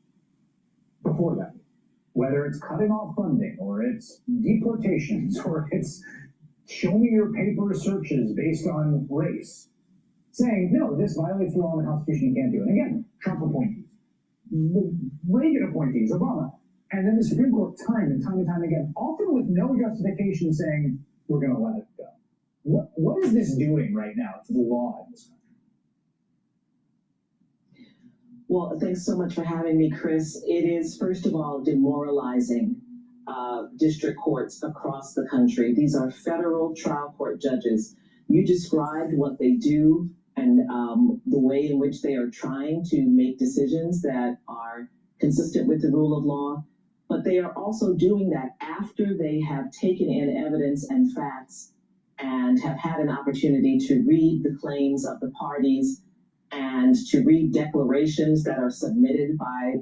before that, whether it's cutting off funding or it's deportations or it's show me your paper searches based on race, saying, no, this violates the law and the Constitution, you can't do it. And again, Trump appointees, Reagan appointees, Obama, and then the Supreme Court time and time again, often with no justification saying, we're going to let it go. What is this doing right now to the law in this country? Well, thanks so much for having me, Chris. It is, first of all, demoralizing district courts across the country. These are federal trial court judges. You described what they do and the way in which they are trying to make decisions that are consistent with the rule of law, but they are also doing that after they have taken in evidence and facts and have had an opportunity to read the claims of the parties and to read declarations that are submitted by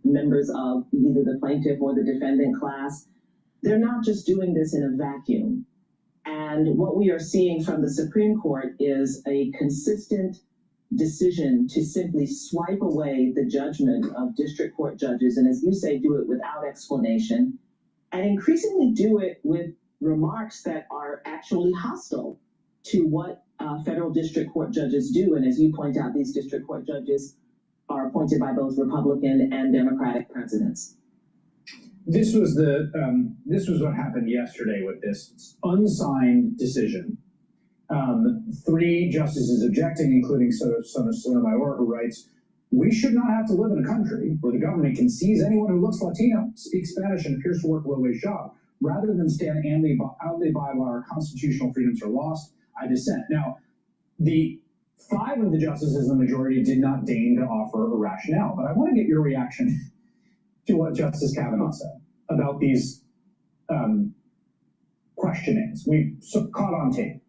members of either the plaintiff or the defendant class. They're not just doing this in a vacuum. And what we are seeing from the Supreme Court is a consistent decision to simply swipe away the judgment of district court judges, and as you say, do it without explanation, and increasingly do it with remarks that are actually hostile to what federal district court judges do. And as you point out, these district court judges are appointed by both Republican and Democratic presidents. This was what happened yesterday with this unsigned decision. 3 justices objecting, including Sotomayor, who writes, "We should not have to live in a country where the government can seize anyone who looks Latino, speaks Spanish, and appears to work a low-wage job. Rather than stand outly by while our constitutional freedoms are lost, I dissent." Now, the 5 of the justices in the majority did not deign to offer a rationale, but I want to get your reaction to what Justice Kavanaugh said about these questionings we caught on tape.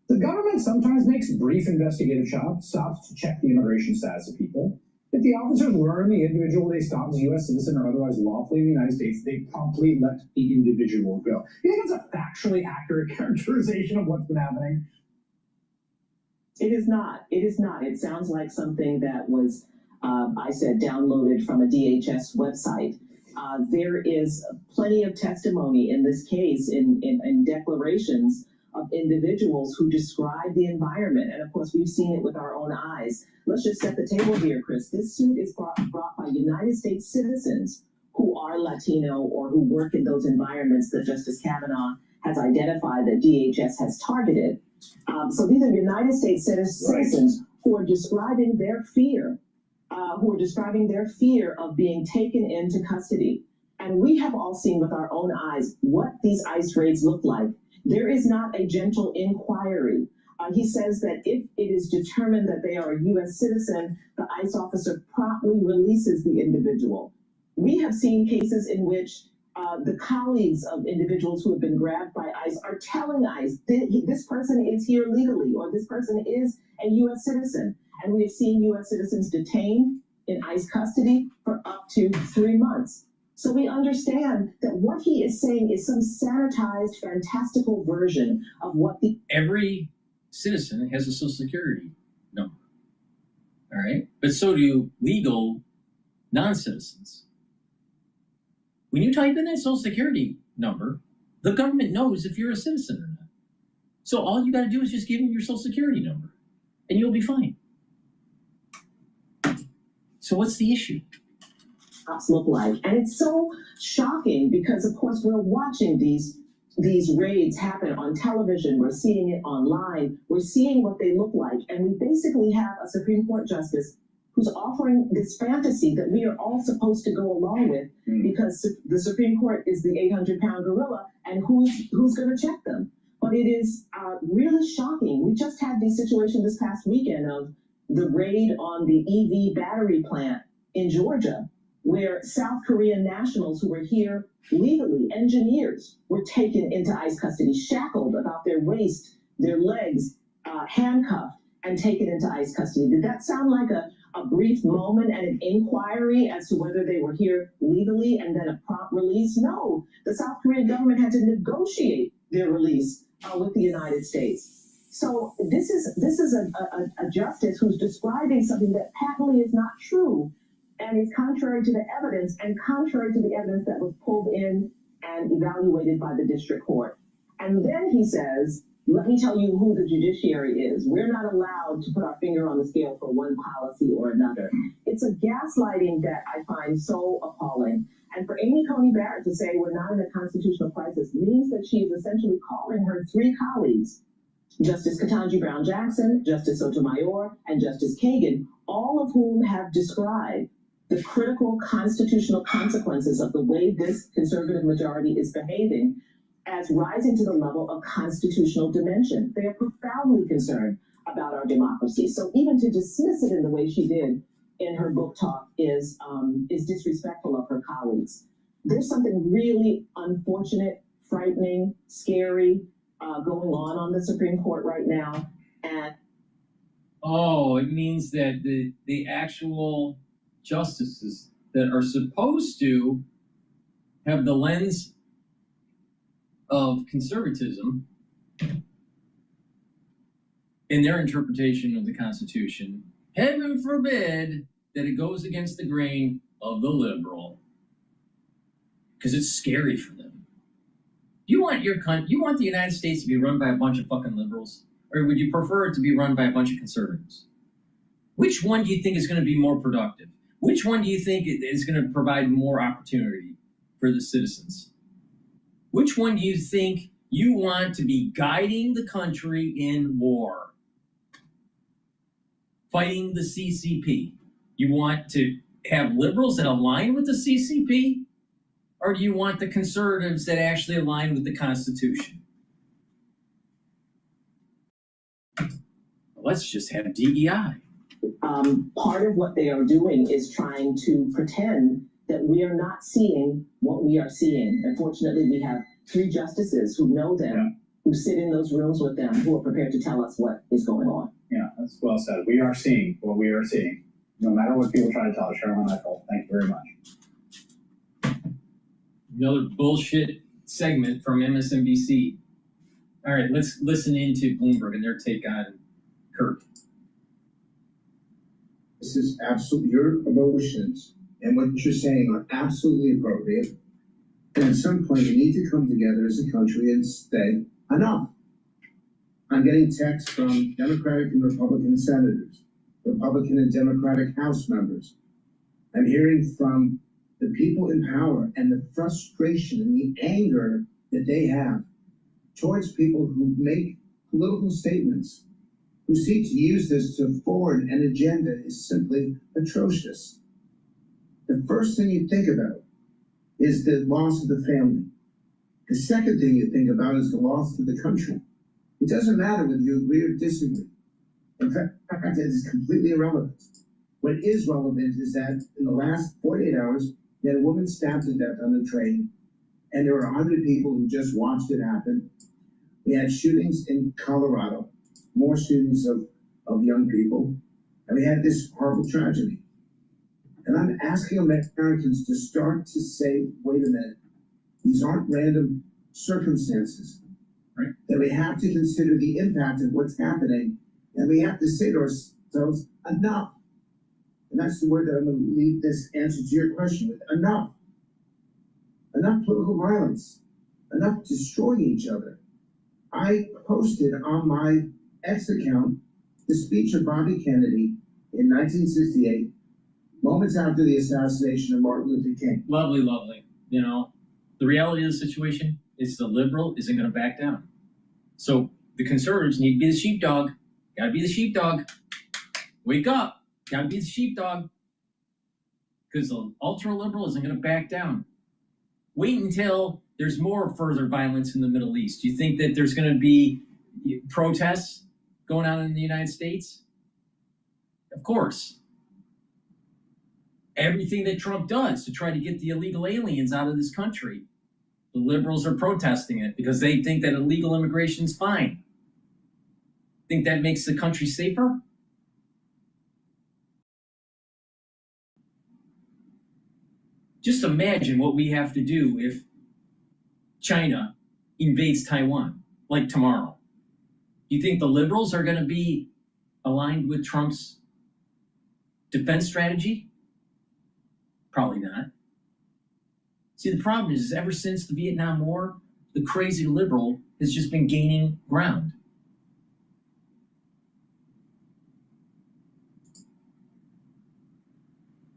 The government sometimes makes brief investigative stops to check the immigration status of people. If the officers learn the individual they stopped is a U.S. citizen or otherwise lawfully in the United States, they promptly let the individual go. You think that's a factually accurate characterization of what's been happening? It is not. It is not. It sounds like something that was, I said, downloaded from a DHS website. There is plenty of testimony in this case in declarations of individuals who describe the environment. And of course, we've seen it with our own eyes. Let's just set the table here, Chris. This suit is brought by United States citizens who are Latino or who work in those environments that Justice Kavanaugh has identified that DHS has targeted. So these are United States citizens who are describing their fear, of being taken into custody. And we have all seen with our own eyes what these ICE raids look like. There is not a gentle inquiry. He says that if it is determined that they are a U.S. citizen, the ICE officer promptly releases the individual. We have seen cases in which the colleagues of individuals who have been grabbed by ICE are telling ICE, this person is here legally, or this person is a U.S. citizen. And we have seen U.S. citizens detained in ICE custody for up to 3 months. So we understand that what he is saying is some sanitized, fantastical version of what every citizen has a Social Security number. All right? But so do legal non-citizens. When you type in that Social Security number, the government knows if you're a citizen or not. So all you got to do is just give them your Social Security number, and you'll be fine. So what's the issue? Look like. And it's so shocking because, of course, we're watching these raids happen on television. We're seeing it online. We're seeing what they look like. And we basically have a Supreme Court justice who's offering this fantasy that we are all supposed to go along with because the Supreme Court is the 800-pound gorilla, and who's going to check them? But it is really shocking. We just had the situation this past weekend of the raid on the EV battery plant in Georgia, where South Korean nationals who were here legally, engineers, were taken into ICE custody, shackled about their waist, their legs, handcuffed, and taken into ICE custody. Did that sound like a brief moment and an inquiry as to whether they were here legally and then a prompt release? No, the South Korean government had to negotiate their release with the United States. So this is a justice who's describing something that patently is not true and is contrary to the evidence and contrary to the evidence that was pulled in and evaluated by the district court. And then he says, let me tell you who the judiciary is. We're not allowed to put our finger on the scale for one policy or another. It's a gaslighting that I find so appalling. And for Amy Coney Barrett to say we're not in a constitutional crisis means that she is essentially calling her three colleagues, Justice Ketanji Brown Jackson, Justice Sotomayor, and Justice Kagan, all of whom have described the critical constitutional consequences of the way this conservative majority is behaving as rising to the level of constitutional dimension. They are profoundly concerned about our democracy. So even to dismiss it in the way she did in her book talk is disrespectful of her colleagues. There's something really unfortunate, frightening, scary going on the Supreme Court right now. And it means that the actual justices that are supposed to have the lens of conservatism in their interpretation of the Constitution, heaven forbid that it goes against the grain of the liberal, because it's scary for them. You want the United States to be run by a bunch of fucking liberals, or would you prefer it to be run by a bunch of conservatives? Which one do you think is going to be more productive? Which one do you think is going to provide more opportunity for the citizens? Which one do you think you want to be guiding the country in war? Fighting the CCP? You want to have liberals that align with the CCP? Or do you want the conservatives that actually align with the Constitution? Let's just have DEI. Part of what they are doing is trying to pretend that we are not seeing what we are seeing. Unfortunately, we have three justices who know them, who sit in those rooms with them, who are prepared to tell us what is going on. Yeah, that's well said. We are seeing what we are seeing, no matter what people try to tell us. Sharon Eichel, thank you very much. Another bullshit segment from MSNBC. All right, let's listen into Bloomberg and their take on Kirk. This is absolutely, your emotions and what you're saying are absolutely appropriate. And at some point, we need to come together as a country and say, enough. I'm getting texts from Democratic and Republican senators, Republican and Democratic House members. I'm hearing from the people in power and the frustration and the anger that they have towards people who make political statements, who seek to use this to forward an agenda is simply atrocious. The first thing you think about is the loss of the family. The second thing you think about is the loss of the country. It doesn't matter whether you agree or disagree. In fact, it is completely irrelevant. What is relevant is that in the last 48 hours, you had a woman stabbed to death on a train, and there were 100 people who just watched it happen. We had shootings in Colorado, more shootings of young people, and we had this horrible tragedy. And I'm asking Americans to start to say, wait a minute, these aren't random circumstances, right? That we have to consider the impact of what's happening, and we have to say to ourselves, enough. And that's the word that I'm going to leave this answer to your question with, enough. Enough political violence, enough destroying each other. I posted on my X account the speech of Bobby Kennedy in 1968, moments after the assassination of Martin Luther King. Lovely, lovely. You know, the reality of the situation is the liberal isn't going to back down. So the conservatives need to be the sheepdog. Got to be the sheepdog. Wake up. Got to be the sheepdog. Because the ultra-liberal isn't going to back down. Wait until there's more further violence in the Middle East. Do you think that there's going to be protests going on in the United States? Of course. Everything that Trump does to try to get the illegal aliens out of this country, the liberals are protesting it because they think that illegal immigration is fine. Think that makes the country safer? Just imagine what we have to do if China invades Taiwan, like tomorrow. You think the liberals are going to be aligned with Trump's defense strategy? Probably not. See, the problem is ever since the Vietnam War, the crazy liberal has just been gaining ground.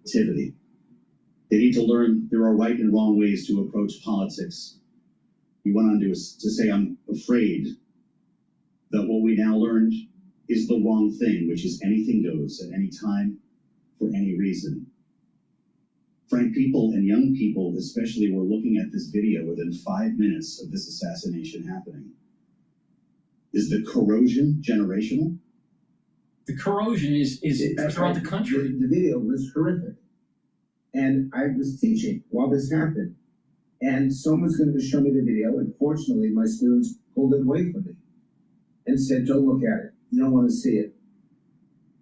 Activity. They need to learn there are right and wrong ways to approach politics. He went on to say, I'm afraid that what we now learned is the wrong thing, which is anything goes at any time for any reason. Frank, people and young people especially were looking at this video within 5 minutes of this assassination happening. Is the corrosion generational? The corrosion is throughout the country. The video was horrific. And I was teaching while this happened. And someone's going to show me the video. And fortunately, my students pulled it away from me and said, don't look at it. You don't want to see it.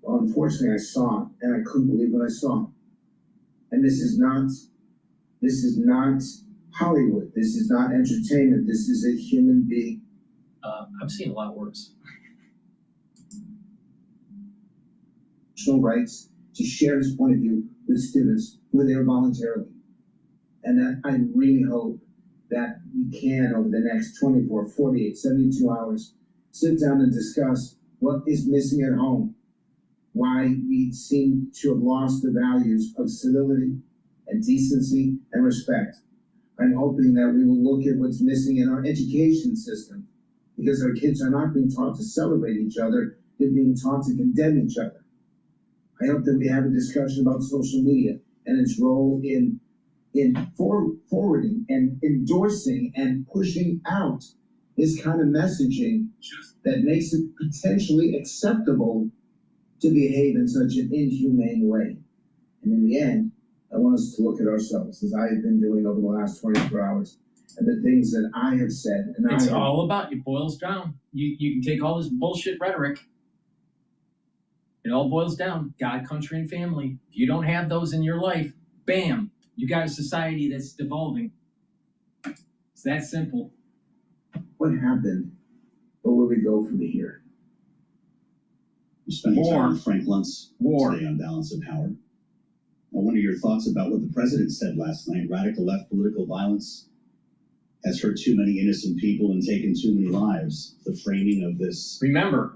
Well, unfortunately, I saw it, and I couldn't believe what I saw. And this is not Hollywood. This is not entertainment. This is a human being. I've seen a lot worse. Rights to share his point of view with students who are there voluntarily. And that I really hope that we can, over the next 24, 48, 72 hours, sit down and discuss what is missing at home, why we seem to have lost the values of civility and decency and respect. I'm hoping that we will look at what's missing in our education system, because our kids are not being taught to celebrate each other, they're being taught to condemn each other. I hope that we have a discussion about social media and its role in forwarding and endorsing and pushing out this kind of messaging that makes it potentially acceptable to behave in such an inhumane way. And in the end, I want us to look at ourselves, as I have been doing over the last 24 hours, and the things that I have said. And It's all about, it boils down. You can take all this bullshit rhetoric. It all boils down, God, country, and family. If you don't have those in your life, bam, you got a society that's devolving. It's that simple. What happened? Where will we go from here? We're spending time with Frank Luntz today on Balance of Power. What are your thoughts about what the president said last night? Radical left political violence has hurt too many innocent people and taken too many lives. The framing of this. Remember,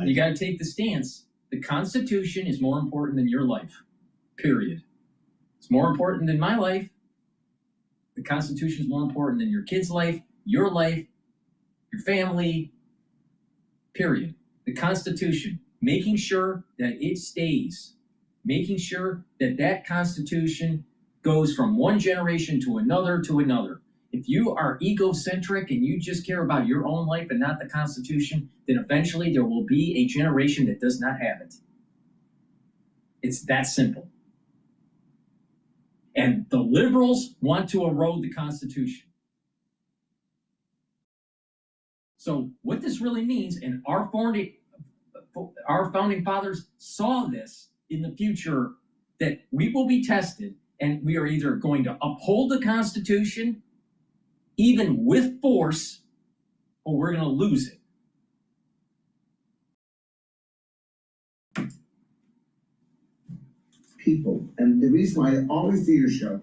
you got to take the stance. The Constitution is more important than your life, period. It's more important than my life. The Constitution is more important than your kid's life, your family, period. The Constitution, making sure that it stays, making sure that that Constitution goes from one generation to another to another. If you are egocentric and you just care about your own life and not the Constitution, then eventually there will be a generation that does not have it. It's that simple. And the liberals want to erode the Constitution. So what this really means, and our founding fathers saw this in the future, that we will be tested, and we are either going to uphold the Constitution even with force, or we're going to lose it. People, and the reason why I always do your show,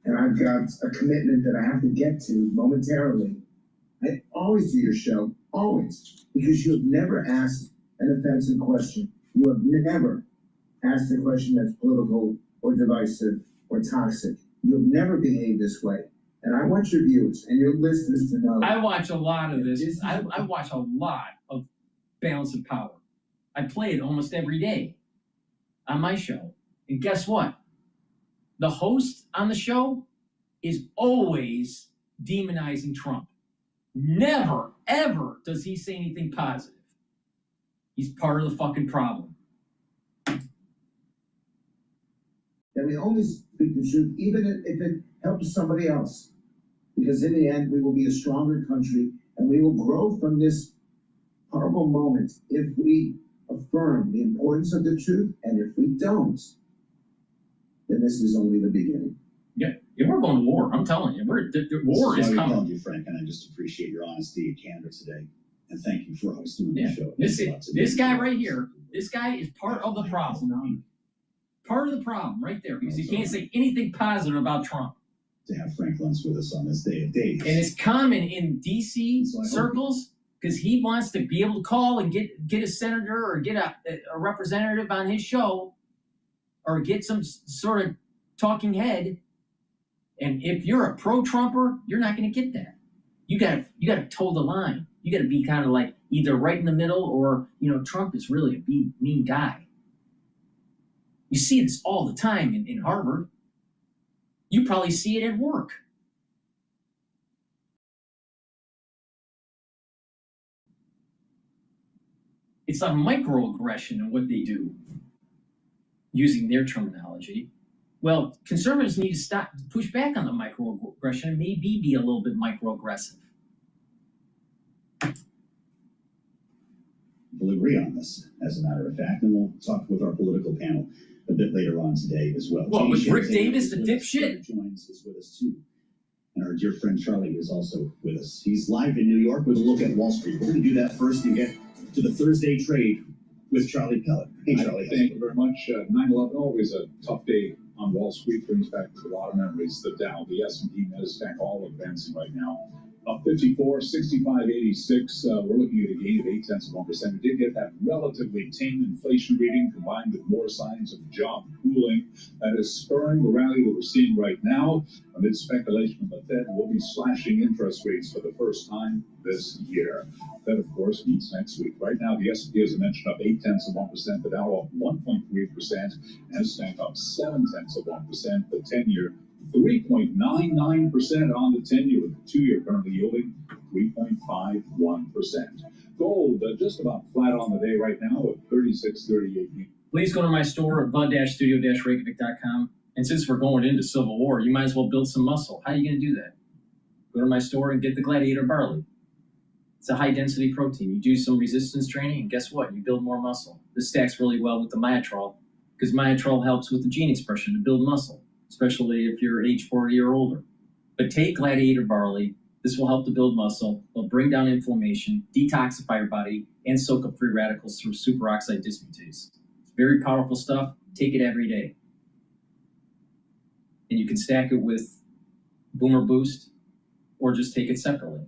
and I've got a commitment that I have to get to momentarily, I always do your show, always, because you have never asked an offensive question. You have never asked a question that's political or divisive or toxic. You have never behaved this way. And I want your viewers and your listeners to know. I watch a lot of this. I watch a lot of Balance of Power. I play it almost every day on my show. And guess what? The host on the show is always demonizing Trump. Never, ever does he say anything positive. He's part of the fucking problem. That we only speak the truth, even if it helps somebody else. Because in the end, we will be a stronger country, and we will grow from this horrible moments if we affirm the importance of the truth, and if we don't, then this is only the beginning. Yeah, we're going to war. I'm telling you, war is coming. Called you, Frank, and I just appreciate your honesty and candor today. And thank you for hosting the show. This guy right here, this guy is part of the problem. Part of the problem right there, because he can't say anything positive about Trump. To have Frank Luntz with us on this day of days. And it's common in DC circles because he wants to be able to call and get a senator or get a representative on his show or get some sort of talking head. And if you're a pro-Trumper, you're not going to get that. You got to toe the line. You got to be kind of like either right in the middle or, Trump is really a mean guy. You see this all the time in Harvard. You probably see it at work. It's a microaggression in what they do, using their terminology. Well, conservatives need to push back on the microaggression and maybe be a little bit microaggressive. We'll agree on this, as a matter of fact, and we'll talk with our political panel a bit later on today as well. Well, with Rick Davis, the dipshit. Joins us with us too. And our dear friend Charlie is also with us. He's live in New York with a look at Wall Street. We're going to do that first and get to the Thursday trade with Charlie Pellet. Hey, Charlie. Thank you very much. 9/11, always a tough day on Wall Street, brings back a lot of memories. The Dow, the S&P, Nasdaq, all advancing right now. Up 54, 65, 86. We're looking at a gain of 0.8%. We did get that relatively tame inflation reading combined with more signs of job cooling that is spurring the rally that we're seeing right now amid speculation that the Fed will be slashing interest rates for the first time this year. That, of course, meets next week. Right now, the S&P, as I mentioned, up 0.8%. The Dow up 1.3%. Nasdaq up 0.7%. The 10-year 3.99% on the 10-year, with the 2-year currently yielding 3.51%. Gold just about flat on the day right now at 36.38. Please go to my store at bud-studio-reykjavik.com. And since we're going into Civil War, you might as well build some muscle. How are you going to do that? Go to my store and get the Gladiator Barley. It's a high-density protein. You do some resistance training, and guess what? You build more muscle. This stacks really well with the Myotrol, because Myotrol helps with the gene expression to build muscle, especially if you're age 40 or older. But take Gladiator Barley. This will help to build muscle. It'll bring down inflammation, detoxify your body, and soak up free radicals through superoxide dismutase. It's very powerful stuff. Take it every day. And you can stack it with Boomer Boost or just take it separately.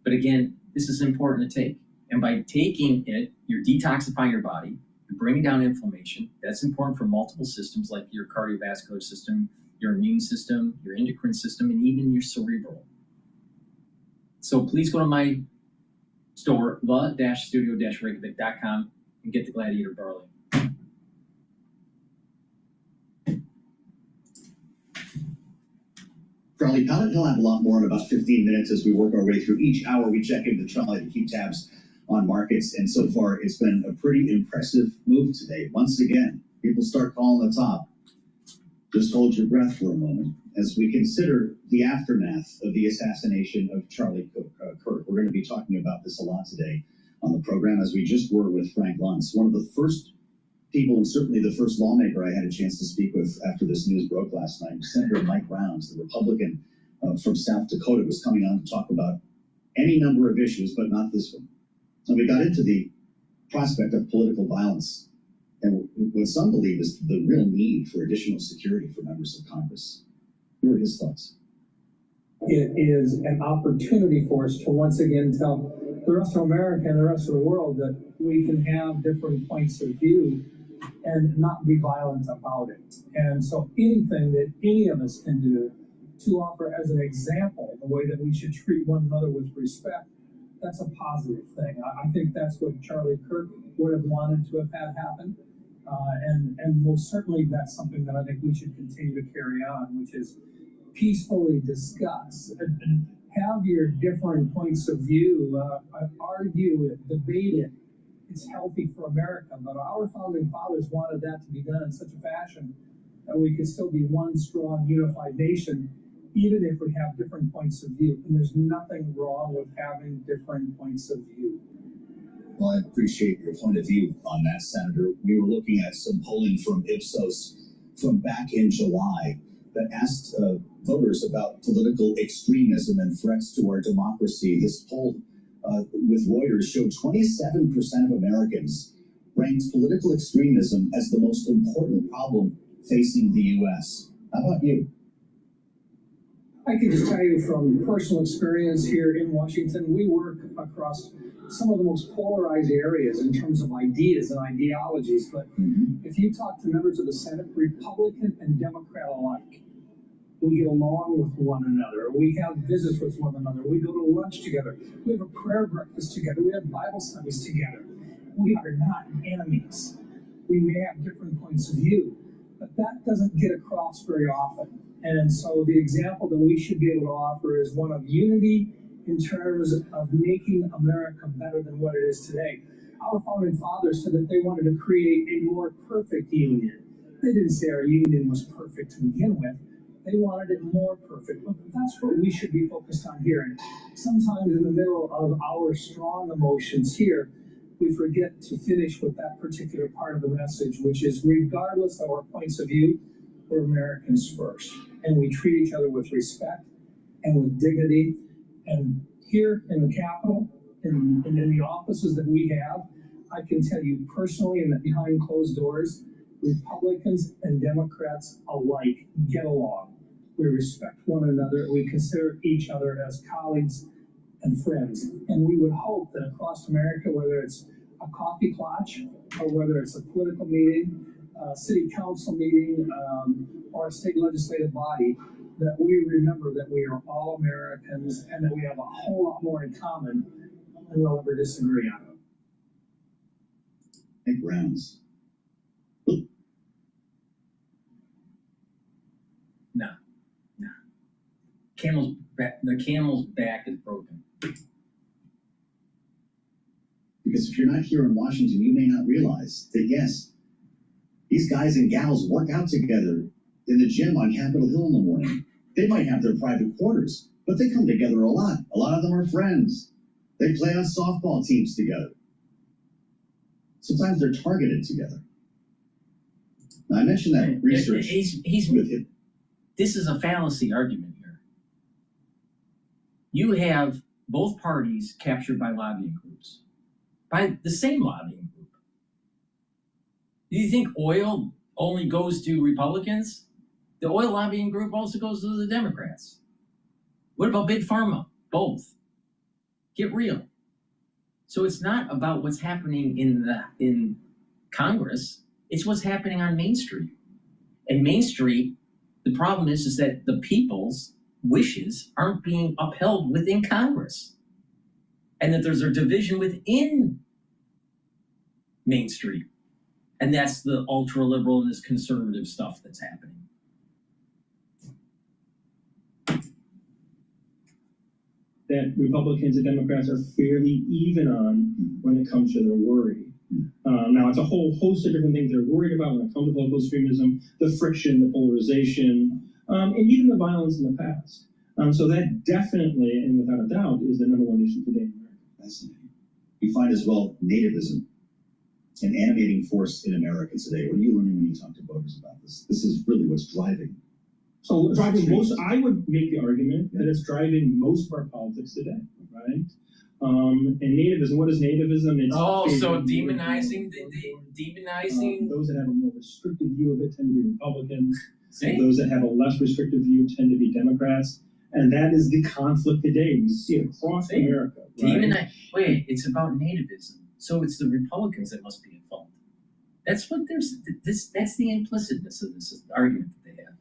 But again, this is important to take. And by taking it, you're detoxifying your body. You're bringing down inflammation. That's important for multiple systems like your cardiovascular system, your immune system, your endocrine system, and even your cerebral. So please go to my store, the-studio-reykjavik.com, and get the Gladiator Barley. Charlie Pellet, he'll have a lot more in about 15 minutes as we work our way through each hour. We check in with Charlie to keep tabs on markets, and so far it's been a pretty impressive move today. Once again, people start calling the top. Just hold your breath for a moment as we consider the aftermath of the assassination of Charlie Kirk. We're going to be talking about this a lot today on the program, as we just were with Frank Luntz, one of the first people, and certainly the first lawmaker I had a chance to speak with after this news broke last night. Senator Mike Rounds, the Republican from South Dakota, was coming on to talk about any number of issues, but not this one. And we got into the prospect of political violence and what some believe is the real need for additional security for members of Congress. Here are his thoughts. It is an opportunity for us to once again tell the rest of America and the rest of the world that we can have different points of view and not be violent about it. And so anything that any of us can do to offer as an example the way that we should treat one another with respect, that's a positive thing. I think that's what Charlie Kirk would have wanted to have had happen. And most certainly that's something that I think we should continue to carry on, which is peacefully discuss and have your different points of view, argue it, debate it. It's healthy for America, but our founding fathers wanted that to be done in such a fashion that we could still be one strong, unified nation, even if we have different points of view. And there's nothing wrong with having different points of view. Well, I appreciate your point of view on that, Senator. We were looking at some polling from Ipsos from back in July that asked voters about political extremism and threats to our democracy. This poll with Reuters showed 27% of Americans ranked political extremism as the most important problem facing the U.S. How about you? I can just tell you from personal experience here in Washington, we work across some of the most polarized areas in terms of ideas and ideologies. But if you talk to members of the Senate, Republican and Democrat alike, we get along with one another. We have visits with one another. We go to lunch together. We have a prayer breakfast together. We have Bible studies together. We are not enemies. We may have different points of view, but that doesn't get across very often. And so the example that we should be able to offer is one of unity in terms of making America better than what it is today. Our founding fathers said that they wanted to create a more perfect union. They didn't say our union was perfect to begin with. They wanted it more perfect. But that's what we should be focused on here. And sometimes in the middle of our strong emotions here, we forget to finish with that particular part of the message, which is regardless of our points of view, we're Americans first. And we treat each other with respect and with dignity. And here in the Capitol, and in the offices that we have, I can tell you personally and that behind closed doors, Republicans and Democrats alike get along. We respect one another. We consider each other as colleagues and friends. And we would hope that across America, whether it's a coffee clutch or whether it's a political meeting, a city council meeting, or a state legislative body, that we remember that we are all Americans and that we have a whole lot more in common than we'll ever disagree on. Make rounds. No. The camel's back is broken. Because if you're not here in Washington, you may not realize that, yes, these guys and gals work out together in the gym on Capitol Hill in the morning. They might have their private quarters, but they come together a lot. A lot of them are friends. They play on softball teams together. Sometimes they're targeted together. Now, I mentioned that research. This is a fallacy argument here. You have both parties captured by lobbying groups, by the same lobbying group. Do you think oil only goes to Republicans? The oil lobbying group also goes to the Democrats. What about Big Pharma? Both. Get real. So it's not about what's happening in Congress. It's what's happening on Main Street. And Main Street, the problem is that the people's wishes aren't being upheld within Congress. And that there's a division within Main Street. And that's the ultra-liberal and this conservative stuff that's happening. That Republicans and Democrats are fairly even on when it comes to their worry. Now, it's a whole host of different things they're worried about when it comes to political extremism, the friction, the polarization, and even the violence in the past. So that definitely, and without a doubt, is the number one issue today in America. Fascinating. We find as well nativism, an animating force in America today. What are you learning when you talk to voters about this? This is really what's driving. So I would make the argument that it's driving most of our politics today, right? And nativism, what is nativism? It's so demonizing those that have a more restrictive view of it tend to be Republicans. See? Those that have a less restrictive view tend to be Democrats. And that is the conflict today. We see it across America. Right? Wait, it's about nativism. So it's the Republicans that must be at fault. That's what that's the implicitness of this argument that they have.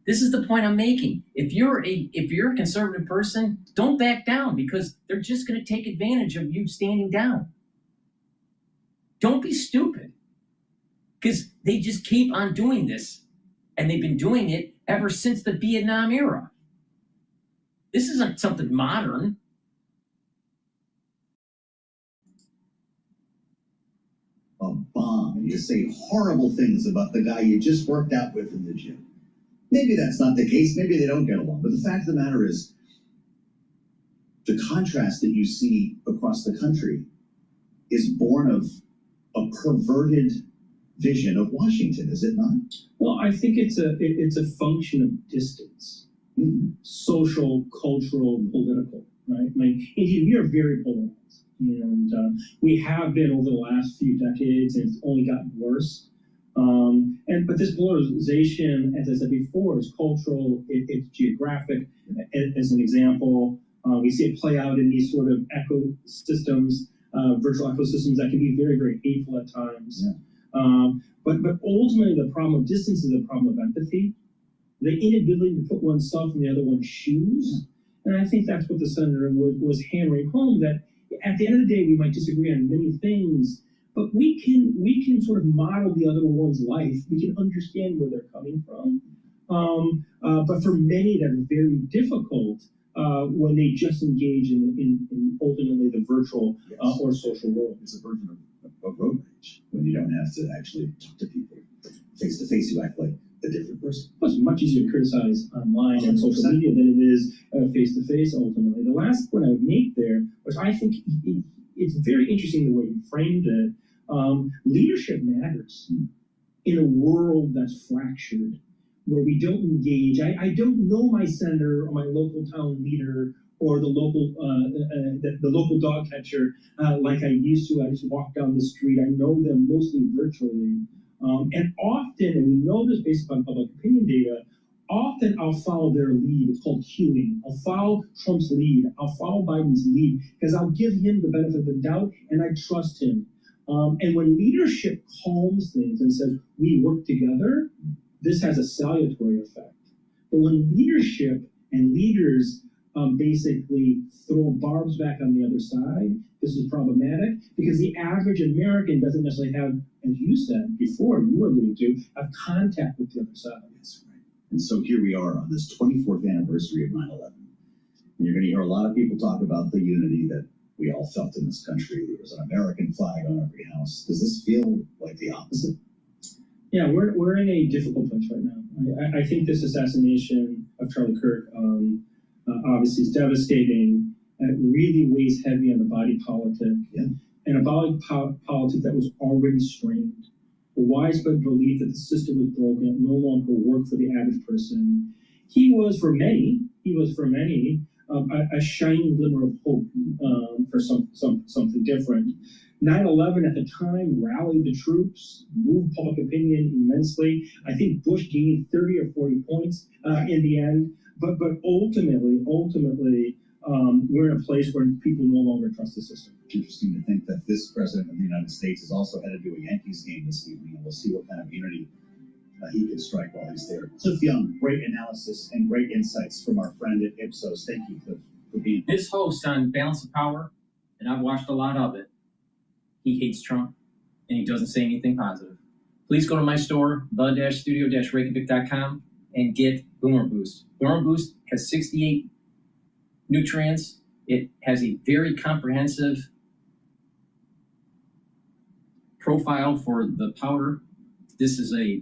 This is the point I'm making. If you're a conservative person, don't back down because they're just going to take advantage of you standing down. Don't be stupid. Because they just keep on doing this. And they've been doing it ever since the Vietnam era. This isn't something modern. A bomb. You say horrible things about the guy you just worked out with in the gym. Maybe that's not the case. Maybe they don't get along. But the fact of the matter is, the contrast that you see across the country is born of a perverted vision of Washington, is it not? Well, I think it's a function of distance, social, cultural, political, right? I mean, indeed, we are very polarized, and we have been over the last few decades, and it's only gotten worse. But this polarization, as I said before, is cultural, it's geographic. As an example, we see it play out in these sort of ecosystems, virtual ecosystems that can be very, very hateful at times. Yeah. But ultimately, the problem of distance is a problem of empathy, the inability to put oneself in the other one's shoes. And I think that's what the senator was hammering home, that at the end of the day, we might disagree on many things, but we can sort of model the other one's life. We can understand where they're coming from. But for many, that's very difficult when they just engage in ultimately the virtual or social world. It's a version of road rage when you don't have to actually talk to people face to face. You act like a different person. Well, it's much easier to criticize online and social media than it is face to face. Ultimately, the last point I would make there, which I think it's very interesting the way you framed it. Leadership matters in a world that's fractured, where we don't engage. I don't know my senator or my local town leader or the local dog catcher like I used to. I just walk down the street. I know them mostly virtually. And often, and we know this based upon public opinion data, often I'll follow their lead. It's called queuing. I'll follow Trump's lead. I'll follow Biden's lead because I'll give him the benefit of the doubt and I trust him. And when leadership calms things and says, we work together, this has a salutary effect. But when leadership and leaders basically throw barbs back on the other side, this is problematic because the average American doesn't necessarily have, as you said before, you were alluding to, have contact with the other side. That's right. And so here we are on this 24th anniversary of 9/11. And you're going to hear a lot of people talk about the unity that we all felt in this country. There was an American flag on every house. Does this feel like the opposite? Yeah, we're in a difficult place right now. I think this assassination of Charlie Kirk obviously is devastating. It really weighs heavy on the body politic, and a body politic that was already strained. A widespread belief that the system was broken, it no longer worked for the average person. He was for many, a shining glimmer of hope for something different. 9/11 at the time rallied the troops, moved public opinion immensely. I think Bush gained 30 or 40 points in the end. But ultimately, we're in a place where people no longer trust the system. It's interesting to think that this president of the United States is also headed to a Yankees game this evening, and we'll see what kind of unity he can strike while he's there. Cliff Young, great analysis and great insights from our friend at Ipsos. Thank you, Cliff, for being here. This host on Balance of Power, and I've watched a lot of it, he hates Trump, and he doesn't say anything positive. Please go to my store, the-studio-reykjavik.com, and get Boomer Boost. Boomer Boost has 68 nutrients. It has a very comprehensive profile for the powder. This is a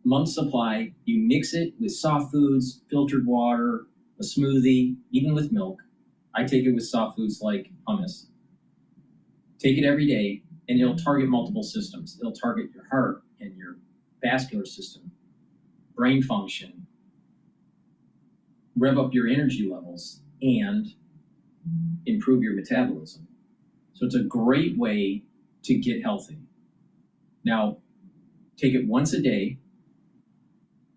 month supply. You mix it with soft foods, filtered water, a smoothie, even with milk. I take it with soft foods like hummus. Take it every day, and it'll target multiple systems. It'll target your heart and your vascular system, brain function, rev up your energy levels, and improve your metabolism. So it's a great way to get healthy. Now, take it once a day.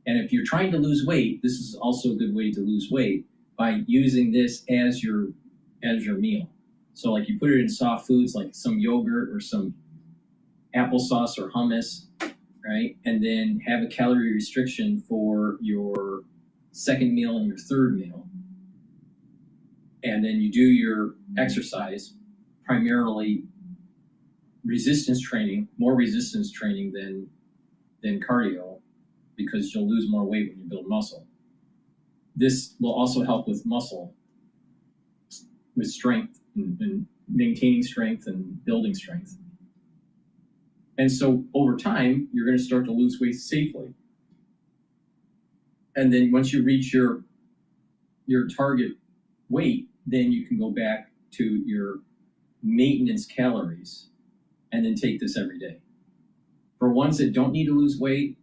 And if you're trying to lose weight, this is also a good way to lose weight by using this as your meal. So like you put it in soft foods like some yogurt or some applesauce or hummus, right? And then have a calorie restriction for your second meal and your third meal. And then you do your exercise, primarily resistance training, more resistance training than cardio, because you'll lose more weight when you build muscle. This will also help with muscle, with strength and maintaining strength and building strength. And so over time, you're going to start to lose weight safely. And then once you reach your target weight, then you can go back to your maintenance calories and then take this every day. For ones that don't need to lose weight,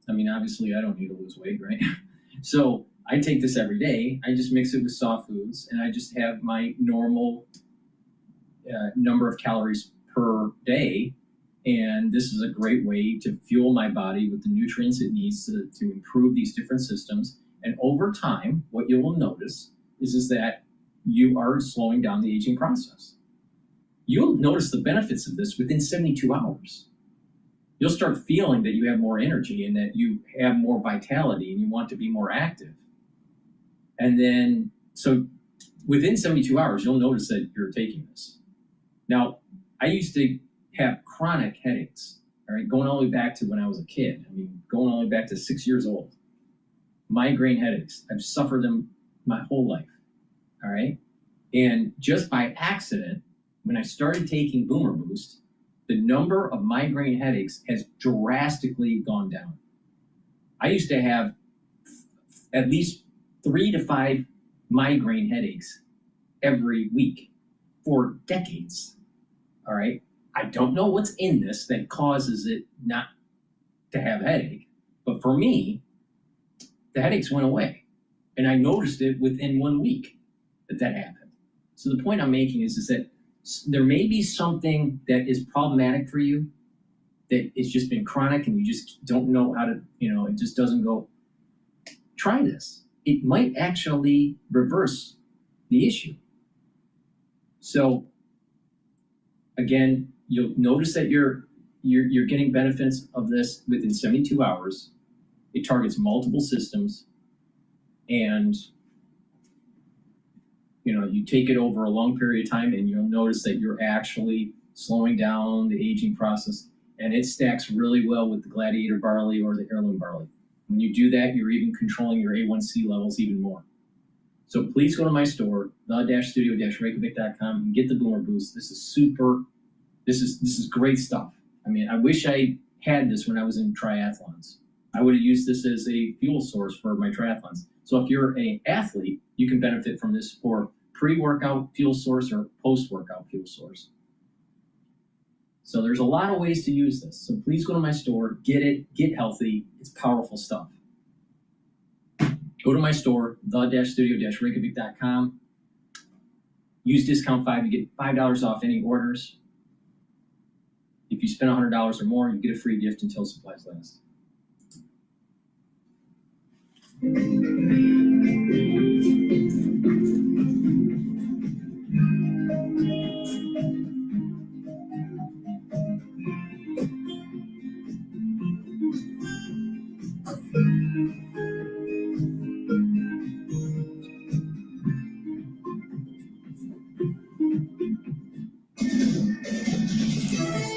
I mean, obviously I don't need to lose weight, right? So I take this every day. I just mix it with soft foods, and I just have my normal number of calories per day. And this is a great way to fuel my body with the nutrients it needs to improve these different systems. And over time, what you will notice is that you are slowing down the aging process. You'll notice the benefits of this within 72 hours. You'll start feeling that you have more energy and that you have more vitality and you want to be more active. And then, so within 72 hours, you'll notice that you're taking this. Now, I used to have chronic headaches, all right, going all the way back to when I was a kid. I mean, going all the way back to 6 years old. Migraine headaches. I've suffered them my whole life, all right? And just by accident, when I started taking Boomer Boost, the number of migraine headaches has drastically gone down. I used to have at least 3 to 5 migraine headaches every week for decades, all right? I don't know what's in this that causes it not to have a headache, but for me, the headaches went away, and I noticed it within 1 week that happened. So the point I'm making is that there may be something that is problematic for you, that it's just been chronic and you just don't know how to, it just doesn't go. Try this. It might actually reverse the issue. So again, you'll notice that you're getting benefits of this within 72 hours. It targets multiple systems, and you take it over a long period of time and you'll notice that you're actually slowing down the aging process, and it stacks really well with the Gladiator barley or the heirloom barley. When you do that, you're even controlling your A1C levels even more. So please go to my store, the-studio-reykjavik.com, and get the Boomer Boost. This is great stuff. I mean, I wish I had this when I was in triathlons. I would have used this as a fuel source for my triathlons. So if you're an athlete, you can benefit from this for pre-workout fuel source or post-workout fuel source. So there's a lot of ways to use this. So please go to my store, get it, get healthy. It's powerful stuff. Go to my store, the-studio-reykjavik.com. Use discount 5 to get $5 off any orders. If you spend $100 or more, you get a free gift until supplies last.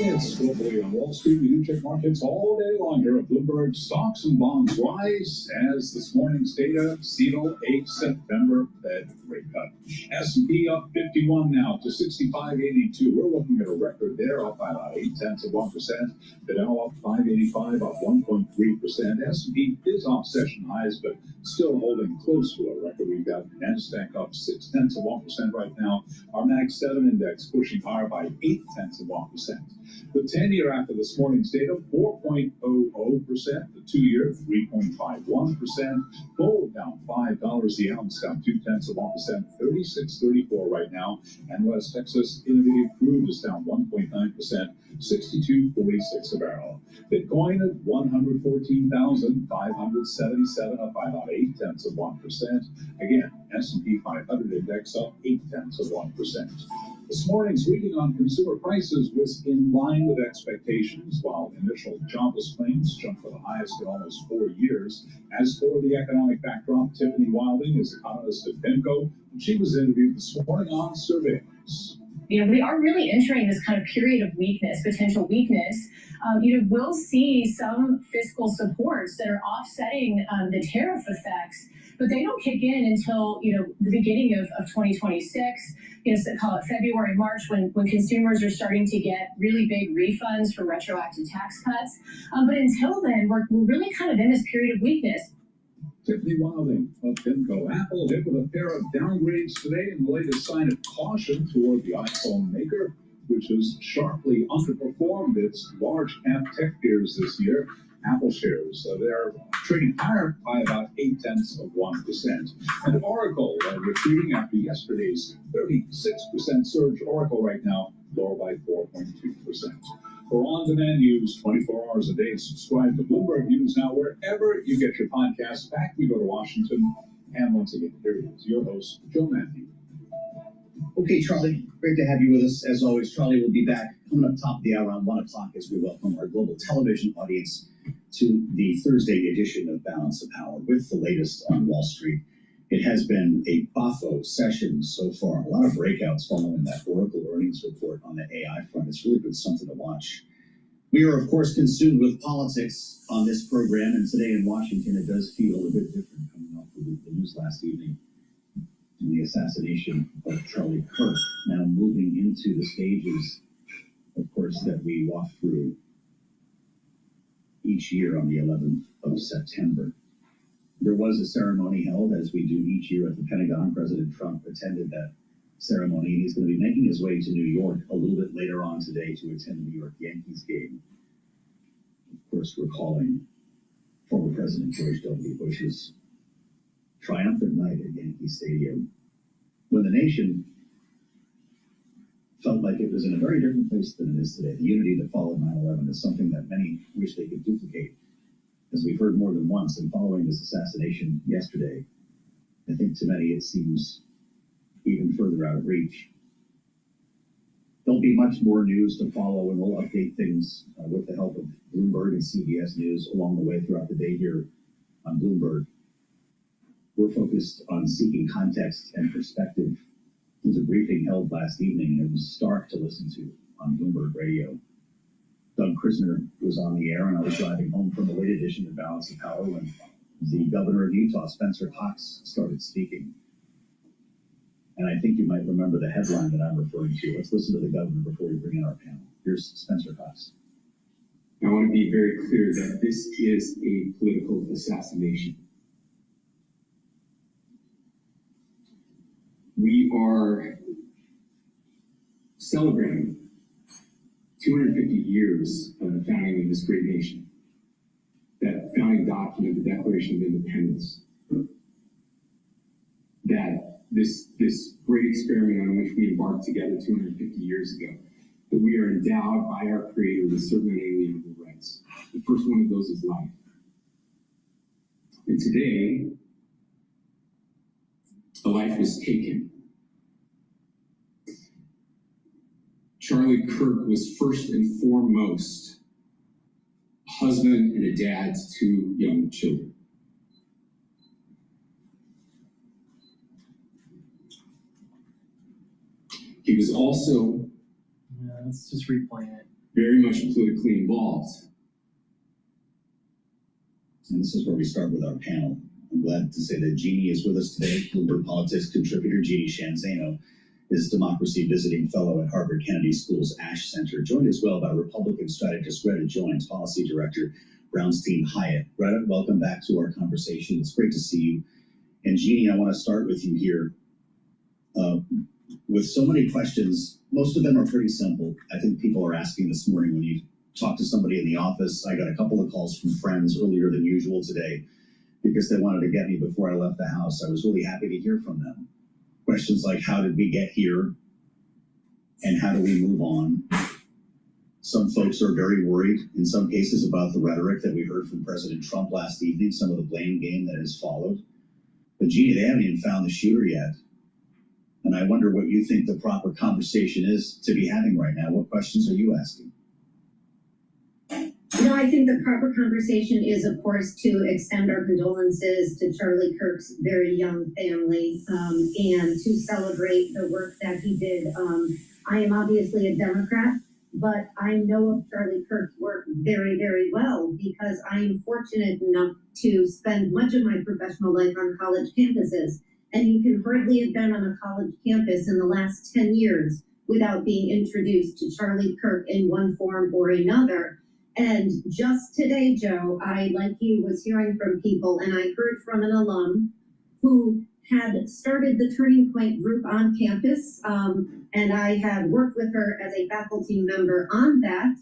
It's globally on Wall Street. We do check markets all day long here at Bloomberg. Stocks and bonds rise as this morning's data seal a September Fed rate cut. S&P up 51 now to 65.82. We're looking at a record there, up by about 0.8%. The Dow up 585, up 1.3%. S&P is off session highs, but still holding close to a record. We've got NASDAQ up 0.6% right now. Our Mag 7 index pushing higher by 0.8%. The 10-year after this morning's data, 4.00%. The 2-year, 3.51%. Gold down $5 the ounce, down 0.2%, 36.34 right now. And West Texas Intermediate crude is down 1.9%, 62.46 a barrel. Bitcoin at 114,577, up by about 0.8%. Again, S&P 500 index up 0.8%. This morning's reading on consumer prices was in line with expectations, while initial jobless claims jumped to the highest in almost 4 years. As for the economic backdrop, Tiffany Wilding is economist at PIMCO, and she was interviewed this morning on surveillance. We are really entering this kind of period of weakness, potential weakness. We'll see some fiscal supports that are offsetting the tariff effects, but they don't kick in until, the beginning of 2026, so call it February, March, when consumers are starting to get really big refunds for retroactive tax cuts. But until then, we're really kind of in this period of weakness. Tiffany Cindy Wilding of PIMCO. Apple hit with a pair of downgrades today in the latest sign of caution toward the iPhone maker, which has sharply underperformed its large cap tech peers this year. Apple shares, they're trading higher by about 0.8%. And Oracle retreating after yesterday's 36% surge. Oracle right now lower by 4.2%. For on-demand news, 24 hours a day, subscribe to Bloomberg News now wherever you get your podcasts. Back we go to Washington, and once again, here is your host, Joe Matthew. Okay, Charlie, great to have you with us. As always, Charlie will be back coming up top of the hour around 1 o'clock as we welcome our global television audience to the Thursday edition of Balance of Power with the latest on Wall Street. It has been a buffo session so far. A lot of breakouts following that Oracle earnings report on the AI front. It's really been something to watch. We are, of course, consumed with politics on this program, and today in Washington it does feel a bit different coming off of the news last evening in the assassination of Charlie Kirk, now moving into the stages, of course, that we walk through each year on the 11th of September. There was a ceremony held, as we do each year at the Pentagon. President Trump attended that ceremony, and he's going to be making his way to New York a little bit later on today to attend the New York Yankees game. Of course, recalling former President George W. Bush's triumphant night at Yankee Stadium, when the nation felt like it was in a very different place than it is today. The unity that followed 9/11 is something that many wish they could duplicate. As we've heard more than once, and following this assassination yesterday, I think to many it seems even further out of reach. There'll be much more news to follow, and we'll update things with the help of Bloomberg and CBS News along the way throughout the day here on Bloomberg. We're focused on seeking context and perspective. It was a briefing held last evening, and it was stark to listen to on Bloomberg Radio. Doug Krisner was on the air, and I was driving home from the late edition of Balance of Power when the governor of Utah, Spencer Cox, started speaking. And I think you might remember the headline that I'm referring to. Let's listen to the governor before we bring in our panel. Here's Spencer Cox. I want to be very clear that this is a political assassination. We are celebrating 250 years of the founding of this great nation. That founding document, the Declaration of Independence, that this great experiment on which we embarked together 250 years ago, that we are endowed by our Creator with certain unalienable rights. The first one of those is life. And today, a life was taken. Charlie Kirk was first and foremost a husband and a dad to 2 young children. He was also let's just replay it. Very much politically involved. And this is where we start with our panel. I'm glad to say that Jeannie is with us today, Bloomberg Politics contributor. Jeannie Shanzano is Democracy Visiting Fellow at Harvard Kennedy School's Ash Center, joined as well by Republican strategist Greta Joins, Policy Director Brownstein Hyatt. Greta, welcome back to our conversation. It's great to see you. And Jeannie, I want to start with you here. With so many questions, most of them are pretty simple. I think people are asking this morning when you talk to somebody in the office. I got a couple of calls from friends earlier than usual today because they wanted to get me before I left the house. I was really happy to hear from them. Questions like, how did we get here? And how do we move on? Some folks are very worried, in some cases, about the rhetoric that we heard from President Trump last evening, some of the blame game that has followed. But Jeannie, they haven't even found the shooter yet. And I wonder what you think the proper conversation is to be having right now. What questions are you asking? I think the proper conversation is, of course, to extend our condolences to Charlie Kirk's very young family and to celebrate the work that he did. I am obviously a Democrat, but I know of Charlie Kirk's work very, very well because I'm fortunate enough to spend much of my professional life on college campuses. And you can hardly have been on a college campus in the last 10 years without being introduced to Charlie Kirk in one form or another. And just today, Joe, I, like you, was hearing from people, and I heard from an alum who had started the Turning Point group on campus, and I had worked with her as a faculty member on that,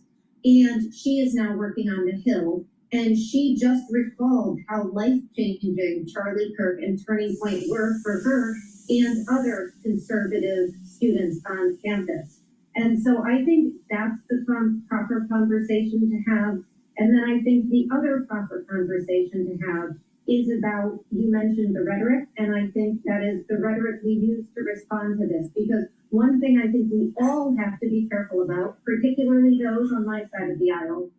and she is now working on the Hill, and she just recalled how life-changing Charlie Kirk and Turning Point were for her and other conservative students on campus. And so I think that's the proper conversation to have. And then I think the other proper conversation to have is about, you mentioned the rhetoric, and I think that is the rhetoric we use to respond to this. Because one thing I think we all have to be careful about, particularly those on my side of the aisle,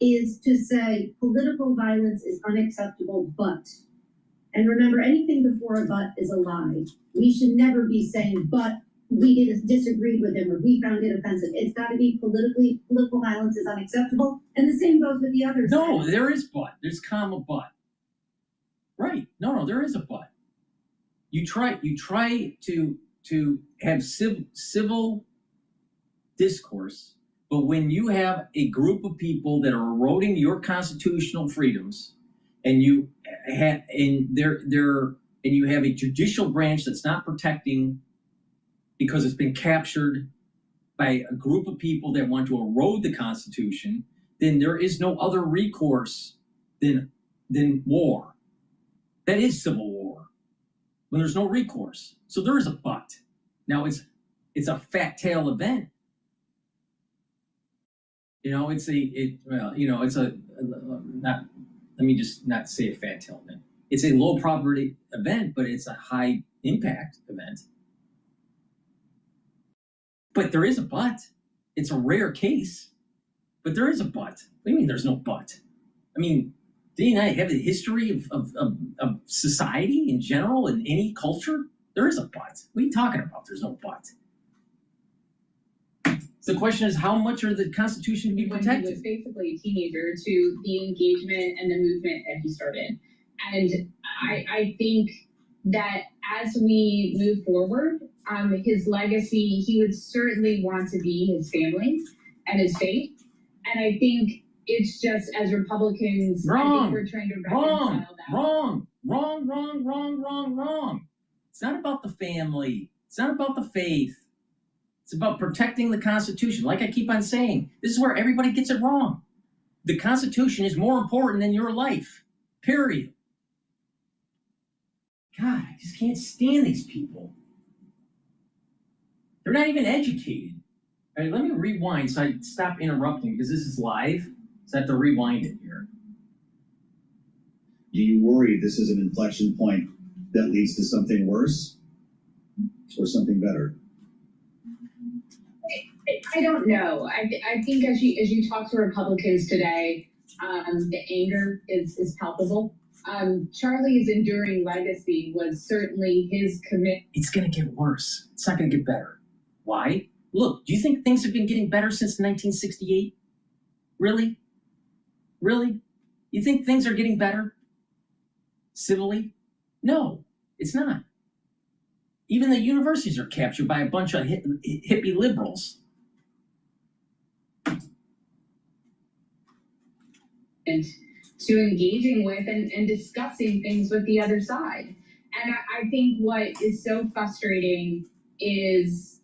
is to say political violence is unacceptable, but. And remember, anything before a but is a lie. We should never be saying, but we disagreed with him or we found it offensive. It's got to be political violence is unacceptable. And the same goes with the other side. No, there is but. There's comma but. Right. No, there is a but. You try to have civil discourse, but when you have a group of people that are eroding your constitutional freedoms, and you have you have a judicial branch that's not protecting because it's been captured by a group of people that want to erode the Constitution, then there is no other recourse than war. That is civil war. When there's no recourse. So there is a but. Now it's a fat tail event. Let me just not say a fat tail event. It's a low probability event, but it's a high impact event. But there is a but. It's a rare case, but there is a but. What do you mean there's no but? I mean, do you not have a history of society in general in any culture? There is a but. What are you talking about? There's no but. So the question is, how much are the Constitution to be protected? When he was basically a teenager, to the engagement and the movement that he started. And I think that as we move forward, his legacy, he would certainly want to be his family and his faith. And I think it's just, as Republicans, I think we're trying to reconcile that. Wrong. It's not about the family. It's not about the faith. It's about protecting the Constitution. Like I keep on saying, this is where everybody gets it wrong. The Constitution is more important than your life. Period. God, I just can't stand these people. They're not even educated. All right, let me rewind so I stop interrupting because this is live. So I have to rewind it here. Do you worry this is an inflection point that leads to something worse or something better? I don't know. I think as you talk to Republicans today, the anger is palpable. Charlie's enduring legacy was certainly his commitment. It's going to get worse. It's not going to get better. Why? Look, do you think things have been getting better since 1968? Really? Really? You think things are getting better? Civilly? No, it's not. Even the universities are captured by a bunch of hippie liberals. And to engaging with and discussing things with the other side. And I think what is so frustrating is,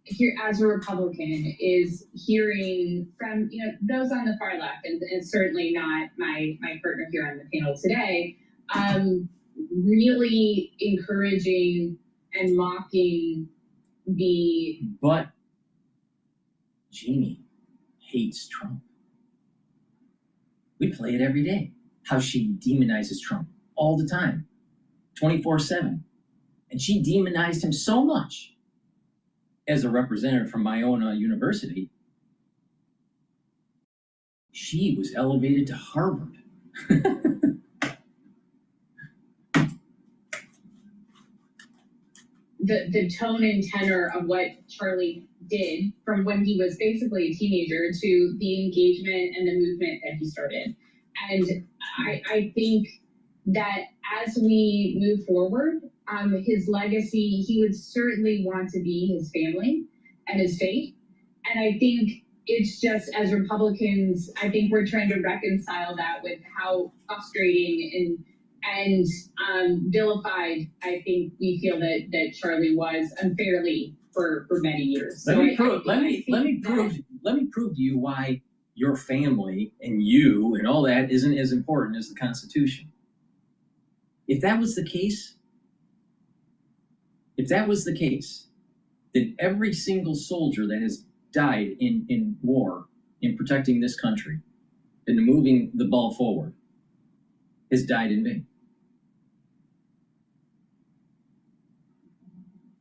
here as a Republican, is hearing from those on the far left, and certainly not my partner here on the panel today, really encouraging and mocking the. But Jeannie hates Trump. We play it every day. How she demonizes Trump all the time, 24/7. And she demonized him so much as a representative from my own university. She was elevated to Harvard. The tone and tenor of what Charlie did from when he was basically a teenager to the engagement and the movement that he started. And I think that as we move forward, his legacy, he would certainly want to be his family and his faith. And I think it's just, as Republicans, I think we're trying to reconcile that with how frustrating and vilified I think we feel that Charlie was unfairly for many years. Let me prove to you why your family and you and all that isn't as important as the Constitution. If that was the case, then every single soldier that has died in war, in protecting this country, and moving the ball forward, has died in vain.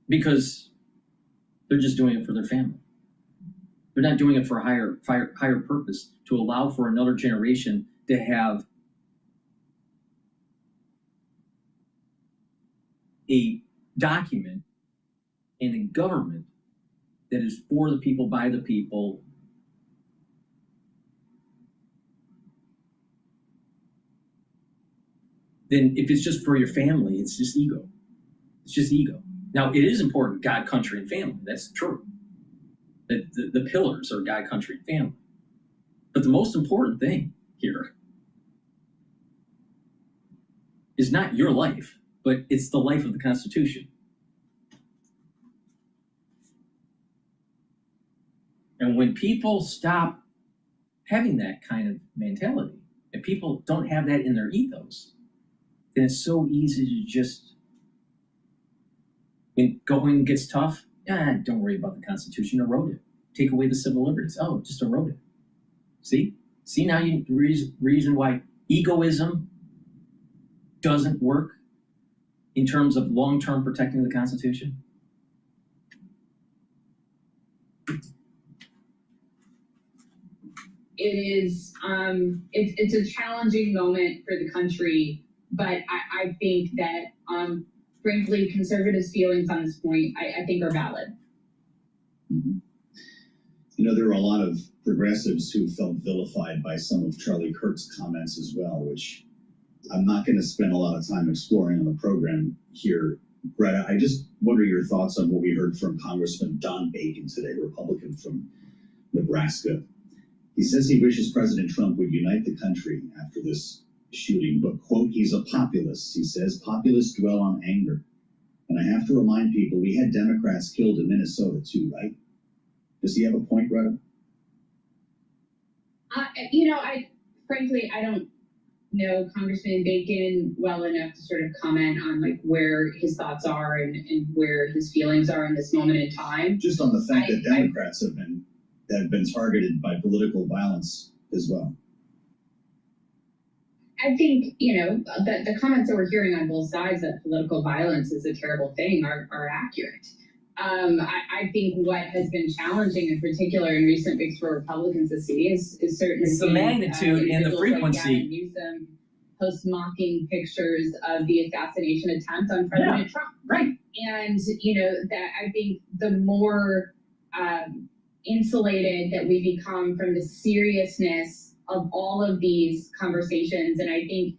Because they're just doing it for their family. They're not doing it for a higher purpose, to allow for another generation to have a document and a government that is for the people, by the people. Then if it's just for your family, it's just ego. It's just ego. Now, it is important, God, country, and family. That's true. The pillars are God, country, and family. But the most important thing here is not your life, but it's the life of the Constitution. And when people stop having that kind of mentality, and people don't have that in their ethos, then it's so easy to just, when going gets tough, don't worry about the Constitution, erode it. Take away the civil liberties. Oh, just erode it. See now the reason why egoism doesn't work in terms of long-term protecting the Constitution. It is, it's a challenging moment for the country, but I think that, frankly, conservatives' feelings on this point, I think are valid. Mm-hmm. You know, there were a lot of progressives who felt vilified by some of Charlie Kirk's comments as well, which I'm not going to spend a lot of time exploring on the program here. Greta, I just wonder your thoughts on what we heard from Congressman Don Bacon today, Republican from Nebraska. He says he wishes President Trump would unite the country after this shooting, but, quote, he's a populist. He says populists dwell on anger. And I have to remind people, we had Democrats killed in Minnesota too, right? Does he have a point, Greta? Frankly, I don't know Congressman Bacon well enough to sort of comment on like where his thoughts are and where his feelings are in this moment in time. Just on the fact that Democrats have been targeted by political violence as well. I think, the comments that we're hearing on both sides that political violence is a terrible thing are accurate. I think what has been challenging in particular in recent weeks for Republicans to see is certainly it's the magnitude and the frequency. Like Gavin Newsom post mocking pictures of the assassination attempt on President Trump. Right. And, that I think the more insulated that we become from the seriousness of all of these conversations, and I think,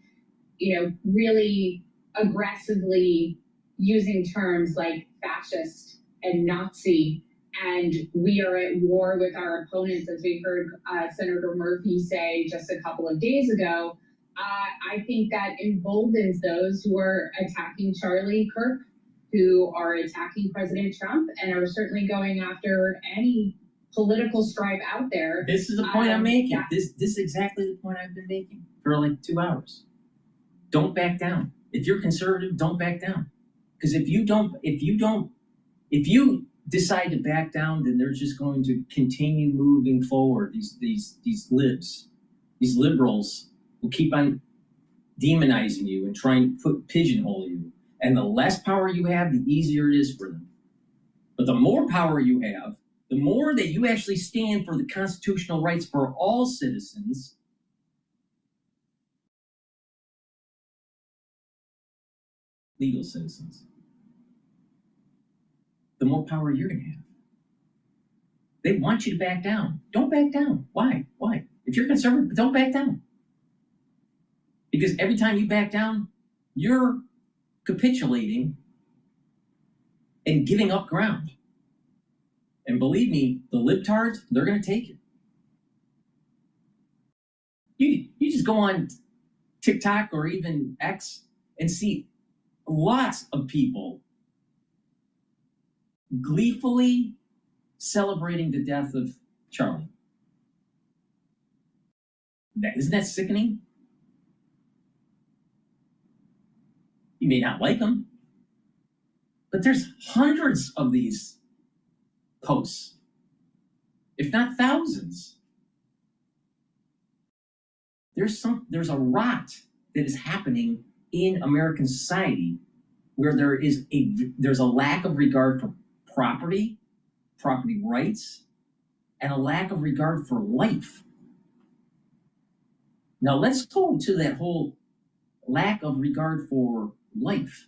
really aggressively using terms like fascist and Nazi, and we are at war with our opponents, as we heard Senator Murphy say just a couple of days ago. I think that emboldens those who are attacking Charlie Kirk, who are attacking President Trump, and are certainly going after any political stripe out there. This is the point I'm making. This is exactly the point I've been making for like 2 hours. Don't back down. If you're conservative, don't back down. Because if you decide to back down, then they're just going to continue moving forward. These liberals will keep on demonizing you and trying to pigeonhole you. And the less power you have, the easier it is for them. But the more power you have, the more that you actually stand for the constitutional rights for all citizens, legal citizens, the more power you're going to have. They want you to back down. Don't back down. Why? If you're conservative, don't back down. Because every time you back down, you're capitulating and giving up ground. And believe me, the libtards, they're going to take it. You just go on TikTok or even X and see lots of people gleefully celebrating the death of Charlie. Isn't that sickening? You may not like them, but there's hundreds of these posts, if not thousands. There's a rot that is happening in American society where there's a lack of regard for property rights, and a lack of regard for life. Now let's go to that whole lack of regard for life.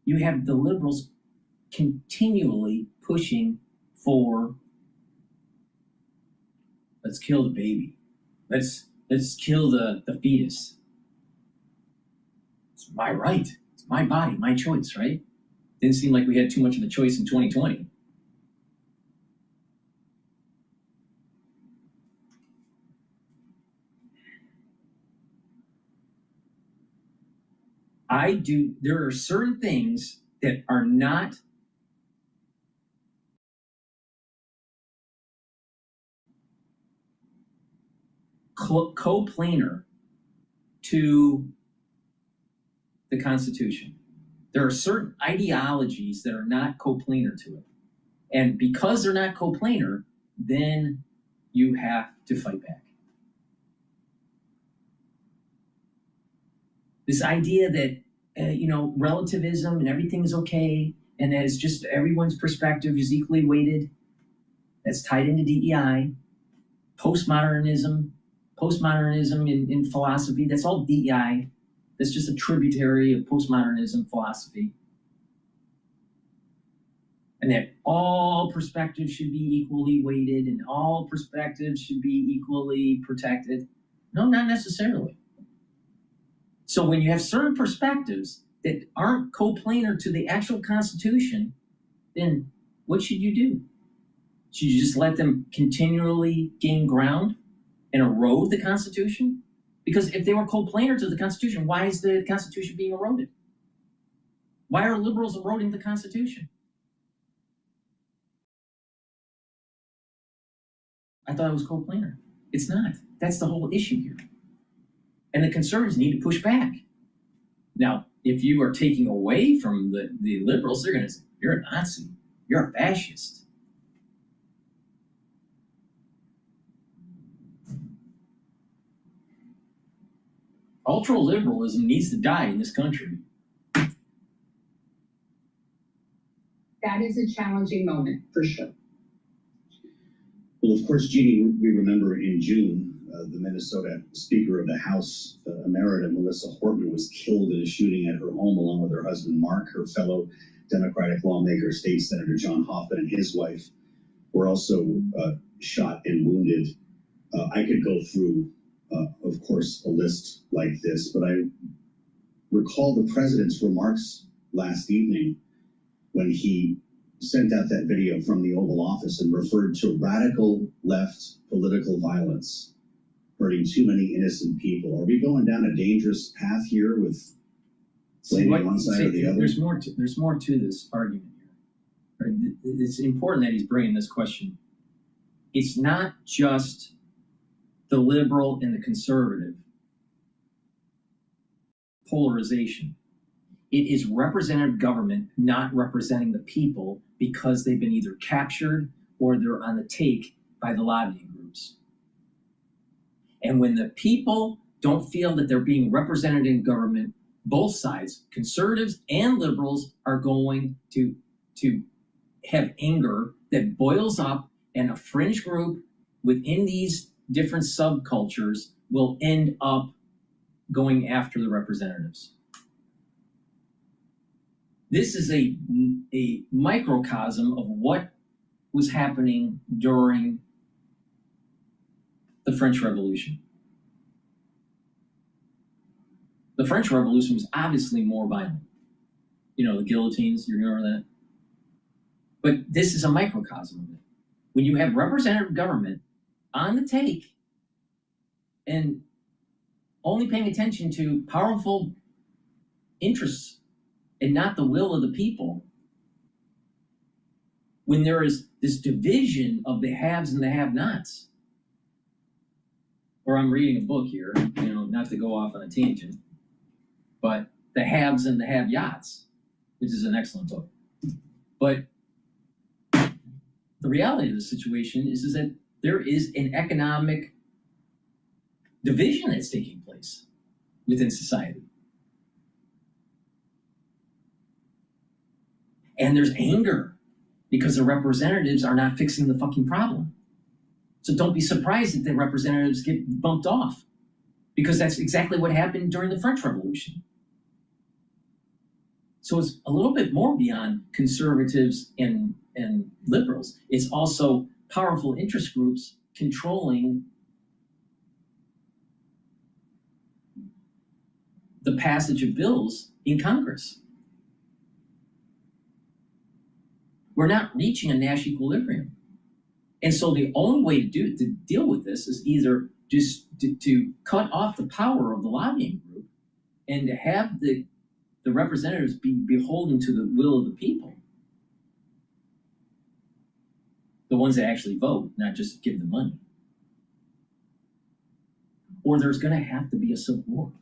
You have the liberals continually pushing for, let's kill the baby. Let's kill the fetus. It's my right. It's my body, my choice, right? Didn't seem like we had too much of a choice in 2020. There are certain things that are not coplanar to the Constitution. There are certain ideologies that are not coplanar to it. And because they're not coplanar, then you have to fight back. This idea that, relativism and everything is okay, and that it's just everyone's perspective is equally weighted, that's tied into DEI. Postmodernism in philosophy, that's all DEI. That's just a tributary of postmodernism philosophy. And that all perspectives should be equally weighted and all perspectives should be equally protected. No, not necessarily. So when you have certain perspectives that aren't coplanar to the actual Constitution, then what should you do? Should you just let them continually gain ground and erode the Constitution? Because if they were coplanar to the Constitution, why is the Constitution being eroded? Why are liberals eroding the Constitution? I thought it was coplanar. It's not. That's the whole issue here. And the conservatives need to push back. Now, if you are taking away from the liberals, they're going to say, you're a Nazi, you're a fascist. Ultra-liberalism needs to die in this country. That is a challenging moment, for sure. Well, of course, Jeannie, we remember in June, the Minnesota Speaker of the House, Emerita Melissa Hortman, was killed in a shooting at her home along with her husband, Mark. Her fellow Democratic lawmaker, State Senator John Hoffman, and his wife were also shot and wounded. I could go through, of course, a list like this, but I recall the president's remarks last evening when he sent out that video from the Oval Office and referred to radical left political violence hurting too many innocent people. Are we going down a dangerous path here with blaming one side or the other? There's more to this argument here. Right? It's important that he's bringing this question. It's not just the liberal and the conservative polarization. It is representative government not representing the people because they've been either captured or they're on the take by the lobbying groups. And when the people don't feel that they're being represented in government, both sides, conservatives and liberals, are going to have anger that boils up, and a fringe group within these different subcultures will end up going after the representatives. This is a microcosm of what was happening during the French Revolution. The French Revolution was obviously more violent. You know, the guillotines, you remember that? But this is a microcosm of it. When you have representative government on the take and only paying attention to powerful interests and not the will of the people, when there is this division of the haves and the have-nots, or I'm reading a book here, not to go off on a tangent, but The Haves and the Have-Yachts, which is an excellent book. But the reality of the situation is that there is an economic division that's taking place within society. And there's anger because the representatives are not fixing the fucking problem. So don't be surprised that the representatives get bumped off, because that's exactly what happened during the French Revolution. So it's a little bit more beyond conservatives and liberals. It's also powerful interest groups controlling the passage of bills in Congress. We're not reaching a Nash equilibrium. And so the only way to deal with this is either just to cut off the power of the lobbying group and to have the representatives be beholden to the will of the people. The ones that actually vote, not just give them money. Or there's going to have to be a civil war.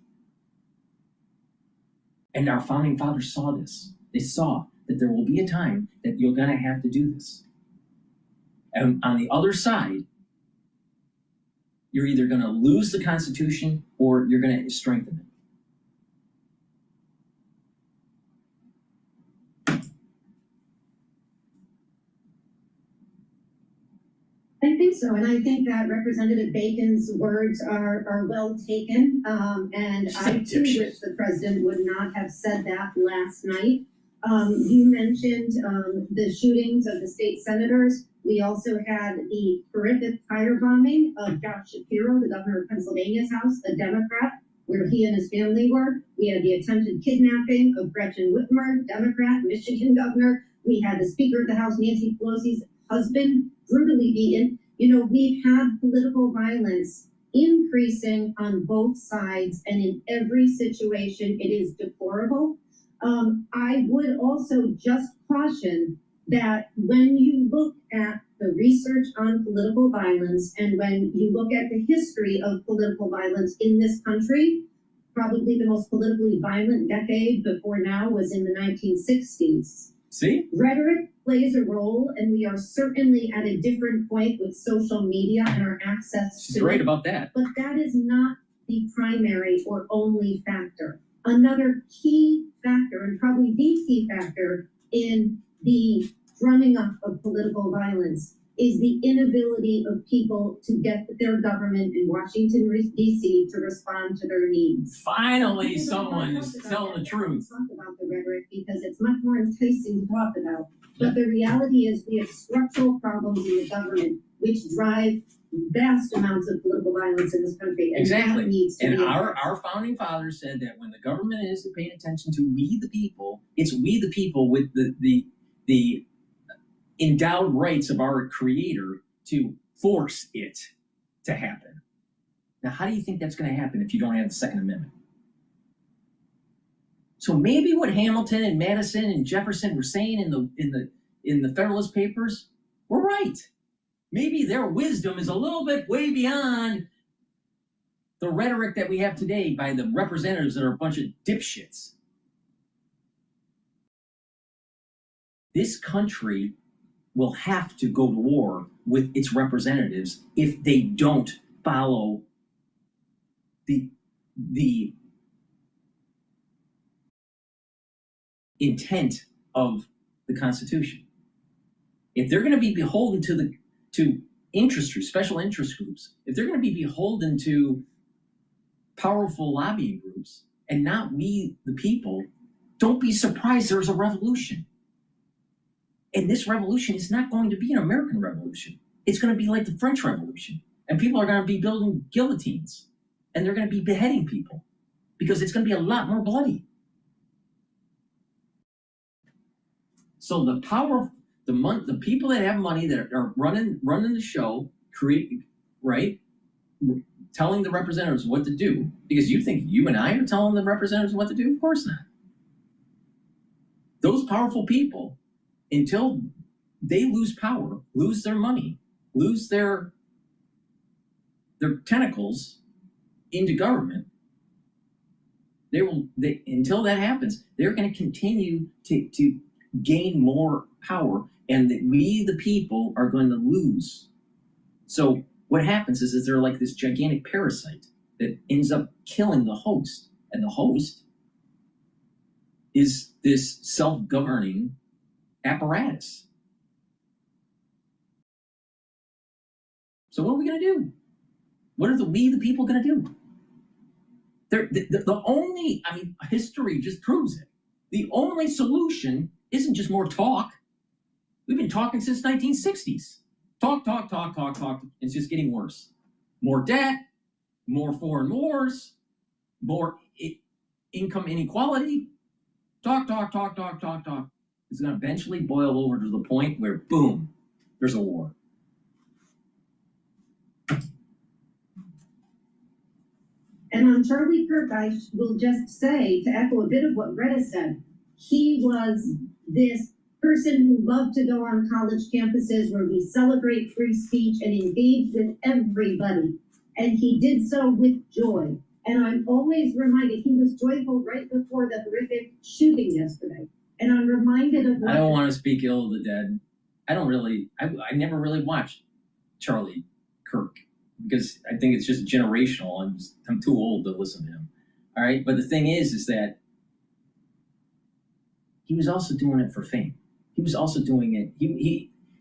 And our founding fathers saw this. They saw that there will be a time that you're going to have to do this. And on the other side, you're either going to lose the Constitution or you're going to strengthen it. I think so, and I think that Representative Bacon's words are well taken, and I too wish the president would not have said that last night. You mentioned the shootings of the state senators. We also had the horrific firebombing of Josh Shapiro, the governor of Pennsylvania's house, a Democrat, where he and his family were. We had the attempted kidnapping of Gretchen Whitmer, Democrat, Michigan governor. We had the Speaker of the House, Nancy Pelosi's husband, brutally beaten. We've had political violence increasing on both sides, and in every situation, it is deplorable. I would also just caution that when you look at the research on political violence and when you look at the history of political violence in this country, probably the most politically violent decade before now was in the 1960s. See? Rhetoric plays a role, and we are certainly at a different point with social media and our access to it. She's right about that. But that is not the primary or only factor. Another key factor, and probably the key factor in the drumming up of political violence, is the inability of people to get their government in Washington, D.C. to respond to their needs. Finally, someone is telling the truth. Talk about the rhetoric because it's much more enticing to talk about. But the reality is we have structural problems in the government which drive vast amounts of political violence in this country. And Exactly. that needs to And be our founding fathers said that when the government is paying attention to we the people, it's we the people with the endowed rights of our creator to force it to happen. Now, how do you think that's going to happen if you don't have the Second Amendment? So maybe what Hamilton and Madison and Jefferson were saying in the Federalist Papers were right. Maybe their wisdom is a little bit way beyond the rhetoric that we have today by the representatives that are a bunch of dipshits. This country will have to go to war with its representatives if they don't follow the intent of the Constitution. If they're going to be beholden to interest groups, special interest groups, if they're going to be beholden to powerful lobbying groups and not we the people, don't be surprised there's a revolution. And this revolution is not going to be an American revolution. It's going to be like the French Revolution. And people are going to be building guillotines. And they're going to be beheading people. Because it's going to be a lot more bloody. So the the people that have money that are running the show, telling the representatives what to do, because you think you and I are telling the representatives what to do? Of course not. Those powerful people, until they lose power, lose their money, lose their tentacles into government, until that happens, they're going to continue to gain more power, and that we, the people, are going to lose. So what happens is they're like this gigantic parasite that ends up killing the host, and the host is this self-governing apparatus. So what are we going to do? What are we, the people, going to do? The only, history just proves it. The only solution isn't just more talk. We've been talking since 1960s. Talk. It's just getting worse. More debt, more foreign wars, more income inequality. Talk. It's going to eventually boil over to the point where, boom, there's a war. And on Charlie Kirk, I will just say, to echo a bit of what Greta said, he was this person who loved to go on college campuses where we celebrate free speech and engage with everybody. And he did so with joy. And I'm always reminded, he was joyful right before the horrific shooting yesterday. And I'm reminded of I don't want to speak ill of the dead. I never really watched Charlie Kirk, because I think it's just generational. I'm too old to listen to him. All right. But the thing is that he was also doing it for fame. He was also doing it.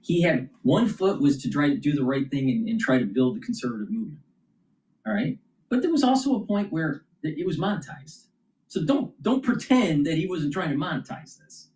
He had one foot was to try to do the right thing and try to build the conservative movement. All right. But there was also a point where it was monetized. So don't pretend that he wasn't trying to monetize this.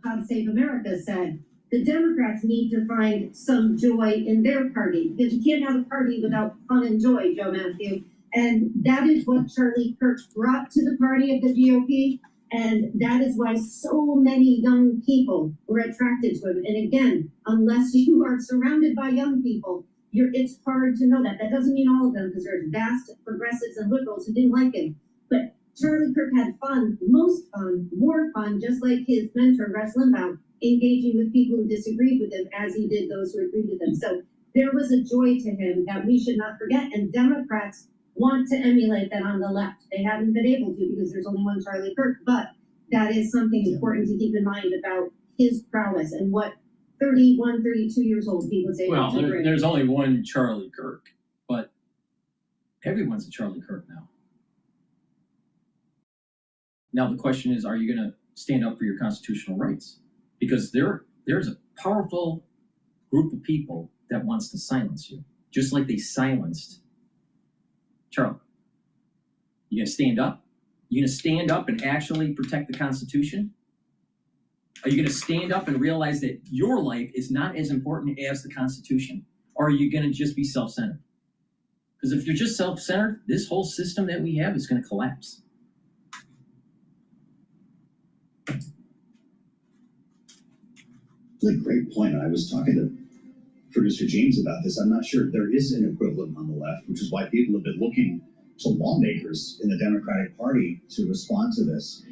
God Save America said, the Democrats need to find some joy in their party, because you can't have a party without fun and joy, Joe Matthew. And that is what Charlie Kirk brought to the party of the GOP. And that is why so many young people were attracted to him. And again, unless you are surrounded by young people, it's hard to know that. That doesn't mean all of them, because there's vast progressives and liberals who didn't like him. But Charlie Kirk had fun, most fun, more fun, just like his mentor, Rush Limbaugh, engaging with people who disagreed with him as he did those who agreed with him. So there was a joy to him that we should not forget. And Democrats want to emulate that on the left. They haven't been able to, because there's only one Charlie Kirk. But that is something important to keep in mind about his prowess and what 31, 32 years old he was able to bring. There's only one Charlie Kirk, but everyone's a Charlie Kirk now. Now the question is, are you going to stand up for your constitutional rights? Because there's a powerful group of people that wants to silence you, just like they silenced Charlie. You going to stand up? You going to stand up and actually protect the Constitution? Are you going to stand up and realize that your life is not as important as the Constitution? Or are you going to just be self-centered? Because if you're just self-centered, this whole system that we have is going to collapse. That's a great point. I was talking to producer James about this. I'm not sure there is an equivalent on the left, which is why people have been looking to lawmakers in the Democratic Party to respond to this.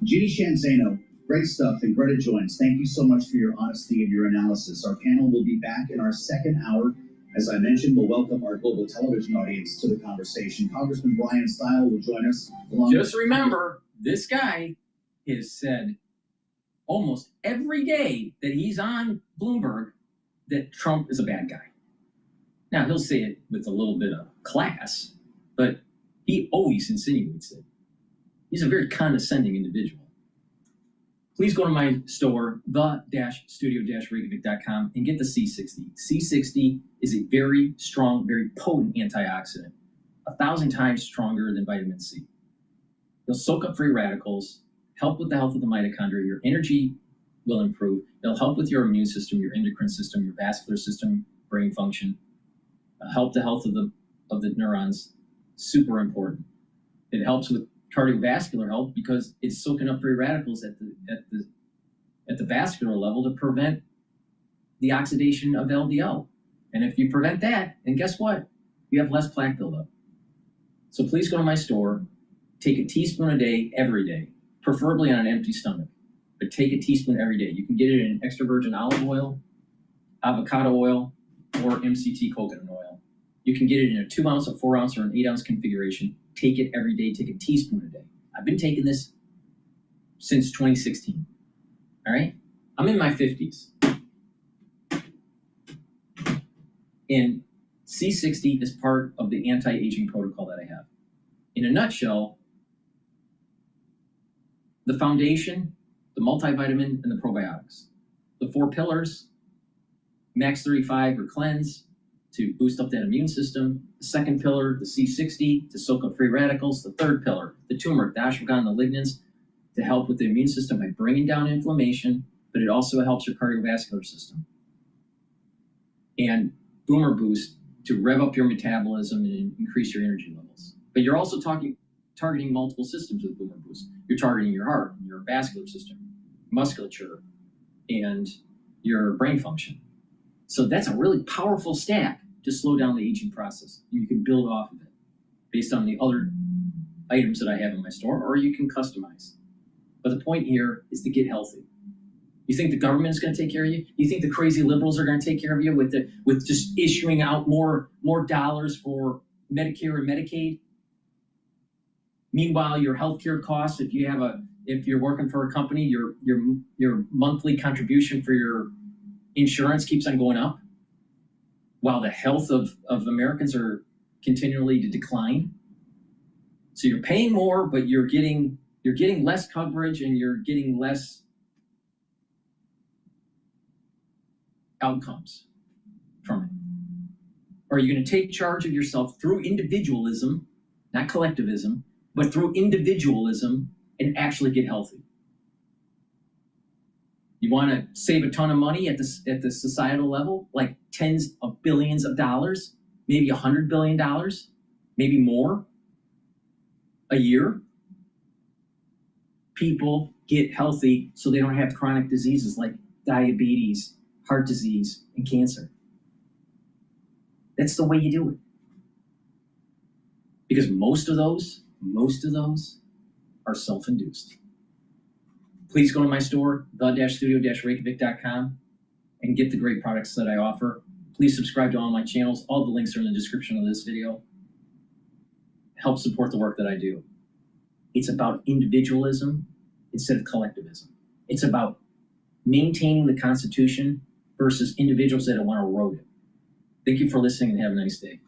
Ginny Shanzano, great stuff, and Greta joins. Thank you so much for your honesty and your analysis. Our panel will be back in our second hour. As I mentioned, we'll welcome our global television audience to the conversation. Congressman Brian Stile will join us. Just remember, this guy has said almost every day that he's on Bloomberg that Trump is a bad guy. Now, he'll say it with a little bit of class, but he always insinuates it. He's a very condescending individual. Please go to my store, the-studio-reykjavik.com, and get the C60. C60 is a very strong, very potent antioxidant, 1,000 times stronger than vitamin C. It'll soak up free radicals, help with the health of the mitochondria. Your energy will improve. It'll help with your immune system, your endocrine system, your vascular system, brain function. Help the health of the neurons. Super important. It helps with cardiovascular health because it's soaking up free radicals at the vascular level to prevent the oxidation of LDL. And if you prevent that, then guess what? You have less plaque buildup. So please go to my store, take a teaspoon a day, every day, preferably on an empty stomach, but take a teaspoon every day. You can get it in extra virgin olive oil, avocado oil, or MCT coconut oil. You can get it in a 2 ounce, a 4 ounce, or an 8 ounce configuration. Take it every day, take a teaspoon a day. I've been taking this since 2016, all right? I'm in my 50s. And C60 is part of the anti-aging protocol that I have. In a nutshell, the foundation, the multivitamin, and the probiotics. The 4 pillars, Max 35 or cleanse to boost up that immune system. The second pillar, the C60 to soak up free radicals. The third pillar, the turmeric, the ashwagandha, the lignans to help with the immune system by bringing down inflammation, but it also helps your cardiovascular system. And Boomer Boost to rev up your metabolism and increase your energy levels. But you're also targeting multiple systems with Boomer Boost. You're targeting your heart, your vascular system, musculature, and your brain function. So that's a really powerful stack to slow down the aging process. And you can build off of it based on the other items that I have in my store, or you can customize. But the point here is to get healthy. You think the government is going to take care of you? You think the crazy liberals are going to take care of you with just issuing out more dollars for Medicare and Medicaid? Meanwhile, your healthcare costs, if you're working for a company, your monthly contribution for your insurance keeps on going up, while the health of Americans are continually to decline. So you're paying more, but you're getting less coverage and you're getting less outcomes from it. Or are you going to take charge of yourself through individualism, not collectivism, but through individualism and actually get healthy? You want to save a ton of money at the societal level, like tens of billions of dollars, maybe $100 billion, maybe more a year? People get healthy so they don't have chronic diseases like diabetes, heart disease, and cancer. That's the way you do it. Because most of those are self-induced. Please go to my store, the-studio-reykjavik.com, and get the great products that I offer. Please subscribe to all my channels. All the links are in the description of this video. Help support the work that I do. It's about individualism instead of collectivism. It's about maintaining the Constitution versus individuals that want to erode it. Thank you for listening and have a nice day.